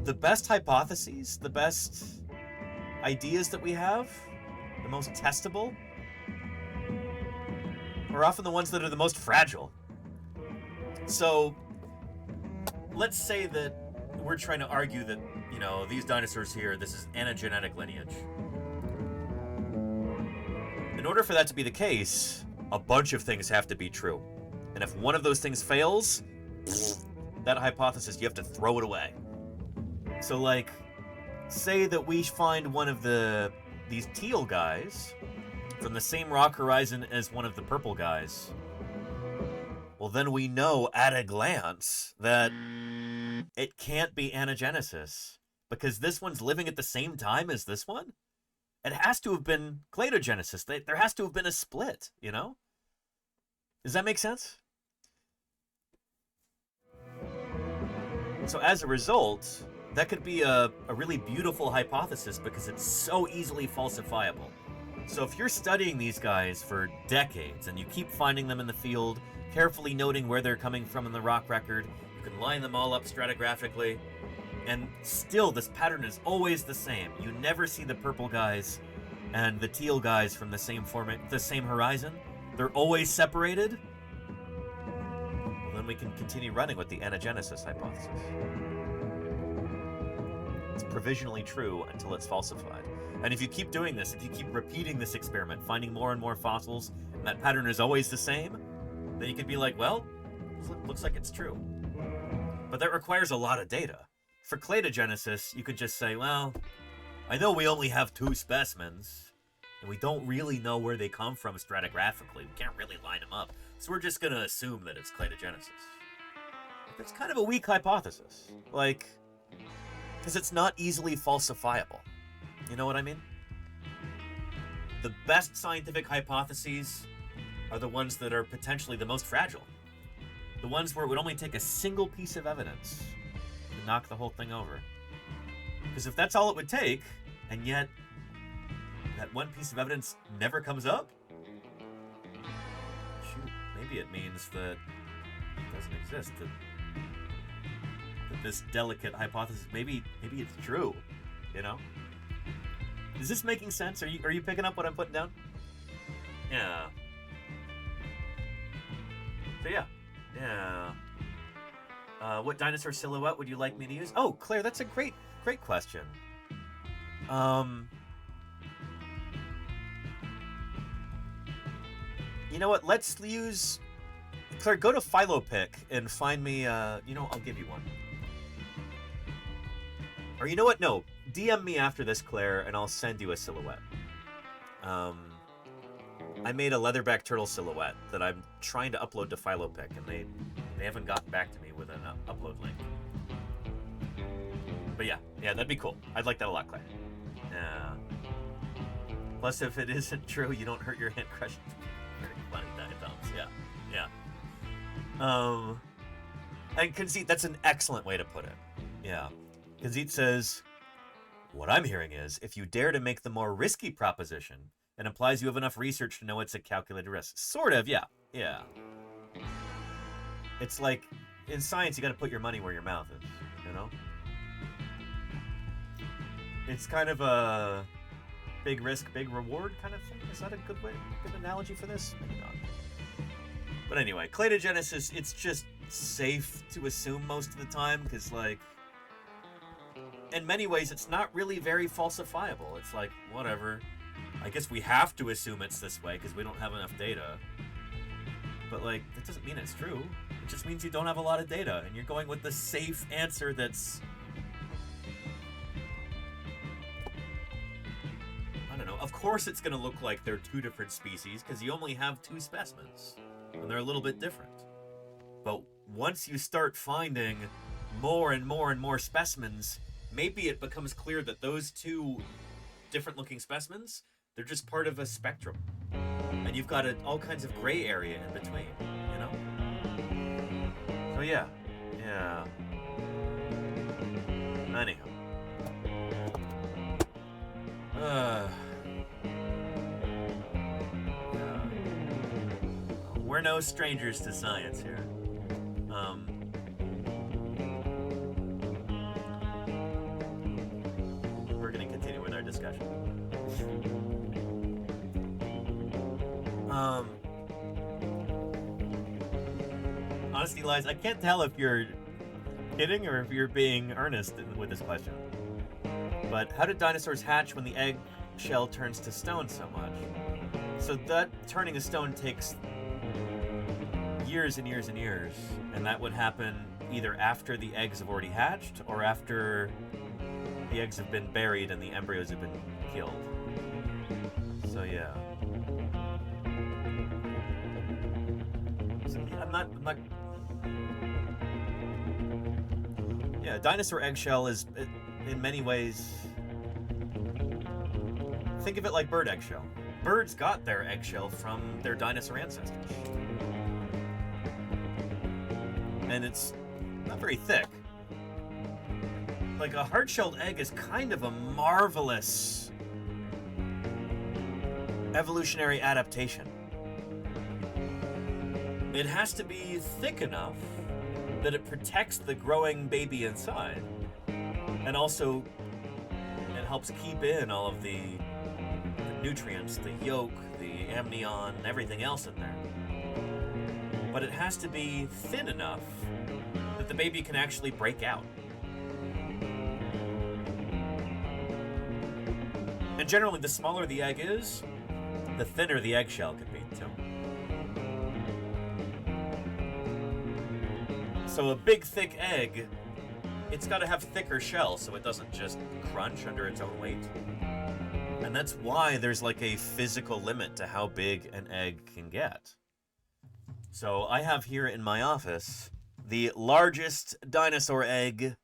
the best hypotheses, the best ideas that we have, the most testable, are often the ones that are the most fragile. So, let's say that we're trying to argue that, you know, these dinosaurs here, this is anagenetic lineage. In order for that to be the case, a bunch of things have to be true. And if one of those things fails, that hypothesis, you have to throw it away. So, like, say that we find one of these teal guys from the same rock horizon as one of the purple guys. Well, then we know at a glance that it can't be anagenesis, because this one's living at the same time as this one. It has to have been cladogenesis. There has to have been a split, you know? Does that make sense? So as a result, that could be a really beautiful hypothesis because it's so easily falsifiable. So if you're studying these guys for decades and you keep finding them in the field, carefully noting where they're coming from in the rock record, you can line them all up stratigraphically, and still this pattern is always the same. You never see the purple guys and the teal guys from the same horizon. They're always separated. Well, then we can continue running with the anagenesis hypothesis. It's provisionally true until it's falsified. And if you keep doing this, if you keep repeating this experiment, finding more and more fossils, and that pattern is always the same, then you could be like, well, looks like it's true. But that requires a lot of data. For cladogenesis, you could just say, well, I know we only have 2 specimens, and we don't really know where they come from stratigraphically. We can't really line them up, so we're just going to assume that it's cladogenesis. That's kind of a weak hypothesis. Like, because it's not easily falsifiable. You know what I mean? The best scientific hypotheses are the ones that are potentially the most fragile. The ones where it would only take a single piece of evidence to knock the whole thing over. Because if that's all it would take, and yet that one piece of evidence never comes up, shoot, maybe it means that it doesn't exist. That this delicate hypothesis, maybe it's true, you know? Is this making sense? Are you picking up what I'm putting down? Yeah. So yeah. What dinosaur silhouette would you like me to use? Oh, Claire, that's a great question. You know what? Let's use... Claire, go to Philopic and find me, I'll give you one. Or you know what? No. DM me after this, Claire, and I'll send you a silhouette. I made a leatherback turtle silhouette that I'm trying to upload to Philopic, and they haven't gotten back to me with an upload link. But yeah, that'd be cool. I'd like that a lot, Claire. Yeah. Plus, if it isn't true, you don't hurt your hand crushing. Very funny, diatoms. Yeah. And Conceit, that's an excellent way to put it. Yeah. Conceit says, what I'm hearing is, if you dare to make the more risky proposition, it implies you have enough research to know it's a calculated risk. Sort of, yeah. It's like, in science, you gotta put your money where your mouth is, you know? It's kind of a big risk, big reward kind of thing. Is that a good analogy for this? Maybe not. But anyway, cladogenesis, it's just safe to assume most of the time, because, like, in many ways, it's not really very falsifiable. It's like, whatever. I guess we have to assume it's this way because we don't have enough data. But, like, that doesn't mean it's true. It just means you don't have a lot of data, and you're going with the safe answer that's... I don't know. Of course it's going to look like they're 2 different species because you only have 2 specimens, and they're a little bit different. But once you start finding more and more and more specimens, maybe it becomes clear that those 2 different looking specimens, they're just part of a spectrum. And you've got all kinds of gray area in between, you know? So yeah. Anyhow. We're no strangers to science here. We're going to continue with our discussion. Honesty lies. I can't tell if you're kidding or if you're being earnest with this question. But how did dinosaurs hatch when the egg shell turns to stone so much? So that turning to stone takes years and years and years, and that would happen either after the eggs have already hatched or after the eggs have been buried and the embryos have been killed. So yeah. So, I'm not. Yeah, dinosaur eggshell is, in many ways, think of it like bird eggshell. Birds got their eggshell from their dinosaur ancestors. And it's not very thick. Like, a hard-shelled egg is kind of a marvelous evolutionary adaptation. It has to be thick enough that it protects the growing baby inside, and also it helps keep in all of the nutrients, the yolk, the amnion, everything else in there. But it has to be thin enough that the baby can actually break out. And generally, the smaller the egg is, the thinner the eggshell can be, too. So a big, thick egg, it's got to have thicker shell so it doesn't just crunch under its own weight. And that's why there's like a physical limit to how big an egg can get. So I have here in my office the largest dinosaur egg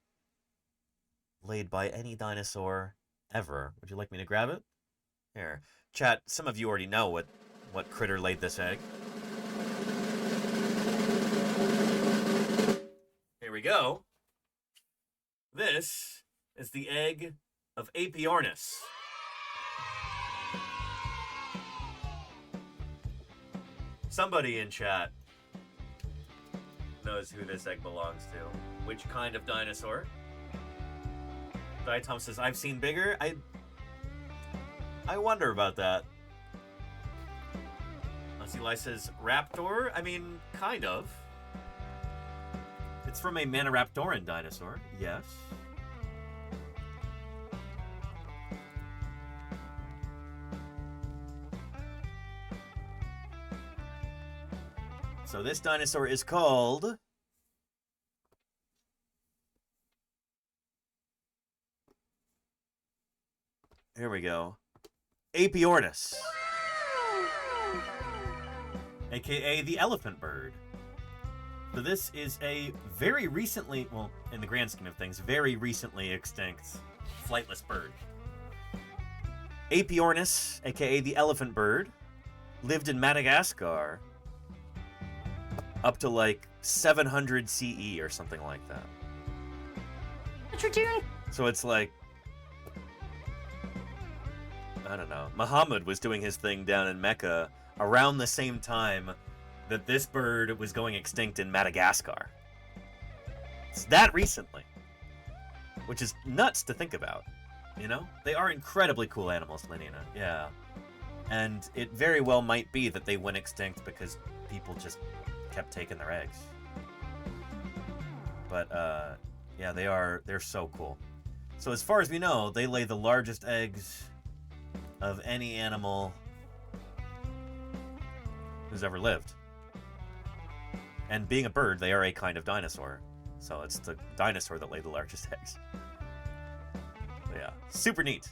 laid by any dinosaur ever. Would you like me to grab it? Here. Chat, some of you already know what critter laid this egg. Here we go. This is the egg of Apiornis. Somebody in chat knows who this egg belongs to. Which kind of dinosaur? Diatom says, I've seen bigger. I wonder about that. Eli says, raptor? I mean, kind of. It's from a Maniraptoran dinosaur, yes. So this dinosaur is called... Here we go. Apiornis. AKA the elephant bird. So this is a very recently, well, in the grand scheme of things, very recently extinct flightless bird. Apiornis, aka the elephant bird, lived in Madagascar up to like 700 CE or something like that. What you're doing? So it's like, I don't know, Muhammad was doing his thing down in Mecca around the same time that this bird was going extinct in Madagascar. It's that recently. Which is nuts to think about, you know? They are incredibly cool animals, Lenina, yeah. And it very well might be that they went extinct because people just kept taking their eggs. But, yeah, they're so cool. So as far as we know, they lay the largest eggs of any animal who's ever lived. And being a bird, they are a kind of dinosaur. So it's the dinosaur that laid the largest eggs. So yeah, super neat.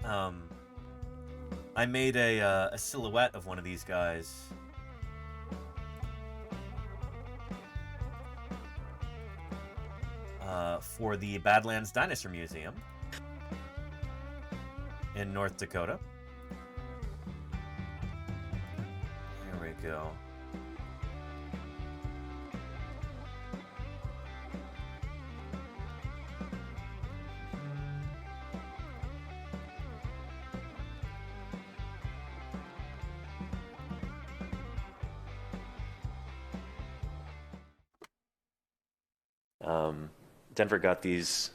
I made a silhouette of one of these guys. For the Badlands Dinosaur Museum in North Dakota. Here we go. Denver got these.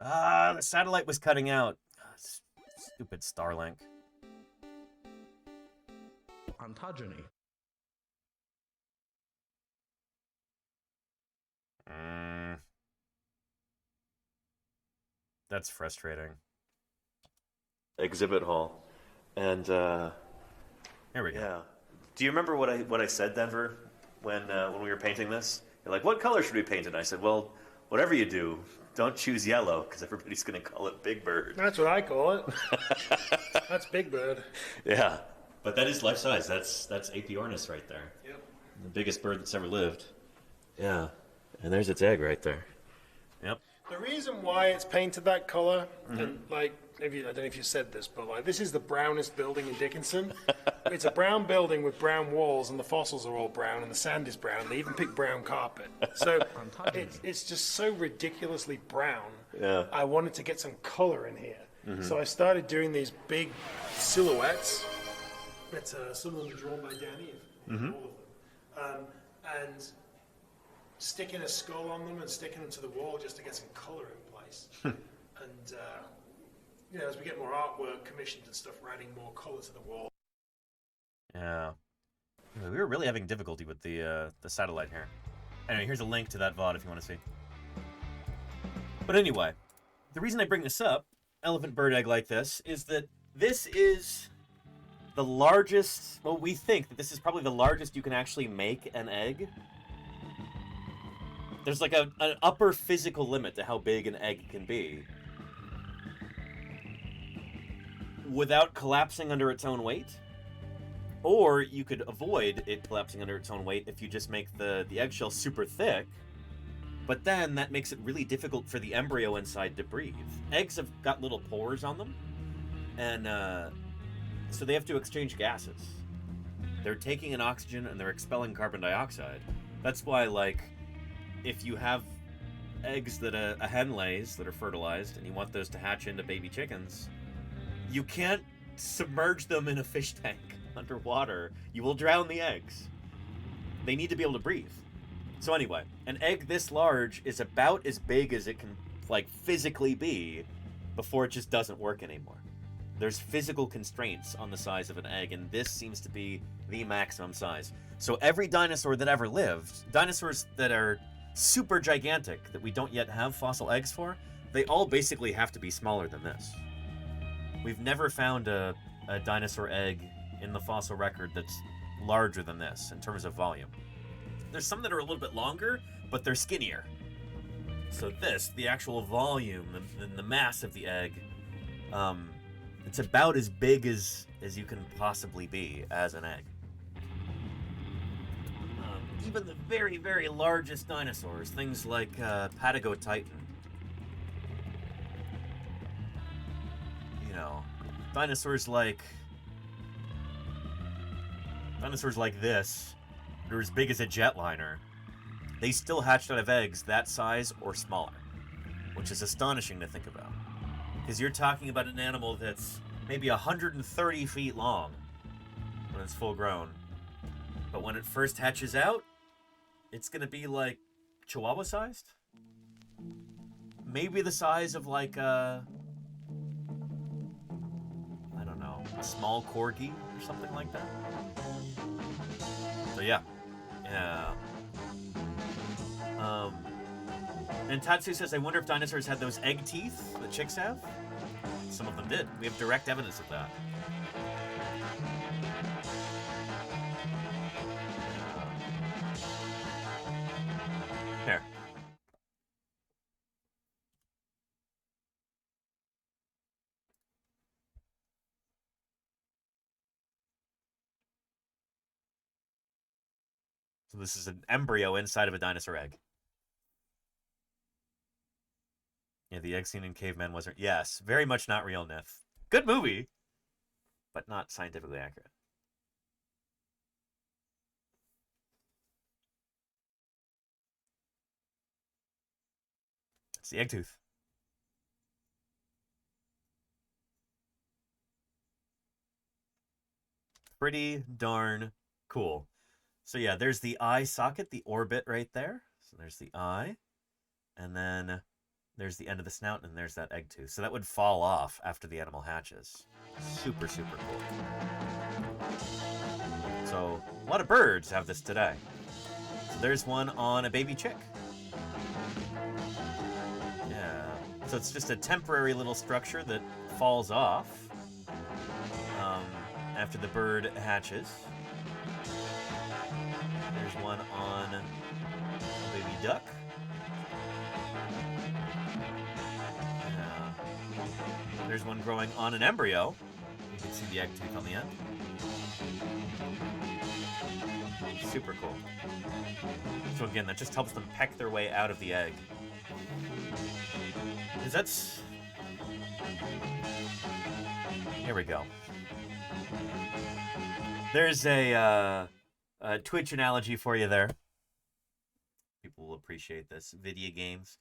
The satellite was cutting out. Stupid Starlink. Ontogeny. That's frustrating. Exhibit hall. And, Here we go. Yeah. Do you remember what I said, Denver, when we were painting this? You're like, what color should we paint it? And I said, well, whatever you do, don't choose yellow, because everybody's going to call it Big Bird. That's what I call it. That's Big Bird. Yeah. But that is life size. That's Apiornis right there. Yep. The biggest bird that's ever lived. Yeah. And there's its egg right there. Yep. The reason why it's painted that color, and like, I don't know if you said this, but like, this is the brownest building in Dickinson. It's a brown building with brown walls, and the fossils are all brown, and the sand is brown. They even pick brown carpet. So it's just so ridiculously brown. Yeah. I wanted to get some color in here. So I started doing these big silhouettes. But some of them are drawn by Danny, all of them. And sticking a skull on them and sticking them to the wall just to get some color in place. And as we get more artwork commissioned and stuff, we're adding more color to the wall. Yeah. We were really having difficulty with the satellite here. Anyway, here's a link to that VOD if you want to see. But anyway, the reason I bring this up, elephant bird egg like this, is that this is the largest, well, we think that this is probably the largest you can actually make an egg. There's like an upper physical limit to how big an egg can be without collapsing under its own weight. Or you could avoid it collapsing under its own weight if you just make the eggshell super thick, but then that makes it really difficult for the embryo inside to breathe. Eggs have got little pores on them, and so they have to exchange gases. They're taking in oxygen and they're expelling carbon dioxide. That's why, like, if you have eggs that a hen lays that are fertilized and you want those to hatch into baby chickens, you can't submerge them in a fish tank underwater. You will drown the eggs. They need to be able to breathe. So anyway, an egg this large is about as big as it can, like, physically be before it just doesn't work anymore. There's physical constraints on the size of an egg, and this seems to be the maximum size. So every dinosaur that ever lived, dinosaurs that are super gigantic that we don't yet have fossil eggs for, they all basically have to be smaller than this. We've never found a dinosaur egg in the fossil record that's larger than this in terms of volume. There's some that are a little bit longer, but they're skinnier. So this, the actual volume, the mass of the egg, it's about as big as you can possibly be as an egg. Even the very, very largest dinosaurs, things like Patagotitan, dinosaurs like this, they're as big as a jetliner. They still hatched out of eggs that size or smaller, which is astonishing to think about. Because you're talking about an animal that's maybe 130 feet long when it's full grown. But when it first hatches out, it's going to be like Chihuahua sized? Maybe the size of like a small corgi or something like that. So yeah. And Tatsu says, I wonder if dinosaurs had those egg teeth that chicks have? Some of them did. We have direct evidence of that. Here. So this is an embryo inside of a dinosaur egg. Yeah, the egg seen in Caveman wasn't... Yes, very much not real, Nith. Good movie, but not scientifically accurate. It's the egg tooth. Pretty darn cool. So yeah, there's the eye socket, the orbit right there. So there's the eye. And then there's the end of the snout, and there's that egg tooth. So that would fall off after the animal hatches. Super, super cool. So a lot of birds have this today. So there's one on a baby chick. So it's just a temporary little structure that falls off after the bird hatches. There's one on a baby duck. There's one growing on an embryo. You can see the egg tooth on the end. Super cool. So again, that just helps them peck their way out of the egg. Because that's... Here we go. There's a Twitch analogy for you there. People will appreciate this. Video games.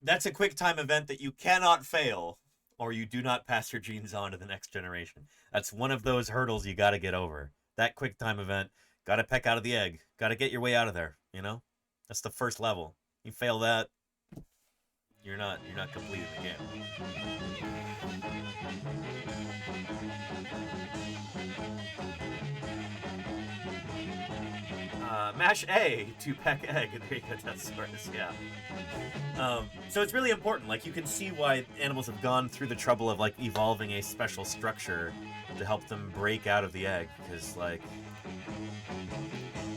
That's a quick time event that you cannot fail, or you do not pass your genes on to the next generation. That's one of those hurdles you got to get over. That quick time event, got to peck out of the egg. Got to get your way out of there, you know? That's the first level. You fail that, you're not completing the game. Mash A to peck egg. There you go, Dannosaurus, yeah. So it's really important. Like, you can see why animals have gone through the trouble of, like, evolving a special structure to help them break out of the egg. Because, like,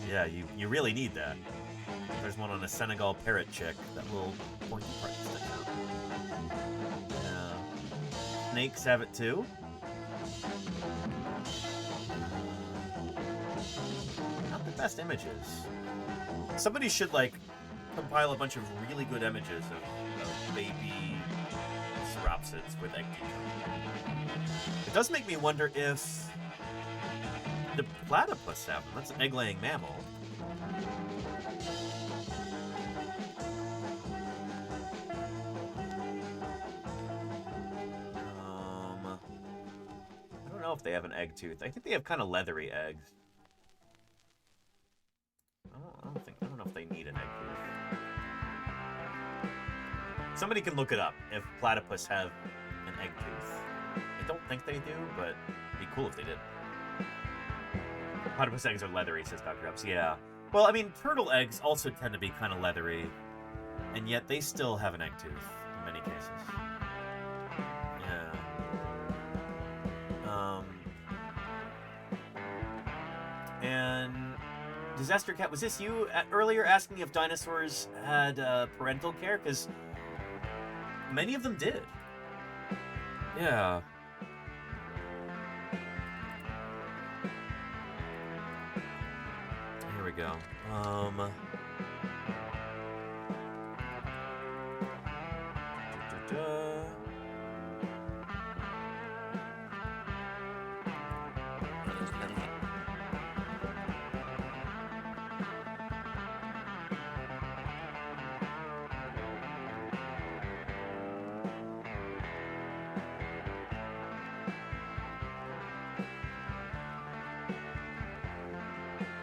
yeah, you really need that. There's one on a Senegal parrot chick. That little pointy part sticks out. Yeah. Snakes have it too. Not the best images. Somebody should, like, compile a bunch of really good images of baby sauropsids with egg teeth. It does make me wonder if the platypus have them. That's an egg-laying mammal. I don't know if they have an egg tooth. I think they have kind of leathery eggs. I don't know if they need an egg tooth. Somebody can look it up if platypus have an egg tooth. I don't think they do, but it'd be cool if they did. Platypus eggs are leathery, says Dr. Ups. Yeah. Well, I mean, turtle eggs also tend to be kind of leathery, and yet they still have an egg tooth in many cases. Yeah. And Disaster Cat, was this you earlier asking if dinosaurs had parental care? Because many of them did. Yeah. Here we go.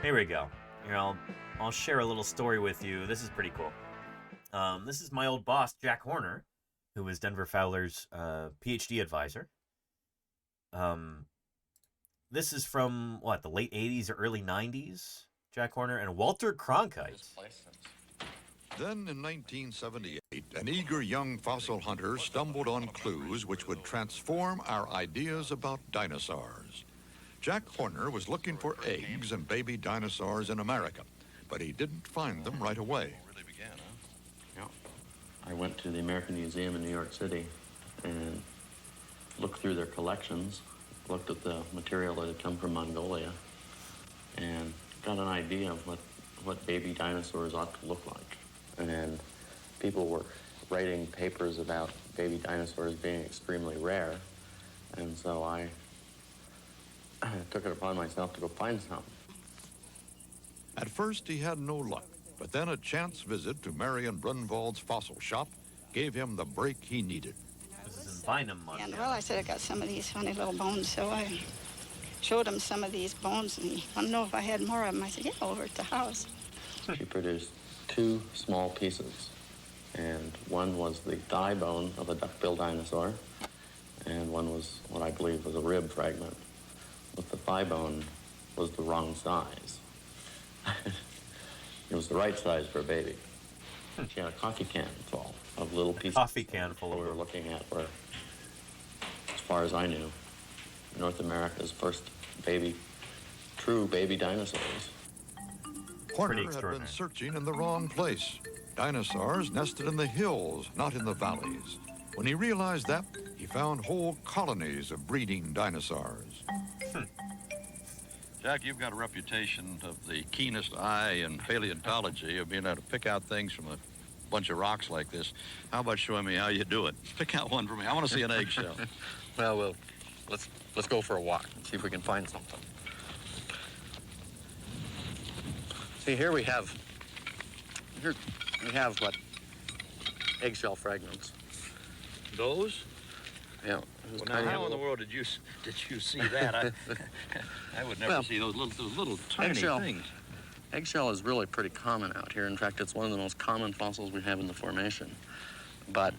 Here we go. Here, I'll share a little story with you. This is pretty cool. This is my old boss, Jack Horner, who was Denver Fowler's PhD advisor. This is from, what, the late 80s or early 90s? Jack Horner and Walter Cronkite. Then in 1978, an eager young fossil hunter stumbled on clues which would transform our ideas about dinosaurs. Jack Horner was looking for eggs and baby dinosaurs in America, but he didn't find them right away. I went to the American Museum in New York City and looked through their collections, looked at the material that had come from Mongolia, and got an idea of what baby dinosaurs ought to look like. And people were writing papers about baby dinosaurs being extremely rare, and so I took it upon myself to go find some. At first, he had no luck, but then a chance visit to Marion Brunwald's fossil shop gave him the break he needed. This is in Bynum, Montana. And well, I said I got some of these funny little bones, so I showed him some of these bones, and he wanted to know if I had more of them. I said, yeah, over at the house. She produced two small pieces, and one was the thigh bone of a duck-billed dinosaur, and one was what I believe was a rib fragment. But the thigh bone was the wrong size. It was the right size for a baby. She had a coffee can full of little pieces. Coffee can full of we were looking at were, as far as I knew, North America's first true baby dinosaurs. Horner had been searching in the wrong place. Dinosaurs nested in the hills, not in the valleys. When he realized that, he found whole colonies of breeding dinosaurs. Jack, you've got a reputation of the keenest eye in paleontology, of being able to pick out things from a bunch of rocks like this. How about showing me how you do it? Pick out one for me. I want to see an eggshell. Well, let's go for a walk and see if we can find something. See, here we have what? Eggshell fragments. Those? Yeah. Well, now, how in the world did you see that? I would never see those little tiny things. Eggshell is really pretty common out here. In fact, it's one of the most common fossils we have in the formation. But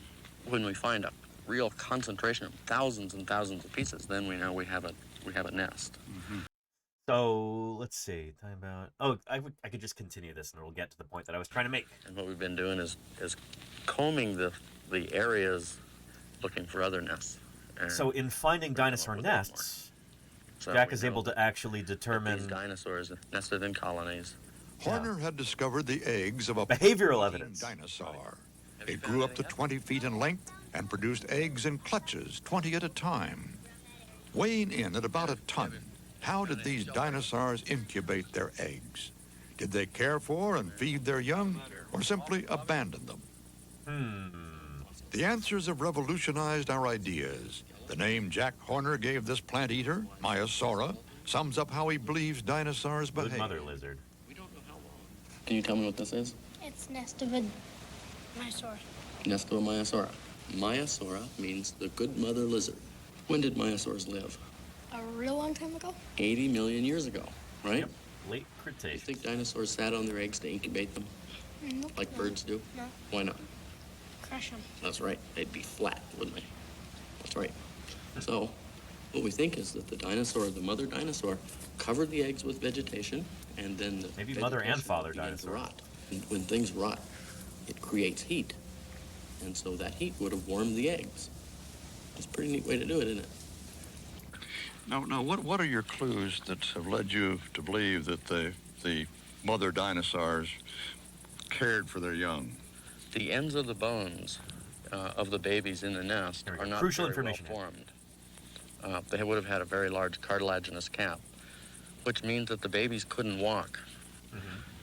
when we find a real concentration of thousands and thousands of pieces, then we know we have a nest. Mm-hmm. So let's see. Time out. Oh, I could just continue this, and we'll get to the point that I was trying to make. And what we've been doing is combing the areas, looking for other nests. So in finding dinosaur nests, Jack is able to actually determine these dinosaurs nested in colonies. Horner had discovered the eggs of a behavioral evidence dinosaur. It grew up to 20 feet in length and produced eggs in clutches, 20 at a time. Weighing in at about a ton, how did these dinosaurs incubate their eggs? Did they care for and feed their young, or simply abandon them? The answers have revolutionized our ideas. The name Jack Horner gave this plant eater, Maiasaura, sums up how he believes dinosaurs behave. Good mother lizard. Can you tell me what this is? It's nest of a Maiasaura. Nest of a Maiasaura. Maiasaura means the good mother lizard. When did Maiasaurs live? A real long time ago? 80 million years ago, right? Yep. Late Cretaceous. You think dinosaurs sat on their eggs to incubate them? Nope. Like birds do? No. Why not? Crush them. That's right. They'd be flat, wouldn't they? That's right. So, what we think is that the mother dinosaur, covered the eggs with vegetation, and then maybe mother and father dinosaur. Rot. And when things rot, it creates heat, and so that heat would have warmed the eggs. It's a pretty neat way to do it, isn't it? Now, what are your clues that have led you to believe that the mother dinosaurs cared for their young? The ends of the bones of the babies in the nest are not crucial very information well formed. They would have had a very large cartilaginous cap, which means that the babies couldn't walk.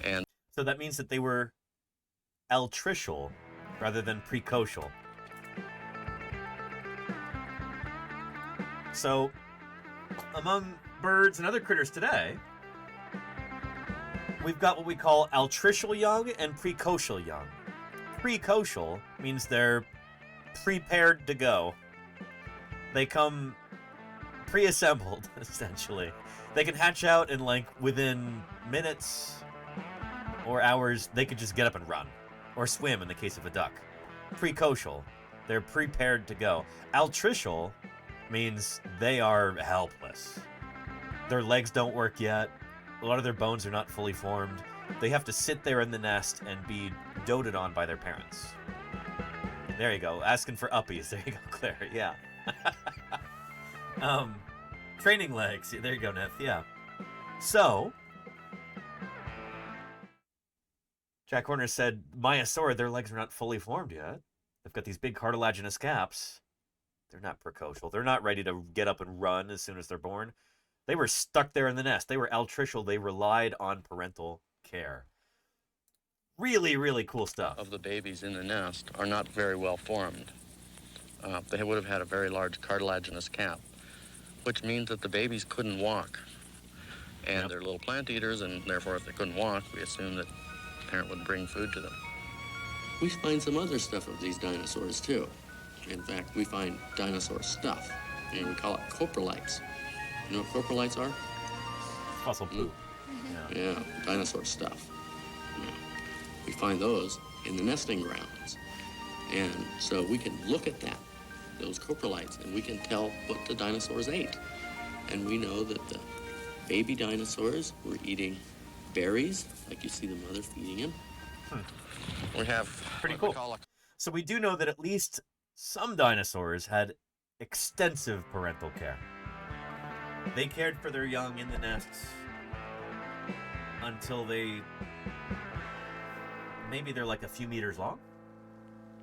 And so that means that they were altricial rather than precocial. So, among birds and other critters today, we've got what we call altricial young and precocial young. Precocial means they're prepared to go. They come pre-assembled, essentially. They can hatch out in within minutes or hours. They could just get up and run, or swim in the case of a duck. Precocial, they're prepared to go. Altricial means they are helpless. Their legs don't work yet. A lot of their bones are not fully formed. They have to sit there in the nest and be doted on by their parents. There you go. Asking for uppies. There you go, Claire. Yeah. Training legs. There you go, Neth. Yeah. So, Jack Horner said, Maiasaura, their legs are not fully formed yet. They've got these big cartilaginous caps. They're not precocial. They're not ready to get up and run as soon as they're born. They were stuck there in the nest. They were altricial. They relied on parental care. Really, really cool stuff. Of the babies in the nest are not very well formed. They would have had a very large cartilaginous cap, which means that the babies couldn't walk. And they're little plant eaters, and therefore if they couldn't walk, we assume that the parent would bring food to them. We find some other stuff of these dinosaurs too. In fact, we find dinosaur stuff. And we call it coprolites. You know what coprolites are? Fossil poop. Yeah, dinosaur stuff. Yeah. We find those in the nesting grounds. And so we can look at those coprolites, and we can tell what the dinosaurs ate. And we know that the baby dinosaurs were eating berries, like you see the mother feeding them, We have pretty cool. So we do know that at least some dinosaurs had extensive parental care. They cared for their young in the nests until maybe they're like a few meters long.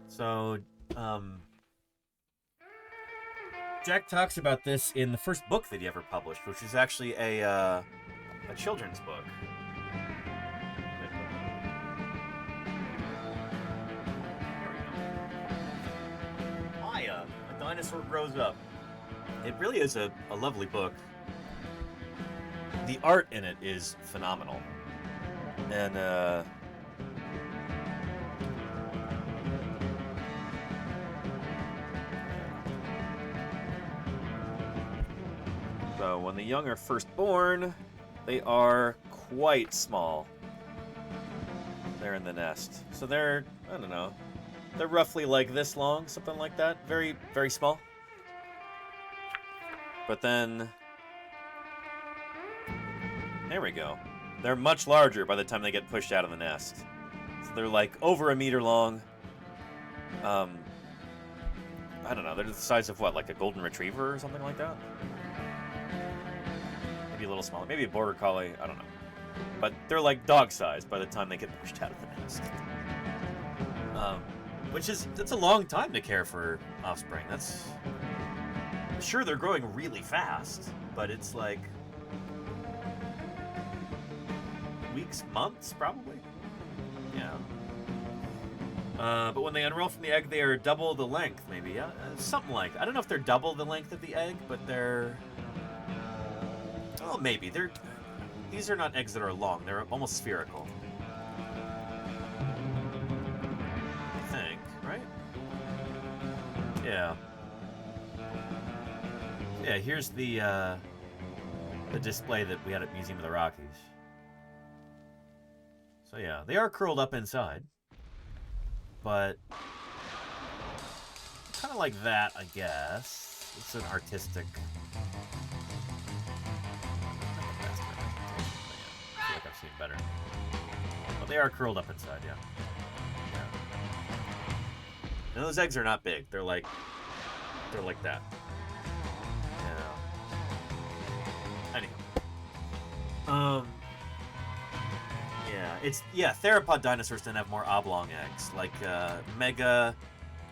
So, Jack talks about this in the first book that he ever published, which is actually a children's book. Maya, a dinosaur grows up. It really is a lovely book. The art in it is phenomenal. And, so when the young are first born, they are quite small. They're in the nest. So they're, I don't know, they're roughly like this long, something like that. Very, very small. But then, there we go. They're much larger by the time they get pushed out of the nest. So they're like over a meter long. I don't know, they're the size of what, like a golden retriever or something like that? Maybe a little smaller, maybe a border collie, I don't know. But they're like dog sized by the time they get pushed out of the nest. That's a long time to care for offspring. That's, sure, they're growing really fast, but it's like weeks, months, probably. Yeah. But when they unroll from the egg, they are double the length, maybe. Something like that. I don't know if they're double the length of the egg, but they're... Oh, maybe. These are not eggs that are long. They're almost spherical. I think, right? Yeah. Yeah, here's the display that we had at Museum of the Rockies. So yeah, they are curled up inside. But kind of like that, I guess. It's an artistic... I feel like I've seen better. But they are curled up inside, yeah. And those eggs are not big. They're like that. Yeah. Anyhow. Theropod dinosaurs tend to have more oblong eggs, like Mega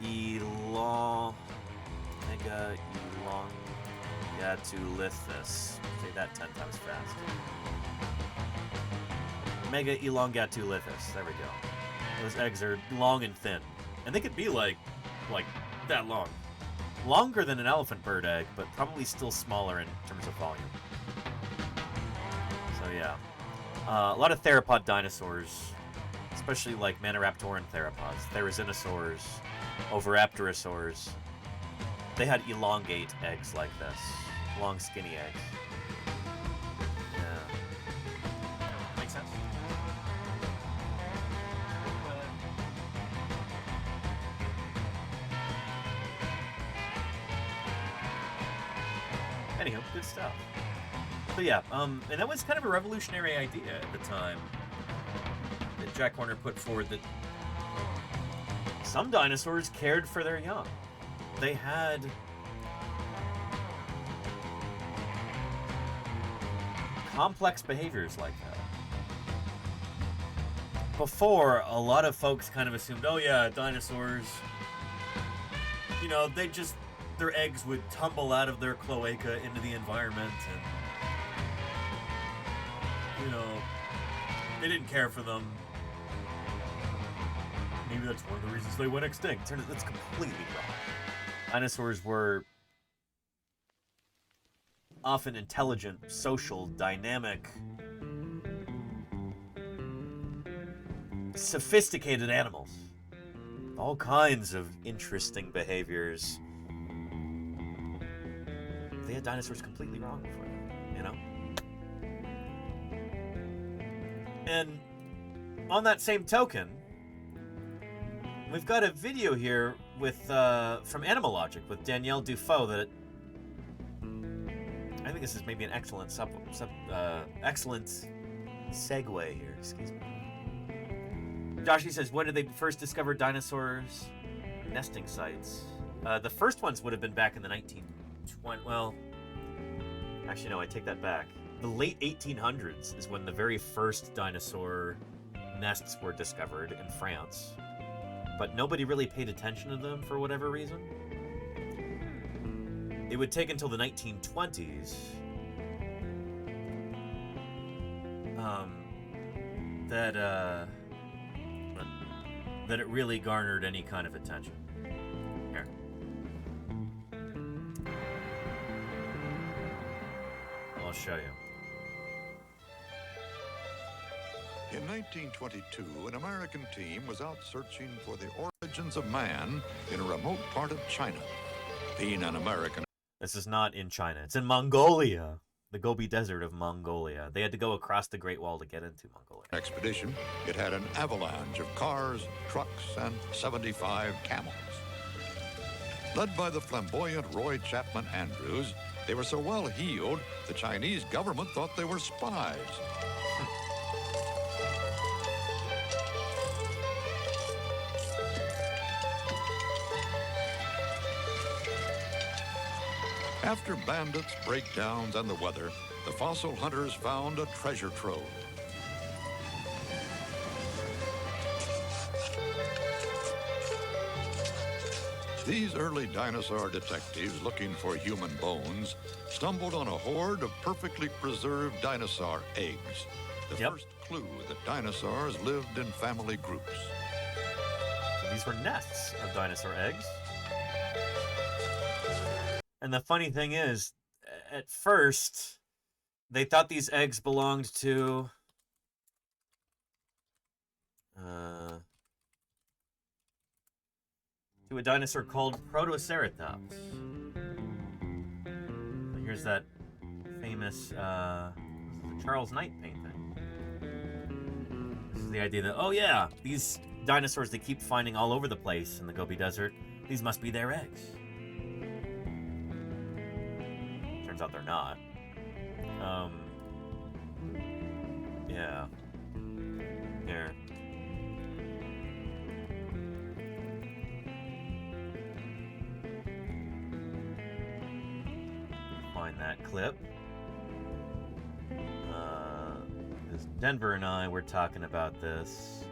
elongatulithus. Say that 10 times fast. Mega elongatulithus. There we go. Those eggs are long and thin, and they could be like that long, longer than an elephant bird egg, but probably still smaller in terms of volume. So yeah. A lot of theropod dinosaurs, especially like Maniraptoran theropods, Therizinosaurs, Oviraptorosaurs, they had elongate eggs like this. Long, skinny eggs. Yeah. Makes sense? Anyhow, good stuff. So yeah, and that was kind of a revolutionary idea at the time that Jack Horner put forward, that some dinosaurs cared for their young. They had complex behaviors like that. Before, a lot of folks kind of assumed, oh yeah, dinosaurs, you know, their eggs would tumble out of their cloaca into the environment, and you know, they didn't care for them. Maybe that's one of the reasons they went extinct. That's completely wrong. Dinosaurs were often intelligent, social, dynamic, sophisticated animals. All kinds of interesting behaviors. They had dinosaurs completely wrong before that, you know? And on that same token, we've got a video here with from Animalogic with Danielle Dufault that I think this is maybe an excellent excellent segue here. Excuse me. Joshy says, when did they first discover dinosaurs' nesting sites? The first ones would have been back in the 1920s. Well, actually, no, I take that back. The late 1800s is when the very first dinosaur nests were discovered in France. But nobody really paid attention to them for whatever reason. It would take until the 1920s that it really garnered any kind of attention. Here. I'll show you. In 1922, an American team was out searching for the origins of man in a remote part of China. Being an American... This is not in China. It's in Mongolia. The Gobi Desert of Mongolia. They had to go across the Great Wall to get into Mongolia. Expedition, it had an avalanche of cars, trucks, and 75 camels. Led by the flamboyant Roy Chapman Andrews, they were so well heeled, the Chinese government thought they were spies. After bandits, breakdowns, and the weather, the fossil hunters found a treasure trove. These early dinosaur detectives looking for human bones stumbled on a horde of perfectly preserved dinosaur eggs. The first clue that dinosaurs lived in family groups. So these were nests of dinosaur eggs. And the funny thing is, at first, they thought these eggs belonged to a dinosaur called Protoceratops. So here's that famous Charles Knight painting. This is the idea that, oh yeah, these dinosaurs they keep finding all over the place in the Gobi Desert, these must be their eggs. Turns out they're not. Yeah. Here. Find that clip. Because Denver and I were talking about this.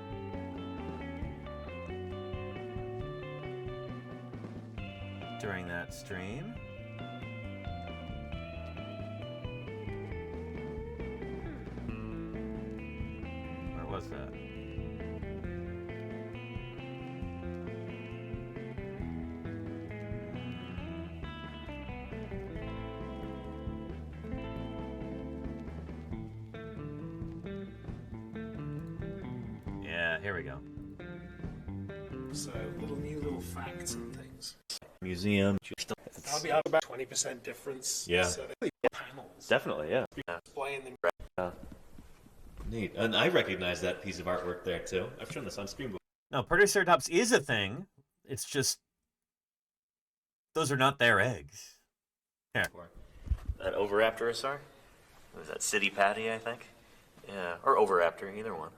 During that stream. Where was that? Yeah, here we go. So little facts and things. Museum. That'll be about 20% difference. Yeah. So panels. Definitely, yeah. Displaying them. Neat. And I recognize that piece of artwork there too. I've shown this on screen before. No, Protoceratops is a thing. It's just those are not their eggs. Here. That Oviraptorosaur? Was that City Patty, I think? Yeah. Or Oviraptor, either one.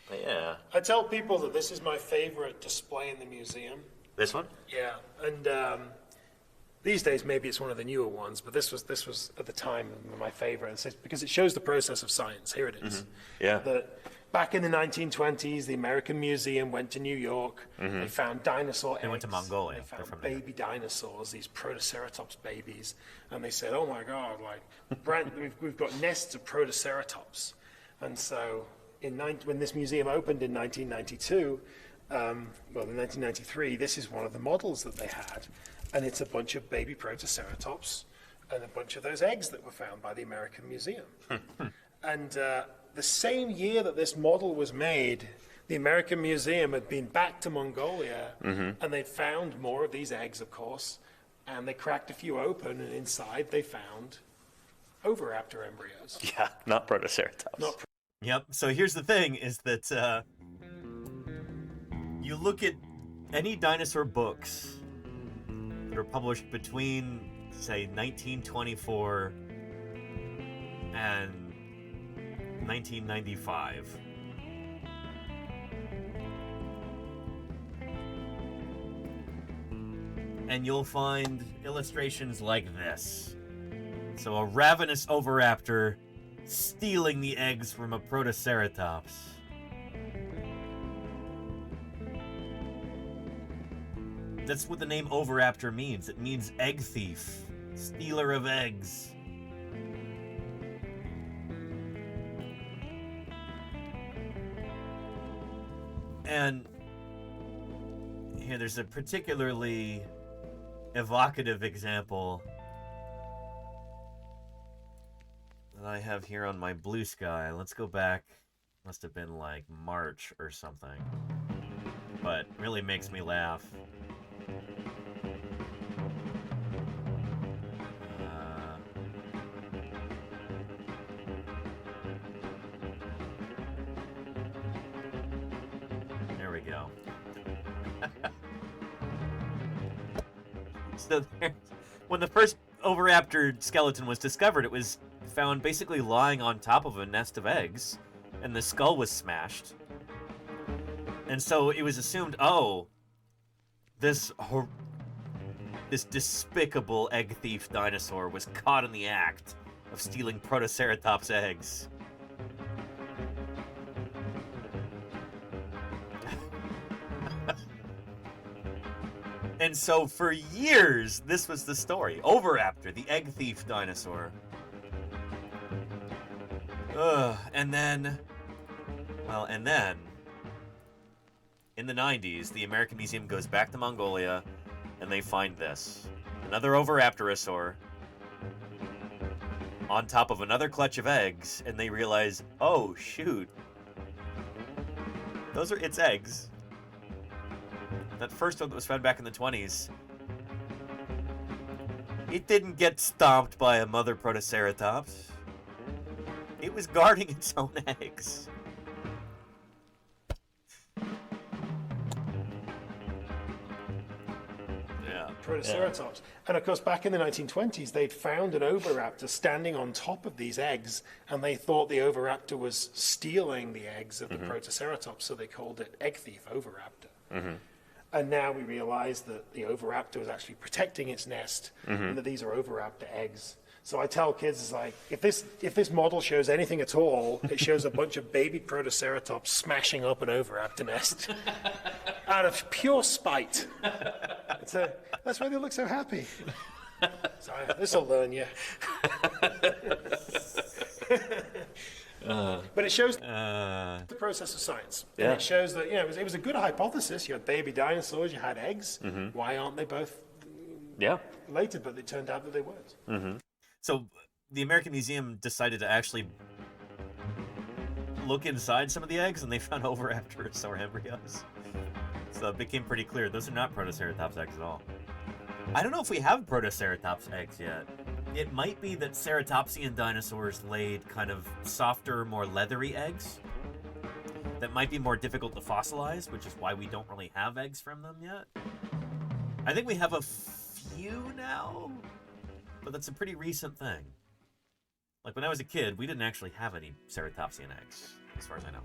But yeah. I tell people that this is my favorite display in the museum. This one? Yeah, and these days maybe it's one of the newer ones, but this was at the time my favorite, and because it shows the process of science. Here it is. Mm-hmm. Yeah. That back in the 1920s, the American Museum went to New York. Mm-hmm. They found dinosaur eggs. They went to Mongolia. They found baby dinosaurs, these Protoceratops babies, and they said, "Oh my God! Like, Brent, we've got nests of Protoceratops." And so, when this museum opened in 1992. In 1993, this is one of the models that they had, and it's a bunch of baby Protoceratops and a bunch of those eggs that were found by the American Museum. And the same year that this model was made, the American Museum had been back to Mongolia, and they'd found more of these eggs, of course, and they cracked a few open, and inside they found Oviraptor embryos. Yeah, not Protoceratops. Yep. So here's the thing: is that you look at any dinosaur books that are published between, say, 1924 and 1995, and you'll find illustrations like this. So a ravenous oviraptor stealing the eggs from a protoceratops. That's what the name oviraptor means. It means egg thief, stealer of eggs. And here, there's a particularly evocative example that I have here on my blue sky. Let's go back. Must have been like March or something. But really makes me laugh. There we go. So when the first oviraptor skeleton was discovered, it was found basically lying on top of a nest of eggs, and the skull was smashed. And so it was assumed, oh, this despicable egg thief dinosaur was caught in the act of stealing protoceratops eggs. And so for years, this was the story. Oviraptor, the egg thief dinosaur. And then, in the 90s, the American Museum goes back to Mongolia, and they find this. Another oviraptorosaur on top of another clutch of eggs, and they realize, oh, shoot. Those are its eggs. That first one that was found back in the 20s, it didn't get stomped by a mother protoceratops. It was guarding its own eggs. Yeah. Protoceratops. And of course, back in the 1920s, they'd found an oviraptor standing on top of these eggs, and they thought the oviraptor was stealing the eggs of the protoceratops, so they called it egg thief oviraptor. And now we realize that the oviraptor was actually protecting its nest, and that these are oviraptor eggs. So I tell kids, it's like, if this model shows anything at all, it shows a bunch of baby protoceratops smashing up an oviraptor nest out of pure spite. That's why they look so happy. Sorry, this will learn you. But it shows the process of science. Yeah. And it shows that, it was a good hypothesis. You had baby dinosaurs, you had eggs. Why aren't they both related? But it turned out that they weren't. So the American Museum decided to actually look inside some of the eggs, and they found oviraptorosaur embryos. So it became pretty clear those are not protoceratops eggs at all. I don't know if we have protoceratops eggs yet. It might be that ceratopsian dinosaurs laid kind of softer, more leathery eggs that might be more difficult to fossilize, which is why we don't really have eggs from them yet. I think we have a few now, but that's a pretty recent thing. Like when I was a kid, we didn't actually have any ceratopsian eggs, as far as I know.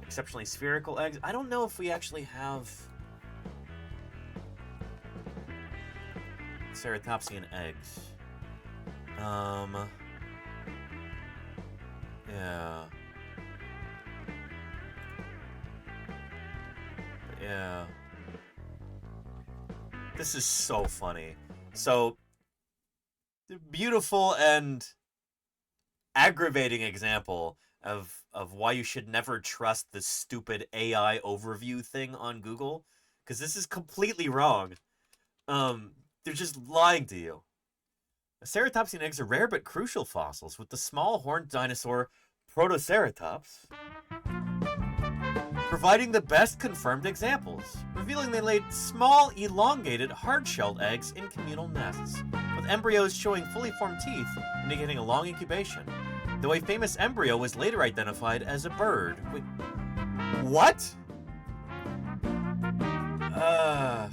Exceptionally spherical eggs. I don't know if we actually have ceratopsian eggs. Yeah. Yeah. This is so funny. So, beautiful and aggravating example of why you should never trust the stupid AI overview thing on Google, because this is completely wrong. They're just lying to you. Ceratopsian eggs are rare but crucial fossils, with the small horned dinosaur Protoceratops providing the best confirmed examples, revealing they laid small, elongated, hard-shelled eggs in communal nests, with embryos showing fully formed teeth, indicating a long incubation, though a famous embryo was later identified as a bird. Wait, what? Yeah.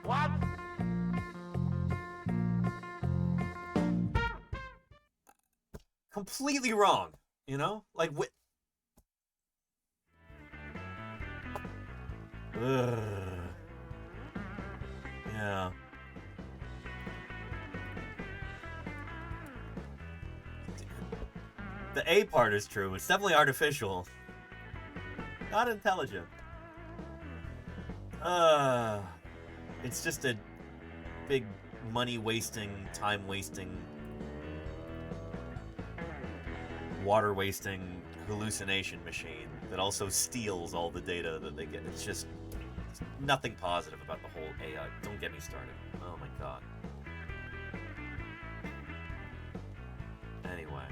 What? Completely wrong, you know? Like, Ugh. Yeah. The A part is true. It's definitely artificial. Not intelligent. It's just a big money-wasting, time-wasting, water-wasting hallucination machine that also steals all the data that they get. It's just nothing positive about the whole AI. Don't get me started. Oh my god. Anyway.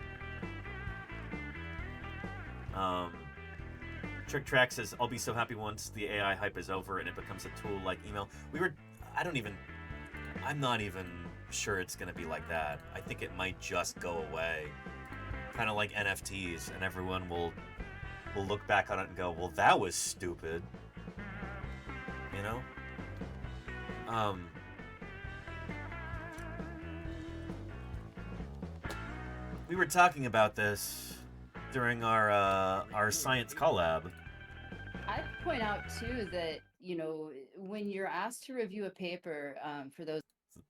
Trick Track says, I'll be so happy once the AI hype is over and it becomes a tool like email. I'm not even sure it's going to be like that. I think it might just go away. Kind of like NFTs, and everyone will look back on it and go, well, that was stupid. You know? We were talking about this during our science collab. I'd point out too that, you know, when you're asked to review a paper, for those.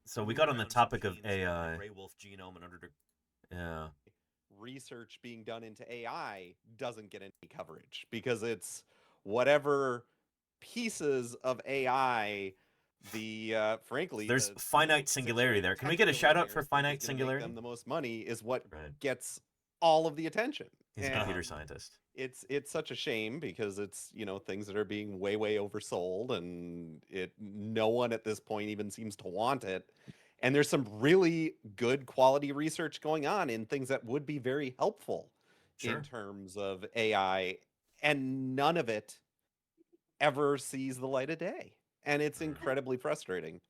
So we got on the topic of AI. Gray wolf genome and yeah. Research being done into AI doesn't get any coverage because it's whatever pieces of AI frankly there's finite singularity there. Can we get a shout out for finite singularity? Them the most money is what gets all of the attention. He's a computer scientist. It's such a shame because it's, you know, things that are being way oversold, and no one at this point even seems to want it. And there's some really good quality research going on in things that would be very helpful in terms of AI, and none of it ever sees the light of day. And it's incredibly frustrating.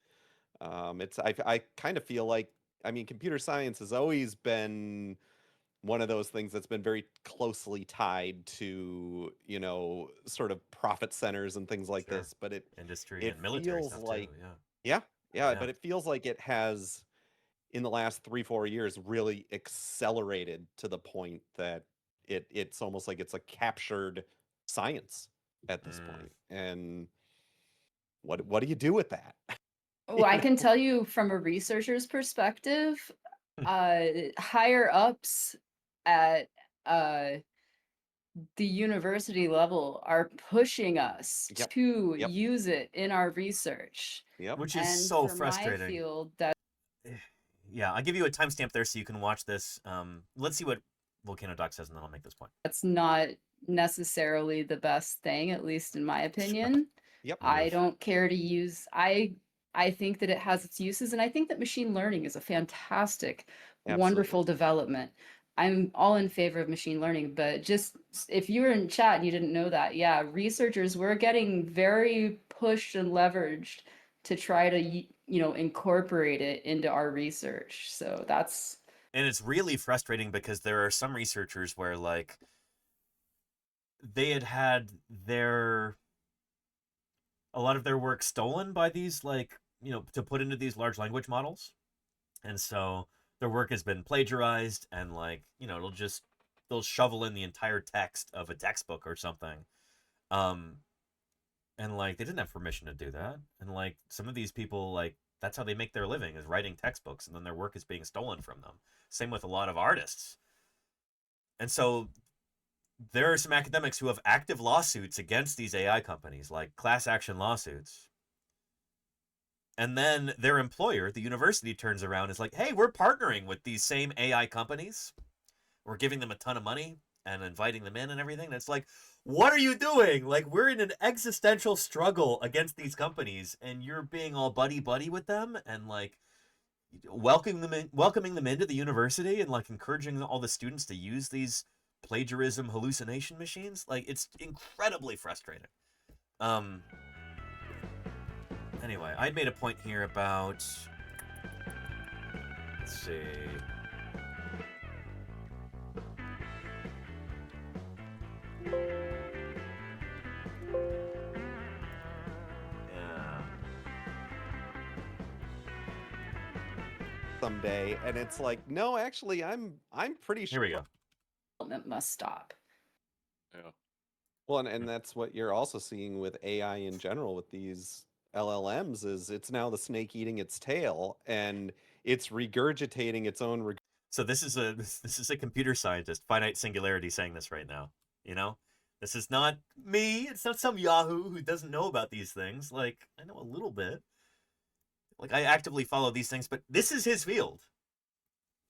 I kind of feel like, I mean, computer science has always been one of those things that's been very closely tied to, you know, sort of profit centers and things like this. But industry and military feels stuff like, too, yeah, but it feels like it has, in the last 3-4 years, really accelerated to the point that it's almost like it's a captured science at this point. And what do you do with that? Oh, I can tell you from a researcher's perspective, higher ups at the university level are pushing us to use it in our research. Which is And so for frustrating. My field, that yeah, I'll give you a timestamp there so you can watch this. Let's see what Volcano Doc says, and then I'll make this point. that's not necessarily the best thing, at least in my opinion. I don't care to use. I think that it has its uses, and I think that machine learning is a fantastic, wonderful development. I'm all in favor of machine learning, but just if you were in chat and you didn't know that, yeah, researchers, we're getting very pushed and leveraged to try to, you know, incorporate it into our research. So that's. And it's really frustrating because there are some researchers where, like, they had a lot of their work stolen by these, like, you know, to put into these large language models. And so their work has been plagiarized, and, like, you know, they'll shovel in the entire text of a textbook or something. And, like, they didn't have permission to do that. And, like, some of these people, like, that's how they make their living, is writing textbooks, and then their work is being stolen from them. Same with a lot of artists. And so there are some academics who have active lawsuits against these AI companies, like class action lawsuits. And then their employer, the university, turns around and is like, hey, we're partnering with these same AI companies. We're giving them a ton of money and inviting them in and everything. And it's like, what are you doing? Like, we're in an existential struggle against these companies, and you're being all buddy-buddy with them and, like, welcoming them into the university and, like, encouraging all the students to use these plagiarism hallucination machines. Like, it's incredibly frustrating. Anyway, I made a point here about, let's see, someday, and it's like, no, actually, I'm pretty sure. Here we go. Development must stop. Yeah. Well, and that's what you're also seeing with AI in general with these LLMs is it's now the snake eating its tail and it's regurgitating its own So this is a computer scientist, finite singularity, saying this right now. You know, this is not me. It's not some Yahoo who doesn't know about these things. Like, I know a little bit. Like, I actively follow these things, but this is his field.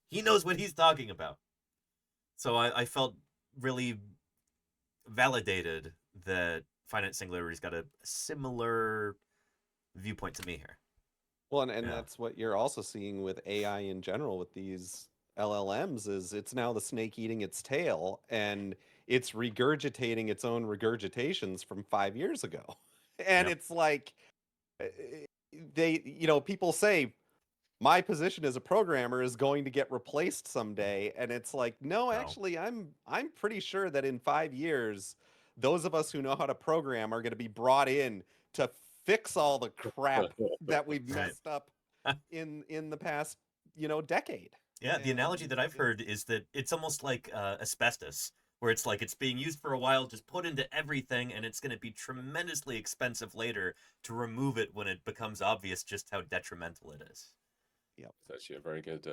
He knows what he's talking about. So I felt really validated that finite singularity's got a similar viewpoint to me here. Well, and that's what you're also seeing with AI in general with these LLMs is it's now the snake eating its tail and it's regurgitating its own regurgitations from 5 years ago. And it's like people say my position as a programmer is going to get replaced someday, and it's like, no, actually I'm pretty sure that in 5 years those of us who know how to program are going to be brought in to fix all the crap that we've messed up in the past, decade. Yeah, the analogy that I've heard is that it's almost like asbestos, where it's like it's being used for a while, just put into everything, and it's going to be tremendously expensive later to remove it when it becomes obvious just how detrimental it is. Yep. It's actually a very good,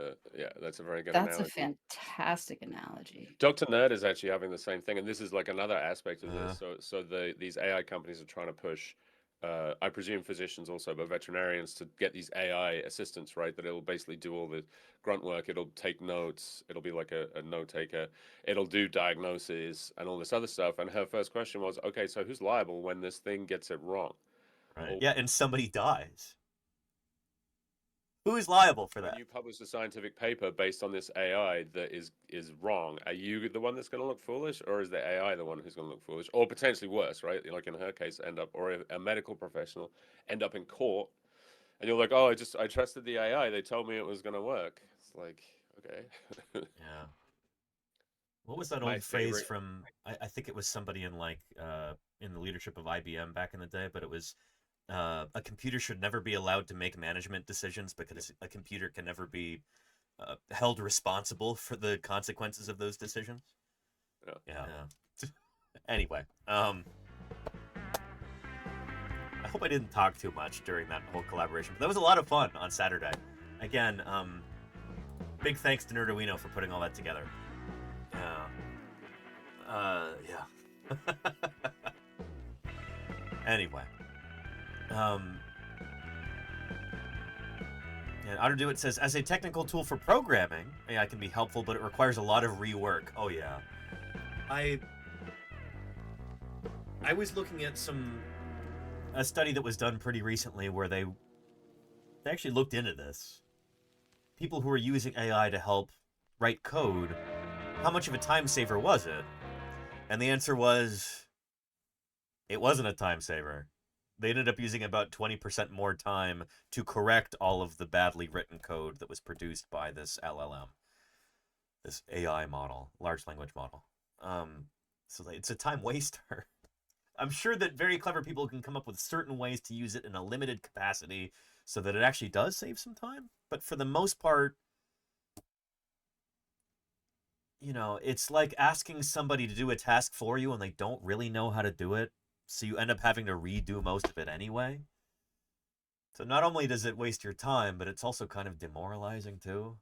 that's a very good That's analogy. a fantastic analogy. Dr. Nerd is actually having the same thing, and this is like another aspect of this. So these AI companies are trying to push, I presume physicians also, but veterinarians to get these AI assistants, right? That it'll basically do all the grunt work. It'll take notes. It'll be like a note taker. It'll do diagnoses and all this other stuff. And her first question was, okay, so who's liable when this thing gets it wrong? Right. Yeah, and somebody dies. Who is liable for that? When you publish a scientific paper based on this AI that is wrong, are you the one that's going to look foolish, or is the AI the one who's going to look foolish, or potentially worse, right? Like in her case, or a medical professional end up in court, and you're like, oh, I trusted the AI. They told me it was going to work. It's like, okay. Yeah. What was that old phrase from? I think it was somebody in in the leadership of IBM back in the day, but it was. A computer should never be allowed to make management decisions because a computer can never be held responsible for the consequences of those decisions. Yeah. Anyway, I hope I didn't talk too much during that whole collaboration, but that was a lot of fun on Saturday. Again, big thanks to Nerduino for putting all that together. Yeah. Anyway. And OtterDoIt says, as a technical tool for programming, AI can be helpful, but it requires a lot of rework. Oh yeah. I was looking at a study that was done pretty recently where they actually looked into this. People who were using AI to help write code, how much of a time saver was it? And the answer was, it wasn't a time saver. They ended up using about 20% more time to correct all of the badly written code that was produced by this LLM, this AI model, large language model. So it's a time waster. I'm sure that very clever people can come up with certain ways to use it in a limited capacity so that it actually does save some time. But for the most part, it's like asking somebody to do a task for you and they don't really know how to do it. So you end up having to redo most of it anyway. So not only does it waste your time, but it's also kind of demoralizing too.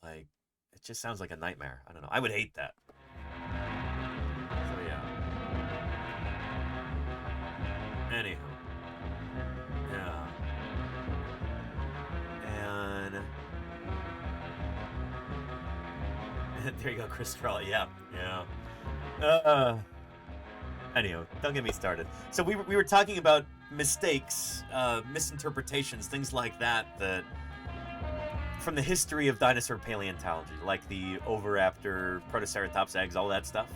Like, it just sounds like a nightmare. I don't know. I would hate that. So yeah. Anywho. Yeah. And there you go, Chris Crawley. Yeah. Anyhow, don't get me started. So we were talking about mistakes, misinterpretations, things like that from the history of dinosaur paleontology, like the Oviraptor, Protoceratops eggs, all that stuff.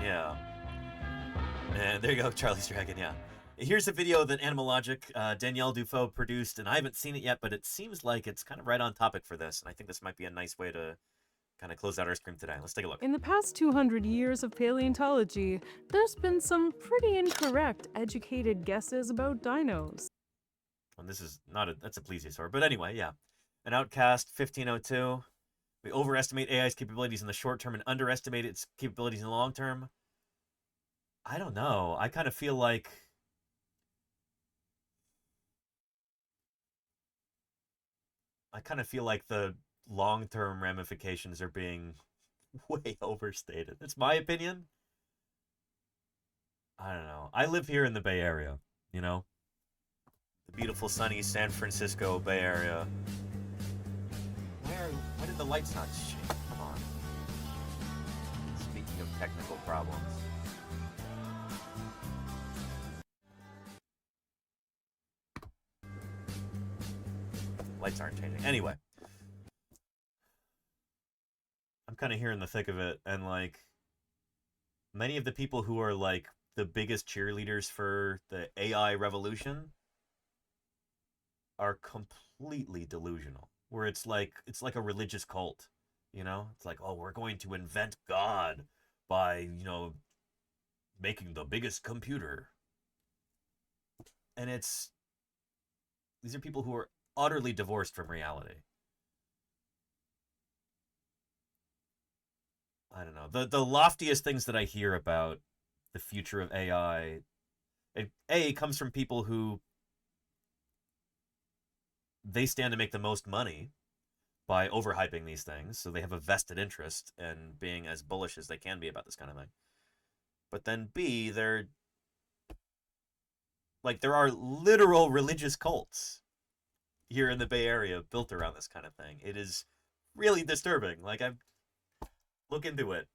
Yeah. And there you go, Charlie's Dragon, yeah. Here's a video that Animalogic, Danielle Dufault produced, and I haven't seen it yet, but it seems like it's kind of right on topic for this, and I think this might be a nice way to kind of close out our stream today. Let's take a look. In the past 200 years of paleontology, there's been some pretty incorrect educated guesses about dinos. And this is that's a plesiosaur, but anyway, yeah. An outcast, 1502. We overestimate AI's capabilities in the short term and underestimate its capabilities in the long term. I don't know. I kind of feel like the long-term ramifications are being way overstated. It's my opinion. I don't know. I live here in the Bay Area, you know? The beautiful, sunny San Francisco Bay Area. Why did the lights not shake? Come on. Speaking of technical problems. Lights aren't changing. Anyway. I'm kind of here in the thick of it, and like many of the people who are like the biggest cheerleaders for the AI revolution are completely delusional. Where it's like a religious cult, you know? It's like, oh, we're going to invent God by, you know, making the biggest computer. And these are people who are utterly divorced from reality. I don't know. The loftiest things that I hear about the future of AI, it comes from people who they stand to make the most money by overhyping these things, so they have a vested interest in being as bullish as they can be about this kind of thing. But then B, there are literal religious cults here in the Bay Area built around this kind of thing. It is really disturbing. Like, look into it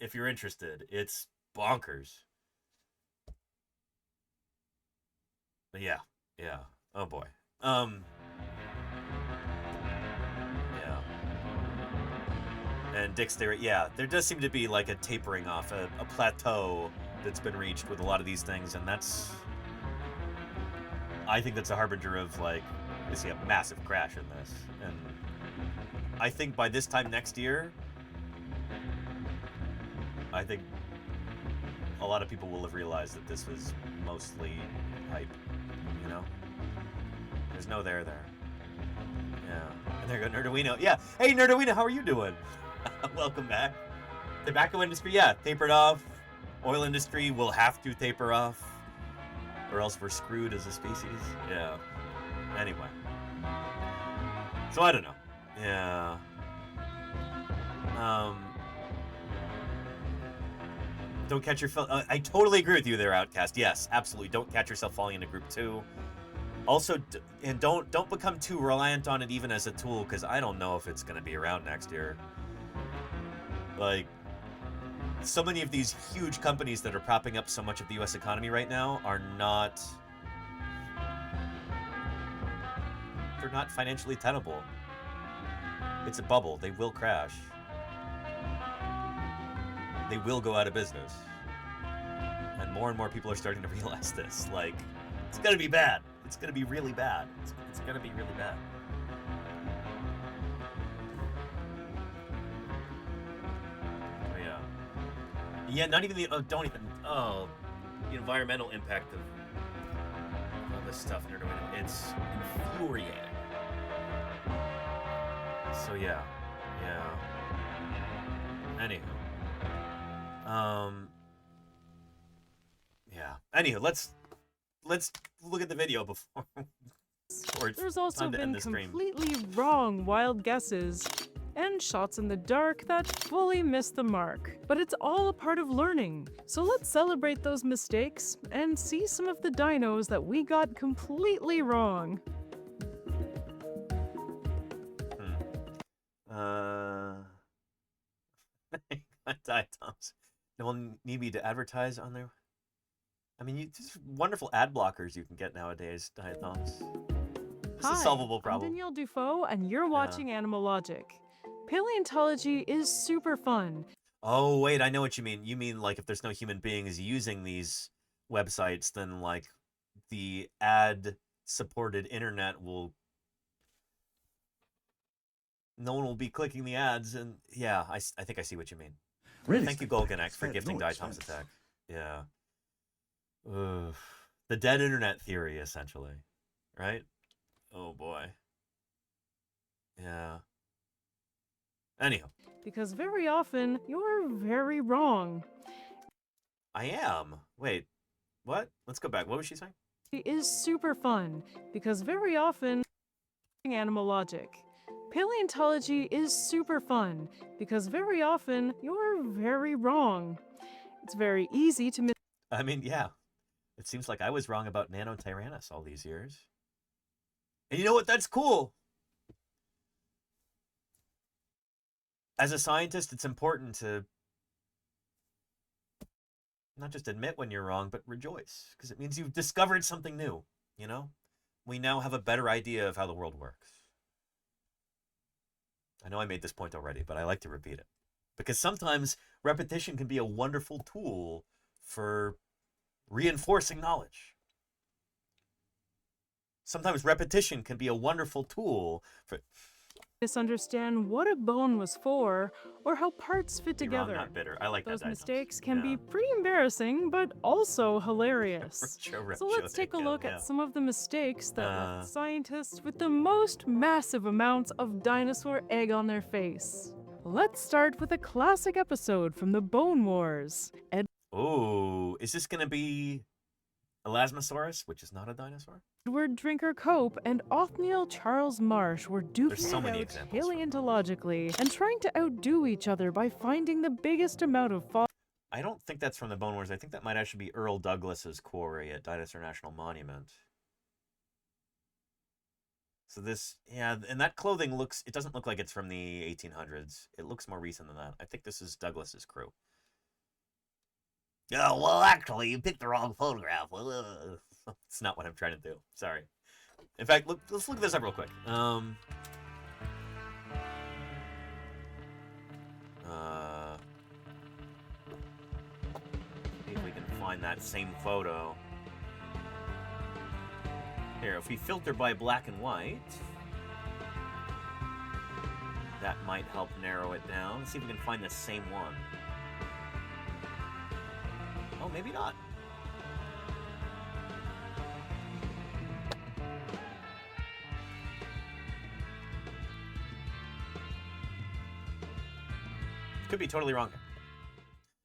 if you're interested. It's bonkers. But yeah. Oh boy. Yeah. And Dick's there. Yeah, there does seem to be like a tapering off, a plateau that's been reached with a lot of these things, and I think that's a harbinger of like we see a massive crash in this. And I think by this time next year, I think a lot of people will have realized that this was mostly hype, you know? There's no there. Yeah. And there go Nerduino. Yeah. Hey, Nerduino, how are you doing? Welcome back. Tobacco industry, yeah, tapered off. Oil industry will have to taper off, or else we're screwed as a species. Yeah. Anyway. So I don't know. Yeah. Don't catch yourself. I totally agree with you there, Outcast. Yes, absolutely. Don't catch yourself falling into group 2. Also, and don't become too reliant on it even as a tool, because I don't know if it's going to be around next year. Like, so many of these huge companies that are propping up so much of the U.S. economy right now are not. They're not financially tenable. It's a bubble. They will crash. They will go out of business. And more people are starting to realize this. Like, it's gonna be bad. It's gonna be really bad. It's gonna be really bad. Oh, yeah. Yeah, not even the, the environmental impact of all this stuff. It's infuriating. So, yeah. Anywho. Yeah. Anywho, let's look at the video before There's also time to end been the stream. completely wrong wild guesses and shots in the dark that fully missed the mark. But it's all a part of learning. So let's celebrate those mistakes and see some of the dinos that we got completely wrong. Diatoms. No one need me to advertise on there. I mean, there's wonderful ad blockers you can get nowadays, Diatoms. It's a solvable problem. I'm Danielle Dufault, and you're watching Animal Logic. Paleontology is super fun. Oh, wait, I know what you mean. You mean, like, if there's no human beings using these websites, then, like, the ad-supported internet will... No one will be clicking the ads, and yeah, I think I see what you mean. Really? Thank you, Golganek, for gifting Diatom's attack. Yeah. Ugh. The dead internet theory, essentially. Right? Oh, boy. Yeah. Anyhow. Because very often, you're very wrong. I am. Wait, what? Let's go back. What was she saying? It is super fun, because very often, animal logic. Paleontology is super fun, because very often, you're very wrong. It's very easy to I mean, yeah. It seems like I was wrong about Nanotyrannus all these years. And you know what? That's cool. As a scientist, it's important to not just admit when you're wrong, but rejoice, because it means you've discovered something new, you know? We now have a better idea of how the world works. I know I made this point already, but I like to repeat it. Because sometimes repetition can be a wonderful tool for reinforcing knowledge. Sometimes repetition can be a wonderful tool for misunderstand what a bone was for or how parts fit Be together. wrong, not bitter. I like Those that. mistakes can be pretty embarrassing, but also hilarious. Sure, So let's take a look yeah. at some of the mistakes that left scientists with the most massive amounts of dinosaur egg on their face. Let's start with a classic episode from the Bone Wars. Oh, is this going to be Elasmosaurus, which is not a dinosaur? Edward Drinker Cope and Othniel Charles Marsh were There's so duking many it out examples paleontologically and trying to outdo each other by finding the biggest amount of fossils. I don't think that's from the Bone Wars. I think that might actually be Earl Douglas's quarry at Dinosaur National Monument. So this, yeah, and that clothing looks, it doesn't look like it's from the 1800s. It looks more recent than that. I think this is Douglas's crew. Oh, well, actually, you picked the wrong photograph. It's not what I'm trying to do. Sorry. In fact, let's look this up real quick. See if we can find that same photo. Here, if we filter by black and white, that might help narrow it down. Let's see if we can find the same one. Oh, maybe not. Could be totally wrong.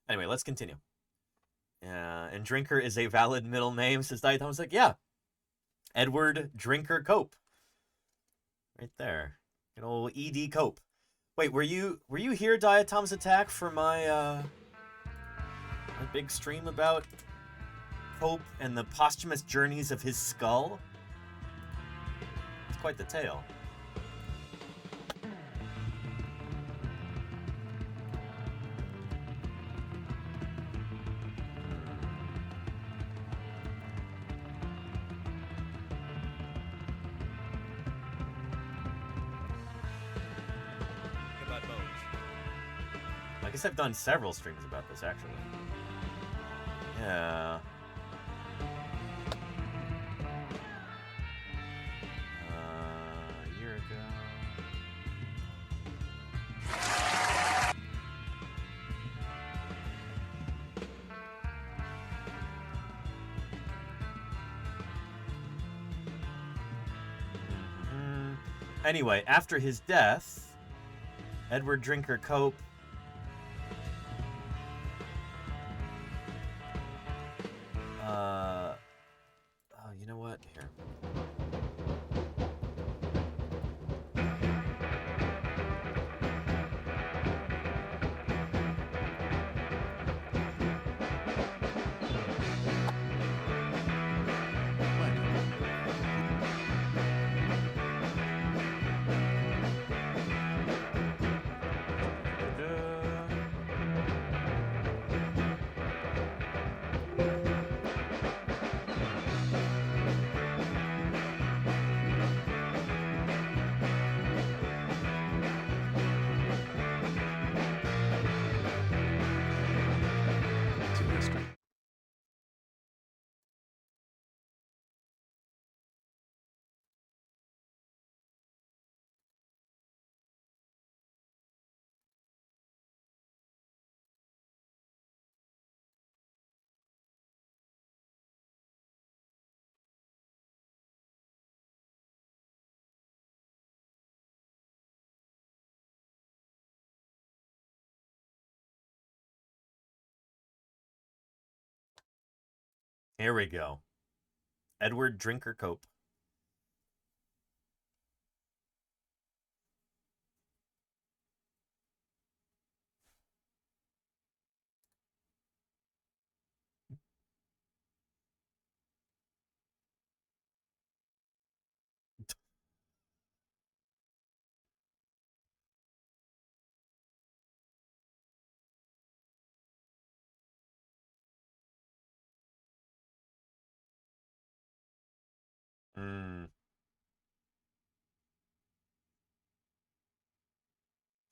Anyway, let's continue. And Drinker is a valid middle name, says Diatom. Was like, yeah. Edward Drinker Cope. Right there. Good old E.D. Cope. Wait, were you here, Diatom's attack, for my my big stream about Cope and the posthumous journeys of his skull? It's quite the tale. I guess I've done several streams about this, actually. Yeah. A year ago. Anyway, after his death, Edward Drinker Cope you know what? Here. Here we go. Edward Drinker Cope.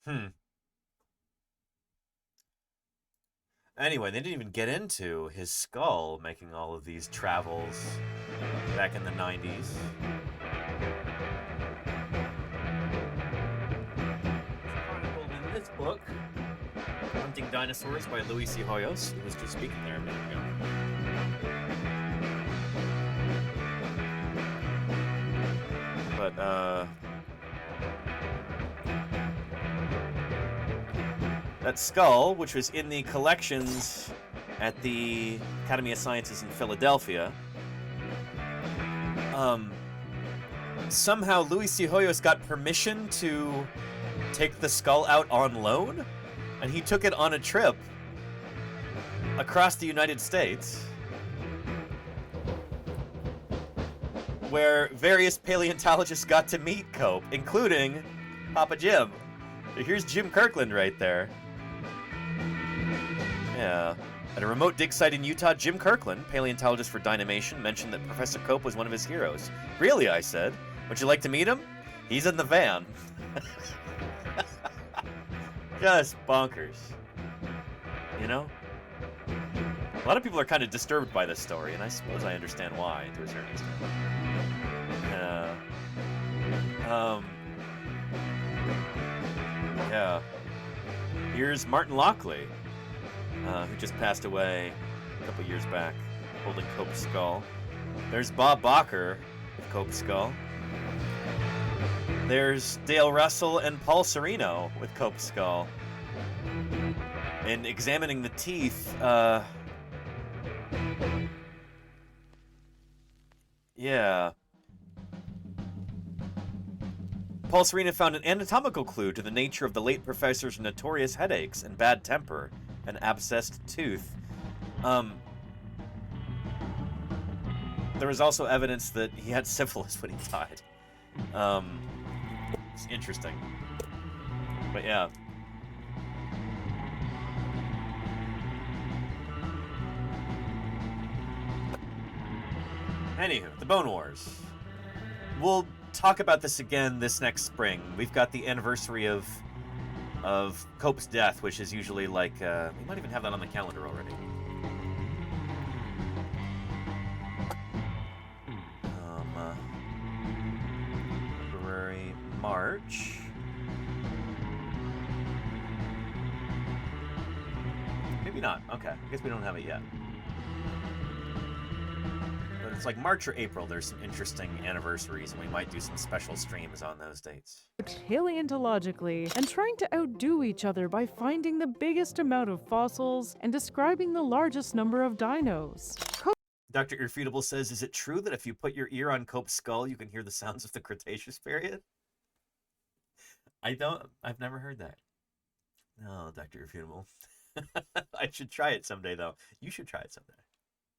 Hmm. Anyway, they didn't even get into his skull making all of these travels back in the 90s. Chronicled in this book, Hunting Dinosaurs by Luis C. Hoyos, who was just speaking there a minute ago. But, that skull, which was in the collections at the Academy of Sciences in Philadelphia, somehow Luis C. Hoyos got permission to take the skull out on loan, and he took it on a trip across the United States where various paleontologists got to meet Cope, including Papa Jim. Here's Jim Kirkland right there. Yeah. At a remote dig site in Utah, Jim Kirkland, paleontologist for Dynamation, mentioned that Professor Cope was one of his heroes. Really, I said. Would you like to meet him? He's in the van. Just bonkers. You know? A lot of people are kind of disturbed by this story, and I suppose I understand why, to a certain extent. Yeah. Here's Martin Lockley, who just passed away a couple years back, holding Cope's skull. There's Bob Bacher with Cope's skull. There's Dale Russell and Paul Sereno with Cope's skull. And examining the teeth, yeah. Paul Sereno found an anatomical clue to the nature of the late professor's notorious headaches and bad temper, an abscessed tooth. There was also evidence that he had syphilis when he died. It's interesting. But yeah. Anywho, the Bone Wars. We'll talk about this again this next spring. We've got the anniversary of Cope's death, which is usually like, we might even have that on the calendar already. February, March. Maybe not. Okay, I guess we don't have it yet. But it's like March or April, there's some interesting anniversaries, and we might do some special streams on those dates. Paleontologically, and trying to outdo each other by finding the biggest amount of fossils and describing the largest number of dinos. Dr. Irrefutable says, is it true that if you put your ear on Cope's skull, you can hear the sounds of the Cretaceous period? I've never heard that. No, Dr. Irrefutable. I should try it someday, though. You should try it someday.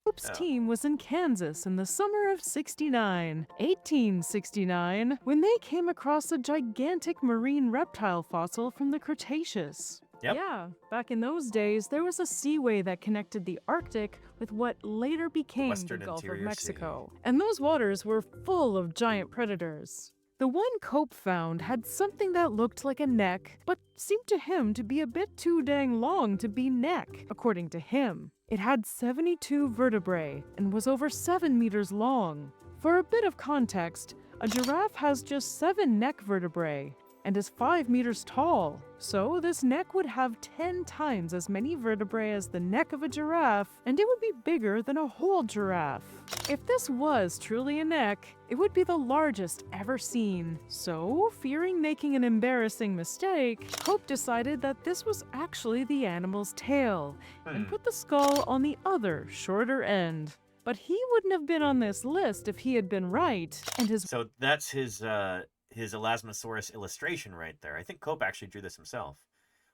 Cope's team was in Kansas in the summer of 1869, when they came across a gigantic marine reptile fossil from the Cretaceous. Yep. Yeah, back in those days, there was a seaway that connected the Arctic with what later became Western the Gulf of Interior Mexico. And those waters were full of giant predators. The one Cope found had something that looked like a neck, but seemed to him to be a bit too dang long to be neck, according to him. It had 72 vertebrae and was over 7 meters long. For a bit of context, a giraffe has just 7 neck vertebrae and is 5 meters tall. So this neck would have 10 times as many vertebrae as the neck of a giraffe, and it would be bigger than a whole giraffe. If this was truly a neck, it would be the largest ever seen. So, fearing making an embarrassing mistake, Cope decided that this was actually the animal's tail, and put the skull on the other, shorter end. But he wouldn't have been on this list if he had been right, and his... So that's his Elasmosaurus illustration right there. I think Cope actually drew this himself.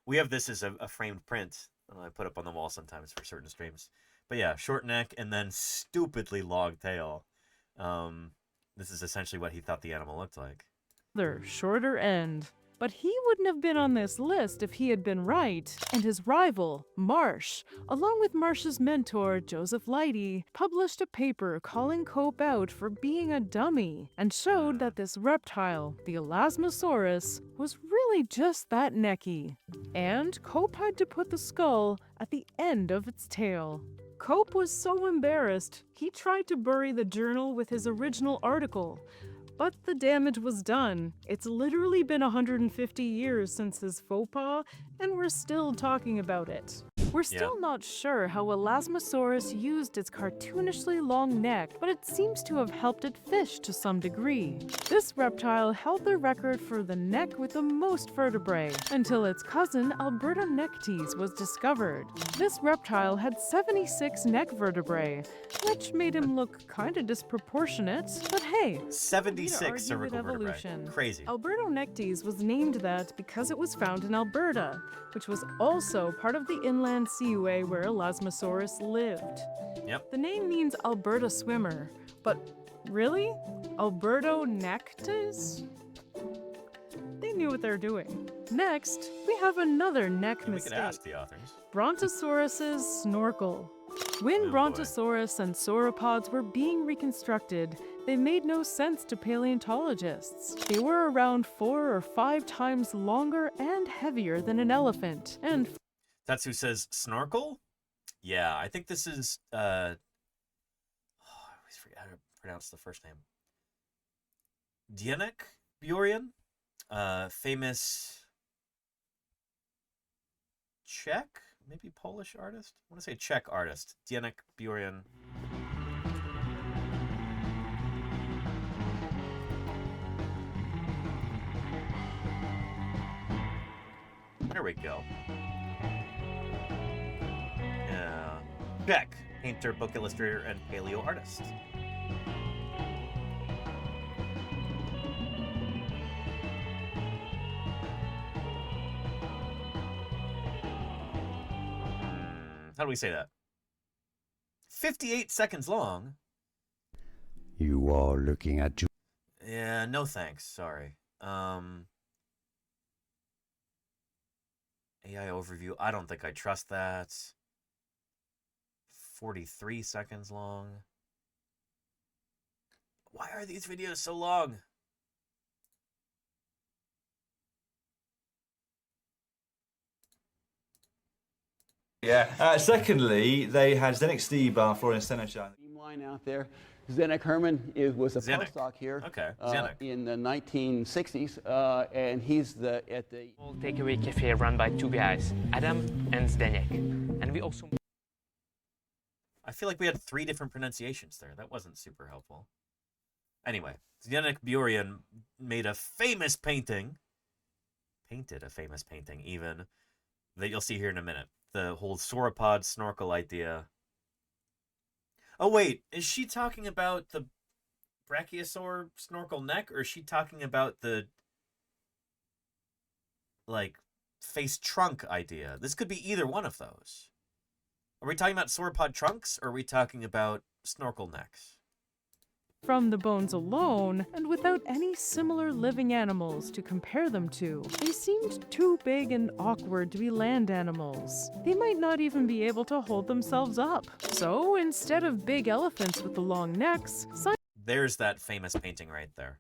We have this as a framed print I put up on the wall sometimes for certain streams. But yeah, short neck and then stupidly long tail. This is essentially what he thought the animal looked like. Shorter end. But he wouldn't have been on this list if he had been right, and his rival, Marsh, along with Marsh's mentor, Joseph Leidy, published a paper calling Cope out for being a dummy, and showed that this reptile, the Elasmosaurus, was really just that necky. And Cope had to put the skull at the end of its tail. Cope was so embarrassed, he tried to bury the journal with his original article, but the damage was done. It's literally been 150 years since his faux pas, and we're still talking about it. We're still not sure how Elasmosaurus used its cartoonishly long neck, but it seems to have helped it fish to some degree. This reptile held the record for the neck with the most vertebrae, until its cousin Albertonectes was discovered. This reptile had 76 neck vertebrae, which made him look kinda disproportionate, but hey, 76 cervical vertebrae. Crazy. Albertonectes was named that because it was found in Alberta, which was also part of the inland seaway where Elasmosaurus lived. Yep. The name means Alberta swimmer, but really? Albertonectes? They knew what they're doing. Next, we have another neck mistake. We could ask the authors. Brontosaurus's snorkel. When Brontosaurus and sauropods were being reconstructed, they made no sense to paleontologists. They were around 4 or 5 times longer and heavier than an elephant, and... That's who says snorkel? Yeah, I think this is, I always forget how to pronounce the first name. Danny Anduza, famous Czech, maybe Polish artist? I want to say Czech artist. Danny Anduza. There we go. Czech painter, book illustrator, and paleo artist. How do we say that? 58 seconds long. You are looking at... Yeah, no thanks. Sorry. AI overview. I don't think I trust that. 43 seconds long. Why are these videos so long? Yeah. Secondly, they had Zdeněk Stybar, Florian Seneca. Line out there. Zdeněk Herman was a postdoc here in the 1960s, and he's at the takeaway cafe run by 2 guys, Adam and Zdeněk. And we also... I feel like we had 3 different pronunciations there. That wasn't super helpful. Anyway, Zdeněk Burian made a famous painting. Painted a famous painting, even. That you'll see here in a minute. The whole sauropod snorkel idea. Oh, wait. Is she talking about the brachiosaur snorkel neck? Or is she talking about the, like, face trunk idea? This could be either one of those. Are we talking about sauropod trunks, or are we talking about snorkel necks? From the bones alone, and without any similar living animals to compare them to, they seemed too big and awkward to be land animals. They might not even be able to hold themselves up. So, instead of big elephants with the long necks, there's that famous painting right there.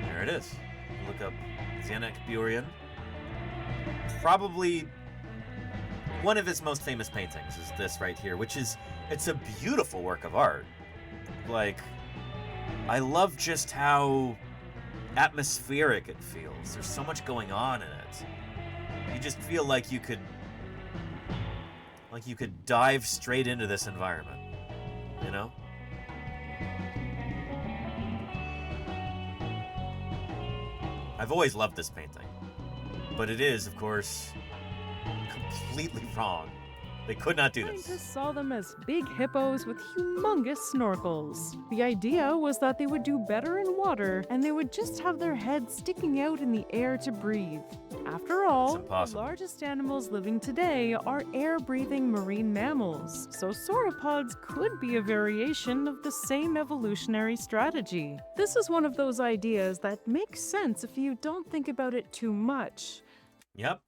There it is. Look up Zdeněk Burian. Probably one of his most famous paintings is this right here, which is, it's a beautiful work of art. Like, I love just how atmospheric it feels. There's so much going on in it. You just feel like you could dive straight into this environment, you know? I've always loved this painting. But it is, of course, completely wrong. They could not do this. Scientists saw them as big hippos with humongous snorkels. The idea was that they would do better in water, and they would just have their heads sticking out in the air to breathe. After all, the largest animals living today are air-breathing marine mammals, so sauropods could be a variation of the same evolutionary strategy. This is one of those ideas that makes sense if you don't think about it too much. Yep.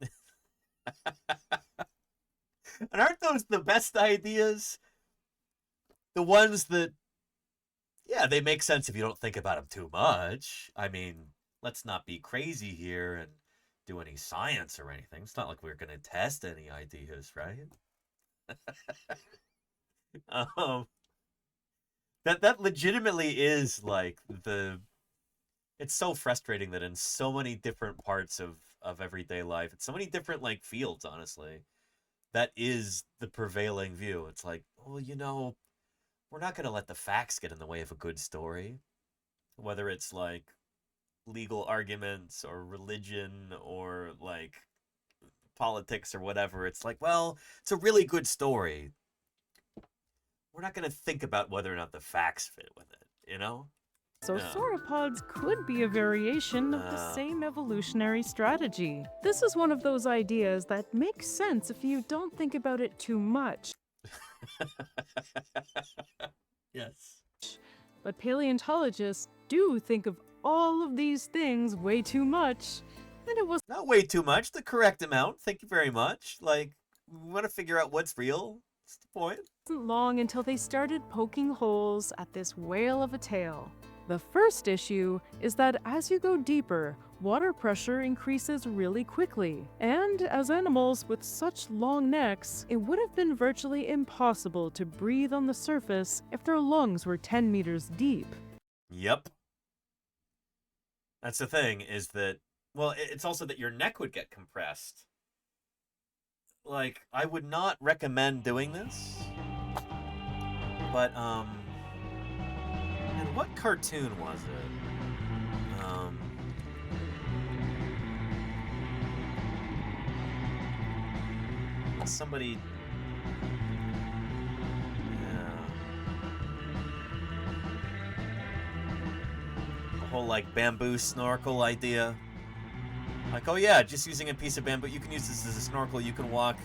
And aren't those the best ideas? The ones that, yeah, they make sense if you don't think about them too much. I mean, let's not be crazy here and do any science or anything. It's not like we're going to test any ideas, right? That legitimately is like it's so frustrating that in so many different parts of everyday life, it's so many different like fields, honestly, that is the prevailing view. It's like, well, you know, we're not going to let the facts get in the way of a good story. Whether it's like legal arguments or religion or like politics or whatever. It's like, well, it's a really good story. We're not going to think about whether or not the facts fit with it, you know? So sauropods could be a variation of the same evolutionary strategy. This is one of those ideas that makes sense if you don't think about it too much. Yes. But paleontologists do think of all of these things way too much. And it was not way too much, the correct amount. Thank you very much. Like, we want to figure out what's real. That's the point. Wasn't long until they started poking holes at this whale of a tail. The first issue is that as you go deeper, water pressure increases really quickly. And as animals with such long necks, it would have been virtually impossible to breathe on the surface if their lungs were 10 meters deep. Yep. That's the thing, is that, well, it's also that your neck would get compressed. Like, I would not recommend doing this. But, and what cartoon was it? Somebody... The whole, like, bamboo snorkel idea. Like, oh yeah, just using a piece of bamboo, you can use this as a snorkel, you can walk,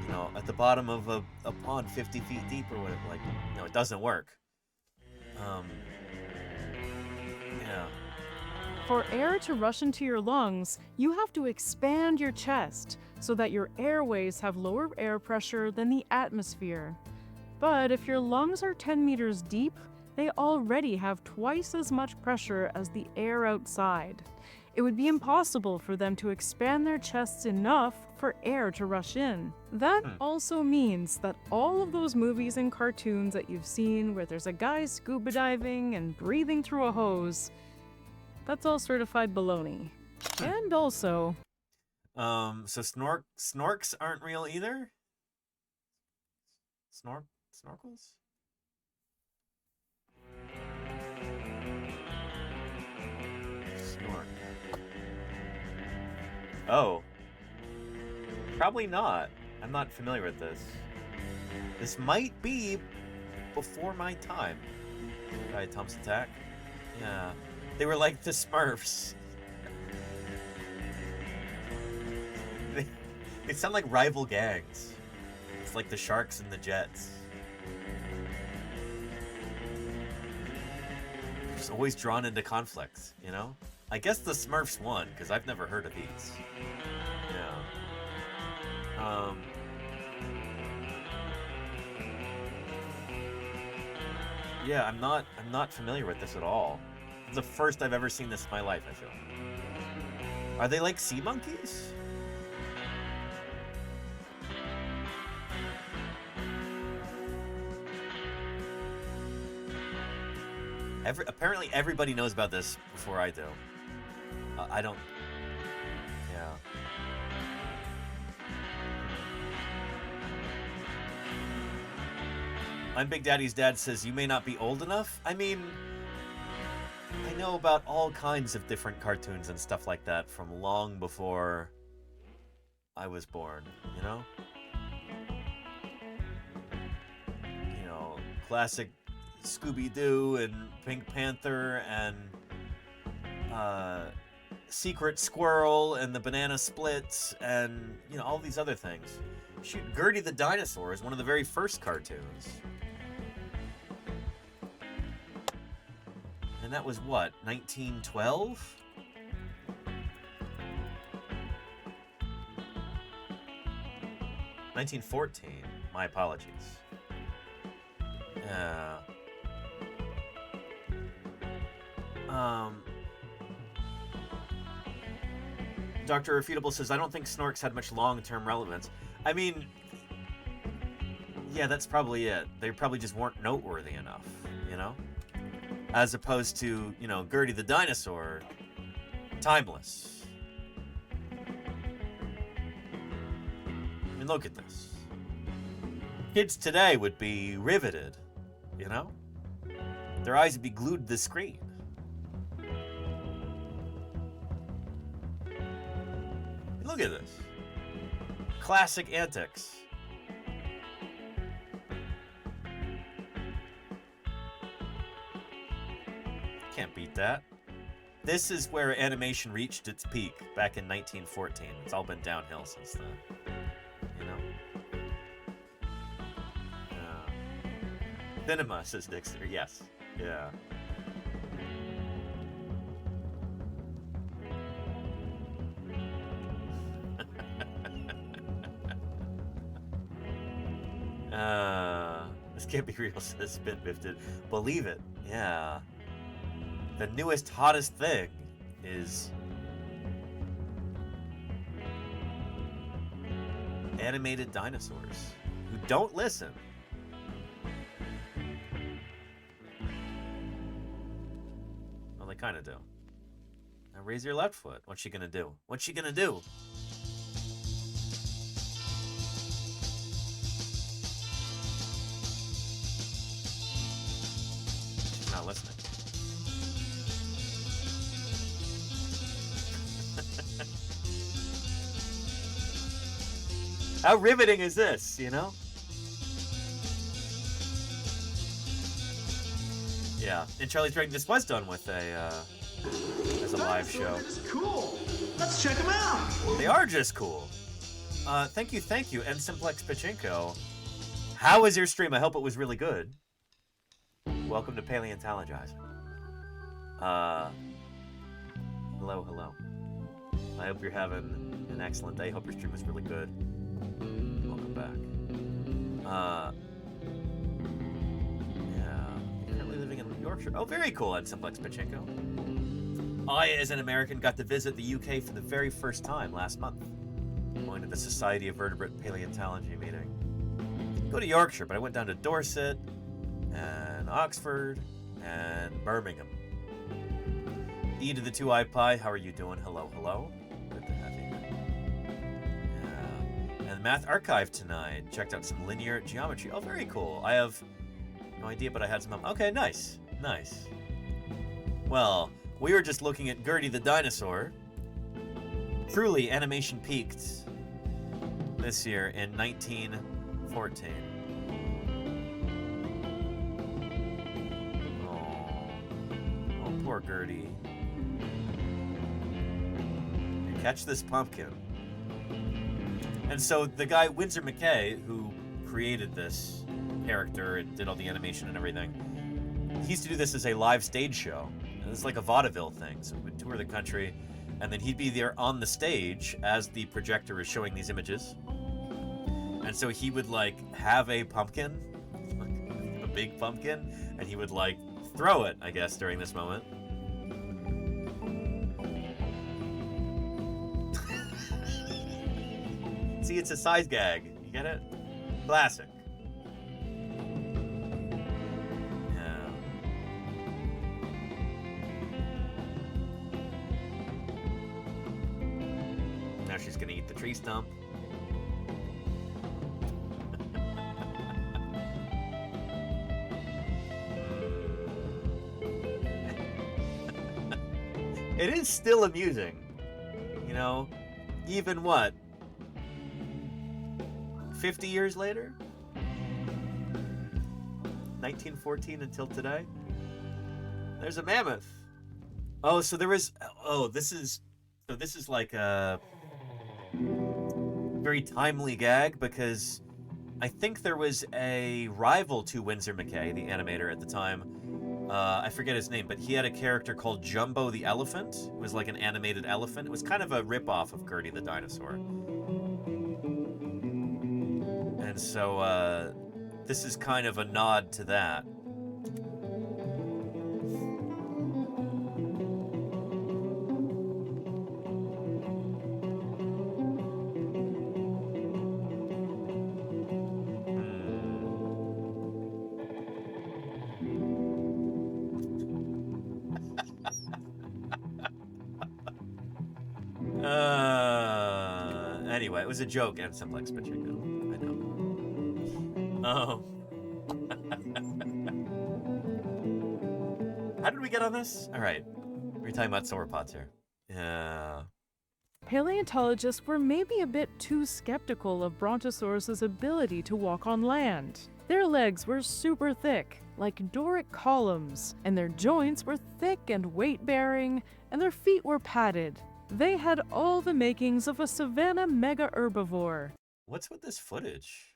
you know, at the bottom of a pond 50 feet deep or whatever. Like, no, it doesn't work. Yeah. For air to rush into your lungs, you have to expand your chest so that your airways have lower air pressure than the atmosphere. But if your lungs are 10 meters deep, they already have twice as much pressure as the air outside. It would be impossible for them to expand their chests enough for air to rush in. That also means that all of those movies and cartoons that you've seen where there's a guy scuba diving and breathing through a hose, that's all certified baloney. And also... So snorks aren't real either? Snorkels? Snork. Oh. Probably not. I'm not familiar with this. This might be before my time. Right, Tom's Attack? Yeah. They were like the Smurfs. They sound like rival gangs. It's like the Sharks and the Jets. Just always drawn into conflict, you know? I guess the Smurfs won, because I've never heard of these. Yeah. Yeah, I'm not familiar with this at all. It's the first I've ever seen this in my life, I feel. Are they like sea monkeys? Apparently everybody knows about this before I do. I don't... Yeah. I'm Big Daddy's dad says, you may not be old enough. I mean, I know about all kinds of different cartoons and stuff like that from long before I was born, you know? You know, classic Scooby-Doo and Pink Panther and Secret Squirrel and the Banana Splits and, you know, all these other things. Shoot, Gertie the Dinosaur is one of the very first cartoons. And that was what, 1912? $1914. My apologies. Dr. Irrefutable says, I don't think Snorks had much long-term relevance. I mean, yeah, that's probably it. They probably just weren't noteworthy enough, you know? As opposed to, you know, Gertie the Dinosaur, timeless. I mean, look at this. Kids today would be riveted, you know? Their eyes would be glued to the screen. Look at this. Classic antics. Can't beat that. This is where animation reached its peak back in 1914. It's all been downhill since then. You know? Cinema, says Dixter. Yes. Yeah. This can't be real, says Spin Bifted. Believe it. Yeah. The newest, hottest thing is animated dinosaurs who don't listen. Well, they kind of do. Now raise your left foot. What's she gonna do? What's she gonna do? She's not listening. How riveting is this, you know? Yeah, and Charlie's Dragon, this was done with a, as a live show. Cool. Let's check them out. They are just cool. Thank you, and Simplex Pachinko. How was your stream? I hope it was really good. Welcome to Paleontologizing. Hello, hello. I hope you're having an excellent day. Hope your stream was really good. Welcome back. Yeah, currently living in Yorkshire. Oh, very cool, Ed Simplex Pachinko. I, as an American, got to visit the UK for the very first time last month. Going to the Society of Vertebrate Paleontology meeting. Go to Yorkshire, but I went down to Dorset and Oxford and Birmingham. E to the 2i Pi, how are you doing? Hello, hello. Good to have you here. Yeah. And Math Archive tonight. Checked out some linear geometry. Oh, very cool. I have no idea, but I had some. Okay, nice. Nice. Well, we were just looking at Gertie the Dinosaur. Truly, animation peaked this year in 1914. Oh, poor Gertie. Catch this pumpkin. And so the guy, Winsor McKay, who created this character and did all the animation and everything, he used to do this as a live stage show. And it's like a vaudeville thing. So he would tour the country, and then he'd be there on the stage as the projector is showing these images. And so he would like have a pumpkin, like a big pumpkin, and he would like throw it, I guess, during this moment. See, it's a size gag. You get it? Classic. Yeah. Now she's gonna eat the tree stump. It is still amusing. You know, even what? 50 years later? 1914 until today? There's a mammoth. Oh, so there was... Oh, this is like a very timely gag because I think there was a rival to Winsor McKay, the animator at the time. I forget his name, but he had a character called Jumbo the Elephant. It was like an animated elephant. It was kind of a ripoff of Gertie the Dinosaur. And so this is kind of a nod to that. Anyway, it was a joke and simplex, but you're good. I know. How did we get on this? All right. We're talking about sauropods here. Yeah. Paleontologists were maybe a bit too skeptical of Brontosaurus' ability to walk on land. Their legs were super thick, like Doric columns, and their joints were thick and weight-bearing, and their feet were padded. They had all the makings of a savanna mega herbivore. What's with this footage?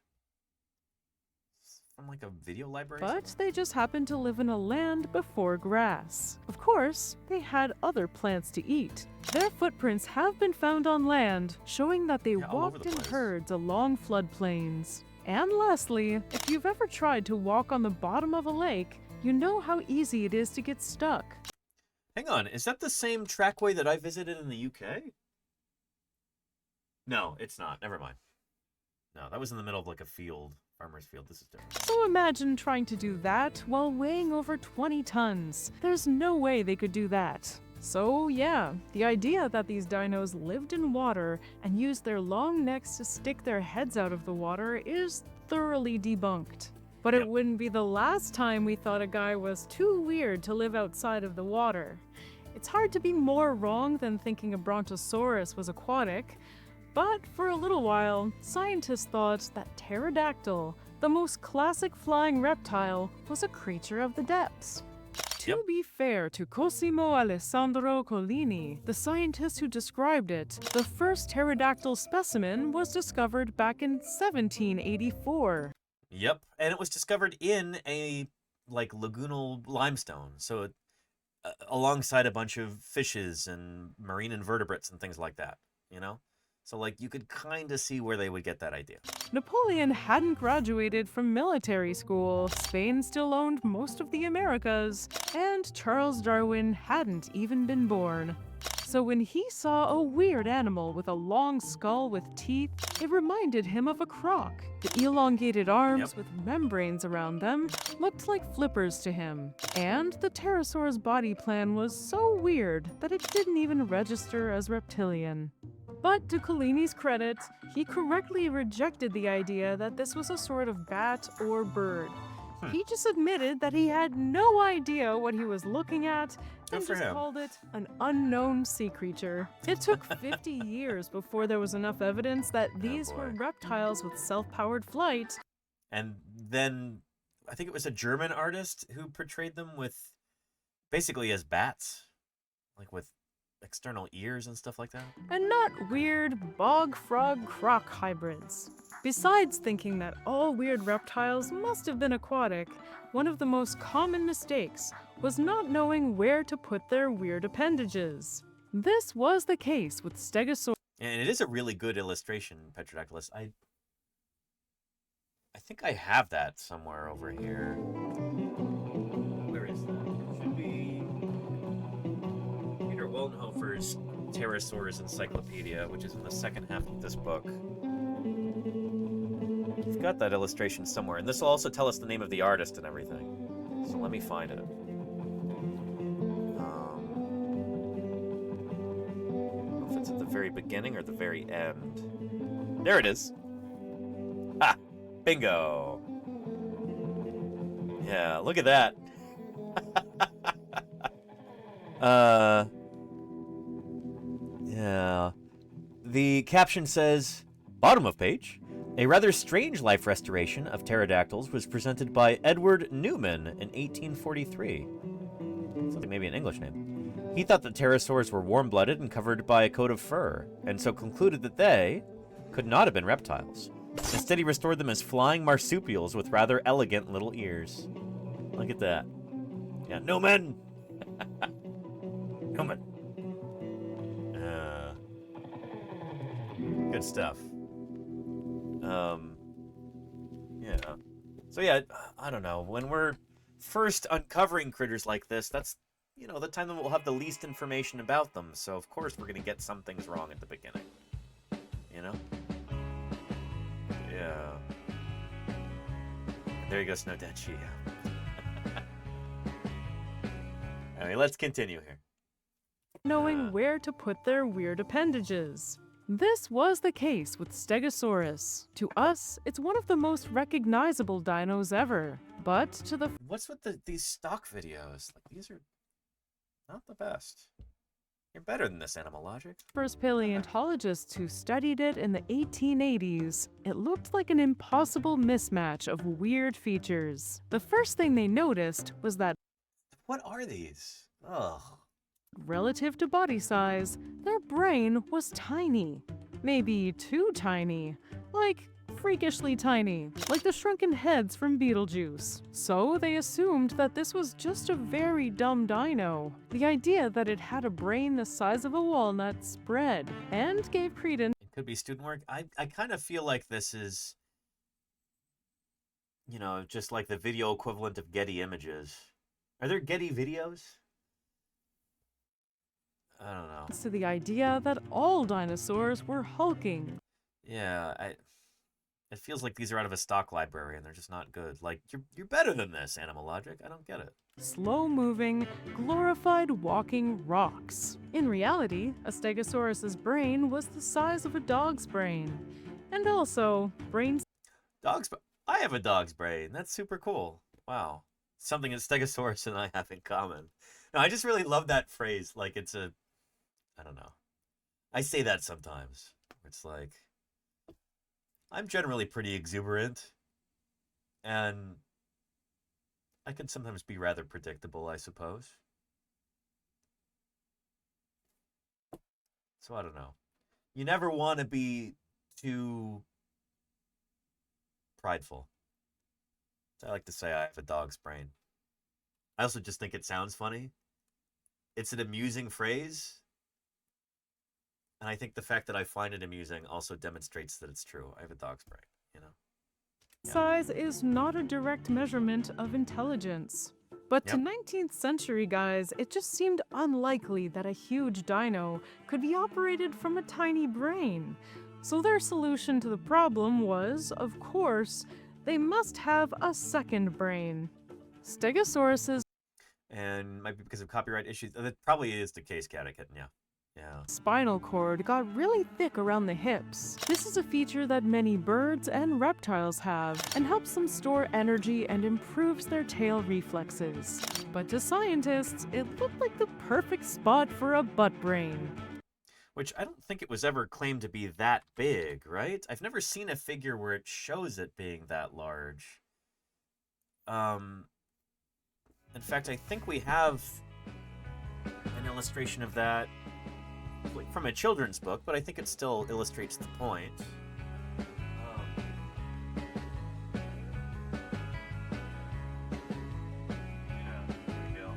From like a video library? But they just happened to live in a land before grass. Of course, they had other plants to eat. Their footprints have been found on land, showing that they walked in herds along floodplains. And lastly, if you've ever tried to walk on the bottom of a lake, you know how easy it is to get stuck. Hang on, is that the same trackway that I visited in the UK? No, it's not. Never mind. No, that was in the middle of like a field, farmer's field. This is different. So imagine trying to do that while weighing over 20 tons. There's no way they could do that. So yeah, the idea that these dinos lived in water and used their long necks to stick their heads out of the water is thoroughly debunked. But it wouldn't be the last time we thought a guy was too weird to live outside of the water. It's hard to be more wrong than thinking a Brontosaurus was aquatic, but for a little while, scientists thought that pterodactyl, the most classic flying reptile, was a creature of the depths. To be fair to Cosimo Alessandro Collini, the scientist who described it, the first pterodactyl specimen was discovered back in 1784. Yep, and it was discovered in a like lagoonal limestone, so alongside a bunch of fishes and marine invertebrates and things like that, you know? So like you could kind of see where they would get that idea. Napoleon hadn't graduated from military school, Spain still owned most of the Americas, and Charles Darwin hadn't even been born. So when he saw a weird animal with a long skull with teeth, it reminded him of a croc. The elongated arms with membranes around them looked like flippers to him. And the pterosaur's body plan was so weird that it didn't even register as reptilian. But to Collini's credit, he correctly rejected the idea that this was a sort of bat or bird. He just admitted that he had no idea what he was looking at and just called it an unknown sea creature. It took 50 years before there was enough evidence that these were reptiles with self-powered flight. And then I think it was a German artist who portrayed them with basically as bats, like with external ears and stuff like that. And not weird bog frog croc hybrids. Besides thinking that all weird reptiles must have been aquatic, one of the most common mistakes was not knowing where to put their weird appendages. This was the case with Stegosaurus. And it is a really good illustration, Petrodactylus. I think I have that somewhere over here. Where is that? It should be Peter Woldenhofer's Pterosaurs Encyclopedia, which is in the second half of this book. We've got that illustration somewhere, and this will also tell us the name of the artist and everything. So let me find it. I don't know if it's at the very beginning or the very end. There it is. Ha! Bingo! Yeah, look at that. Yeah. The caption says, bottom of page, a rather strange life restoration of pterodactyls was presented by Edward Newman in 1843. Sounds like maybe an English name. He thought that pterosaurs were warm-blooded and covered by a coat of fur, and so concluded that they could not have been reptiles. Instead, he restored them as flying marsupials with rather elegant little ears. Look at that. Yeah, Newman! Newman. Good stuff. Yeah. So yeah, I don't know. When we're first uncovering critters like this, that's, you know, the time that we'll have the least information about them. So of course we're gonna get some things wrong at the beginning. You know? Yeah. There you go, Snowdenchi. Anyway, let's continue here. Knowing where to put their weird appendages. This was the case with Stegosaurus. To us, it's one of the most recognizable dinos ever. But to the... What's with these stock videos? Like, these are not the best. You're better than this, Animal Logic. First paleontologists who studied it in the 1880s, it looked like an impossible mismatch of weird features. The first thing they noticed was that... What are these? Ugh. Relative to body size, their brain was tiny. Maybe too tiny. Like, freakishly tiny. Like the shrunken heads from Beetlejuice. So they assumed that this was just a very dumb dino. The idea that it had a brain the size of a walnut spread, and gave credence. It could be student work. I kind of feel like this is, you know, just like the video equivalent of Getty images. Are there Getty videos? I don't know. To the idea that all dinosaurs were hulking. Yeah, it feels like these are out of a stock library and they're just not good. Like, you're better than this, Animal Logic. I don't get it. Slow-moving, glorified walking rocks. In reality, a Stegosaurus's brain was the size of a dog's brain. And also, brains... I have a dog's brain. That's super cool. Wow. Something that Stegosaurus and I have in common. No, I just really love that phrase. Like, it's a... I don't know. I say that sometimes. It's like, I'm generally pretty exuberant, and I can sometimes be rather predictable, I suppose. So I don't know. You never want to be too prideful. I like to say I have a dog's brain. I also just think it sounds funny. It's an amusing phrase. And I think the fact that I find it amusing also demonstrates that it's true. I have a dog's brain, you know? Yeah. Size is not a direct measurement of intelligence. But to 19th century guys, it just seemed unlikely that a huge dino could be operated from a tiny brain. So their solution to the problem was, of course, they must have a second brain. Stegosauruses... And might be because of copyright issues. That probably is the case, Catechin, yeah. Yeah. Spinal cord got really thick around the hips. This is a feature that many birds and reptiles have, and helps them store energy and improves their tail reflexes. But to scientists, it looked like the perfect spot for a butt brain. Which I don't think it was ever claimed to be that big, right? I've never seen a figure where it shows it being that large. In fact, I think we have an illustration of that from a children's book, but I think it still illustrates the point. Yeah, there we go.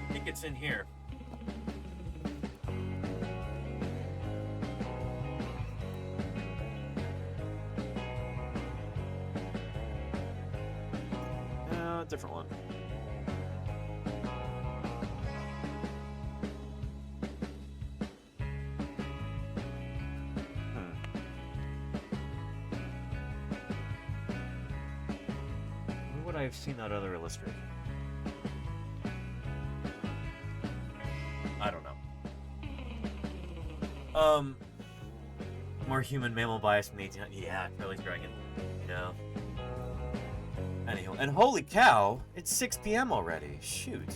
I think it's in here. Different one. Where would I have seen that other illustration? I don't know. More human mammal bias from 18... Yeah, Curly's Dragon. No. Anyhow, and holy cow, it's 6 p.m. already. Shoot.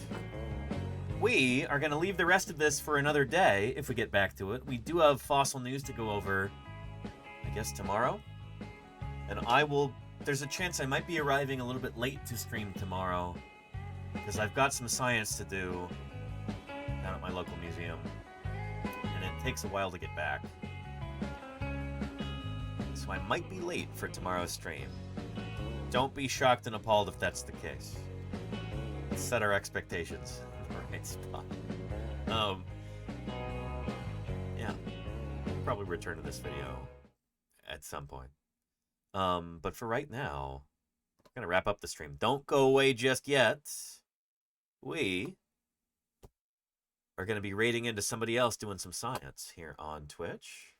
we are going to leave the rest of this for another day if we get back to it. We do have fossil news to go over, I guess, tomorrow. And there's a chance I might be arriving a little bit late to stream tomorrow because I've got some science to do down at my local museum. And it takes a while to get back. So I might be late for tomorrow's stream. Don't be shocked and appalled if that's the case. Let's set our expectations in the right spot. Yeah. Probably return to this video at some point. But for right now, I'm going to wrap up the stream. Don't go away just yet. We are going to be raiding into somebody else doing some science here on Twitch.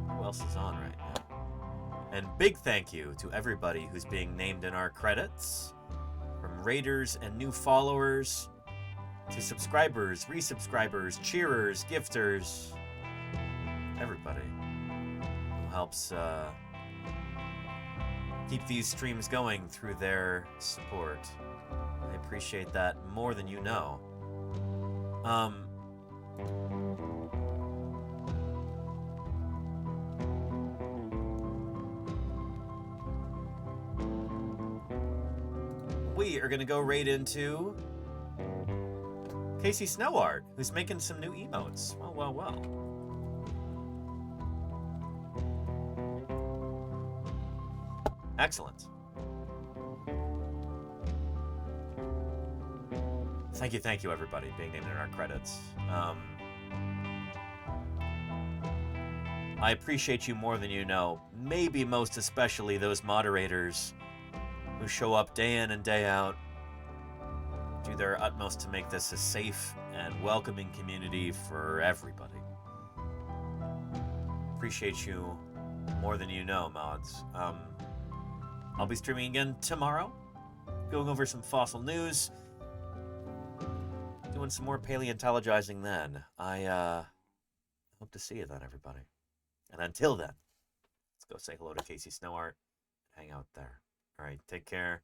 Who else is on right now? And big thank you to everybody who's being named in our credits, from raiders and new followers to subscribers, resubscribers, cheerers, gifters, everybody who helps keep these streams going through their support. I appreciate that more than you know. We are going to go right into Casey Snowart, who's making some new emotes. Well. Excellent. Thank you, everybody, being named in our credits. I appreciate you more than you know. Maybe most especially those moderators who show up day in and day out, do their utmost to make this a safe and welcoming community for everybody. Appreciate you more than you know, mods. I'll be streaming again tomorrow, going over some fossil news, doing some more paleontologizing then. I hope to see you then, everybody. And until then, let's go say hello to Casey Snowart and hang out there. All right, take care.